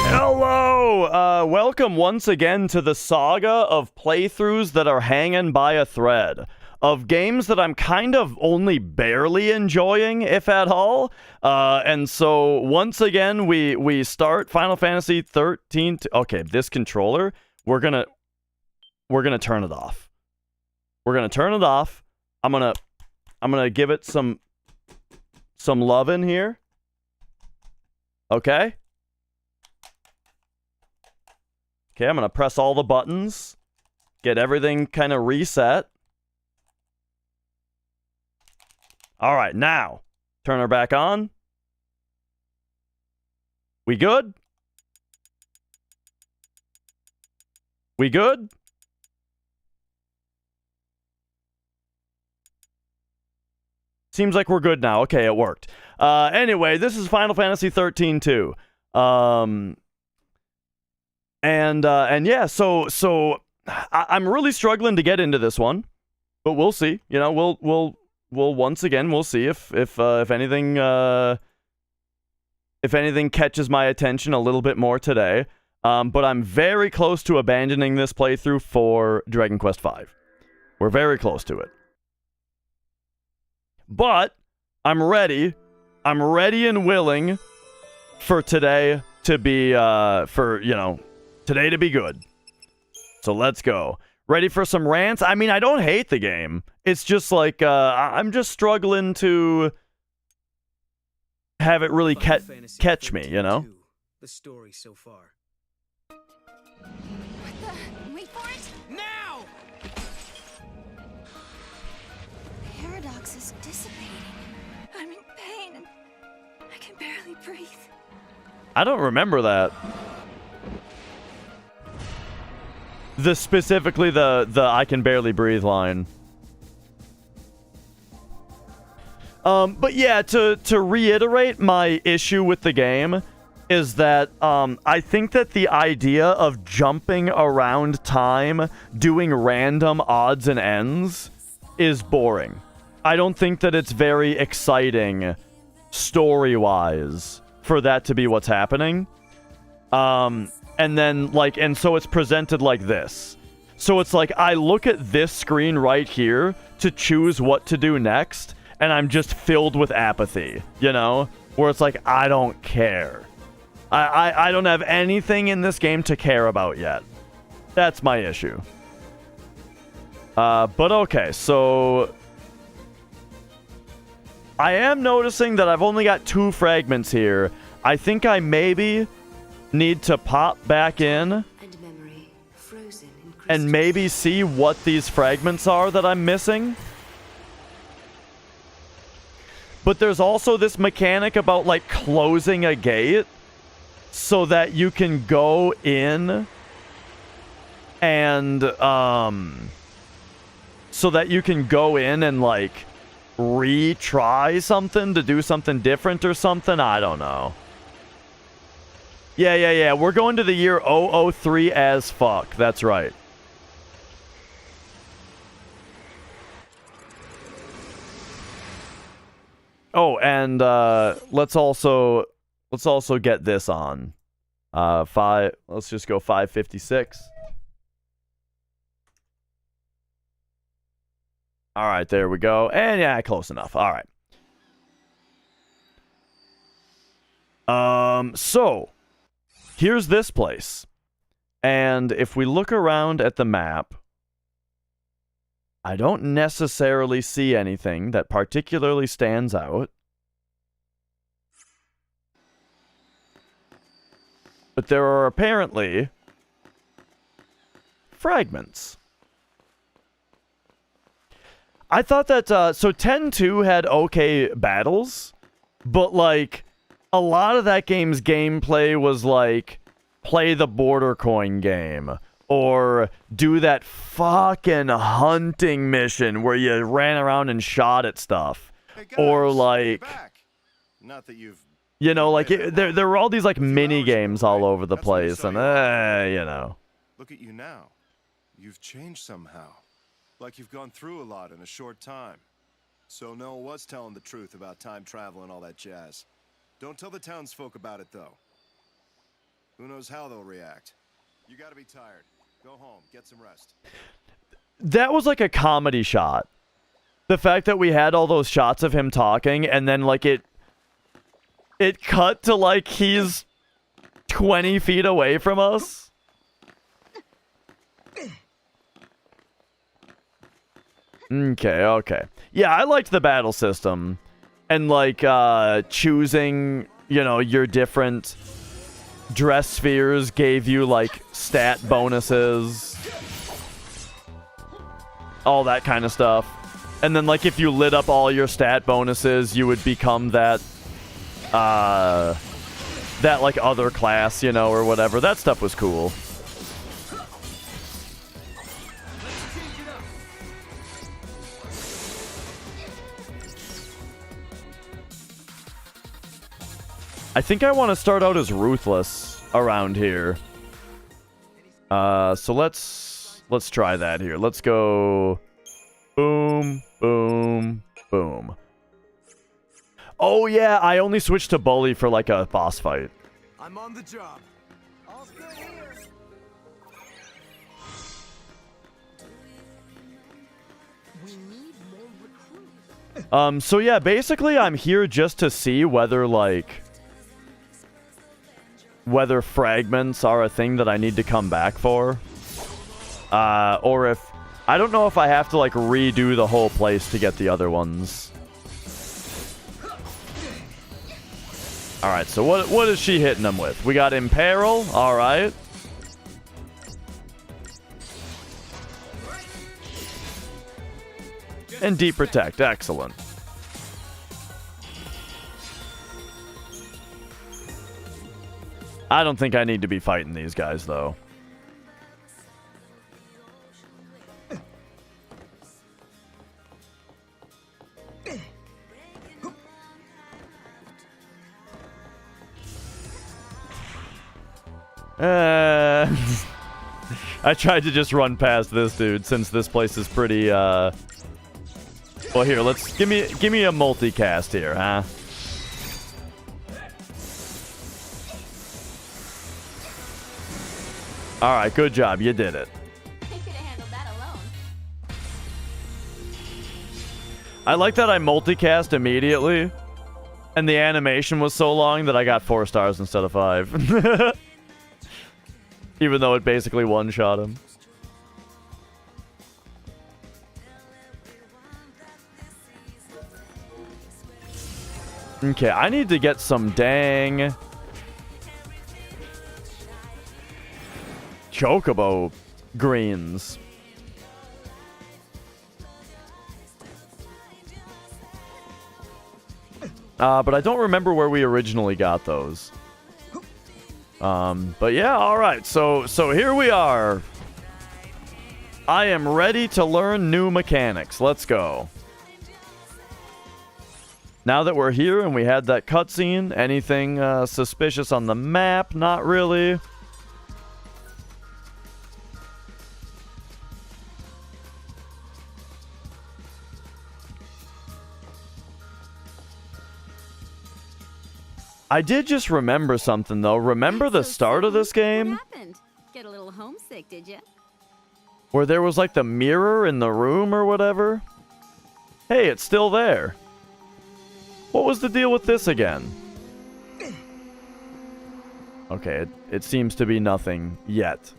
Hello! Welcome once again to the saga of playthroughs that are hanging by a thread. Of games that I'm kind of only barely enjoying, if at all. And so, once again, we start Final Fantasy 13. Okay, this controller, we're gonna turn it off. We're gonna turn it off. I'm gonna give it some love in here. Okay? Okay, I'm gonna press all the buttons. Get everything kind of reset. Alright, now, turn her back on. We good? We good? Seems like we're good now. Okay, it worked. Anyway, this is Final Fantasy 13-2. And yeah, so I'm really struggling to get into this one, but we'll see. You know, we'll once again we'll see if anything if anything catches my attention a little bit more today. But I'm very close to abandoning this playthrough for Dragon Quest V. We're very close to it. But I'm ready. I'm ready and willing for today to be, today to be good. So let's go. Ready for some rants? I mean, I don't hate the game. It's just like, I'm just struggling to have it really catch me, you know? The story so far. What the? Wait for it! Now! The paradox is dissipating. I'm in pain and I can barely breathe. I don't remember that. Specifically the I can barely breathe line. But yeah, to reiterate my issue with the game is that I think that the idea of jumping around time, doing random odds and ends, is boring. I don't think that it's very exciting story-wise for that to be what's happening. And then, and so it's presented like this. So it's like, I look at this screen right here to choose what to do next, and I'm just filled with apathy, you know? Where it's like, I don't care. I don't have anything in this game to care about yet. That's my issue. But okay, so I am noticing that I've only got 2 fragments here. I think I maybe need to pop back in and maybe see what these fragments are that I'm missing. But there's also this mechanic about, like, closing a gate so that you can go in and, like, retry something to do something different or something. I don't know. Yeah. We're going to the year 003 as fuck. That's right. Oh, and let's also get this on. Let's just go 556. All right, there we go. And yeah, close enough. All right. So here's this place. And if we look around at the map, I don't necessarily see anything that particularly stands out. But there are apparently fragments. I thought that, so 10-2 had okay battles, but, like, a lot of that game's gameplay was, like, play the border coin game, or do that fucking hunting mission where you ran around and shot at stuff, Hey guys, or, like, back. Not that you've... you know, like, there were all these, like, mini games all over the That's when I place, saw and, you. you know. Look at you now. You've changed somehow. Like you've gone through a lot in a short time. So Noah was telling the truth about time travel and all that jazz. Don't tell the townsfolk about it, though. Who knows how they'll react. You gotta be tired. Go home, get some rest. That was like a comedy shot. The fact that we had all those shots of him talking, and then, like, it cut to, like, he's 20 feet away from us. Okay. Yeah, I liked the battle system. And, like, choosing, you know, your different dress spheres gave you, like, stat bonuses. All that kind of stuff. And then, like, if you lit up all your stat bonuses, you would become that, like, other class, you know, or whatever. That stuff was cool. I think I want to start out as Ruthless around here. So let's try that here. Let's go boom, boom, boom. Oh, yeah, I only switched to Bully for, like, a boss fight. I'm on the job. So yeah, basically I'm here just to see whether, like, whether fragments are a thing that I need to come back for. Or if... I don't know if I have to, like, redo the whole place to get the other ones. Alright, so what is she hitting them with? We got Imperil, alright. And Deep Protect, excellent. I don't think I need to be fighting these guys, though. I tried to just run past this dude since this place is pretty, Well, here, let's... Give me a multicast here, huh? Alright, good job. You did it. I could have handled that alone. I like that I multicast immediately. And the animation was so long that I got 4 stars instead of 5. Even though it basically one-shot him. Okay, I need to get some dang... Chocobo greens. But I don't remember where we originally got those. But yeah, alright. So here we are. I am ready to learn new mechanics. Let's go. Now that we're here and we had that cutscene, anything suspicious on the map? Not really. I did just remember something, though. Remember the start of this game? What happened? Get a little homesick, did you? Where there was, like, the mirror in the room or whatever? Hey, it's still there. What was the deal with this again? Okay, it seems to be nothing yet.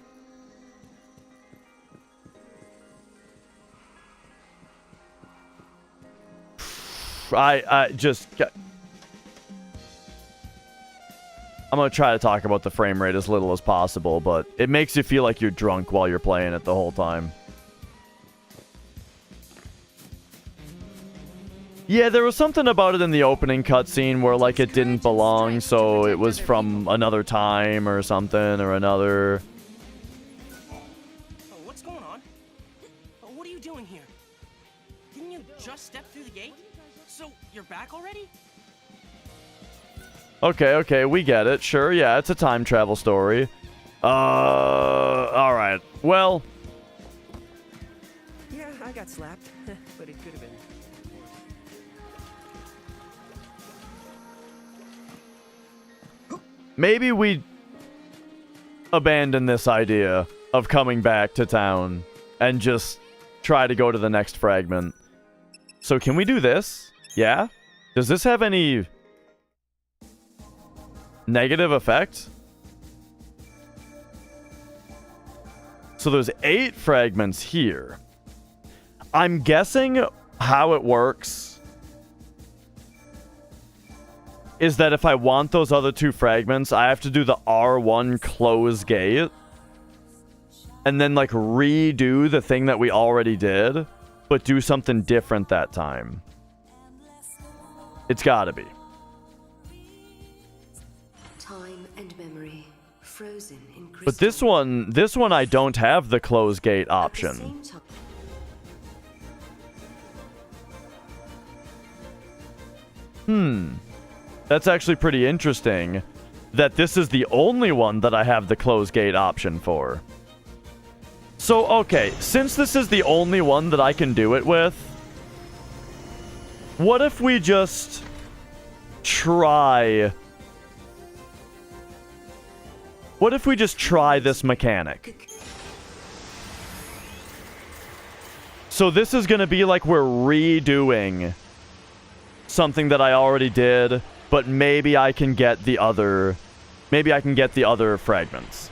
I just... I'm going to try to talk about the frame rate as little as possible, but it makes you feel like you're drunk while you're playing it the whole time. Yeah, there was something about it in the opening cutscene where, like, it didn't belong, so it was from another time or something or another. Oh, what's going on? What are you doing here? Didn't you just step through the gate? So, you're back already? Okay, we get it. Sure, yeah, it's a time travel story. Alright. Well... Yeah, I got slapped, but it could have been. Maybe we abandon this idea of coming back to town and just try to go to the next fragment. So can we do this? Yeah? Does this have any... negative effect? So there's 8 fragments here. I'm guessing how it works is that if I want those other 2 fragments, I have to do the R1 close gate and then, like, redo the thing that we already did, but do something different that time. It's gotta be. Time and memory frozen in crystal. But this one I don't have the close gate option. That's actually pretty interesting that this is the only one that I have the close gate option for. So, okay, since this is the only one that I can do it with, what if we just try... What if we just try this mechanic? So this is going to be like we're redoing something that I already did, but maybe I can get the other... Maybe I can get the other fragments.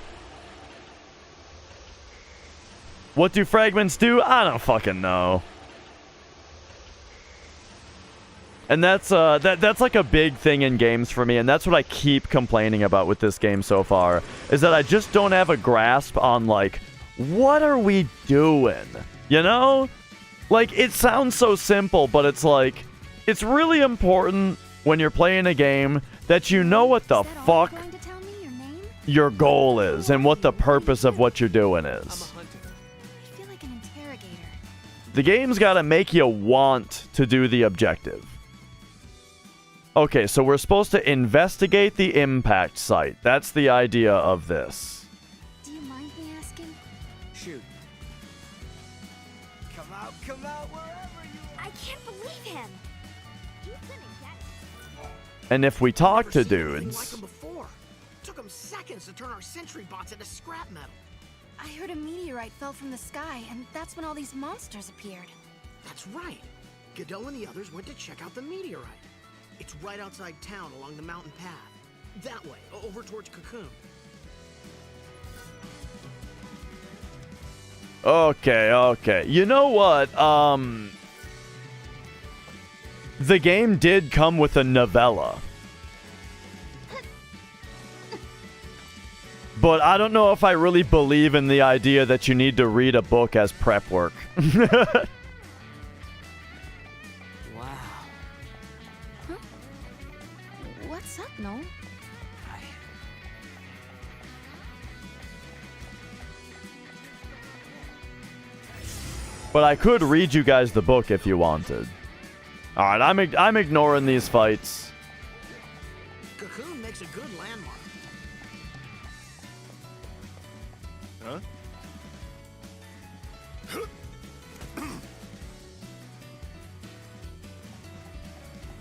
What do fragments do? I don't fucking know. And that's like a big thing in games for me, and that's what I keep complaining about with this game so far, is that I just don't have a grasp on, like, what are we doing? You know? Like, it sounds so simple, but it's like, it's really important when you're playing a game that you know what the fuck your goal is and what the purpose of what you're doing is. I feel like an interrogator. The game's gotta make you want to do the objective. Okay, so we're supposed to investigate the impact site. That's the idea of this. Do you mind me asking? Shoot. Come out wherever you are. I can't believe him. He's gonna get And if we talk to Never seen anything dudes... like 'em before. Took 'em seconds to turn our sentry bots into scrap metal. I heard a meteorite fell from the sky, and that's when all these monsters appeared. That's right. Godot and the others went to check out the meteorite. It's right outside town along the mountain path. That way, over towards Cocoon. Okay. You know what? The game did come with a novella. But I don't know if I really believe in the idea that you need to read a book as prep work. Wow. What's up, Noel? But I could read you guys the book if you wanted. Alright, I'm ignoring these fights. Cocoon makes a good landmark. Huh?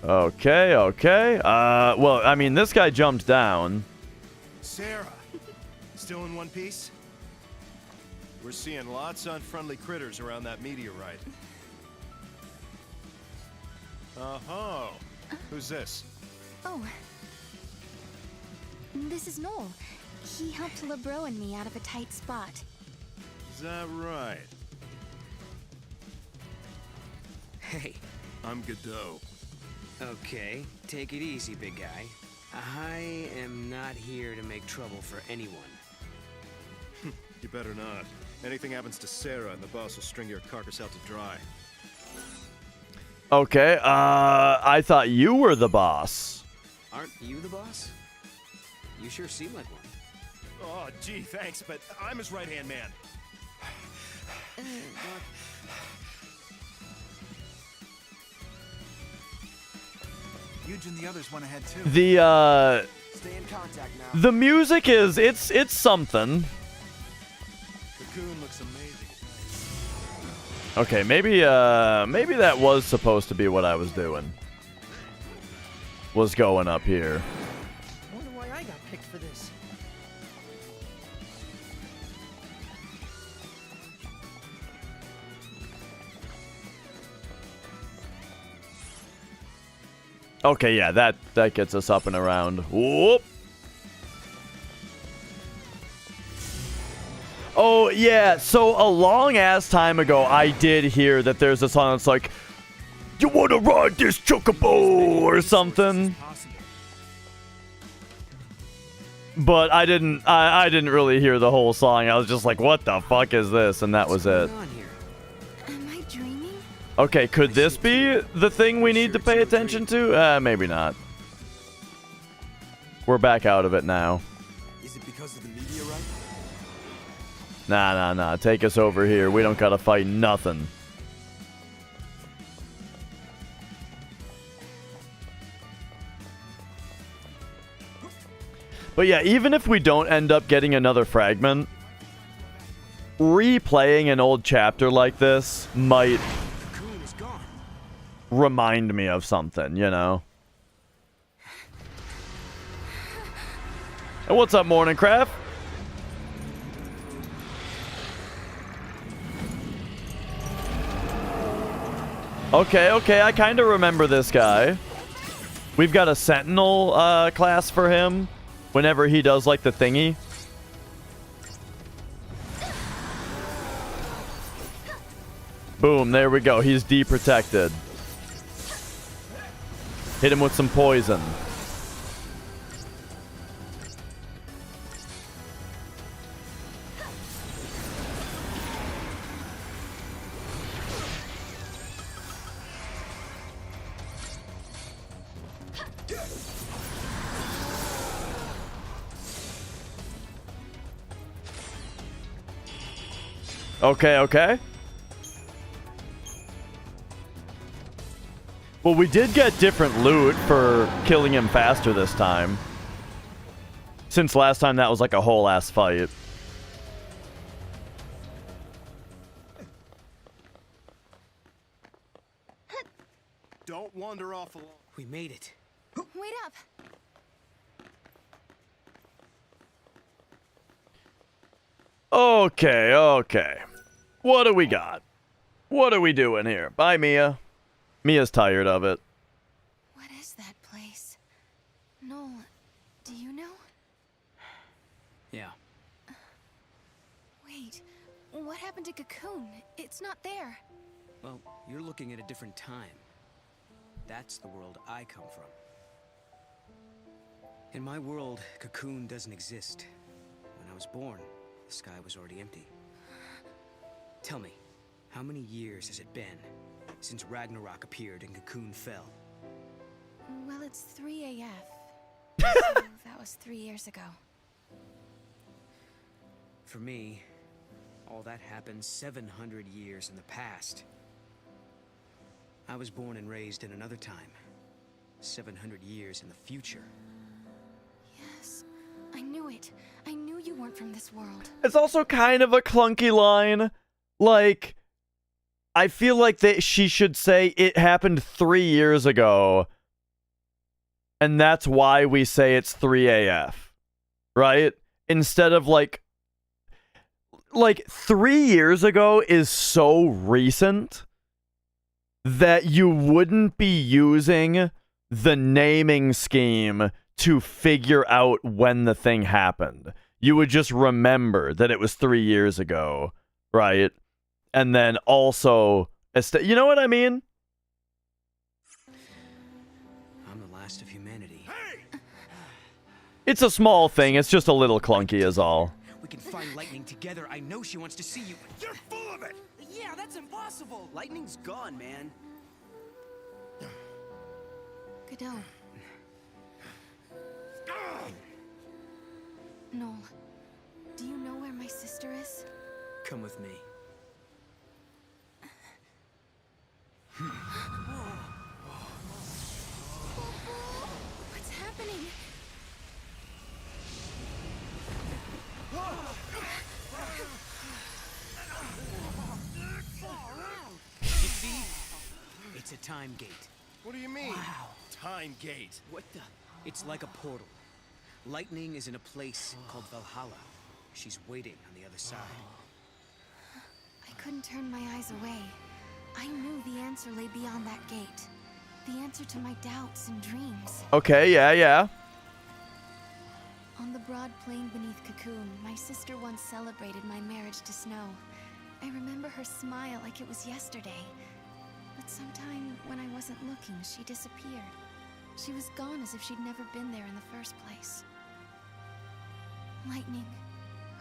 Okay. Well, I mean, this guy jumped down. Sarah, still in one piece? We're seeing lots of unfriendly critters around that meteorite. Uh-huh. Who's this? Oh. This is Noel. He helped LeBro and me out of a tight spot. Is that right? Hey, I'm Godot. okay, take it easy, big guy. I am not here to make trouble for anyone. You better not. Anything happens to Sarah and the boss will string your carcass out to dry. Okay, I thought you were the boss. Aren't you the boss? You sure seem like one. Oh, gee, thanks, but I'm his right-hand man. Yuge and the others went ahead too. Stay in contact now. The music is, it's something. Cocoon looks amazing. Okay, maybe that was supposed to be what I was doing. Was going up here. I wonder why I got picked for this. Okay, yeah, that gets us up and around. Whoop. Oh, yeah, so a long-ass time ago, I did hear that there's a song that's like, "You wanna ride this chocobo?" or something. But I didn't really hear the whole song. I was just like, what the fuck is this? And that was it. What's going on here? Am I dreaming? Okay, could this be the thing we need to pay attention to? Maybe not. We're back out of it now. Is it because of the meteorite? Nah. Take us over here. We don't gotta fight nothing. But yeah, even if we don't end up getting another fragment, replaying an old chapter like this might Cocoon is gone. remind me of something, you know? And what's up, Morning Craft? Okay, I kind of remember this guy. We've got a Sentinel class for him whenever he does, like, the thingy. Boom, there we go. He's deprotected. Hit him with some poison. Okay. Well, we did get different loot for killing him faster this time. Since last time that was like a whole ass fight. Don't wander off alone. We made it. Wait up. Okay. What do we got? What are we doing here? Bye, Mia. Mia's tired of it. What is that place? Noel, do you know? Yeah. Wait, what happened to Cocoon? It's not there. Well, you're looking at a different time. That's the world I come from. In my world, Cocoon doesn't exist. When I was born, the sky was already empty. Tell me, how many years has it been since Ragnarok appeared and Cocoon fell? Well, it's 3 AF. So that was 3 years ago. For me, all that happened 700 years in the past. I was born and raised in another time. 700 years in the future. Yes, I knew it. I knew you weren't from this world. It's also kind of a clunky line. Like, I feel like she should say it happened 3 years ago. And that's why we say it's 3 AF. Right? Instead of like 3 years ago is so recent that you wouldn't be using the naming scheme to figure out when the thing happened. You would just remember that it was 3 years ago, right? And then also, you know what I mean? I'm the last of humanity. It's a small thing. It's just a little clunky is all. We can find Lightning together. I know she wants to see you. You're full of it! Yeah, that's impossible. Lightning's gone, man. Godot. Noel, do you know where my sister is? Come with me. What's happening? You see? It's a time gate. What do you mean? Wow. Time gate. What the? It's like a portal. Lightning is in a place called Valhalla. She's waiting on the other side. I couldn't turn my eyes away. I knew the answer lay beyond that gate. The answer to my doubts and dreams. Okay, yeah. On the broad plain beneath Cocoon, my sister once celebrated my marriage to Snow. I remember her smile like it was yesterday. But sometime when I wasn't looking, she disappeared. She was gone as if she'd never been there in the first place. Lightning,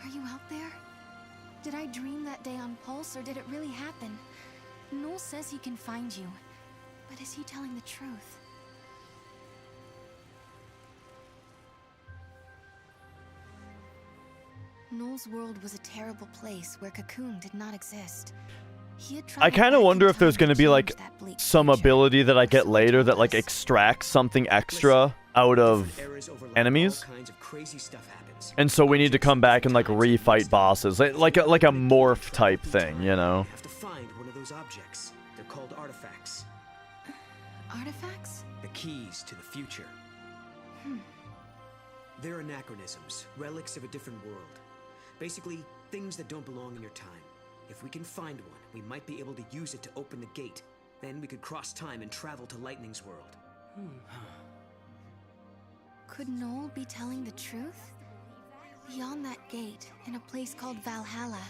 are you out there? Did I dream that day on Pulse, or did it really happen? Noel says he can find you, but is he telling the truth? Noel's world was a terrible place where Cocoon did not exist. He had I kind of wonder if there's going to be like some future. ability that I get So later told that like us. extracts something extra out of Different eras overlap, enemies. all kinds of crazy stuff happens. And so we need to come back and like refight bosses, like a morph type thing, you know? Have to find one of those objects. They're called artifacts. Artifacts? The keys to the future. They're anachronisms, relics of a different world. Basically, things that don't belong in your time. If we can find one, we might be able to use it to open the gate. Then we could cross time and travel to Lightning's world. Could Noel be telling the truth? Beyond that gate, in a place called Valhalla,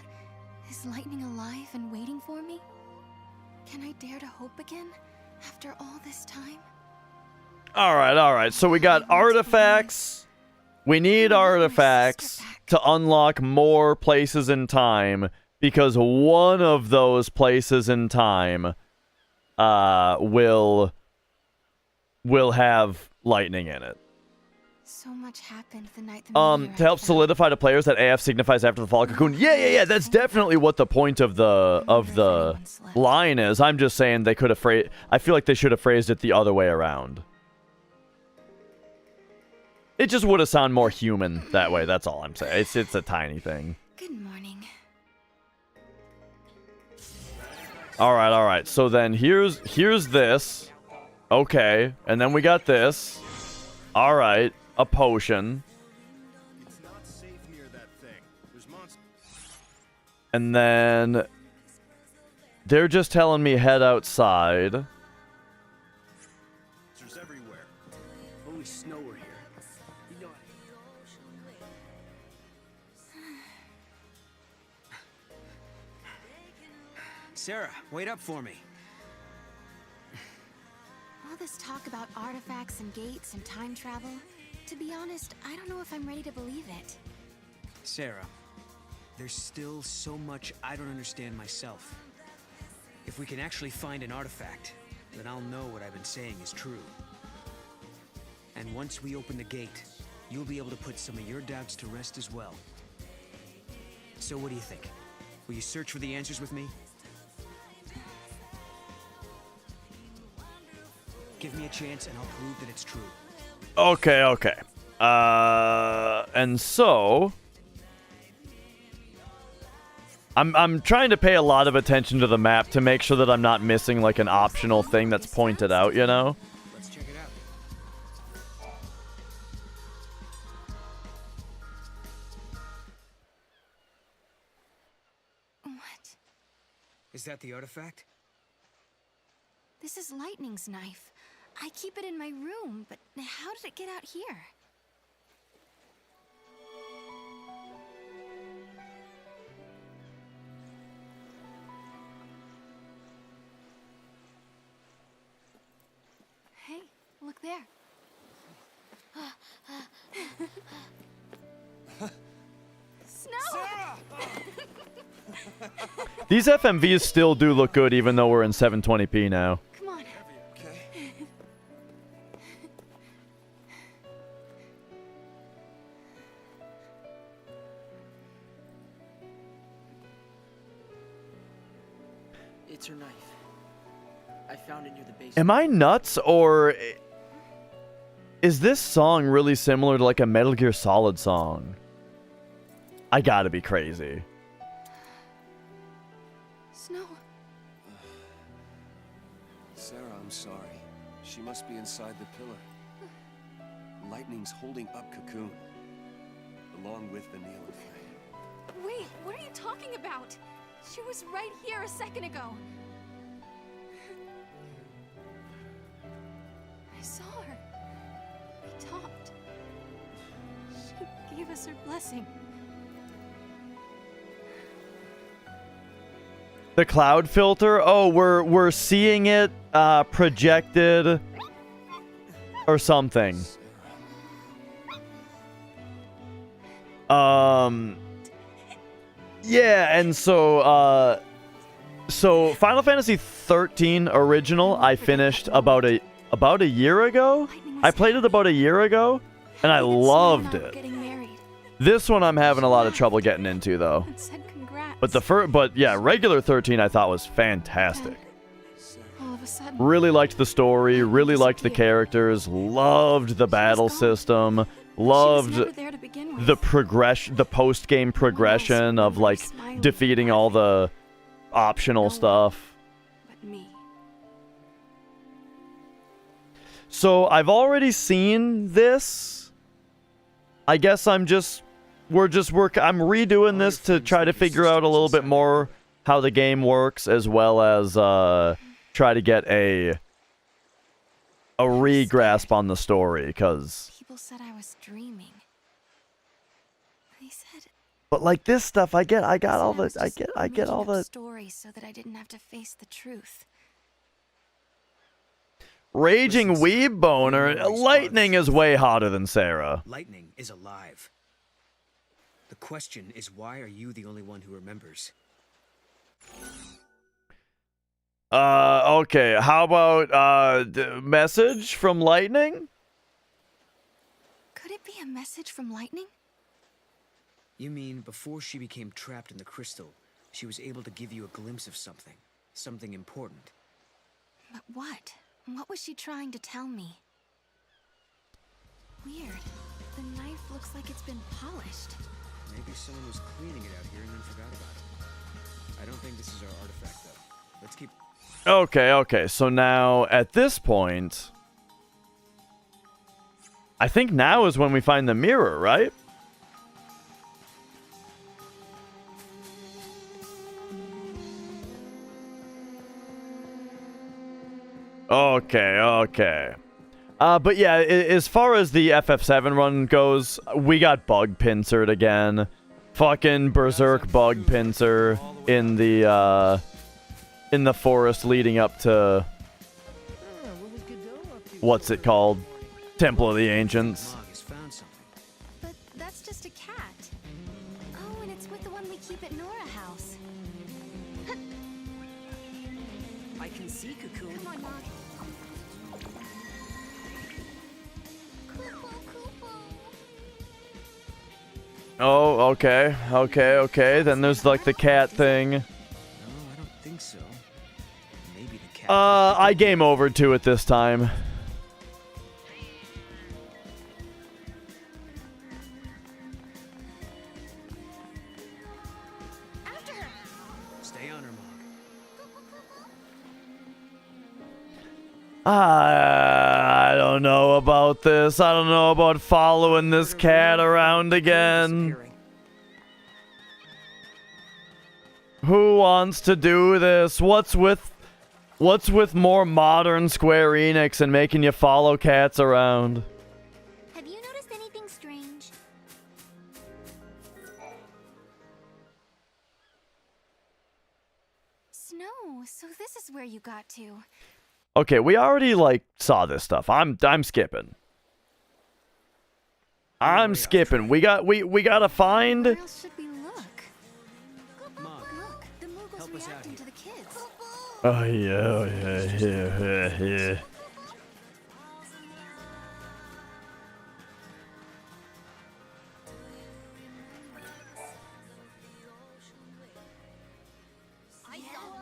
is Lightning alive and waiting for me? Can I dare to hope again, after all this time? Alright. So we got artifacts. We need artifacts to unlock more places in time, because one of those places in time will have lightning in it. So much happened the night the meteorite To help fell. solidify to players that AF signifies after the fall of Cocoon. Yeah. That's definitely what the point of the line is. I'm just saying they could have phrased. I feel like they should have phrased it the other way around. It just would have sounded more human that way. That's all I'm saying. It's a tiny thing. Good morning. All right. So then here's this. Okay, and then we got this. All right, a potion. It's not safe near that thing. There's monsters. And then they're just telling me head outside. Monsters everywhere. If only Snow were here. You know, Sarah, wait up for me. All this talk about artifacts and gates and time travel, to be honest, I don't know if I'm ready to believe it. Sarah, there's still so much I don't understand myself. If we can actually find an artifact, then I'll know what I've been saying is true. And once we open the gate, you'll be able to put some of your doubts to rest as well. So what do you think? Will you search for the answers with me? Give me a chance and I'll prove that it's true. Okay. And so I'm trying to pay a lot of attention to the map to make sure that I'm not missing like an optional thing that's pointed out, you know? Let's check it out. What? Is that the artifact? This is Lightning's knife. I keep it in my room, but how did it get out here? Hey, look there. Snow! These FMVs still do look good even though we're in 720p now. Come on. Okay. It's her knife. I found it near the base. Am I nuts, or is this song really similar to like a Metal Gear Solid song? I gotta be crazy. Snow. Sarah, I'm sorry. She must be inside the pillar. Lightning's holding up Cocoon, along with the Neela flame. Wait, what are you talking about? She was right here a second ago. I saw her. We talked. She gave us her blessing. The cloud filter? Oh, we're seeing it projected or something. Yeah, and so Final Fantasy 13 original I finished about a year ago. I played it about a year ago and I loved it. This one I'm having a lot of trouble getting into though. But yeah, regular 13 I thought was fantastic. All of a sudden, Really liked the story, really liked the characters, loved the battle system, loved the post-game progression of like defeating all the optional stuff. but me. So I've already seen this I guess I'm redoing this to try to figure out a little bit more how the game works, as well as try to get a re-grasp on the story, because People said I was dreaming. They said but like this stuff, I get all I was the just I get all making up the stories so that I didn't have to face the truth. raging Listen, weeb boner. Sarah, Lightning is way hotter than Sarah. Lightning is alive. The question is, why are you the only one who remembers? Okay. How about message from Lightning? Could it be a message from Lightning? You mean before she became trapped in the crystal, she was able to give you a glimpse of something? Something important? But what? What was she trying to tell me? Weird. The knife looks like it's been polished. Maybe someone was cleaning it out here and then forgot about it. I don't think this is our artifact, though. Let's keep... Okay. So now, at this point, I think now is when we find the mirror, right? Okay. But yeah, as far as the FF7 run goes, we got bug pincered again. Fucking berserk bug pincer in the forest leading up to what's it called? Temple of the Ancients. Mog has found something. But that's just a cat. Oh, and it's with the one we keep at Nora House. I can see Cocoon. Come on, Mog. Kupo, Kupo. Oh, okay. Then there's like the cat thing. No, I don't think so. Maybe the cat... I game over to it this time. After her. Stay on her, Mog. I don't know about this. I don't know about following this cat around again. Who wants to do this? What's with more modern Square Enix and making you follow cats around? Have you noticed anything strange? Snow, so this is where you got to. Okay, we already like saw this stuff. I'm skipping. I'm skipping. We gotta find. Where else should we look? Mog, Look, the Moogle's help us out reacting here. to the kids. Oh yeah.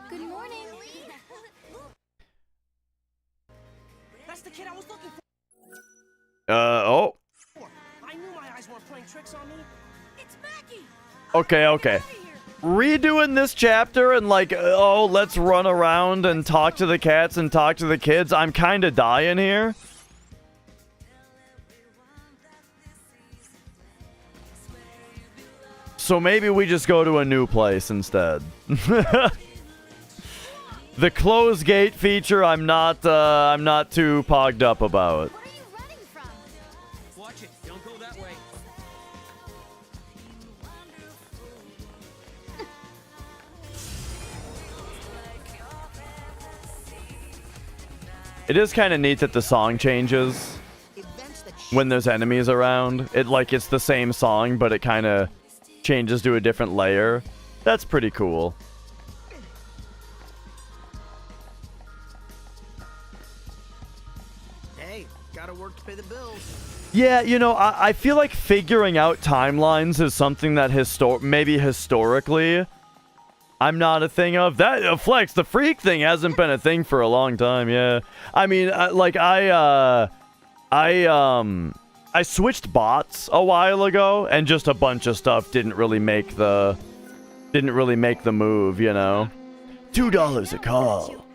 Good morning. That's the kid I was looking for. Oh. I knew my eyes weren't playing tricks on me. It's Mackie. Okay. Redoing this chapter and like, oh, let's run around and talk to the cats and talk to the kids. I'm kind of dying here. So maybe we just go to a new place instead. The close gate feature, I'm not too pogged up about. What are you running from? watch it. Don't go that way. It is kind of neat that the song changes when there's enemies around. It's the same song, but it kind of changes to a different layer. That's pretty cool. Hey, gotta work to pay the bills. Yeah, you know, I feel like figuring out timelines is something that maybe historically I'm not a thing of. That Flex, the freak thing hasn't been a thing for a long time, yeah. I mean, I switched bots a while ago, and just a bunch of stuff didn't really make the move, you know. $2 a call.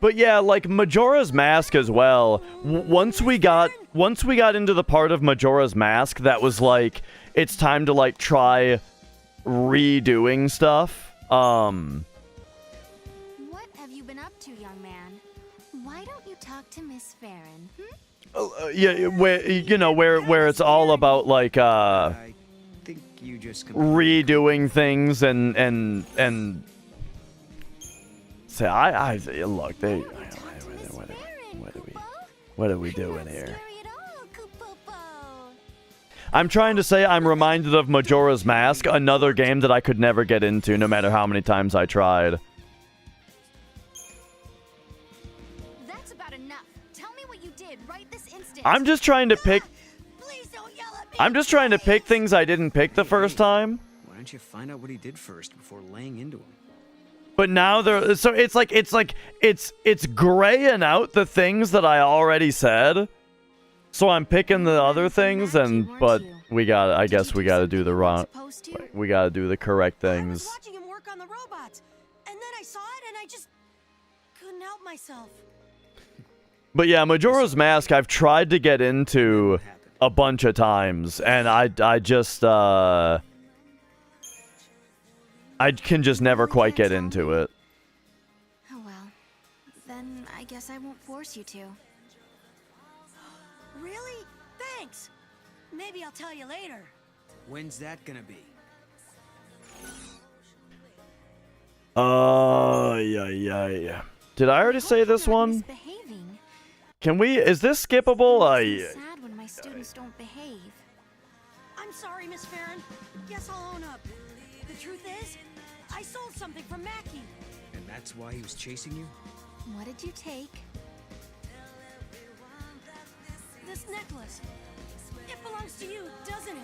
But yeah, like Majora's Mask as well. Once we got into the part of Majora's Mask that was like, it's time to like try redoing stuff. What have you been up to, young man? Why don't you talk to Miss Farron? Yeah, where it's all about like I think you just redoing things and say I look they what are we doing here? I'm trying to say I'm reminded of Majora's Mask, another game that I could never get into no matter how many times I tried. That's about enough. Tell me what you did right this instant. I'm just trying to pick Please don't yell at me. I'm just trying to pick things I didn't pick the first time. Why don't you find out what he did first before laying into him? But now it's graying out the things that I already said. So I'm picking the other things but I guess we gotta do the wrong we gotta do the correct things. I was watching him work on the robots, and then I saw it and I just couldn't help myself. But yeah, Majora's Mask I've tried to get into a bunch of times and I can just never quite get into it. Oh well. Then I guess I won't force you to. Really? Thanks. Maybe I'll tell you later. When's that gonna be? Yeah. Did I already say this one? Misbehaving. Can we? Is this skippable? It's sad when my students don't behave. I'm sorry, Miss Farron. Guess I'll own up. The truth is, I sold something for Mackie. And that's why he was chasing you? What did you take? This necklace. It belongs to you, doesn't it?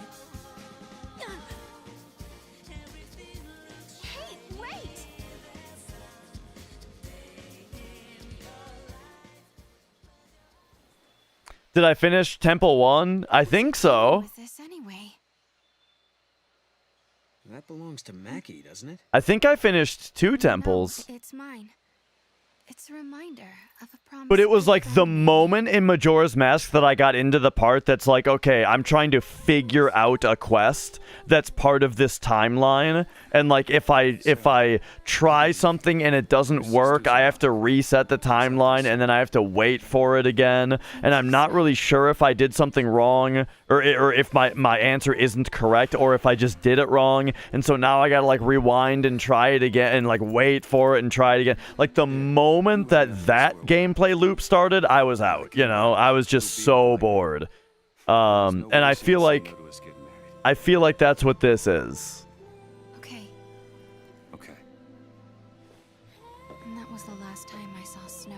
Hey, wait! Did I finish Temple 1? I think so. With this anyway. That belongs to Mackie, doesn't it? I think I finished 2 temples. No, it's mine. It's a reminder of a promise. But it was like the moment in Majora's Mask that I got into the part that's like, okay, I'm trying to figure out a quest that's part of this timeline. And like if I try something and it doesn't work, I have to reset the timeline and then I have to wait for it again. And I'm not really sure if I did something wrong or if my answer isn't correct or if I just did it wrong. And so now I gotta like rewind and try it again and like wait for it and try it again. Like the moment that gameplay loop started, I was out, you know? I was just so bored. And I feel like that's what this is. Okay. Okay. And that was the last time I saw snow.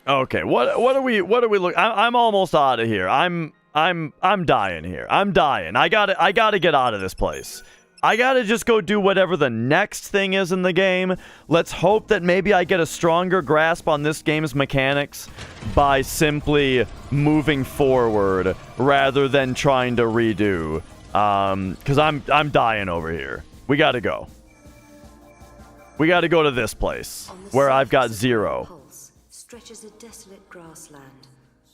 Okay, what are we look? I'm almost out of here. I'm dying here. I'm dying. I gotta get out of this place. I gotta just go do whatever the next thing is in the game. Let's hope that maybe I get a stronger grasp on this game's mechanics by simply moving forward rather than trying to redo. Cause I'm dying over here. We gotta go. We gotta go to this place where I've got 0. Stretches a desolate grassland,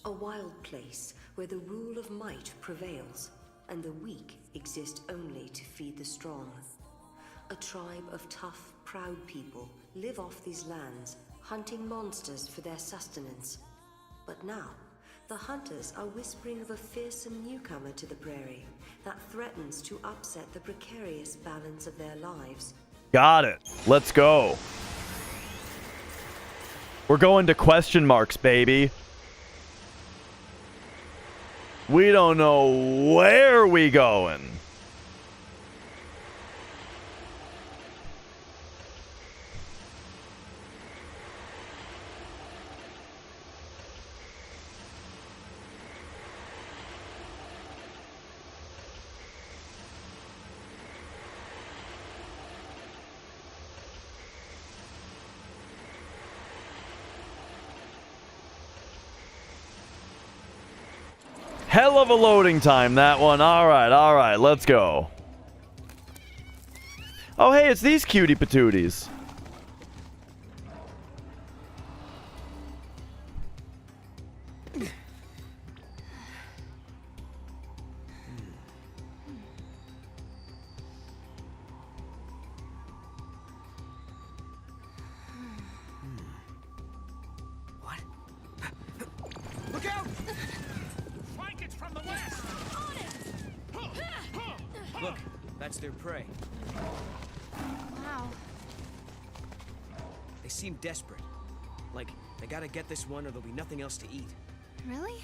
a wild place where the rule of might prevails, and the weak exist only to feed the strong. A tribe of tough, proud people live off these lands, hunting monsters for their sustenance. But now, the hunters are whispering of a fearsome newcomer to the prairie that threatens to upset the precarious balance of their lives. Got it. Let's go. We're going to question marks, baby. We don't know where we going. Hell of a loading time, that one. All right, let's go. Oh, hey, it's these cutie patooties. Look out! Flank it from the west! Look, that's their prey. Wow. They seem desperate. Like, they gotta get this one or there'll be nothing else to eat. Really?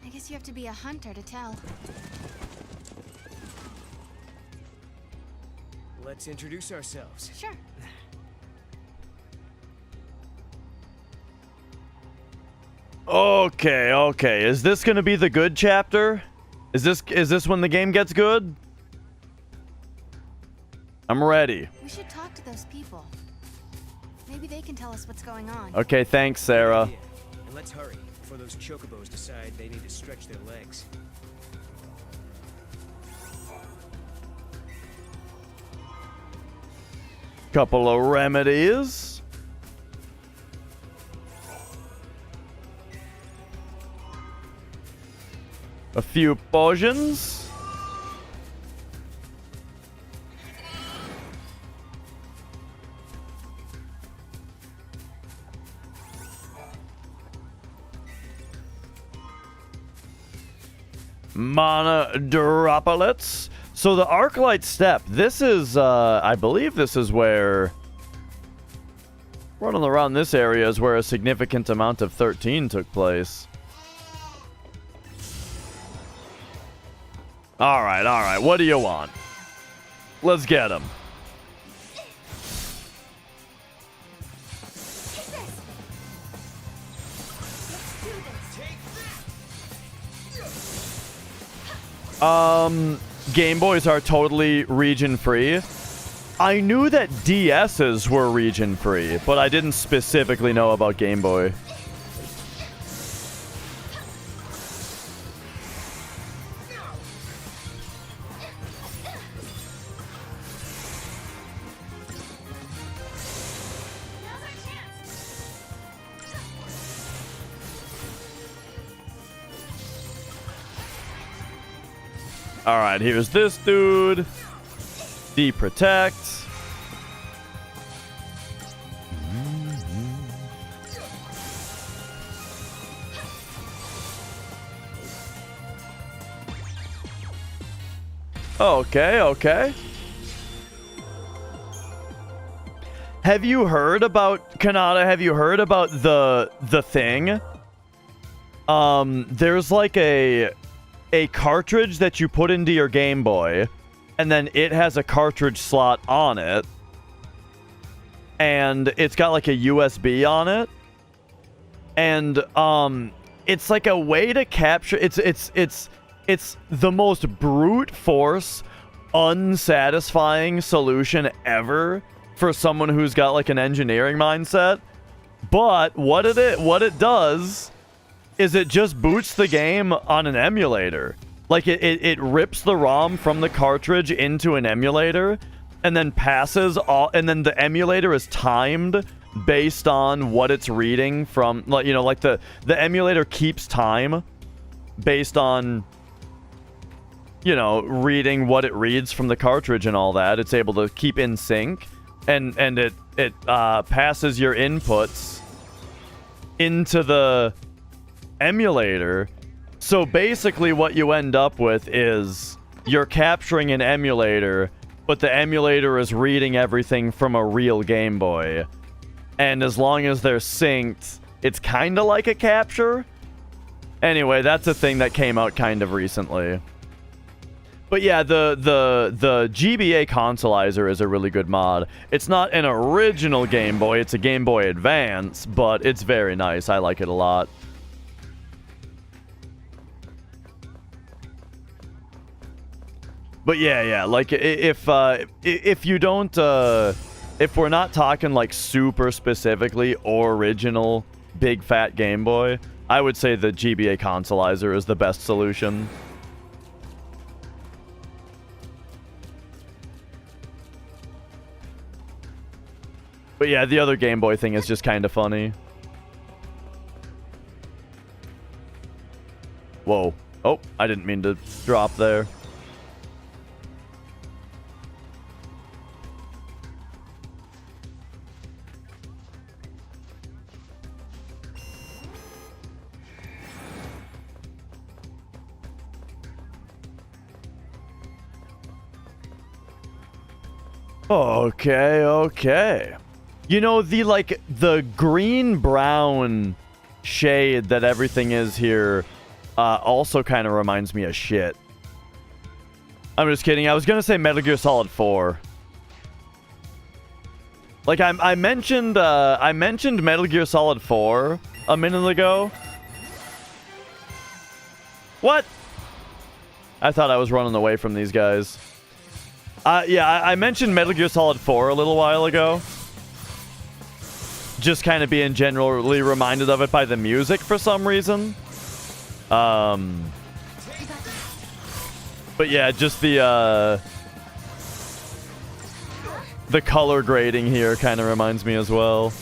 I guess you have to be a hunter to tell. Let's introduce ourselves. Sure. Okay. Is this gonna be the good chapter? Is this when the game gets good? I'm ready. We should talk to those people. Maybe they can tell us what's going on. Okay, thanks, Sarah. Yeah. And let's hurry before those chocobos decide they need to stretch their legs. Couple of remedies. A few potions. Mana droplets. So the Arclight Step, this is, I believe this is where... Running around this area is where a significant amount of 13 took place. Alright, what do you want? Let's get him. Game Boys are totally region free. I knew that DS's were region free, but I didn't specifically know about Game Boy. Alright, here's this dude. De-protect. Okay. Have you heard about Kanata? Have you heard about the thing? There's like a cartridge that you put into your Game Boy, and then it has a cartridge slot on it, and it's got like a USB on it, and it's like a way to capture. It's the most brute force, unsatisfying solution ever for someone who's got like an engineering mindset. But what it does is it just boots the game on an emulator. Like it rips the ROM from the cartridge into an emulator and then passes all, and then the emulator is timed based on what it's reading from, like, you know, like the emulator keeps time based on, you know, reading what it reads from the cartridge and all that. It's able to keep in sync, and it passes your inputs into the emulator. So basically what you end up with is you're capturing an emulator, but the emulator is reading everything from a real Game Boy. And as long as they're synced, it's kind of like a capture. Anyway, that's a thing that came out kind of recently. But yeah, the GBA Consolizer is a really good mod. It's not an original Game Boy, it's a Game Boy Advance, but it's very nice. I like it a lot. But yeah, like if you don't, if we're not talking like super specifically original big fat Game Boy, I would say the GBA Consolizer is the best solution. But yeah, the other Game Boy thing is just kind of funny. Whoa. Oh, I didn't mean to drop there. Okay, okay. You know, the green-brown shade that everything is here also kind of reminds me of shit. I'm just kidding. I was going to say Metal Gear Solid 4. Like, I mentioned Metal Gear Solid 4 a minute ago. What? I thought I was running away from these guys. Yeah, I mentioned Metal Gear Solid 4 a little while ago. Just kind of being generally reminded of it by the music for some reason. But yeah, just the color grading here kind of reminds me as well.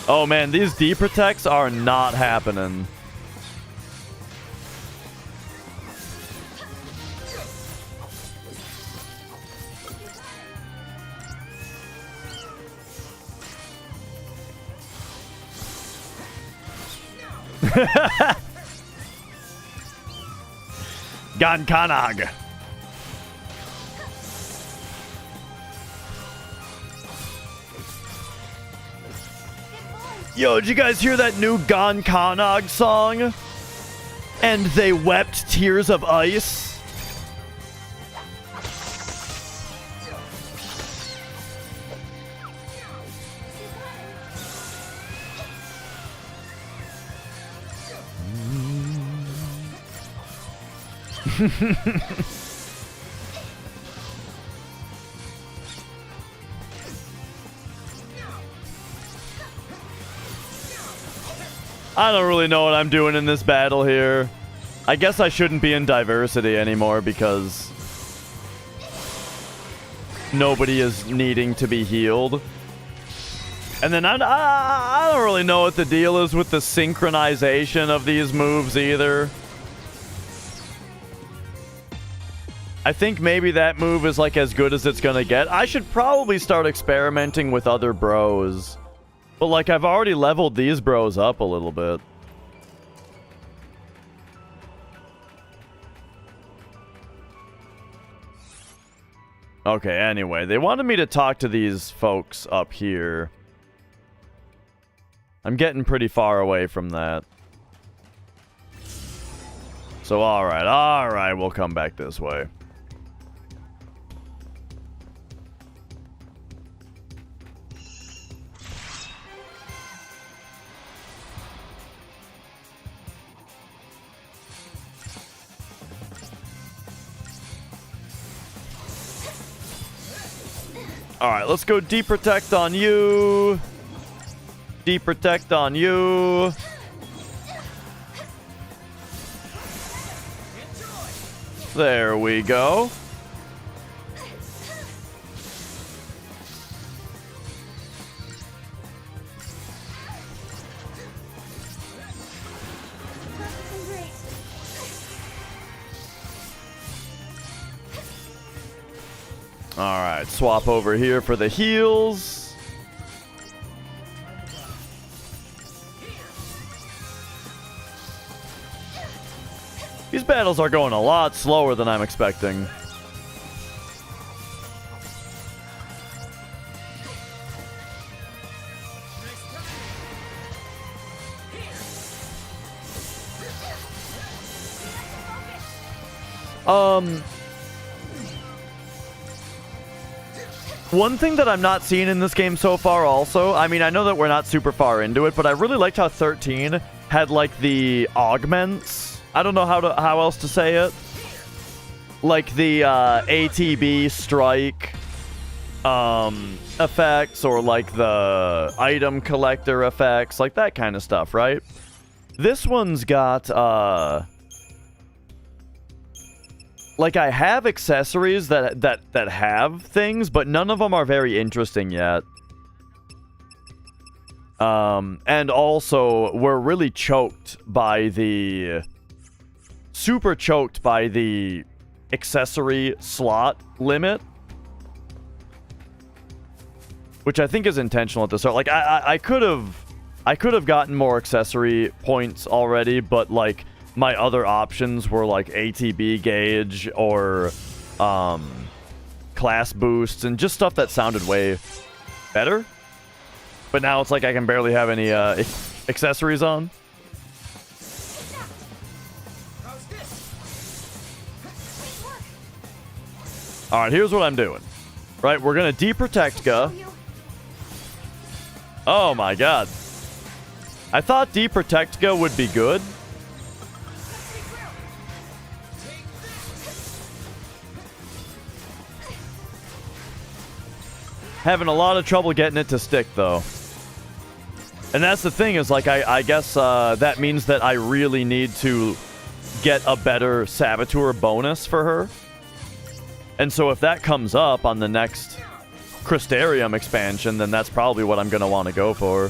Oh man, these D-Protects are not happening. Gankanag. Yo, did you guys hear that new Gankanag song? And they wept tears of ice? I don't really know what I'm doing in this battle here. I guess I shouldn't be in diversity anymore because nobody is needing to be healed. And then I don't really know what the deal is with the synchronization of these moves either. I think maybe that move is like as good as it's gonna get. I should probably start experimenting with other bros. But like I've already leveled these bros up a little bit. Okay, anyway, they wanted me to talk to these folks up here. I'm getting pretty far away from that. So alright, we'll come back this way. Alright, let's go D-Protect on you. D-Protect on you. There we go. Alright, swap over here for the heals. These battles are going a lot slower than I'm expecting. One thing that I'm not seeing in this game so far also, I mean, I know that we're not super far into it, but I really liked how 13 had, like, the augments. I don't know how else to say it. Like the ATB strike effects, or like the item collector effects, like that kind of stuff, right? This one's got, like, I have accessories that have things, but none of them are very interesting yet. And also, we're really choked by the... super choked by the accessory slot limit. Which I think is intentional at the start. Like, I could have gotten more accessory points already, but, like, my other options were, like, ATB gauge or, class boosts and just stuff that sounded way better. But now it's like I can barely have any, accessories on. Alright, here's what I'm doing. Right, we're gonna deprotect Ga. Oh my god. I thought deprotect Ga would be good. Having a lot of trouble getting it to stick, though. And that's the thing, is like, I guess that means that I really need to get a better Saboteur bonus for her. And so if that comes up on the next Crystarium expansion, then that's probably what I'm going to want to go for.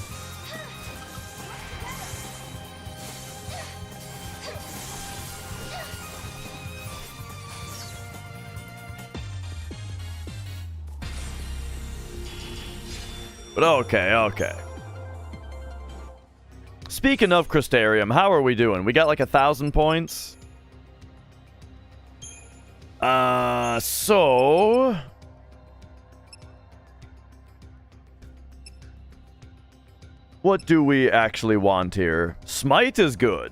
But okay. Speaking of Crystarium, how are we doing? We got like 1,000 points. So... what do we actually want here? Smite is good.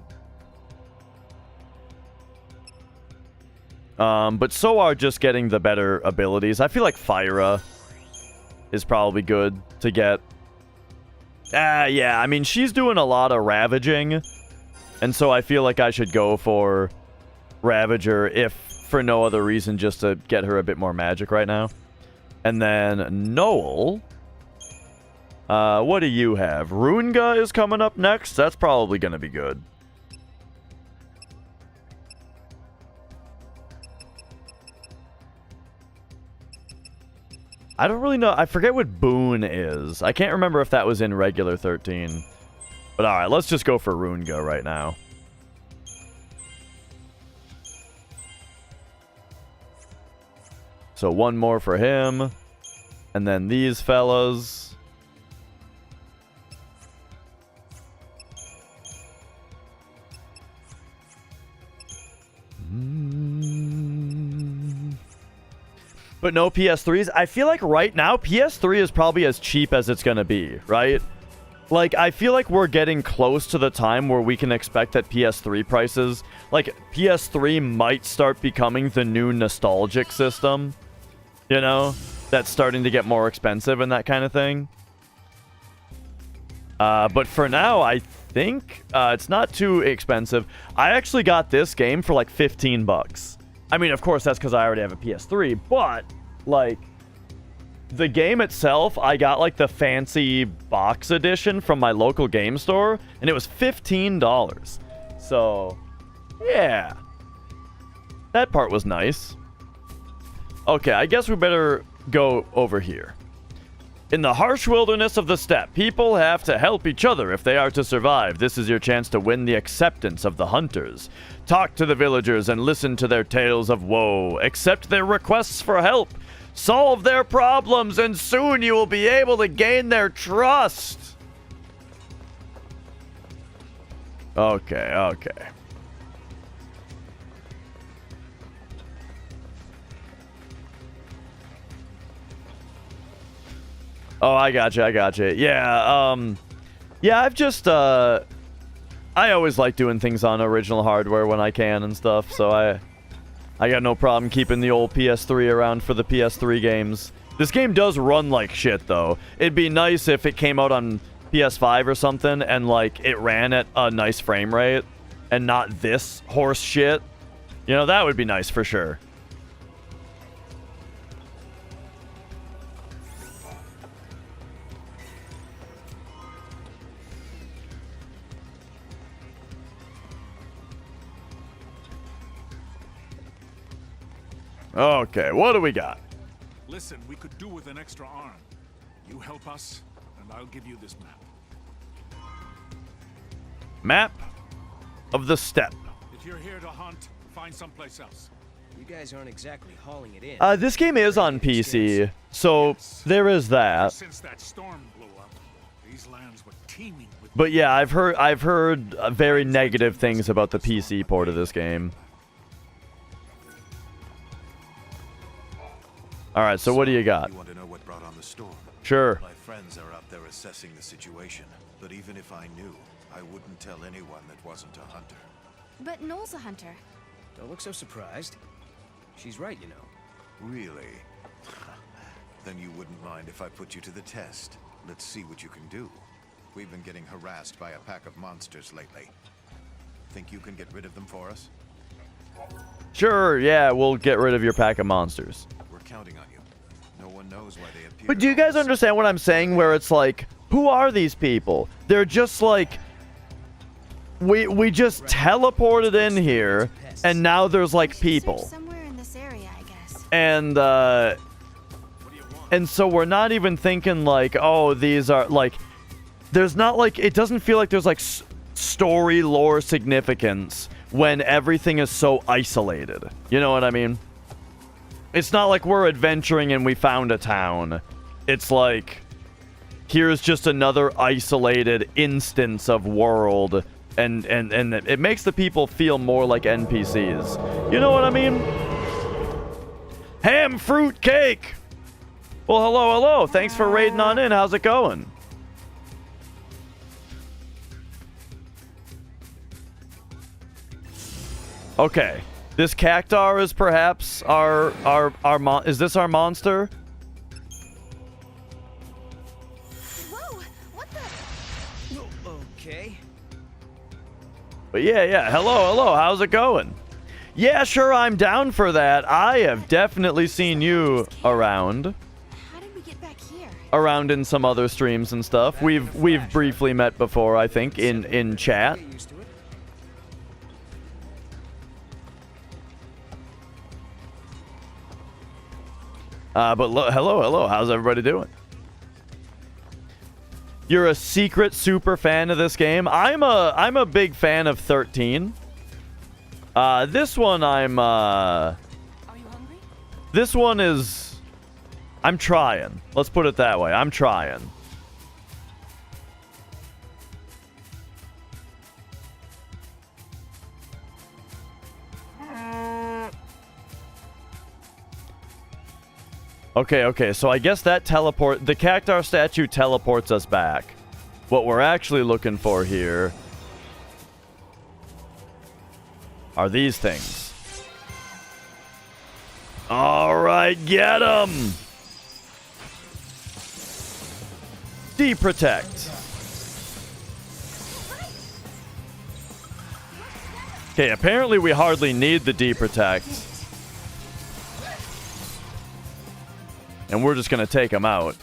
But so are just getting the better abilities. I feel like Fyra is probably good to get. Yeah, I mean, she's doing a lot of ravaging, and so I feel like I should go for Ravager, if for no other reason, just to get her a bit more magic right now. And then Noel, what do you have? Runga is coming up next. That's probably going to be good. I don't really know. I forget what Boon is. I can't remember if that was in regular 13. But alright, let's just go for Runga right now. So one more for him. And then these fellas. But no PS3s. I feel like right now, PS3 is probably as cheap as it's going to be, right? Like, I feel like we're getting close to the time where we can expect that PS3 prices... like, PS3 might start becoming the new nostalgic system. You know? That's starting to get more expensive and that kind of thing. But for now, I think it's not too expensive. I actually got this game for like 15 bucks. I mean, of course, that's because I already have a PS3, but, like, the game itself, I got, like, the fancy box edition from my local game store, and it was $15. So, yeah. That part was nice. Okay, I guess we better go over here. In the harsh wilderness of the steppe, people have to help each other if they are to survive. This is your chance to win the acceptance of the hunters. Talk to the villagers and listen to their tales of woe. Accept their requests for help. Solve their problems, and soon you will be able to gain their trust. Okay. Oh, I gotcha. Yeah, I've just, I always like doing things on original hardware when I can and stuff, so I got no problem keeping the old PS3 around for the PS3 games. This game does run like shit, though. It'd be nice if it came out on PS5 or something, and, like, it ran at a nice frame rate, and not this horse shit. You know, that would be nice for sure. Okay, what do we got? Listen, we could do with an extra arm. You help us, and I'll give you this map. Map of the steppe. If you're here to hunt, find someplace else. You guys aren't exactly hauling it in. This game is on PC, so there is that. Since that storm blew up, these lands were teeming with. But yeah, I've heard very negative things about the PC port of this game. All right, so what do you got? You want to know what brought on the storm? Sure. My friends are out there assessing the situation, but even if I knew, I wouldn't tell anyone that wasn't a hunter. But Noel's a hunter. Don't look so surprised. She's right, you know. Really? Then you wouldn't mind if I put you to the test. Let's see what you can do. We've been getting harassed by a pack of monsters lately. Think you can get rid of them for us? Sure, yeah, we'll get rid of your pack of monsters. We're counting on you. No one knows why they appear. But do you guys understand what I'm saying? Where it's like, who are these people? They're just like, we just teleported in here, and now there's like people. Somewhere in this area, I guess. And so we're not even thinking like, oh, these are like, there's not like, it doesn't feel like there's like story lore significance when everything is so isolated. You know what I mean? It's not like we're adventuring and we found a town. It's like, here's just another isolated instance of world, and it makes the people feel more like NPCs. You know what I mean? Ham fruit cake! Well, hello. Thanks for raiding on in. How's it going? Okay. This cactar is perhaps our is this our monster? Whoa! What the? Okay. But yeah. Hello. How's it going? Yeah, sure, I'm down for that. I have definitely seen you around. How did we get back here? Around in some other streams and stuff. We've briefly met before, I think, in chat. But hello. How's everybody doing? You're a secret super fan of this game. I'm a big fan of 13. This one Are you hungry? This one is, I'm trying. Let's put it that way. I'm trying. Okay, so I guess that the cactar statue teleports us back. What we're actually looking for here are these things. Alright, get them! Deprotect. Okay, apparently we hardly need the deprotect. And we're just gonna take them out.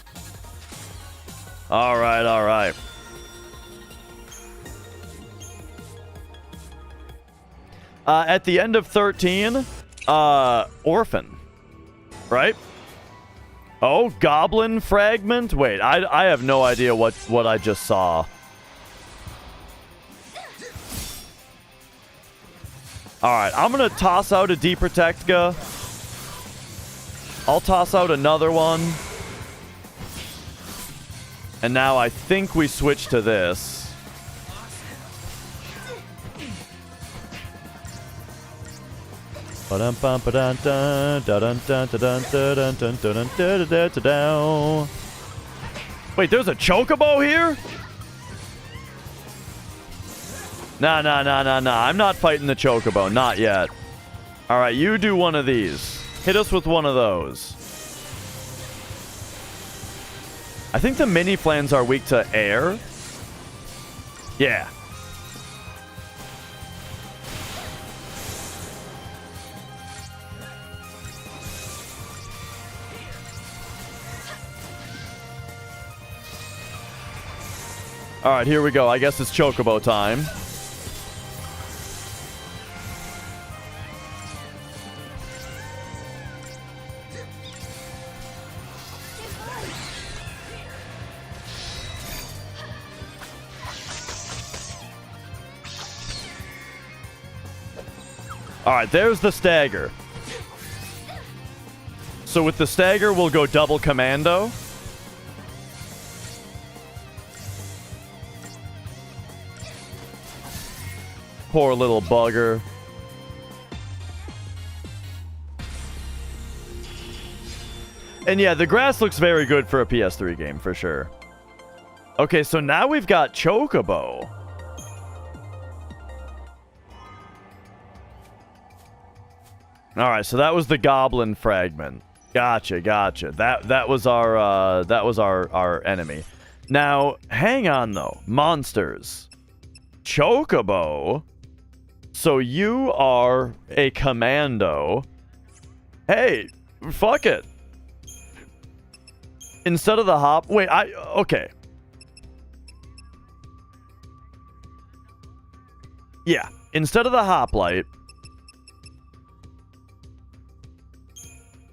Alright. At the end of 13, orphan. Right? Oh, goblin fragment? Wait, I have no idea what I just saw. Alright, I'm gonna toss out a deprotect, guy. I'll toss out another one. And now I think we switch to this. Wait, there's a chocobo here? Nah. I'm not fighting the chocobo. Not yet. Alright, you do one of these. Hit us with one of those. I think the mini flans are weak to air. Yeah. Alright, here we go. I guess it's chocobo time. All right, there's the stagger. So with the stagger, we'll go double commando. Poor little bugger. And yeah, the grass looks very good for a PS3 game, for sure. Okay, so now we've got Chocobo. Alright, so that was the goblin fragment. Gotcha. That was our enemy. Now, hang on though. Monsters. Chocobo. So you are a commando. Hey, fuck it. Instead of the hop... Wait, okay. Yeah, instead of the hoplite...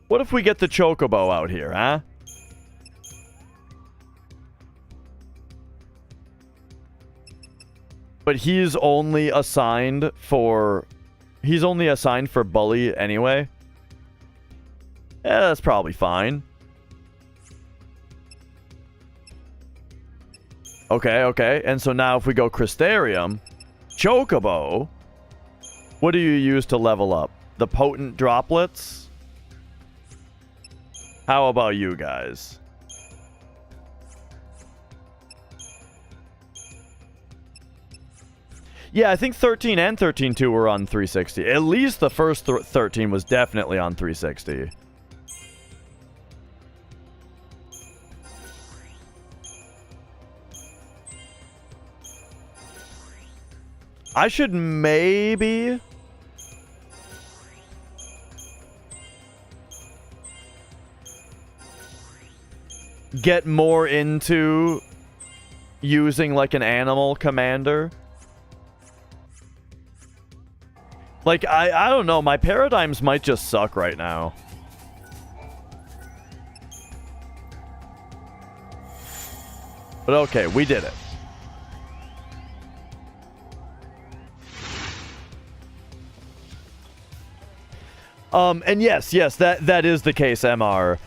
What if we get the Chocobo out here, huh? But he's only assigned for... He's only assigned for Bully anyway. Yeah, that's probably fine. Okay. And so now if we go Crystarium, Chocobo, what do you use to level up? The potent droplets? How about you guys? Yeah, I think 13 and 13-2 were on 360. At least the first 13 was definitely on 360. I should maybe... get more into using like an animal commander. Like, I don't know. My paradigms might just suck right now. But okay, we did it. And yes, that is the case, MR.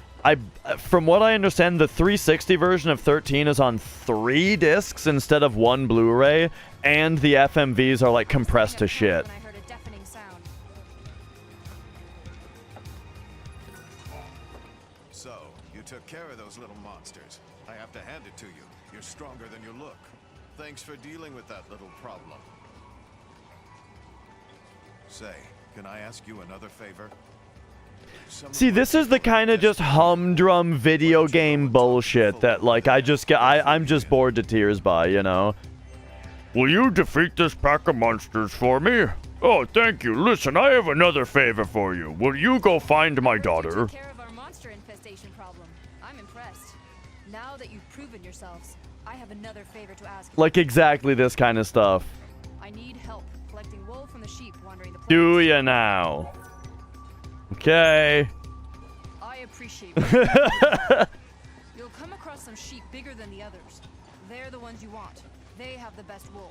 From what I understand, the 360 version of 13 is on 3 discs instead of 1 Blu-ray, and the FMVs are like compressed to shit. So, you took care of those little monsters. I have to hand it to you. You're stronger than you look. Thanks for dealing with that little problem. Say, can I ask you another favor? See, this is the kind of just humdrum video game bullshit that, like, I'm just bored to tears by, you know? Will you defeat this pack of monsters for me? Oh, thank you. Listen, I have another favor for you. Will you go find my daughter? Take care of our monster infestation problem. I'm impressed. Now that you've proven yourselves, I have another favor to ask. Like, exactly this kind of stuff. I need help collecting wool from the sheep wandering the plains. Do ya now? Okay. I appreciate it. You'll come across some sheep bigger than the others. They're the ones you want. They have the best wool.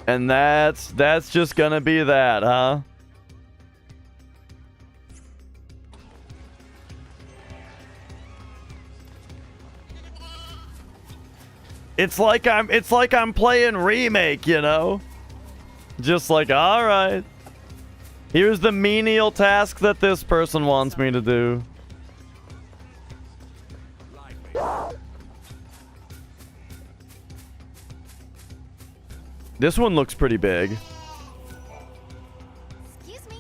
And that's just gonna be that, huh? It's like I'm playing Remake, you know? Just like, all right. Here's the menial task that this person wants me to do. This one looks pretty big. Excuse me.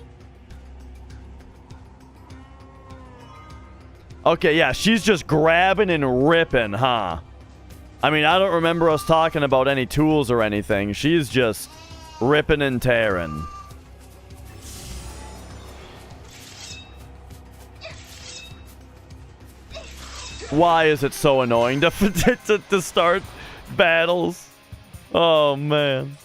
Okay, yeah, she's just grabbing and ripping, huh? I mean, I don't remember us talking about any tools or anything. She's just ripping and tearing. Why is it so annoying to start battles? Oh, man.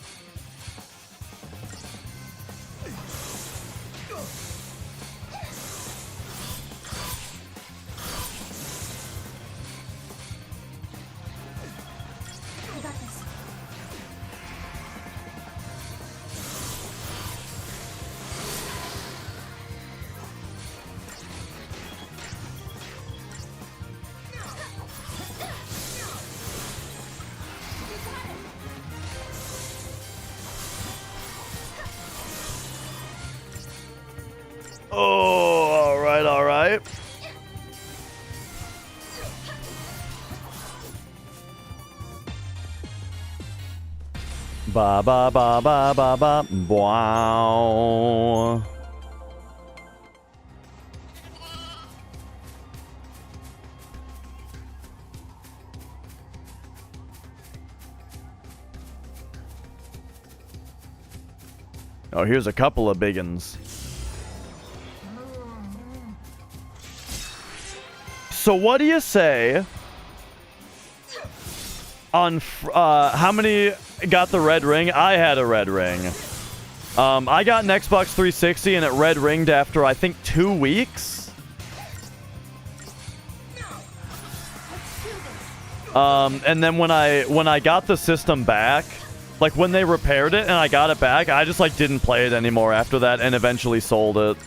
right? Ba ba ba ba ba ba. Wow. Oh, here's a couple of big uns. So what do you say on how many got the red ring? I had a red ring. I got an Xbox 360 and it red ringed after I think 2 weeks. And then when I got the system back, like when they repaired it and I got it back, I just like didn't play it anymore after that and eventually sold it.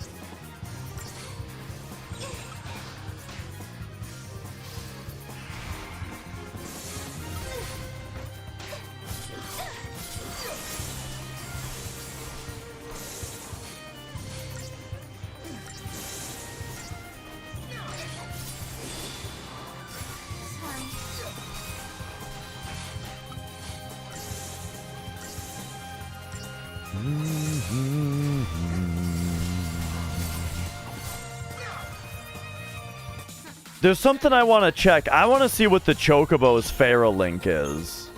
There's something I want to check. I want to see what the Chocobo's Pharaoh link is.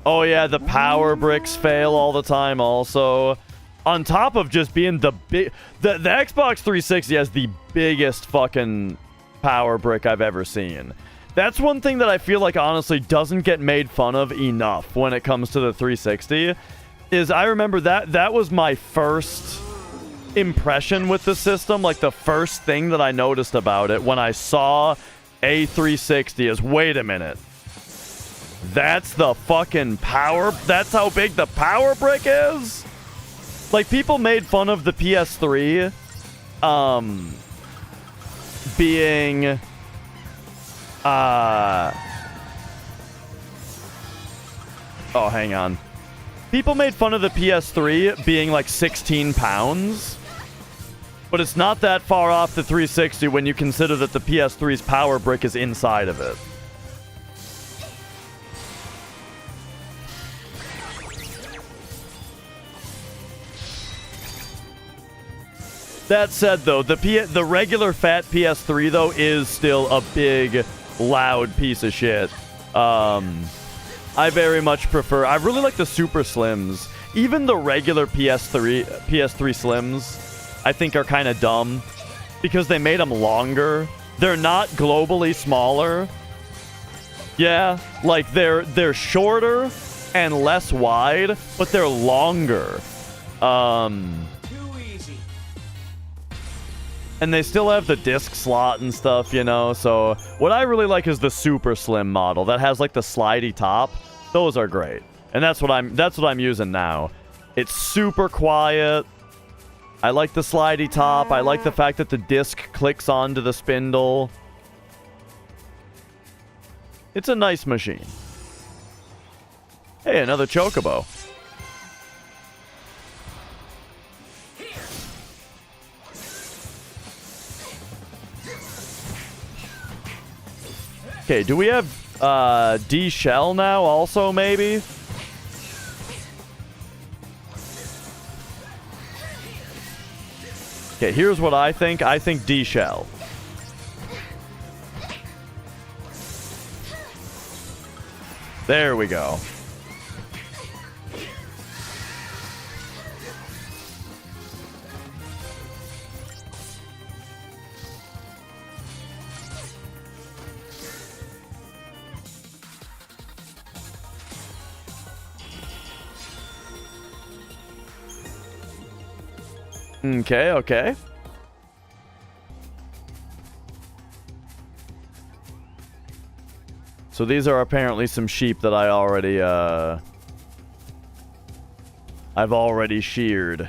Oh yeah, the power bricks fail all the time also. On top of just being the big... The Xbox 360 has the biggest fucking power brick I've ever seen. That's one thing that I feel like honestly doesn't get made fun of enough when it comes to the 360. Is I remember that was my first impression with the system, like the first thing that I noticed about it when I saw a 360 is, wait a minute, that's the fucking power, that's how big the power brick is? Like, people made fun of the PS3 being oh, hang on. People made fun of the PS3 being like 16 pounds. But it's not that far off the 360 when you consider that the PS3's power brick is inside of it. That said, though, the regular fat PS3, though, is still a big, loud piece of shit. I very much prefer... I really like the Super Slims. Even the regular PS3 Slims... I think are kind of dumb because they made them longer. They're not globally smaller. Yeah, like they're shorter and less wide, but they're longer. Too easy. And they still have the disc slot and stuff, you know. So what I really like is the super slim model that has like the slidey top. Those are great. And that's what I'm using now. It's super quiet. I like the slidey top. I like the fact that the disc clicks onto the spindle. It's a nice machine. Hey, another Chocobo. Okay, do we have D Shell now also, maybe? Okay, here's what I think. I think D Shell. There we go. Okay, okay. So these are apparently some sheep that I already, I've already sheared.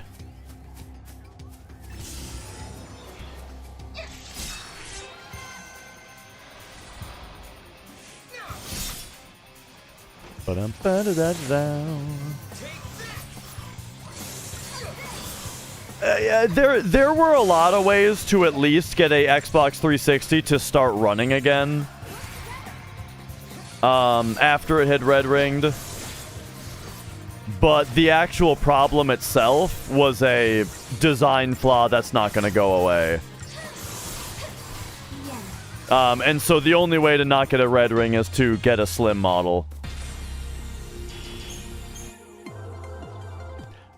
there were a lot of ways to at least get a Xbox 360 to start running again. After it had red ringed. But the actual problem itself was a design flaw that's not going to go away. And so the only way to not get a red ring is to get a slim model.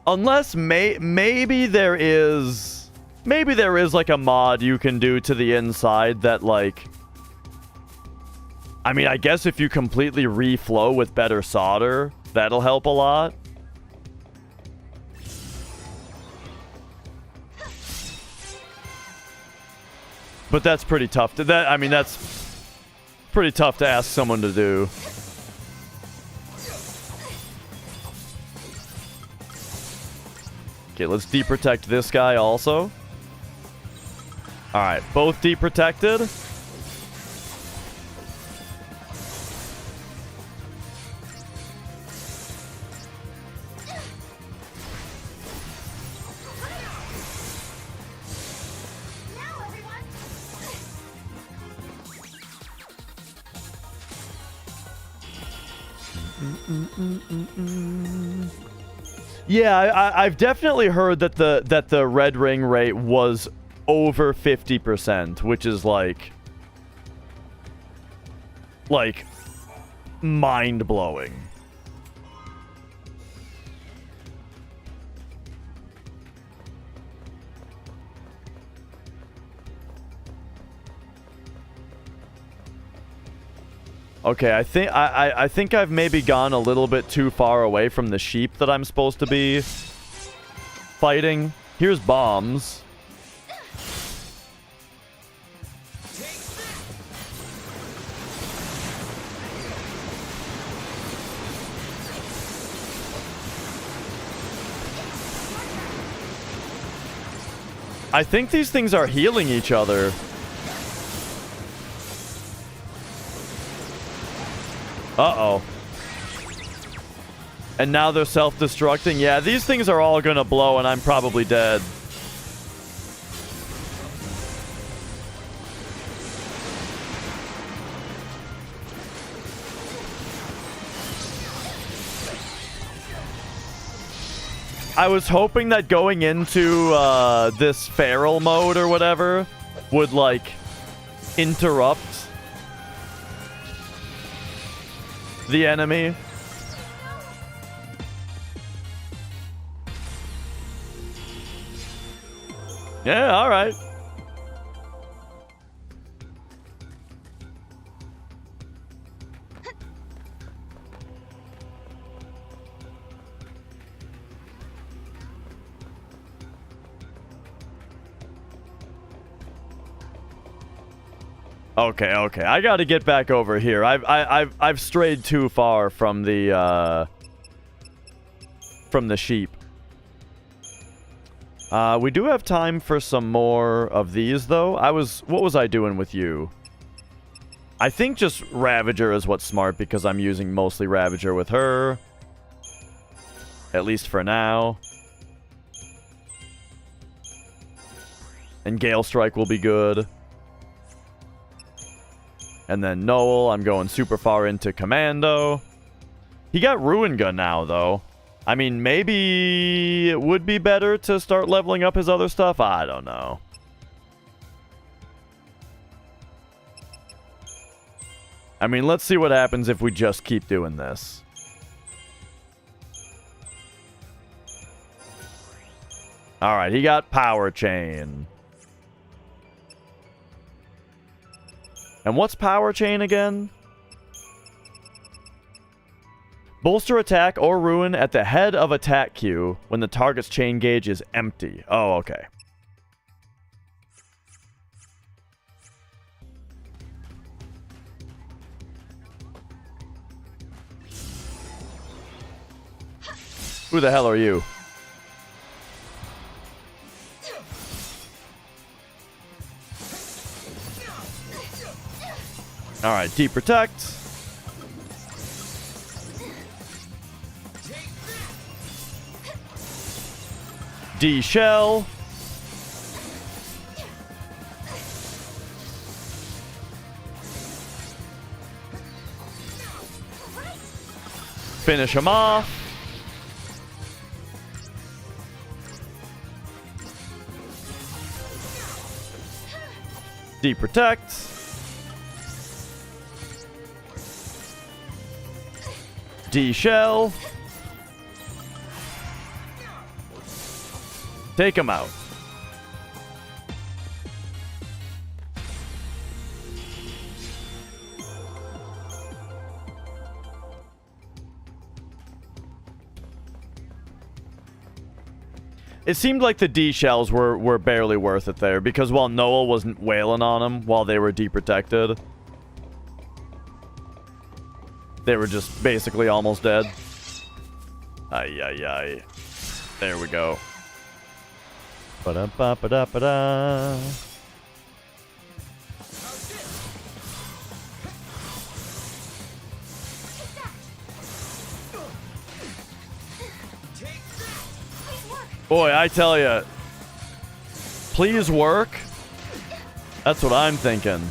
Unless maybe there is like a mod you can do to the inside that like, I mean, I guess if you completely reflow with better solder, that'll help a lot. But that's pretty tough to that's pretty tough to ask someone to do. Okay, let's deprotect this guy also. Alright, both deprotected. Yeah, I've definitely heard that the red ring rate was over 50%, which is like mind-blowing. Okay, I think I've maybe gone a little bit too far away from the sheep that I'm supposed to be fighting. Here's bombs. I think these things are healing each other. Uh-oh. And now they're self-destructing. Yeah, these things are all gonna blow and I'm probably dead. I was hoping that going into this feral mode or whatever would, like, interrupt the enemy. Yeah, all right. Okay, okay. I got to get back over here. I've strayed too far from the sheep. We do have time for some more of these though. What was I doing with you? I think just Ravager is what's smart because I'm using mostly Ravager with her. At least for now. And Gale Strike will be good. And then Noel, I'm going super far into Commando. He got Ruin Gun now, though. I mean, maybe it would be better to start leveling up his other stuff. I don't know. I mean, let's see what happens if we just keep doing this. Alright, he got Power Chain. And what's Power Chain again? Bolster attack or ruin at the head of attack queue when the target's chain gauge is empty. Oh, okay. Who the hell are you? Alright, deprotect. D-shell. Finish him off. Deprotect. D-shell. Take him out. It seemed like the D-shells were barely worth it there, because while Noel wasn't wailing on them while they were deprotected, they were just basically almost dead. Ay, ay, ay. There we go. Ba-da-ba-ba-da-ba-da. Boy, I tell you, please work. That's what I'm thinking.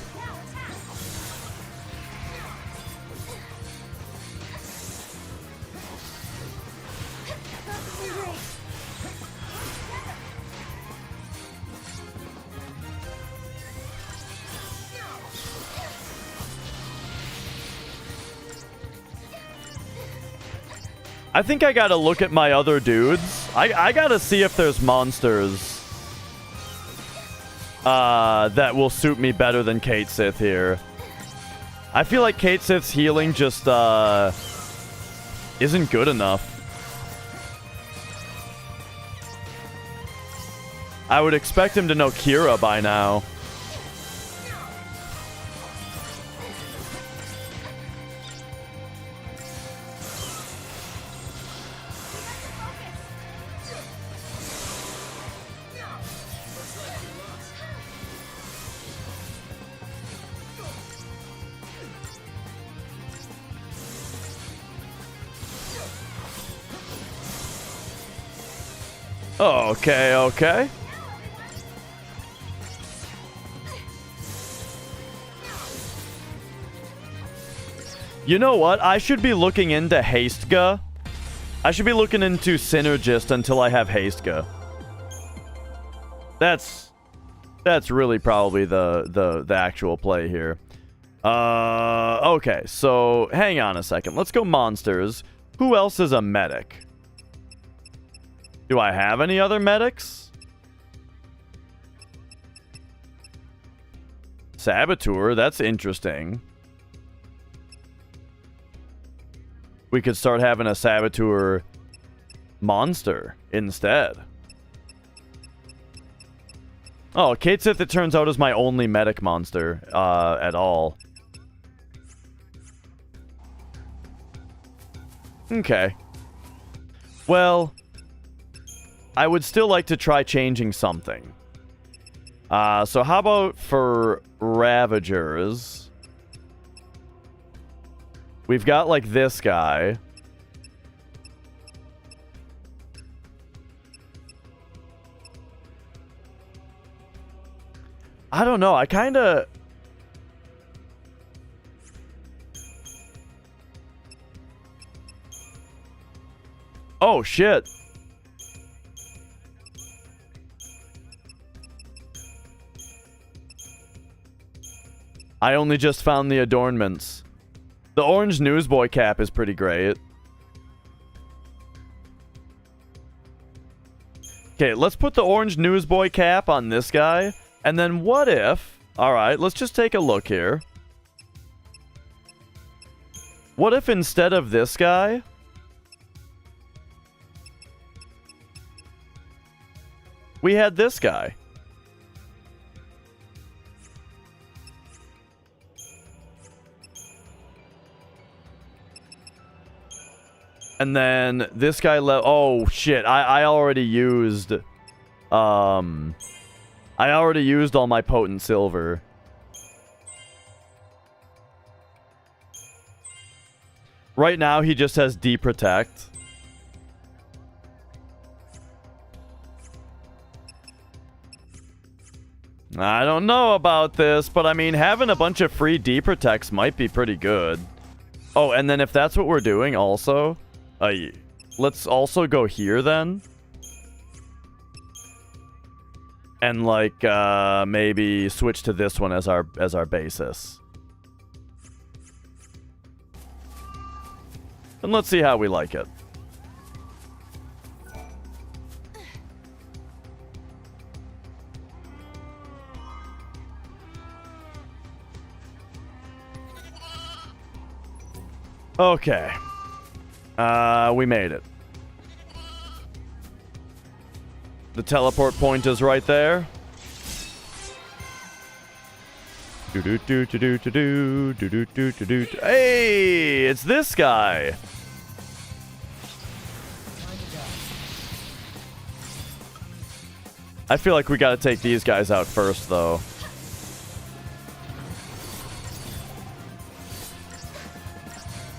I think I gotta look at my other dudes. I gotta see if there's monsters that will suit me better than Kate Sith here. I feel like Kate Sith's healing just isn't good enough. I would expect him to know Kira by now. Okay, okay. You know what? I should be looking into Hastega. I should be looking into Synergist until I have Hastega. That's really probably the actual play here. Okay, so hang on a second. Let's go monsters. Who else is a medic? Do I have any other medics? Saboteur, that's interesting. We could start having a Saboteur monster instead. Oh, Kate Sith, it turns out, is my only medic monster at all. Okay. Well, I would still like to try changing something. So how about for Ravagers? We've got, like, this guy. I don't know. I kind of... Oh, shit. I only just found the adornments. The orange newsboy cap is pretty great. Okay, let's put the orange newsboy cap on this guy. And then what if... Alright, let's just take a look here. What if instead of this guy... we had this guy? And then this guy oh shit, I already used I already used all my potent silver. Right now he just has deprotect. I don't know about this, but I mean having a bunch of free deprotects might be pretty good. Oh, and then if that's what we're doing also, let's also go here then. And like maybe switch to this one as our basis. And let's see how we like it. Okay. We made it. The teleport point is right there. Hey, it's this guy. I feel like we gotta take these guys out first, though.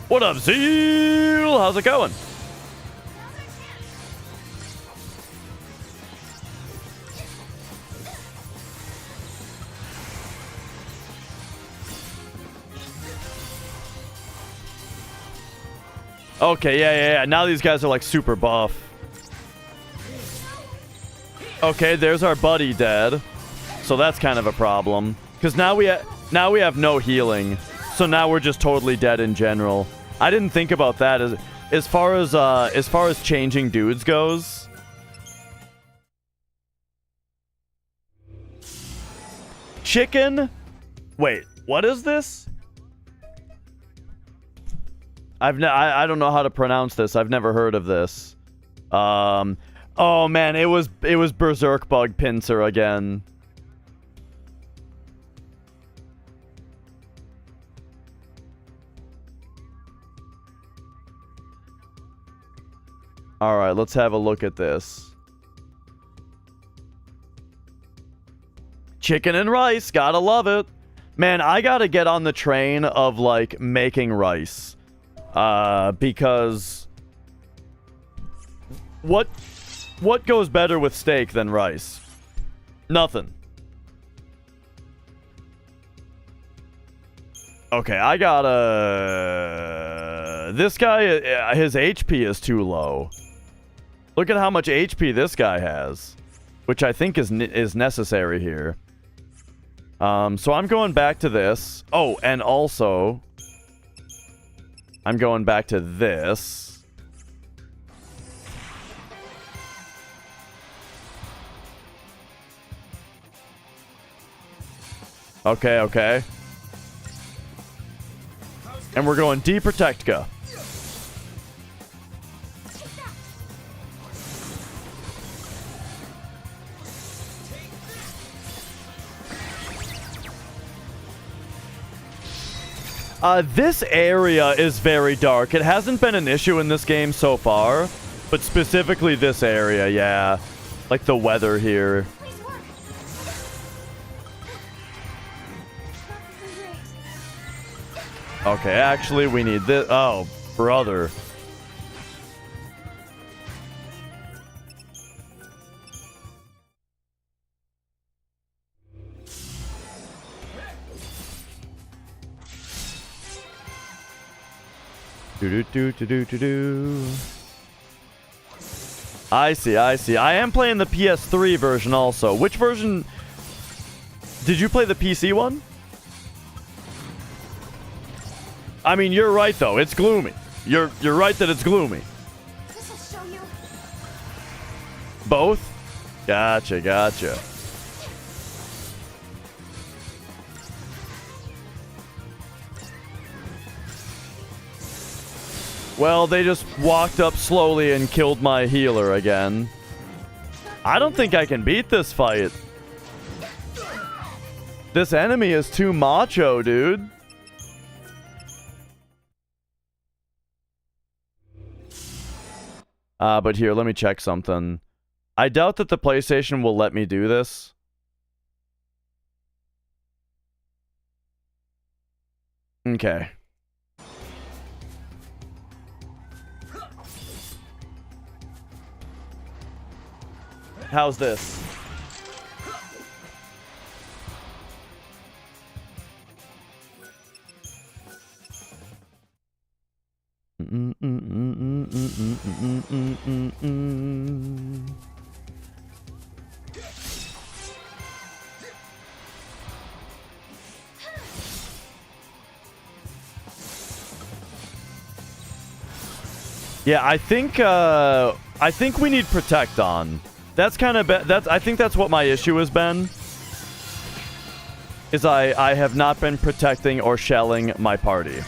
What up, Zeal? How's it going? Okay, yeah. Now these guys are like super buff. Okay, there's our buddy dead. So that's kind of a problem. Because now we have no healing. So now we're just totally dead in general. I didn't think about that as far as changing dudes goes. Chicken? Wait, what is this? I don't know how to pronounce this. I've never heard of this. Oh man, it was Berserk Bug Pincer again. All right, let's have a look at this. Chicken and rice, gotta love it. Man, I gotta get on the train of like making rice. Because what goes better with steak than rice? Nothing. Okay, I gotta... This guy, his HP is too low. Look at how much HP this guy has, which I think is necessary here. So I'm going back to this. Oh, and also I'm going back to this. Okay. And we're going D-Protectka. This area is very dark. It hasn't been an issue in this game so far, but specifically this area, yeah. Like the weather here. Okay, actually, we need this. Oh, brother. I see. I am playing the PS3 version also. Which version? Did you play the PC one? I mean, you're right though. It's gloomy. You're right that it's gloomy. This'll show you. Both? Gotcha. Well, they just walked up slowly and killed my healer again. I don't think I can beat this fight. This enemy is too macho, dude. But here, let me check something. I doubt that the PlayStation will let me do this. Okay. How's this? Yeah, I think we need Protect on. That's kind of I think that's what my issue has been. Is I have not been protecting or shelling my party.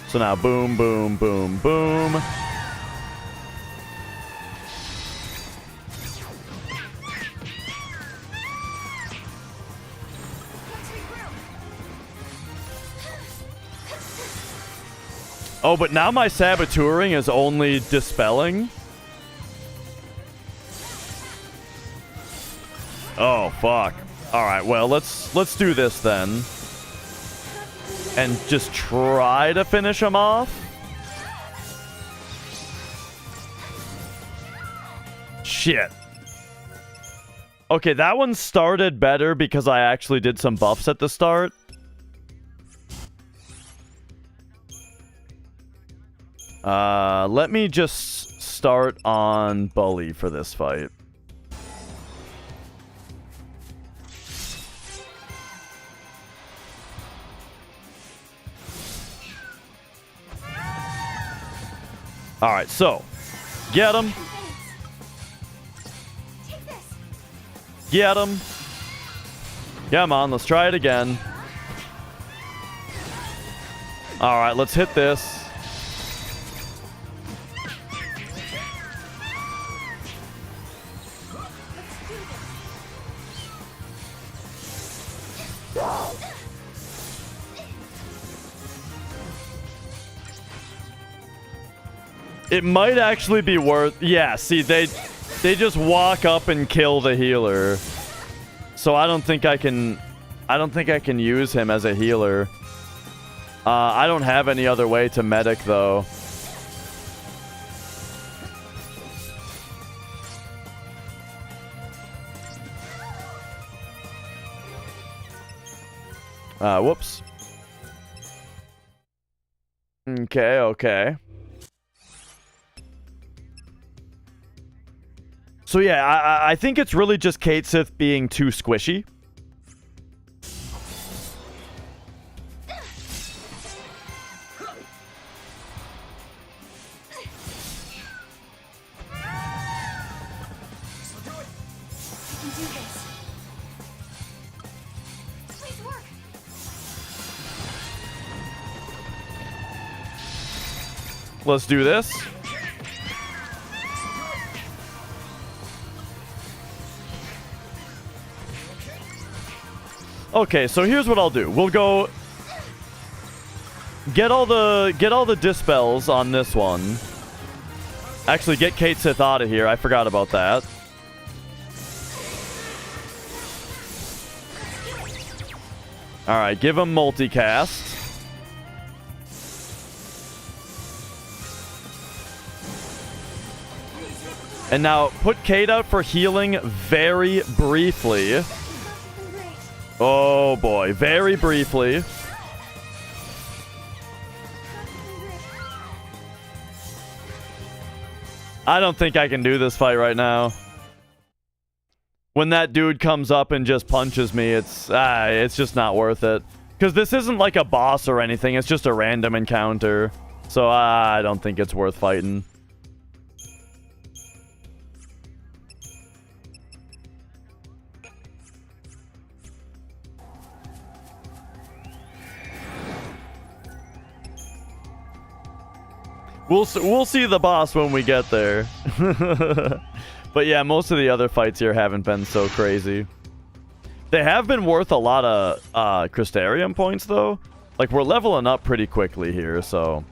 So now boom, boom, boom, boom. Oh, but now my saboteuring is only dispelling. Oh, fuck. Alright, well, let's do this then. And just try to finish him off. Shit. Okay, that one started better because I actually did some buffs at the start. Let me just start on Bully for this fight. Alright, so. Get him. Get him. Come on, let's try it again. Alright, let's hit this. It might actually be worth... Yeah, see, they just walk up and kill the healer. So I don't think I can use him as a healer. I don't have any other way to medic, though. Whoops. Okay. So yeah, I think it's really just Kate Sith being too squishy. Let's do this. Okay, so here's what I'll do. We'll go get all the dispels on this one. Actually, get Kate Sith out of here. I forgot about that. All right, give him multicast. And now put Kate out for healing very briefly. Oh boy, very briefly. I don't think I can do this fight right now. When that dude comes up and just punches me, it's just not worth it. Because this isn't like a boss or anything, it's just a random encounter. So I don't think it's worth fighting. We'll see the boss when we get there. But yeah, most of the other fights here haven't been so crazy. They have been worth a lot of Crystarium points, though. Like, we're leveling up pretty quickly here, so...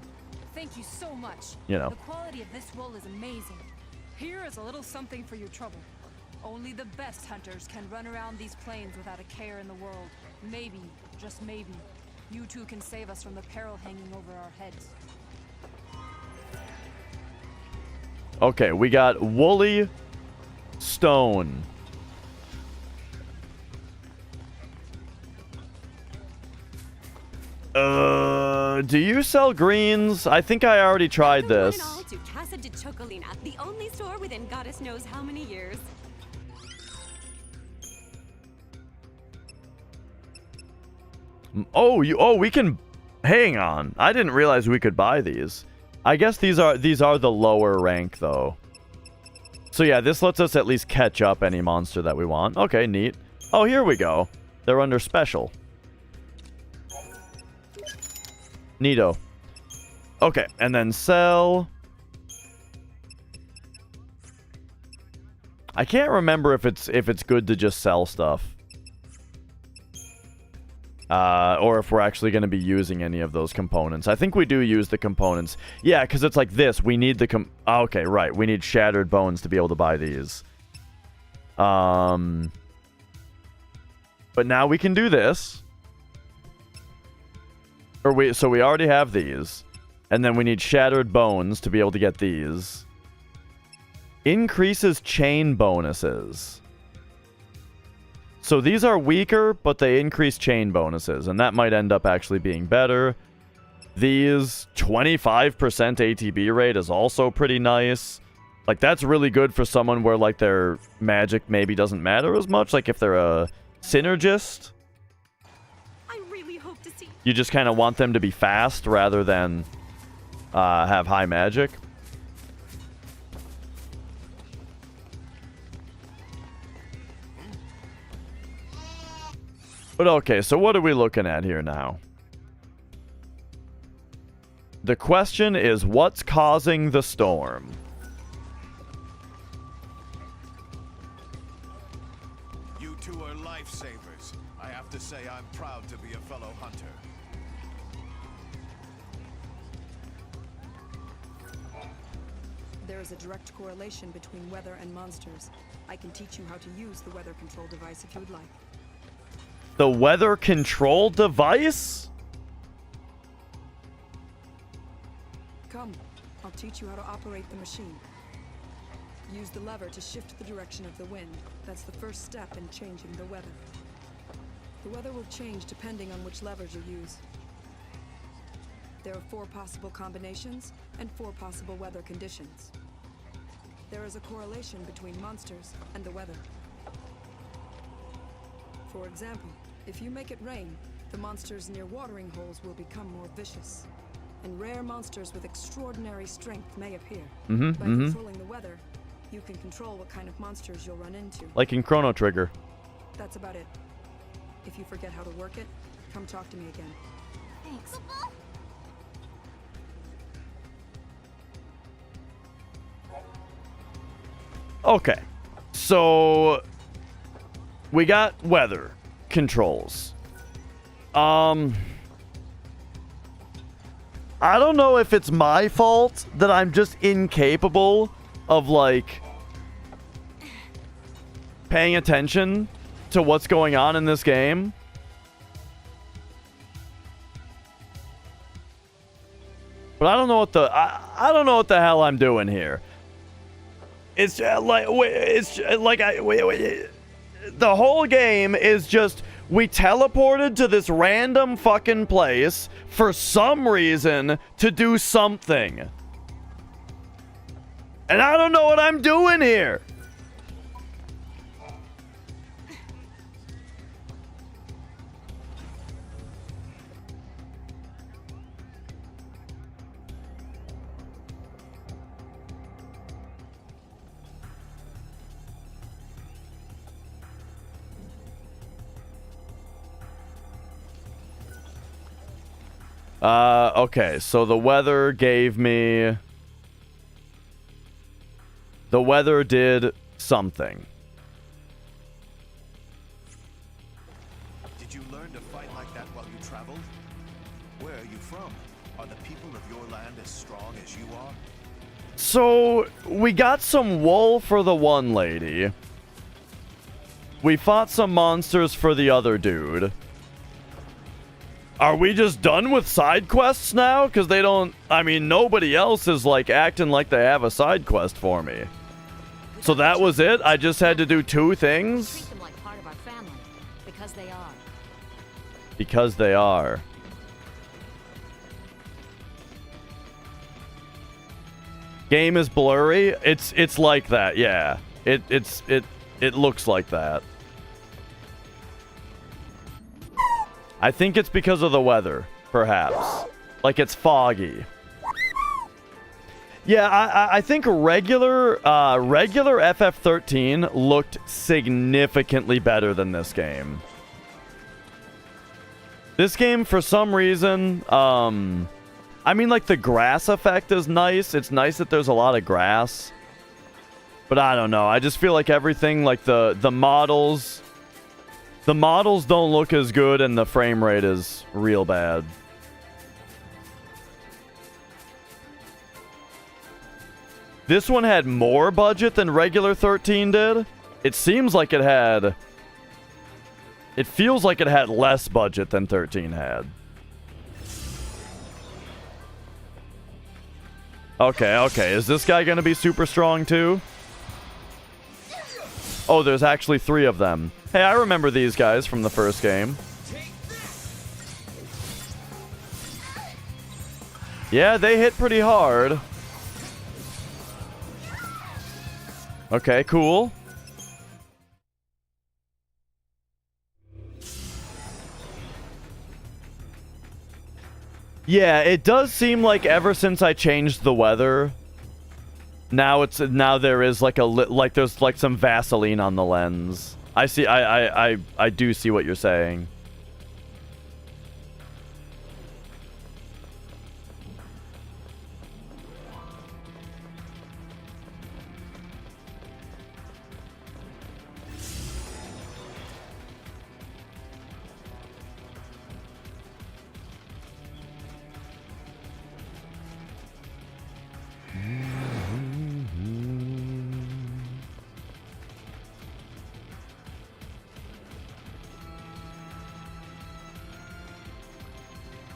Thank you so much. You know. The quality of this roll is amazing. Here is a little something for your trouble. Only the best hunters can run around these plains without a care in the world. Maybe, just maybe, you two can save us from the peril hanging over our heads. Okay, we got Woolly Stone. Do you sell greens? I think I already tried this. One and all to Casa de Chocolina, the only store within goddess knows how many years. Oh, we can. Hang on. I didn't realize we could buy these. I guess these are the lower rank though. So yeah, this lets us at least catch up any monster that we want. Okay, neat. Oh, here we go. They're under special. Neato. Okay, and then sell. I can't remember if it's good to just sell stuff. Or if we're actually going to be using any of those components. I think we do use the components. Yeah, because it's like this. We need the okay, right. We need shattered bones to be able to buy these. But now we can do this. So we already have these. And then we need shattered bones to be able to get these. Increases chain bonuses. So these are weaker, but they increase chain bonuses, and that might end up actually being better. These 25% ATB rate is also pretty nice. Like, that's really good for someone where, like, their magic maybe doesn't matter as much. Like, if they're a synergist. I really hope to see. You just kind of want them to be fast rather than have high magic. But okay, so what are we looking at here now? The question is, what's causing the storm? You two are lifesavers. I have to say I'm proud to be a fellow hunter. There is a direct correlation between weather and monsters. I can teach you how to use the weather control device if you would like. The weather control device? Come, I'll teach you how to operate the machine. Use the lever to shift the direction of the wind. That's the first step in changing the weather. The weather will change depending on which levers you use. There are 4 possible combinations and 4 possible weather conditions. There is a correlation between monsters and the weather. For example, if you make it rain, the monsters near watering holes will become more vicious. And rare monsters with extraordinary strength may appear. By controlling the weather, you can control what kind of monsters you'll run into. Like in Chrono Trigger. That's about it. If you forget how to work it, come talk to me again. Thanks. Okay. So we got weather controls. I don't know if it's my fault that I'm just incapable of, like, paying attention to what's going on in this game. But I don't know what the I don't know what the hell I'm doing here. It's like the whole game is just, we teleported to this random fucking place for some reason to do something. And I don't know what I'm doing here. Okay, so the weather gave me... The weather did something. Did you learn to fight like that while you traveled? Where are you from? Are the people of your land as strong as you are? So, we got some wool for the one lady. We fought some monsters for the other dude. Are we just done with side quests now? Because they don't... I mean, nobody else is, like, acting like they have a side quest for me. So that was it? I just had to do 2 things? Treat them like part of our family, because they are. Because they are. Game is blurry. It's like that, yeah. It looks like that. I think it's because of the weather, perhaps. Like it's foggy. Yeah, I think regular FF13 looked significantly better than this game. This game, for some reason, I mean, like, the grass effect is nice. It's nice that there's a lot of grass. But I don't know. I just feel like everything, like, the models... The models don't look as good, and the frame rate is real bad. This one had more budget than regular 13 did. It seems like it had... It feels like it had less budget than 13 had. Okay, okay. Is this guy gonna be super strong too? Oh, there's actually 3 of them. Hey, I remember these guys from the first game. Yeah, they hit pretty hard. Okay, cool. Yeah, it does seem like ever since I changed the weather, now there is like there's like some Vaseline on the lens. I see. I do see what you're saying.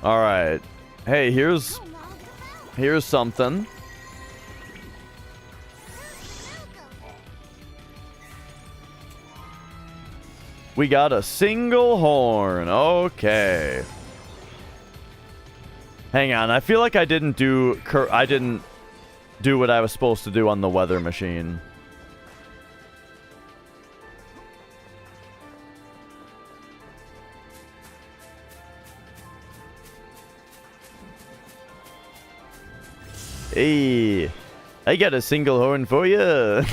All right. Hey, here's something. We got a single horn. Okay. Hang on. I feel like I didn't do what I was supposed to do on the weather machine. Hey, I got a single horn for you. What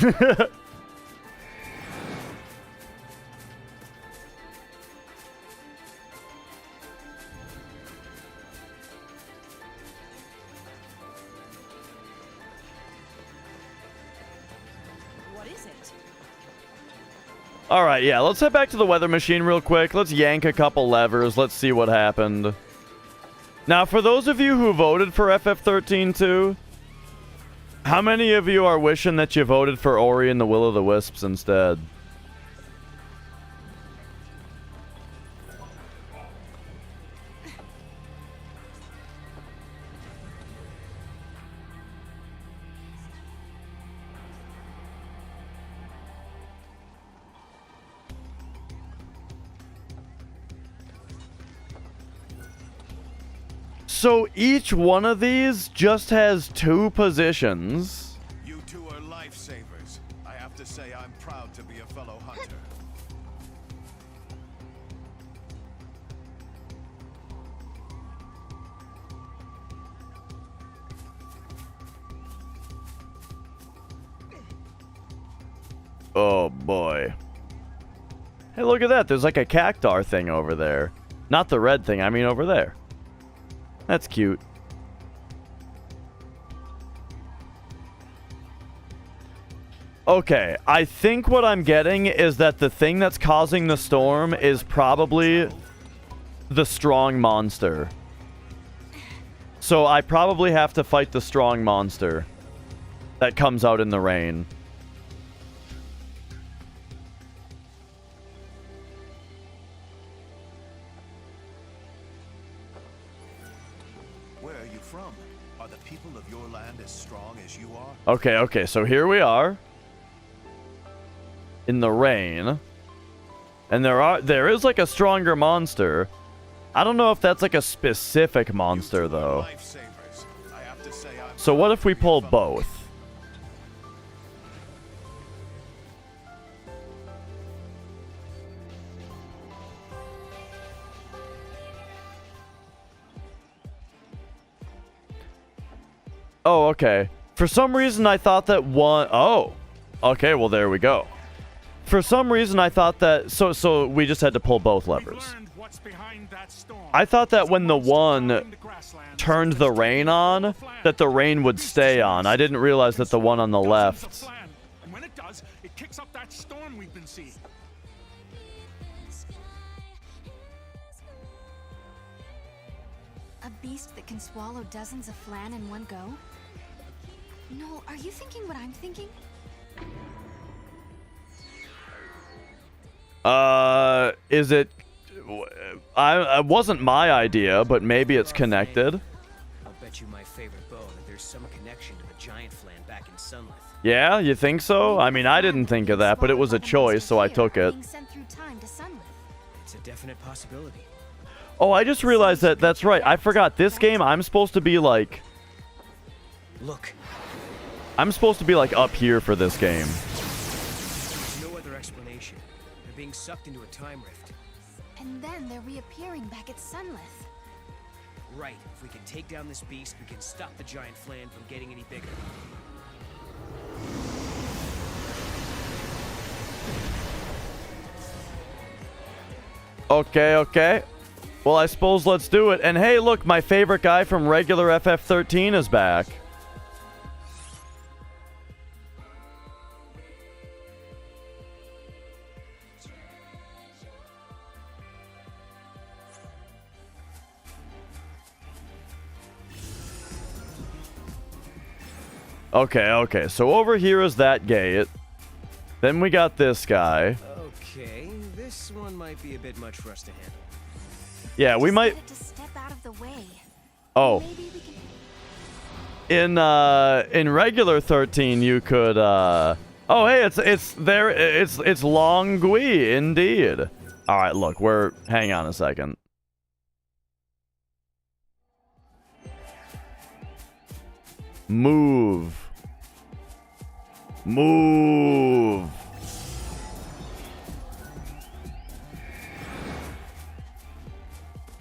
is it? All right, yeah, let's head back to the weather machine real quick. Let's yank a couple levers. Let's see what happened. Now, for those of you who voted for FF13-2, how many of you are wishing that you voted for Ori and the Will of the Wisps instead? So each one of these just has 2 positions. You two are lifesavers. I have to say I'm proud to be a fellow hunter. Oh boy. Hey, look at that. There's like a cactar thing over there. Not the red thing, I mean over there. That's cute. Okay, I think what I'm getting is that the thing that's causing the storm is probably the strong monster. So I probably have to fight the strong monster that comes out in the rain. Okay, okay, so here we are. In the rain. And there is like a stronger monster. I don't know if that's like a specific monster though. So what if we pull both? Oh, okay. For some reason, I thought that one... Oh. Okay, well, there we go. For some reason, I thought that... So we just had to pull both levers. I thought that when the one turned the rain on, that the rain would stay on. I didn't realize that the one on the left... And when it does, it kicks up that storm we've been seeing. A beast that can swallow dozens of flan in one go? Noel, are you thinking what I'm thinking? Is it... it wasn't my idea, but maybe it's connected. I'll bet you my favorite bow that there's some connection to the giant flan back in Sunlith. Yeah, you think so? I mean, I didn't think of that, but it was a choice, so I took it. It's a definite possibility. Oh, I just realized that that's right. I forgot. This game, I'm supposed to be like... Look. I'm supposed to be like up here for this game. There's no other explanation. They're being sucked into a time rift. And then they're reappearing back at Sunlith. Right. If we can take down this beast, we can stop the giant flan from getting any bigger. Okay, okay. Well, I suppose let's do it. And hey, look, my favorite guy from regular FF13 is back. Okay, okay. So over here is that gate. Then we got this guy. Okay, this one might be a bit much for us to handle. Yeah, we might... Oh. In regular 13, you could, Oh, hey, it's Longui, indeed. All right, look, hang on a second. Move. Move.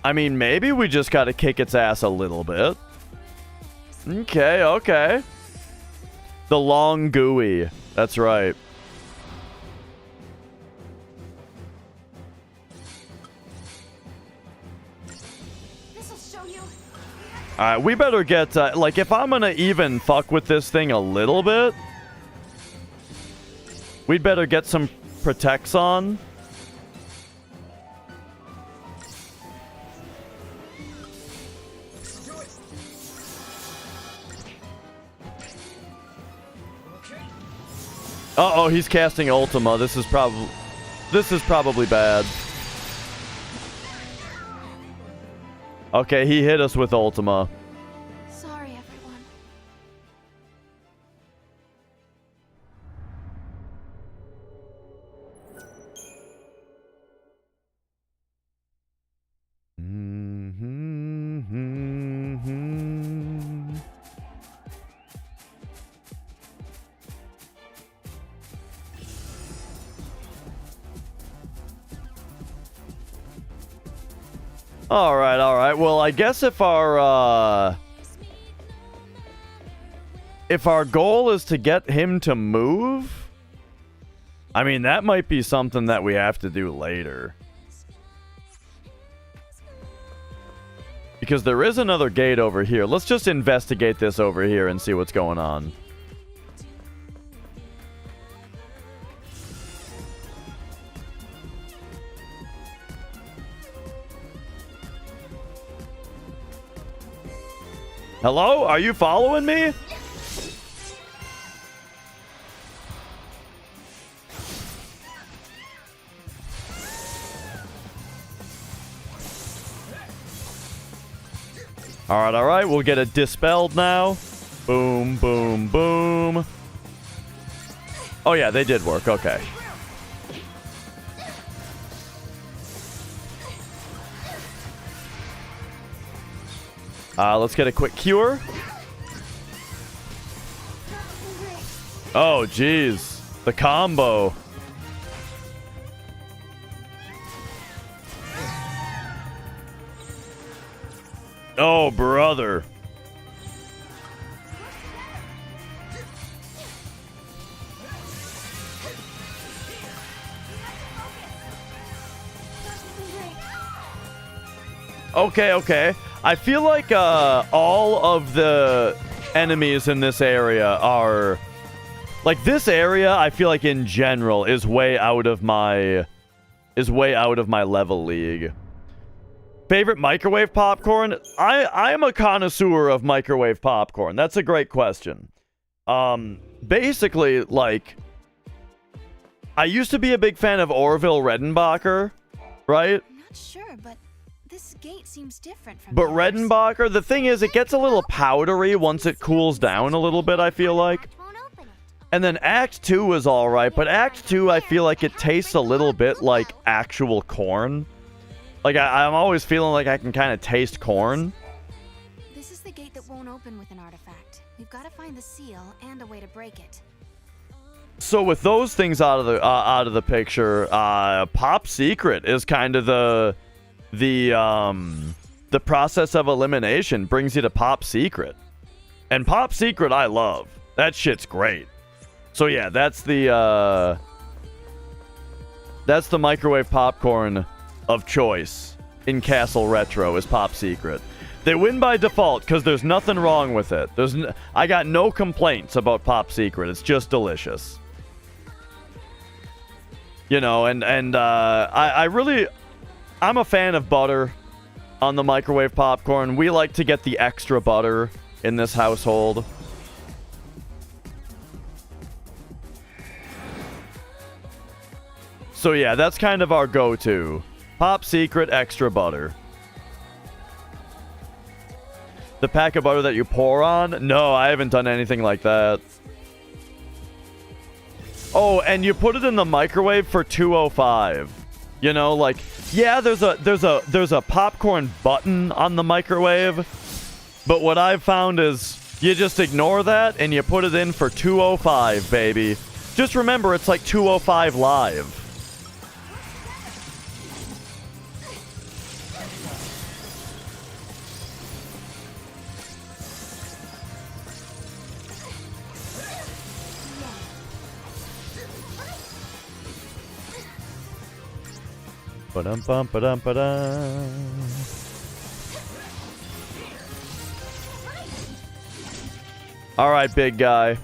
I mean, maybe we just gotta kick its ass a little bit. Okay, okay. The long gooey. That's right. Alright, we better get, like, if I'm gonna even fuck with this thing a little bit, we'd better get some protects on. Uh-oh, he's casting Ultima. This is probably bad. Okay, he hit us with Ultima. Sorry, everyone. All right. Well, I guess if our goal is to get him to move, I mean, that might be something that we have to do later. Because there is another gate over here. Let's just investigate this over here and see what's going on. Hello? Are you following me? All right. We'll get it dispelled now. Boom, boom, boom. Oh, yeah, they did work. Okay. Let's get a quick cure. Oh, jeez. The combo. Oh, brother. Okay. I feel like all of the enemies in this area are... Like, this area, I feel like in general, is way out of my level league. Favorite microwave popcorn? I am a connoisseur of microwave popcorn. That's a great question. Basically, like, I used to be a big fan of Orville Redenbacher, right? I'm not sure, but this gate seems different from But the others. Redenbacher, the thing is, it gets a little powdery once it cools down a little bit, I feel like. And then Act 2 was alright, but Act 2, I feel like it tastes a little bit like actual corn. Like, I'm always feeling like I can kind of taste corn. This is the gate that won't open with an artifact. We've got to find the seal and a way to break it. So with those things out of the picture, Pop Secret is kind of the process of elimination brings you to Pop Secret. And Pop Secret I love. That shit's great. So yeah, that's the microwave popcorn of choice in Castle Retro is Pop Secret. They win by default because there's nothing wrong with it. I got no complaints about Pop Secret. It's just delicious. You know, and I'm a fan of butter on the microwave popcorn. We like to get the extra butter in this household. So yeah, that's kind of our go-to. Pop Secret extra butter. The pack of butter that you pour on? No, I haven't done anything like that. Oh, and you put it in the microwave for 205. You know, like, yeah, there's a popcorn button on the microwave, but what I've found is you just ignore that and you put it in for 205, baby. Just remember, it's like 205 live. Ba-dum-bum-ba-dum-ba-dum. All right, big guy.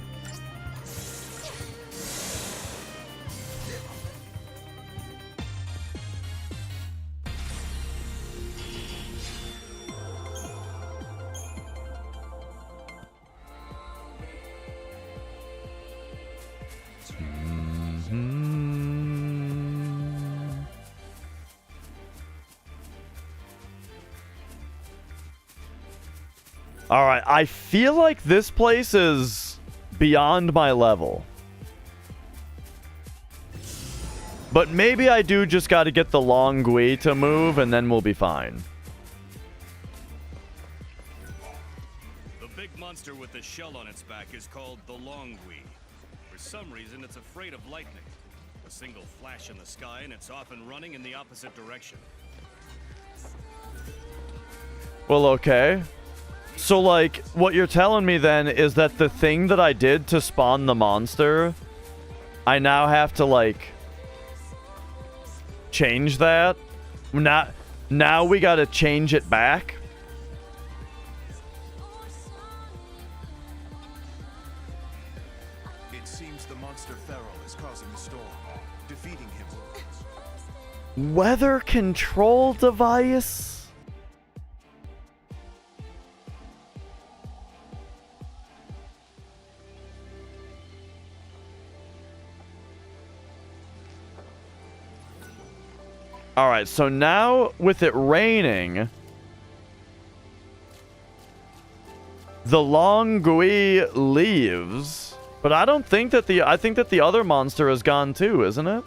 Alright, I feel like this place is beyond my level. But maybe I do just gotta get the long Gui to move and then we'll be fine. The big monster with the shell on its back is called the Long Gui. For some reason, it's afraid of lightning. A single flash in the sky and it's off and running in the opposite direction. Well, okay. So, like, what you're telling me then is that the thing that I did to spawn the monster, I now have to, like, change that? Now we gotta change it back? It seems the monster Feral is causing the storm, defeating him. Weather control device? Alright, so now with it raining, the Long Gui leaves, but I don't think that I think that the other monster is gone too, isn't it?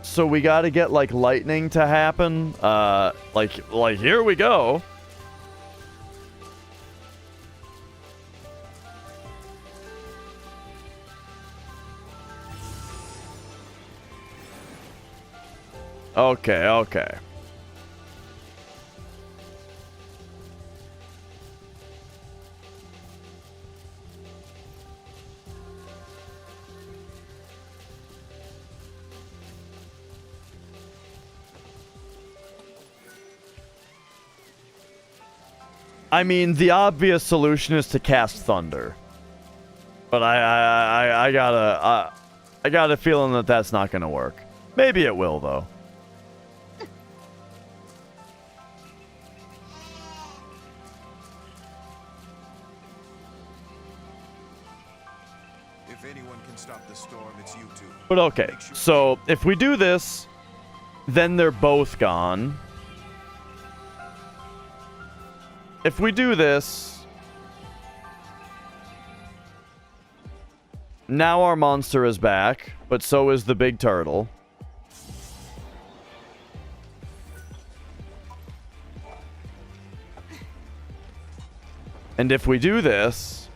So we gotta get, like, lightning to happen. Like, here we go. Okay, okay. I mean, the obvious solution is to cast Thunder. But I got a feeling that that's not going to work. Maybe it will, though. If anyone can stop the storm, it's you two. But okay, so if we do this, then they're both gone. If we do this, now our monster is back, but so is the big turtle. And if we do this,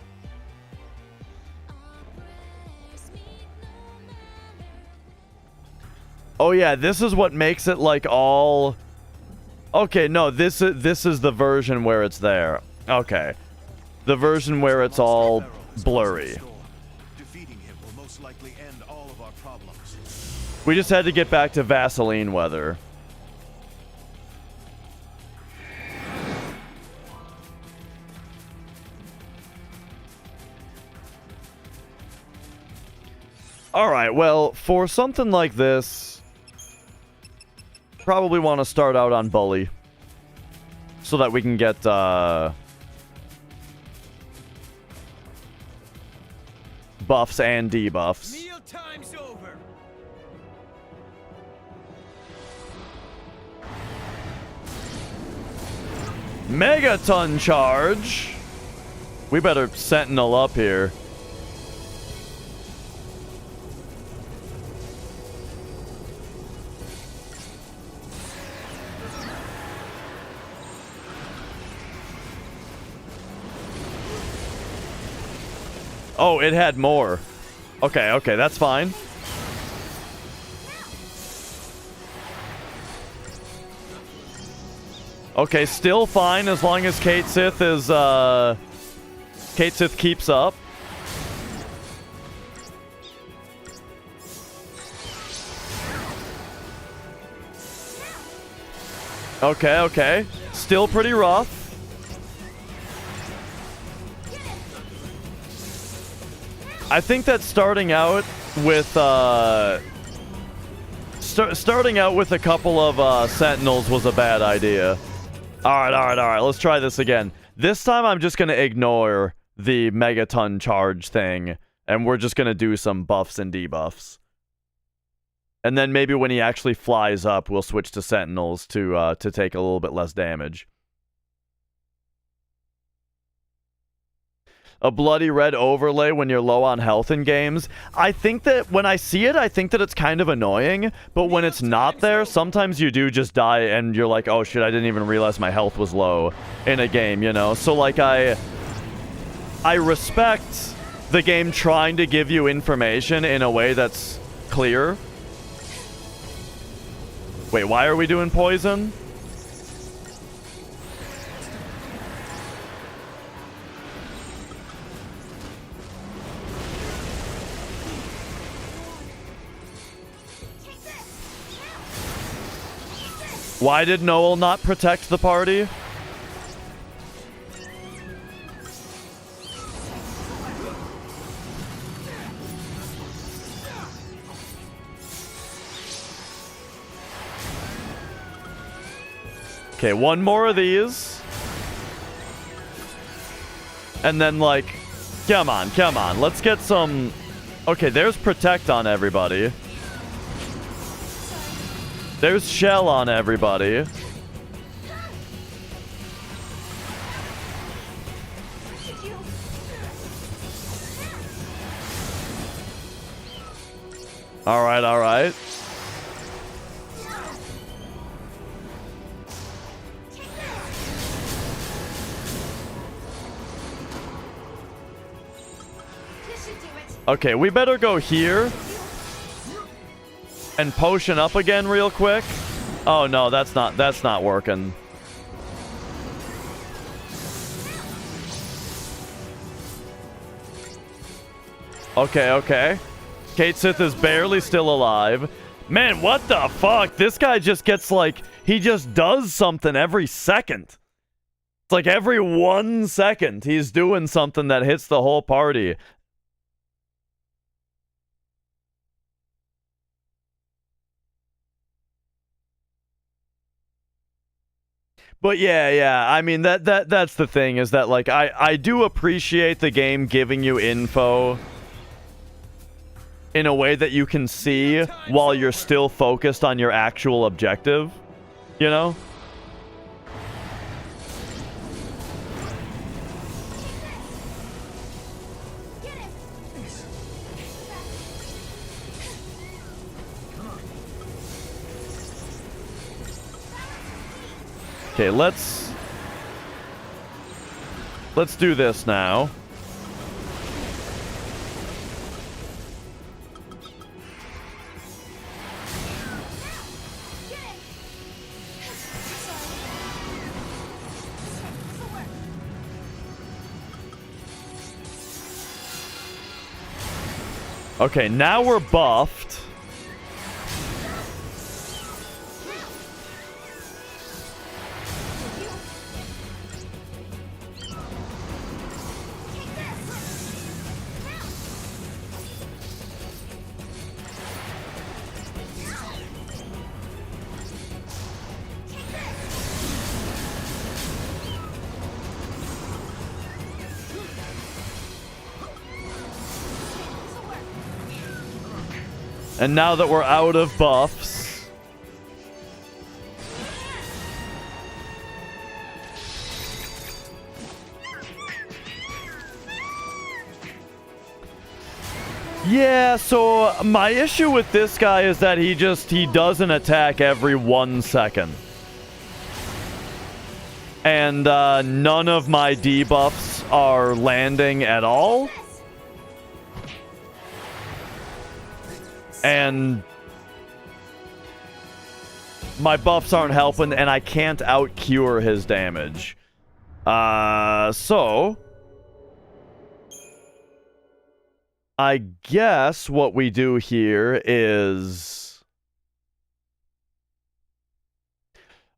oh yeah, this is what makes it like all... Okay, no, this is the version where it's there. Okay. The version where it's all blurry. Defeating him will most likely end all of our problems. We just had to get back to Vaseline weather. Alright, well, for something like this... Probably want to start out on Bully. So that we can get, buffs and debuffs. Meal time's over. Megaton charge! We better sentinel up here. Oh, it had more. Okay, okay, that's fine. Okay, still fine as long as Kate Sith is, Kate Sith keeps up. Okay, okay. Still pretty rough. I think that starting out with starting out with a couple of sentinels was a bad idea. All right. Let's try this again. This time I'm just going to ignore the megaton charge thing and we're just going to do some buffs and debuffs. And then maybe when he actually flies up, we'll switch to sentinels to take a little bit less damage. A bloody red overlay when you're low on health in games. I think that when I see it, I think that it's kind of annoying, but when it's not there, sometimes you do just die and you're like, oh shit, I didn't even realize my health was low in a game, you know? So like I respect the game trying to give you information in a way that's clear. Wait, why are we doing poison? Why did Noel not protect the party? Okay, one more of these. And then, like, come on. Let's get some... Okay, there's protect on everybody. There's shell on everybody. All right. Okay, we better go here. And potion up again real quick. Oh no, that's not working. Okay. Kate Sith is barely still alive. Man, what the fuck? This guy just gets like, he just does something every second. It's like every 1 second he's doing something that hits the whole party. But yeah, I mean that's the thing, is that like I do appreciate the game giving you info in a way that you can see while you're still focused on your actual objective, you know? Okay, let's do this now. Okay, now we're buffed. And now that we're out of buffs, yeah, so my issue with this guy is that he doesn't attack every 1 second. And none of my debuffs are landing at all. And my buffs aren't helping, and I can't out-cure his damage. So I guess what we do here is...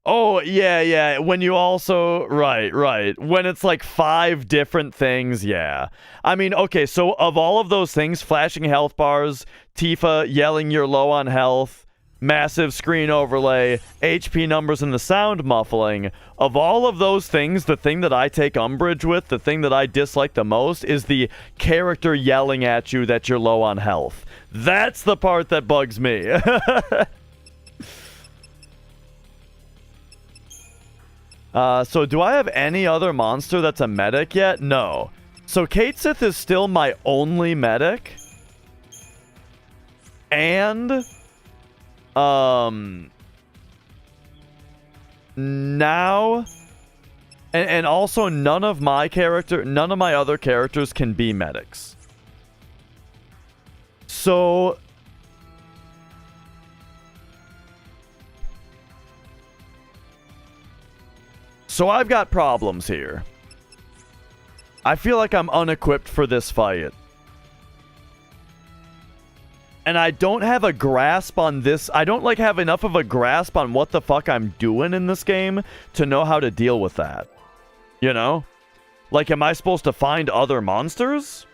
Oh, yeah. When you also... Right. When it's like 5 different things, yeah. I mean, okay, so of all of those things, flashing health bars, Tifa yelling you're low on health, massive screen overlay, HP numbers, and the sound muffling, of all of those things, the thing that I take umbrage with, the thing that I dislike the most, is the character yelling at you that you're low on health. That's the part that bugs me. So do I have any other monster that's a medic yet? No. So Kate Sith is still my only medic. And now and also none of my other characters can be medics. So I've got problems here. I feel like I'm unequipped for this fight. And I don't have a grasp on this. I don't have enough of a grasp on what the fuck I'm doing in this game to know how to deal with that. You know? Like, am I supposed to find other monsters?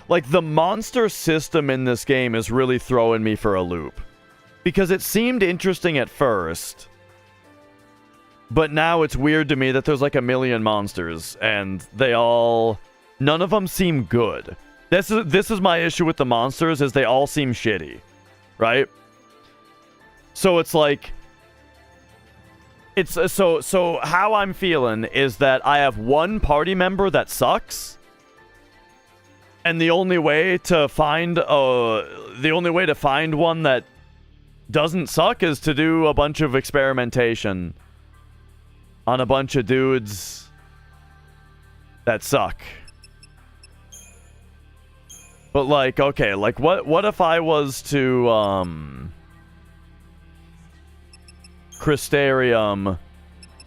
Like, the monster system in this game is really throwing me for a loop. Because it seemed interesting at first. But now it's weird to me that there's like a million monsters. And none of them seem good. This is my issue with the monsters, is they all seem shitty. Right? So it's like... So how I'm feeling is that I have one party member that sucks. And the only way to find one that doesn't suck is to do a bunch of experimentation on a bunch of dudes that suck. But like, okay, like what if I was to Crystarium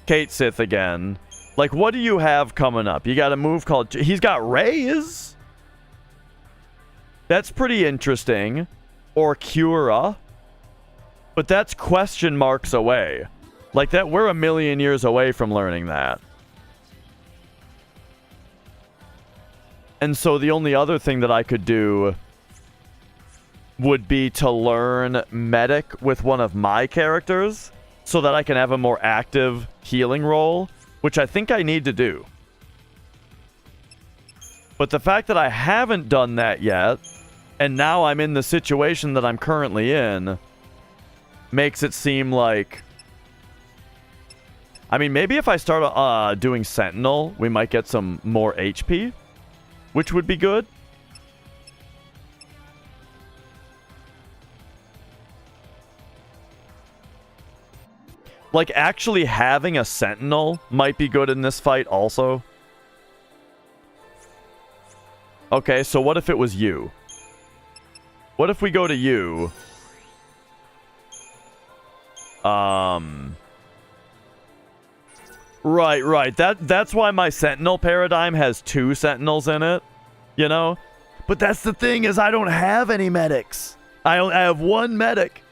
Kate Sith again? Like, what do you have coming up? You got a move called... He's got Raise. That's pretty interesting. Or Cura. But that's question marks away. Like that, we're a million years away from learning that. And so the only other thing that I could do would be to learn medic with one of my characters so that I can have a more active healing role, which I think I need to do. But the fact that I haven't done that yet, and now I'm in the situation that I'm currently in, makes it seem like... I mean, maybe if I start doing Sentinel, we might get some more HP, which would be good. Like, actually having a Sentinel might be good in this fight also. Okay, so what if it was you? What if we go to you? Right. That's why my Sentinel paradigm has 2 Sentinels in it. You know? But that's the thing, is I don't have any medics. I have 1 medic.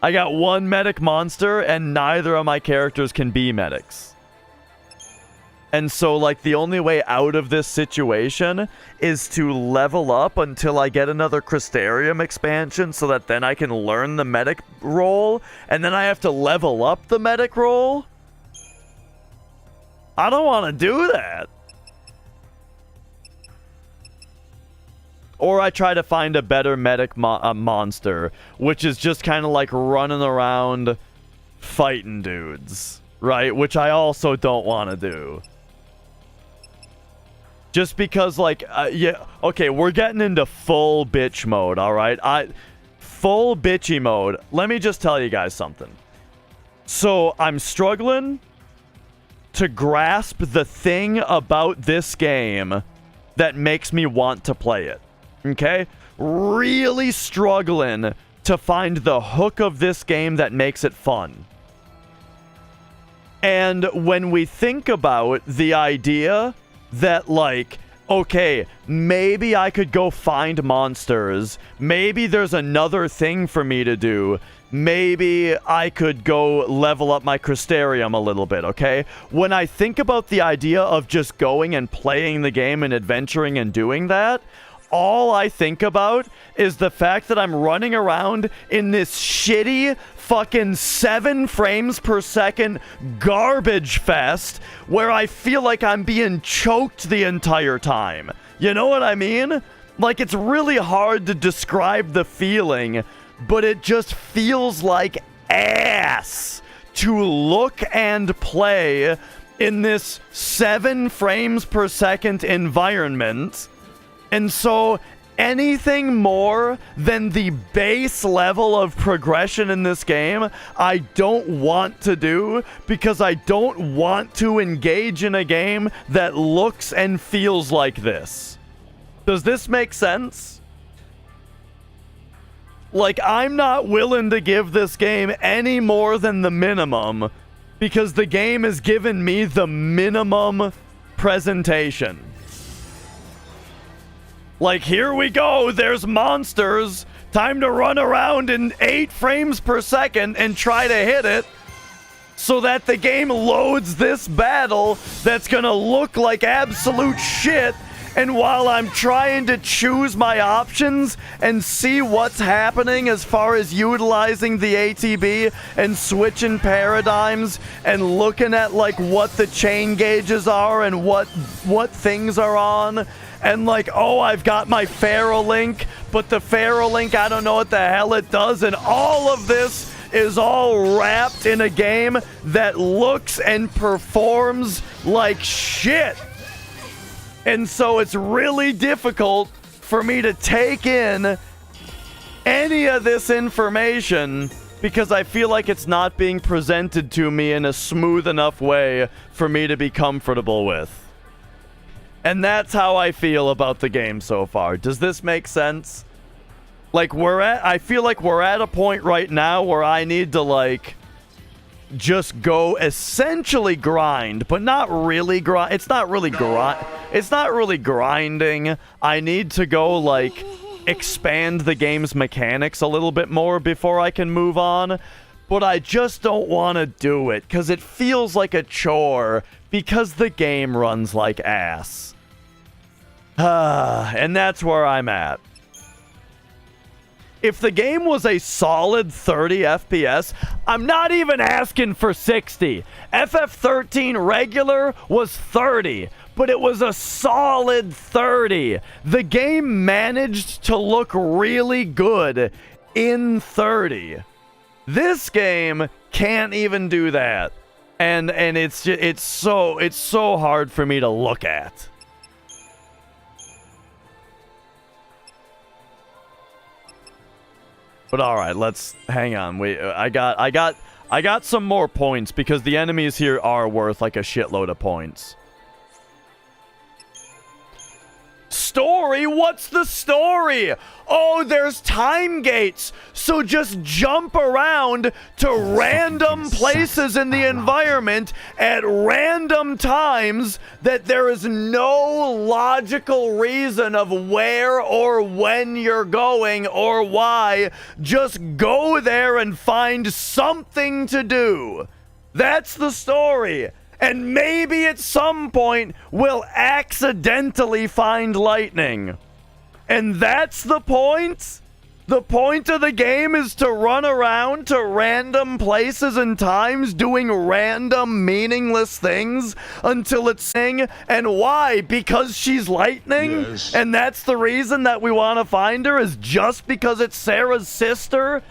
I got 1 medic monster, and neither of my characters can be medics. And so, like, the only way out of this situation is to level up until I get another Crystarium expansion so that then I can learn the medic role, and then I have to level up the medic role? I don't want to do that. Or I try to find a better medic monster, which is just kind of like running around fighting dudes, right? Which I also don't want to do. Just because, like, yeah, okay, we're getting into full bitch mode, all right? Full bitchy mode. Let me just tell you guys something. So, I'm struggling to grasp the thing about this game that makes me want to play it. Okay? Really struggling to find the hook of this game that makes it fun. And when we think about the idea that, like, okay, maybe I could go find monsters. Maybe there's another thing for me to do. Maybe I could go level up my Crystarium a little bit, okay? When I think about the idea of just going and playing the game and adventuring and doing that, all I think about is the fact that I'm running around in this shitty fucking 7 frames per second garbage fest where I feel like I'm being choked the entire time. You know what I mean? Like, it's really hard to describe the feeling, but it just feels like ass to look and play in this 7 frames per second environment. And so anything more than the base level of progression in this game, I don't want to do, because I don't want to engage in a game that looks and feels like this. Does this make sense? Like, I'm not willing to give this game any more than the minimum, because the game has given me the minimum presentation. Like, here we go, there's monsters. Time to run around in 8 frames per second and try to hit it so that the game loads this battle that's gonna look like absolute shit. And while I'm trying to choose my options and see what's happening as far as utilizing the ATB and switching paradigms and looking at, like, what the chain gauges are and what things are on, and, like, oh, I've got my Ferrolink, but the Ferrolink, I don't know what the hell it does, and all of this is all wrapped in a game that looks and performs like shit. And so it's really difficult for me to take in any of this information because I feel like it's not being presented to me in a smooth enough way for me to be comfortable with. And that's how I feel about the game so far. Does this make sense? Like, I feel like we're at a point right now where I need to, like, just go essentially grind, but not really grind. It's not really grinding. I need to go, like, expand the game's mechanics a little bit more before I can move on. But I just don't want to do it because it feels like a chore because the game runs like ass. And that's where I'm at. If the game was a solid 30 FPS, I'm not even asking for 60. FF13 regular was 30, but it was a solid 30. The game managed to look really good in 30. This game can't even do that. And it's so hard for me to look at. But all right, let's hang on. Wait, I got some more points because the enemies here are worth like a shitload of points. Story? What's the story? Oh, there's time gates. So just jump around to random places in the environment at random times that there is no logical reason of where or when you're going or why. Just go there and find something to do. That's the story. And maybe at some point we'll accidentally find lightning. And that's the point? The point of the game is to run around to random places and times doing random meaningless things until it's sing. And why? Because she's lightning? Yes. And that's the reason that we want to find her, is just because it's Sarah's sister?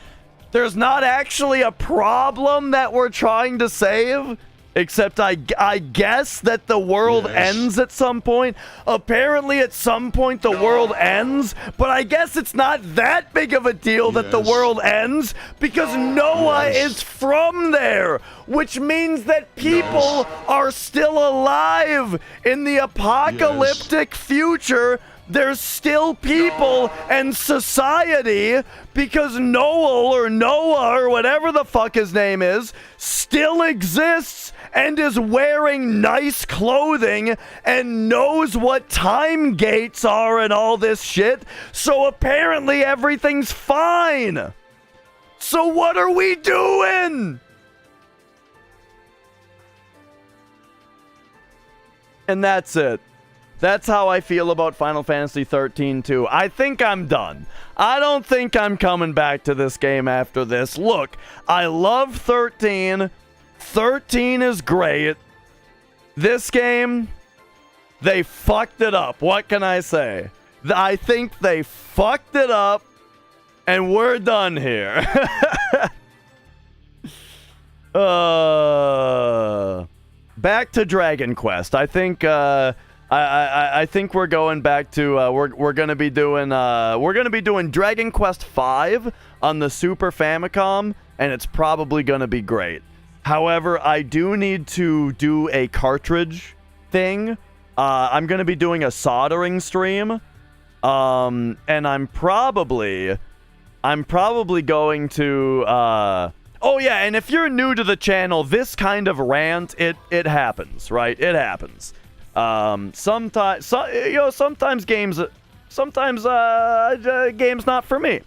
There's not actually a problem that we're trying to save? Except I guess that the world ends at some point. Apparently at some point the world ends, but I guess it's not that big of a deal that the world ends because Noah is from there, which means that people are still alive in the apocalyptic future. There's still people and society because Noel or Noah or whatever the fuck his name is still exists and is wearing nice clothing and knows what time gates are and all this shit. So apparently everything's fine. So what are we doing? And that's it. That's how I feel about Final Fantasy 13-2. I think I'm done. I don't think I'm coming back to this game after this. Look, I love 13. 13 is great. This game, they fucked it up. What can I say? I think they fucked it up, and we're done here. Back to Dragon Quest. I think I think we're going back to we're gonna be doing Dragon Quest V on the Super Famicom, and it's probably gonna be great. However, I do need to do a cartridge thing. I'm gonna be doing a soldering stream, and I'm probably going to. Oh yeah, and if you're new to the channel, this kind of rant it happens, right? It happens. Sometimes games not for me.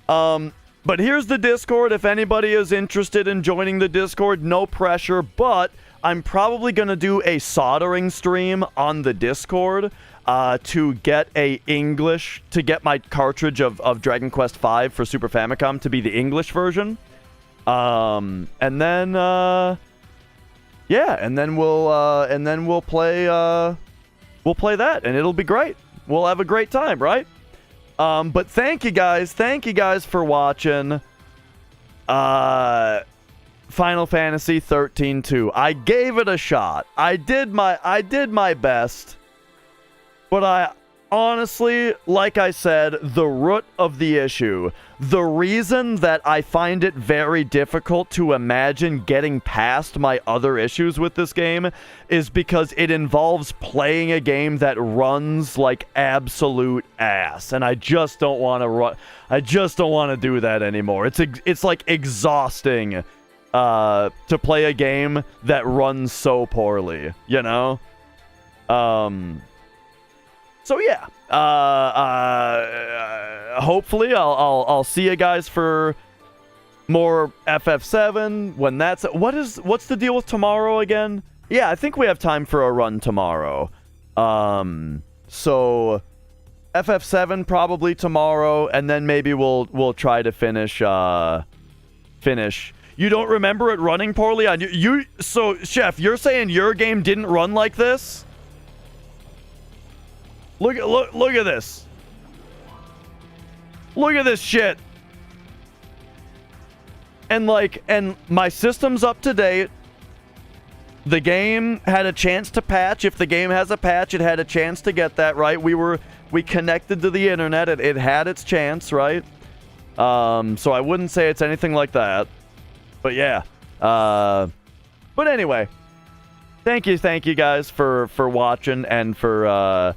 But here's the Discord. If anybody is interested in joining the Discord, no pressure, but I'm probably going to do a soldering stream on the Discord to get my cartridge of Dragon Quest V for Super Famicom to be the English version. And then we'll play that, and it'll be great. We'll have a great time, right? But thank you guys for watching Final Fantasy 13-2. I gave it a shot. I did my best. But I honestly, like I said, the root of the issue, the reason that I find it very difficult to imagine getting past my other issues with this game is because it involves playing a game that runs like absolute ass, and I just don't want to do that anymore. It's like exhausting to play a game that runs so poorly, you know? So yeah. hopefully I'll see you guys for more FF7 when that's what's the deal with tomorrow again? Yeah, I think we have time for a run tomorrow. So FF7 probably tomorrow, and then maybe we'll try to finish. You don't remember it running poorly on you? So Chef, you're saying your game didn't run like this? Look at this. Look at this shit. And my system's up to date. The game had a chance to patch. If the game has a patch, it had a chance to get that right. We connected to the internet. It had its chance, right? So I wouldn't say it's anything like that. But yeah. But anyway, thank you guys for watching and for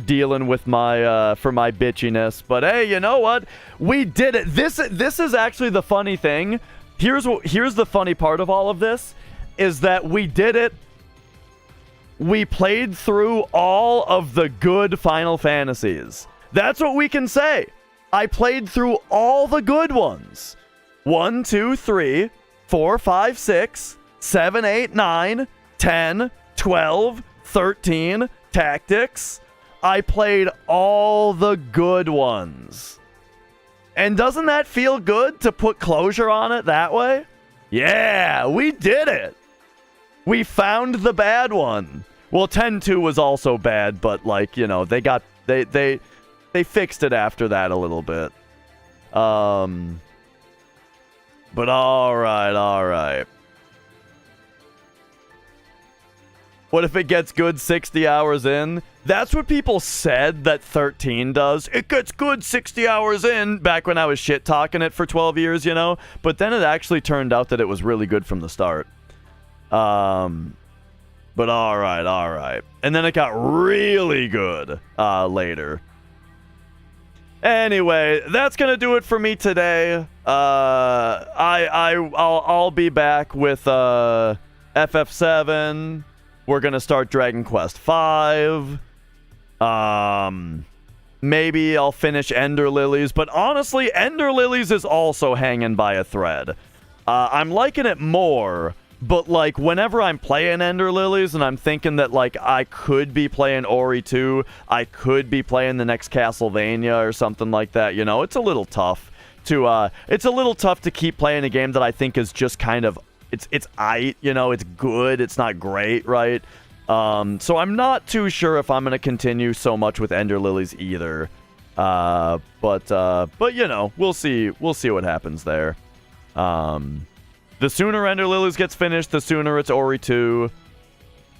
dealing with my for my bitchiness. But hey, you know what? We did it. This is actually the funny thing. Here's the funny part of all of this is that we did it. We played through all of the good Final Fantasies. That's what we can say. I played through all the good ones. 1, 2, 3, 4, 5, 6, 7, 8, 9, 10, 12, 13, Tactics. I played all the good ones. And doesn't that feel good to put closure on it that way? Yeah, we did it. We found the bad one. Well, 10-2 was also bad, but they fixed it after that a little bit. But all right. What if it gets good 60 hours in? That's what people said that 13 does. It gets good 60 hours in, back when I was shit-talking it for 12 years, you know? But then it actually turned out that it was really good from the start. But all right. And then it got really good later. Anyway, that's gonna do it for me today. I'll be back with FF7. We're gonna start Dragon Quest V. Maybe I'll finish Ender Lilies, but honestly, Ender Lilies is also hanging by a thread. I'm liking it more, but whenever I'm playing Ender Lilies and I'm thinking that I could be playing Ori 2, I could be playing the next Castlevania or something like that, you know, it's a little tough to keep playing a game that I think is just kind of it's you know, it's good, it's not great, right? So I'm not too sure if I'm going to continue so much with Ender Lilies either. But you know, we'll see what happens there. The sooner Ender Lilies gets finished, the sooner it's Ori 2.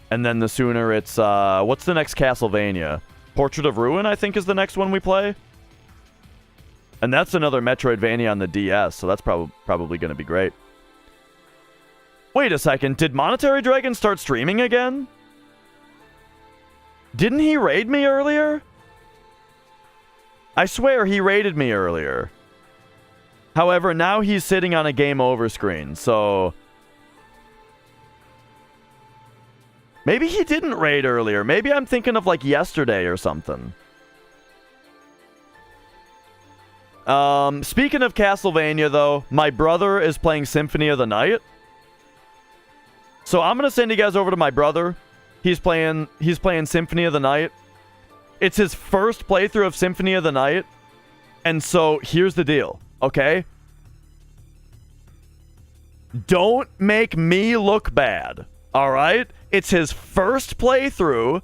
And then the sooner it's, what's the next Castlevania? Portrait of Ruin, I think, is the next one we play. And that's another Metroidvania on the DS, so that's probably going to be great. Wait a second, did Monetary Dragon start streaming again? Didn't he raid me earlier? I swear he raided me earlier. However, now he's sitting on a game over screen, so... Maybe he didn't raid earlier. Maybe I'm thinking of yesterday or something. Speaking of Castlevania, though, my brother is playing Symphony of the Night. So I'm going to send you guys over to my brother. He's playing Symphony of the Night. It's his first playthrough of Symphony of the Night. And so here's the deal, okay? Don't make me look bad, all right? It's his first playthrough,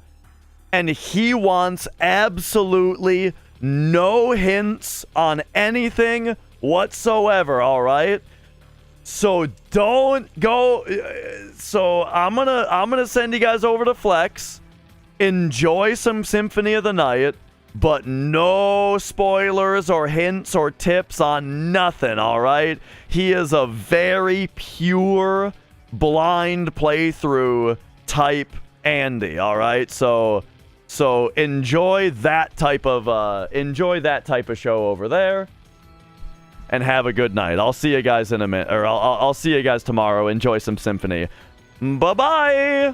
and he wants absolutely no hints on anything whatsoever, all right? So don't go. So I'm gonna send you guys over to Flex. Enjoy some Symphony of the Night, but no spoilers or hints or tips on nothing, all right? He is a very pure, blind playthrough type Andy, all right? So enjoy that type of show over there. And have a good night. I'll see you guys in a minute, or I'll see you guys tomorrow. Enjoy some Symphony. Bye-bye!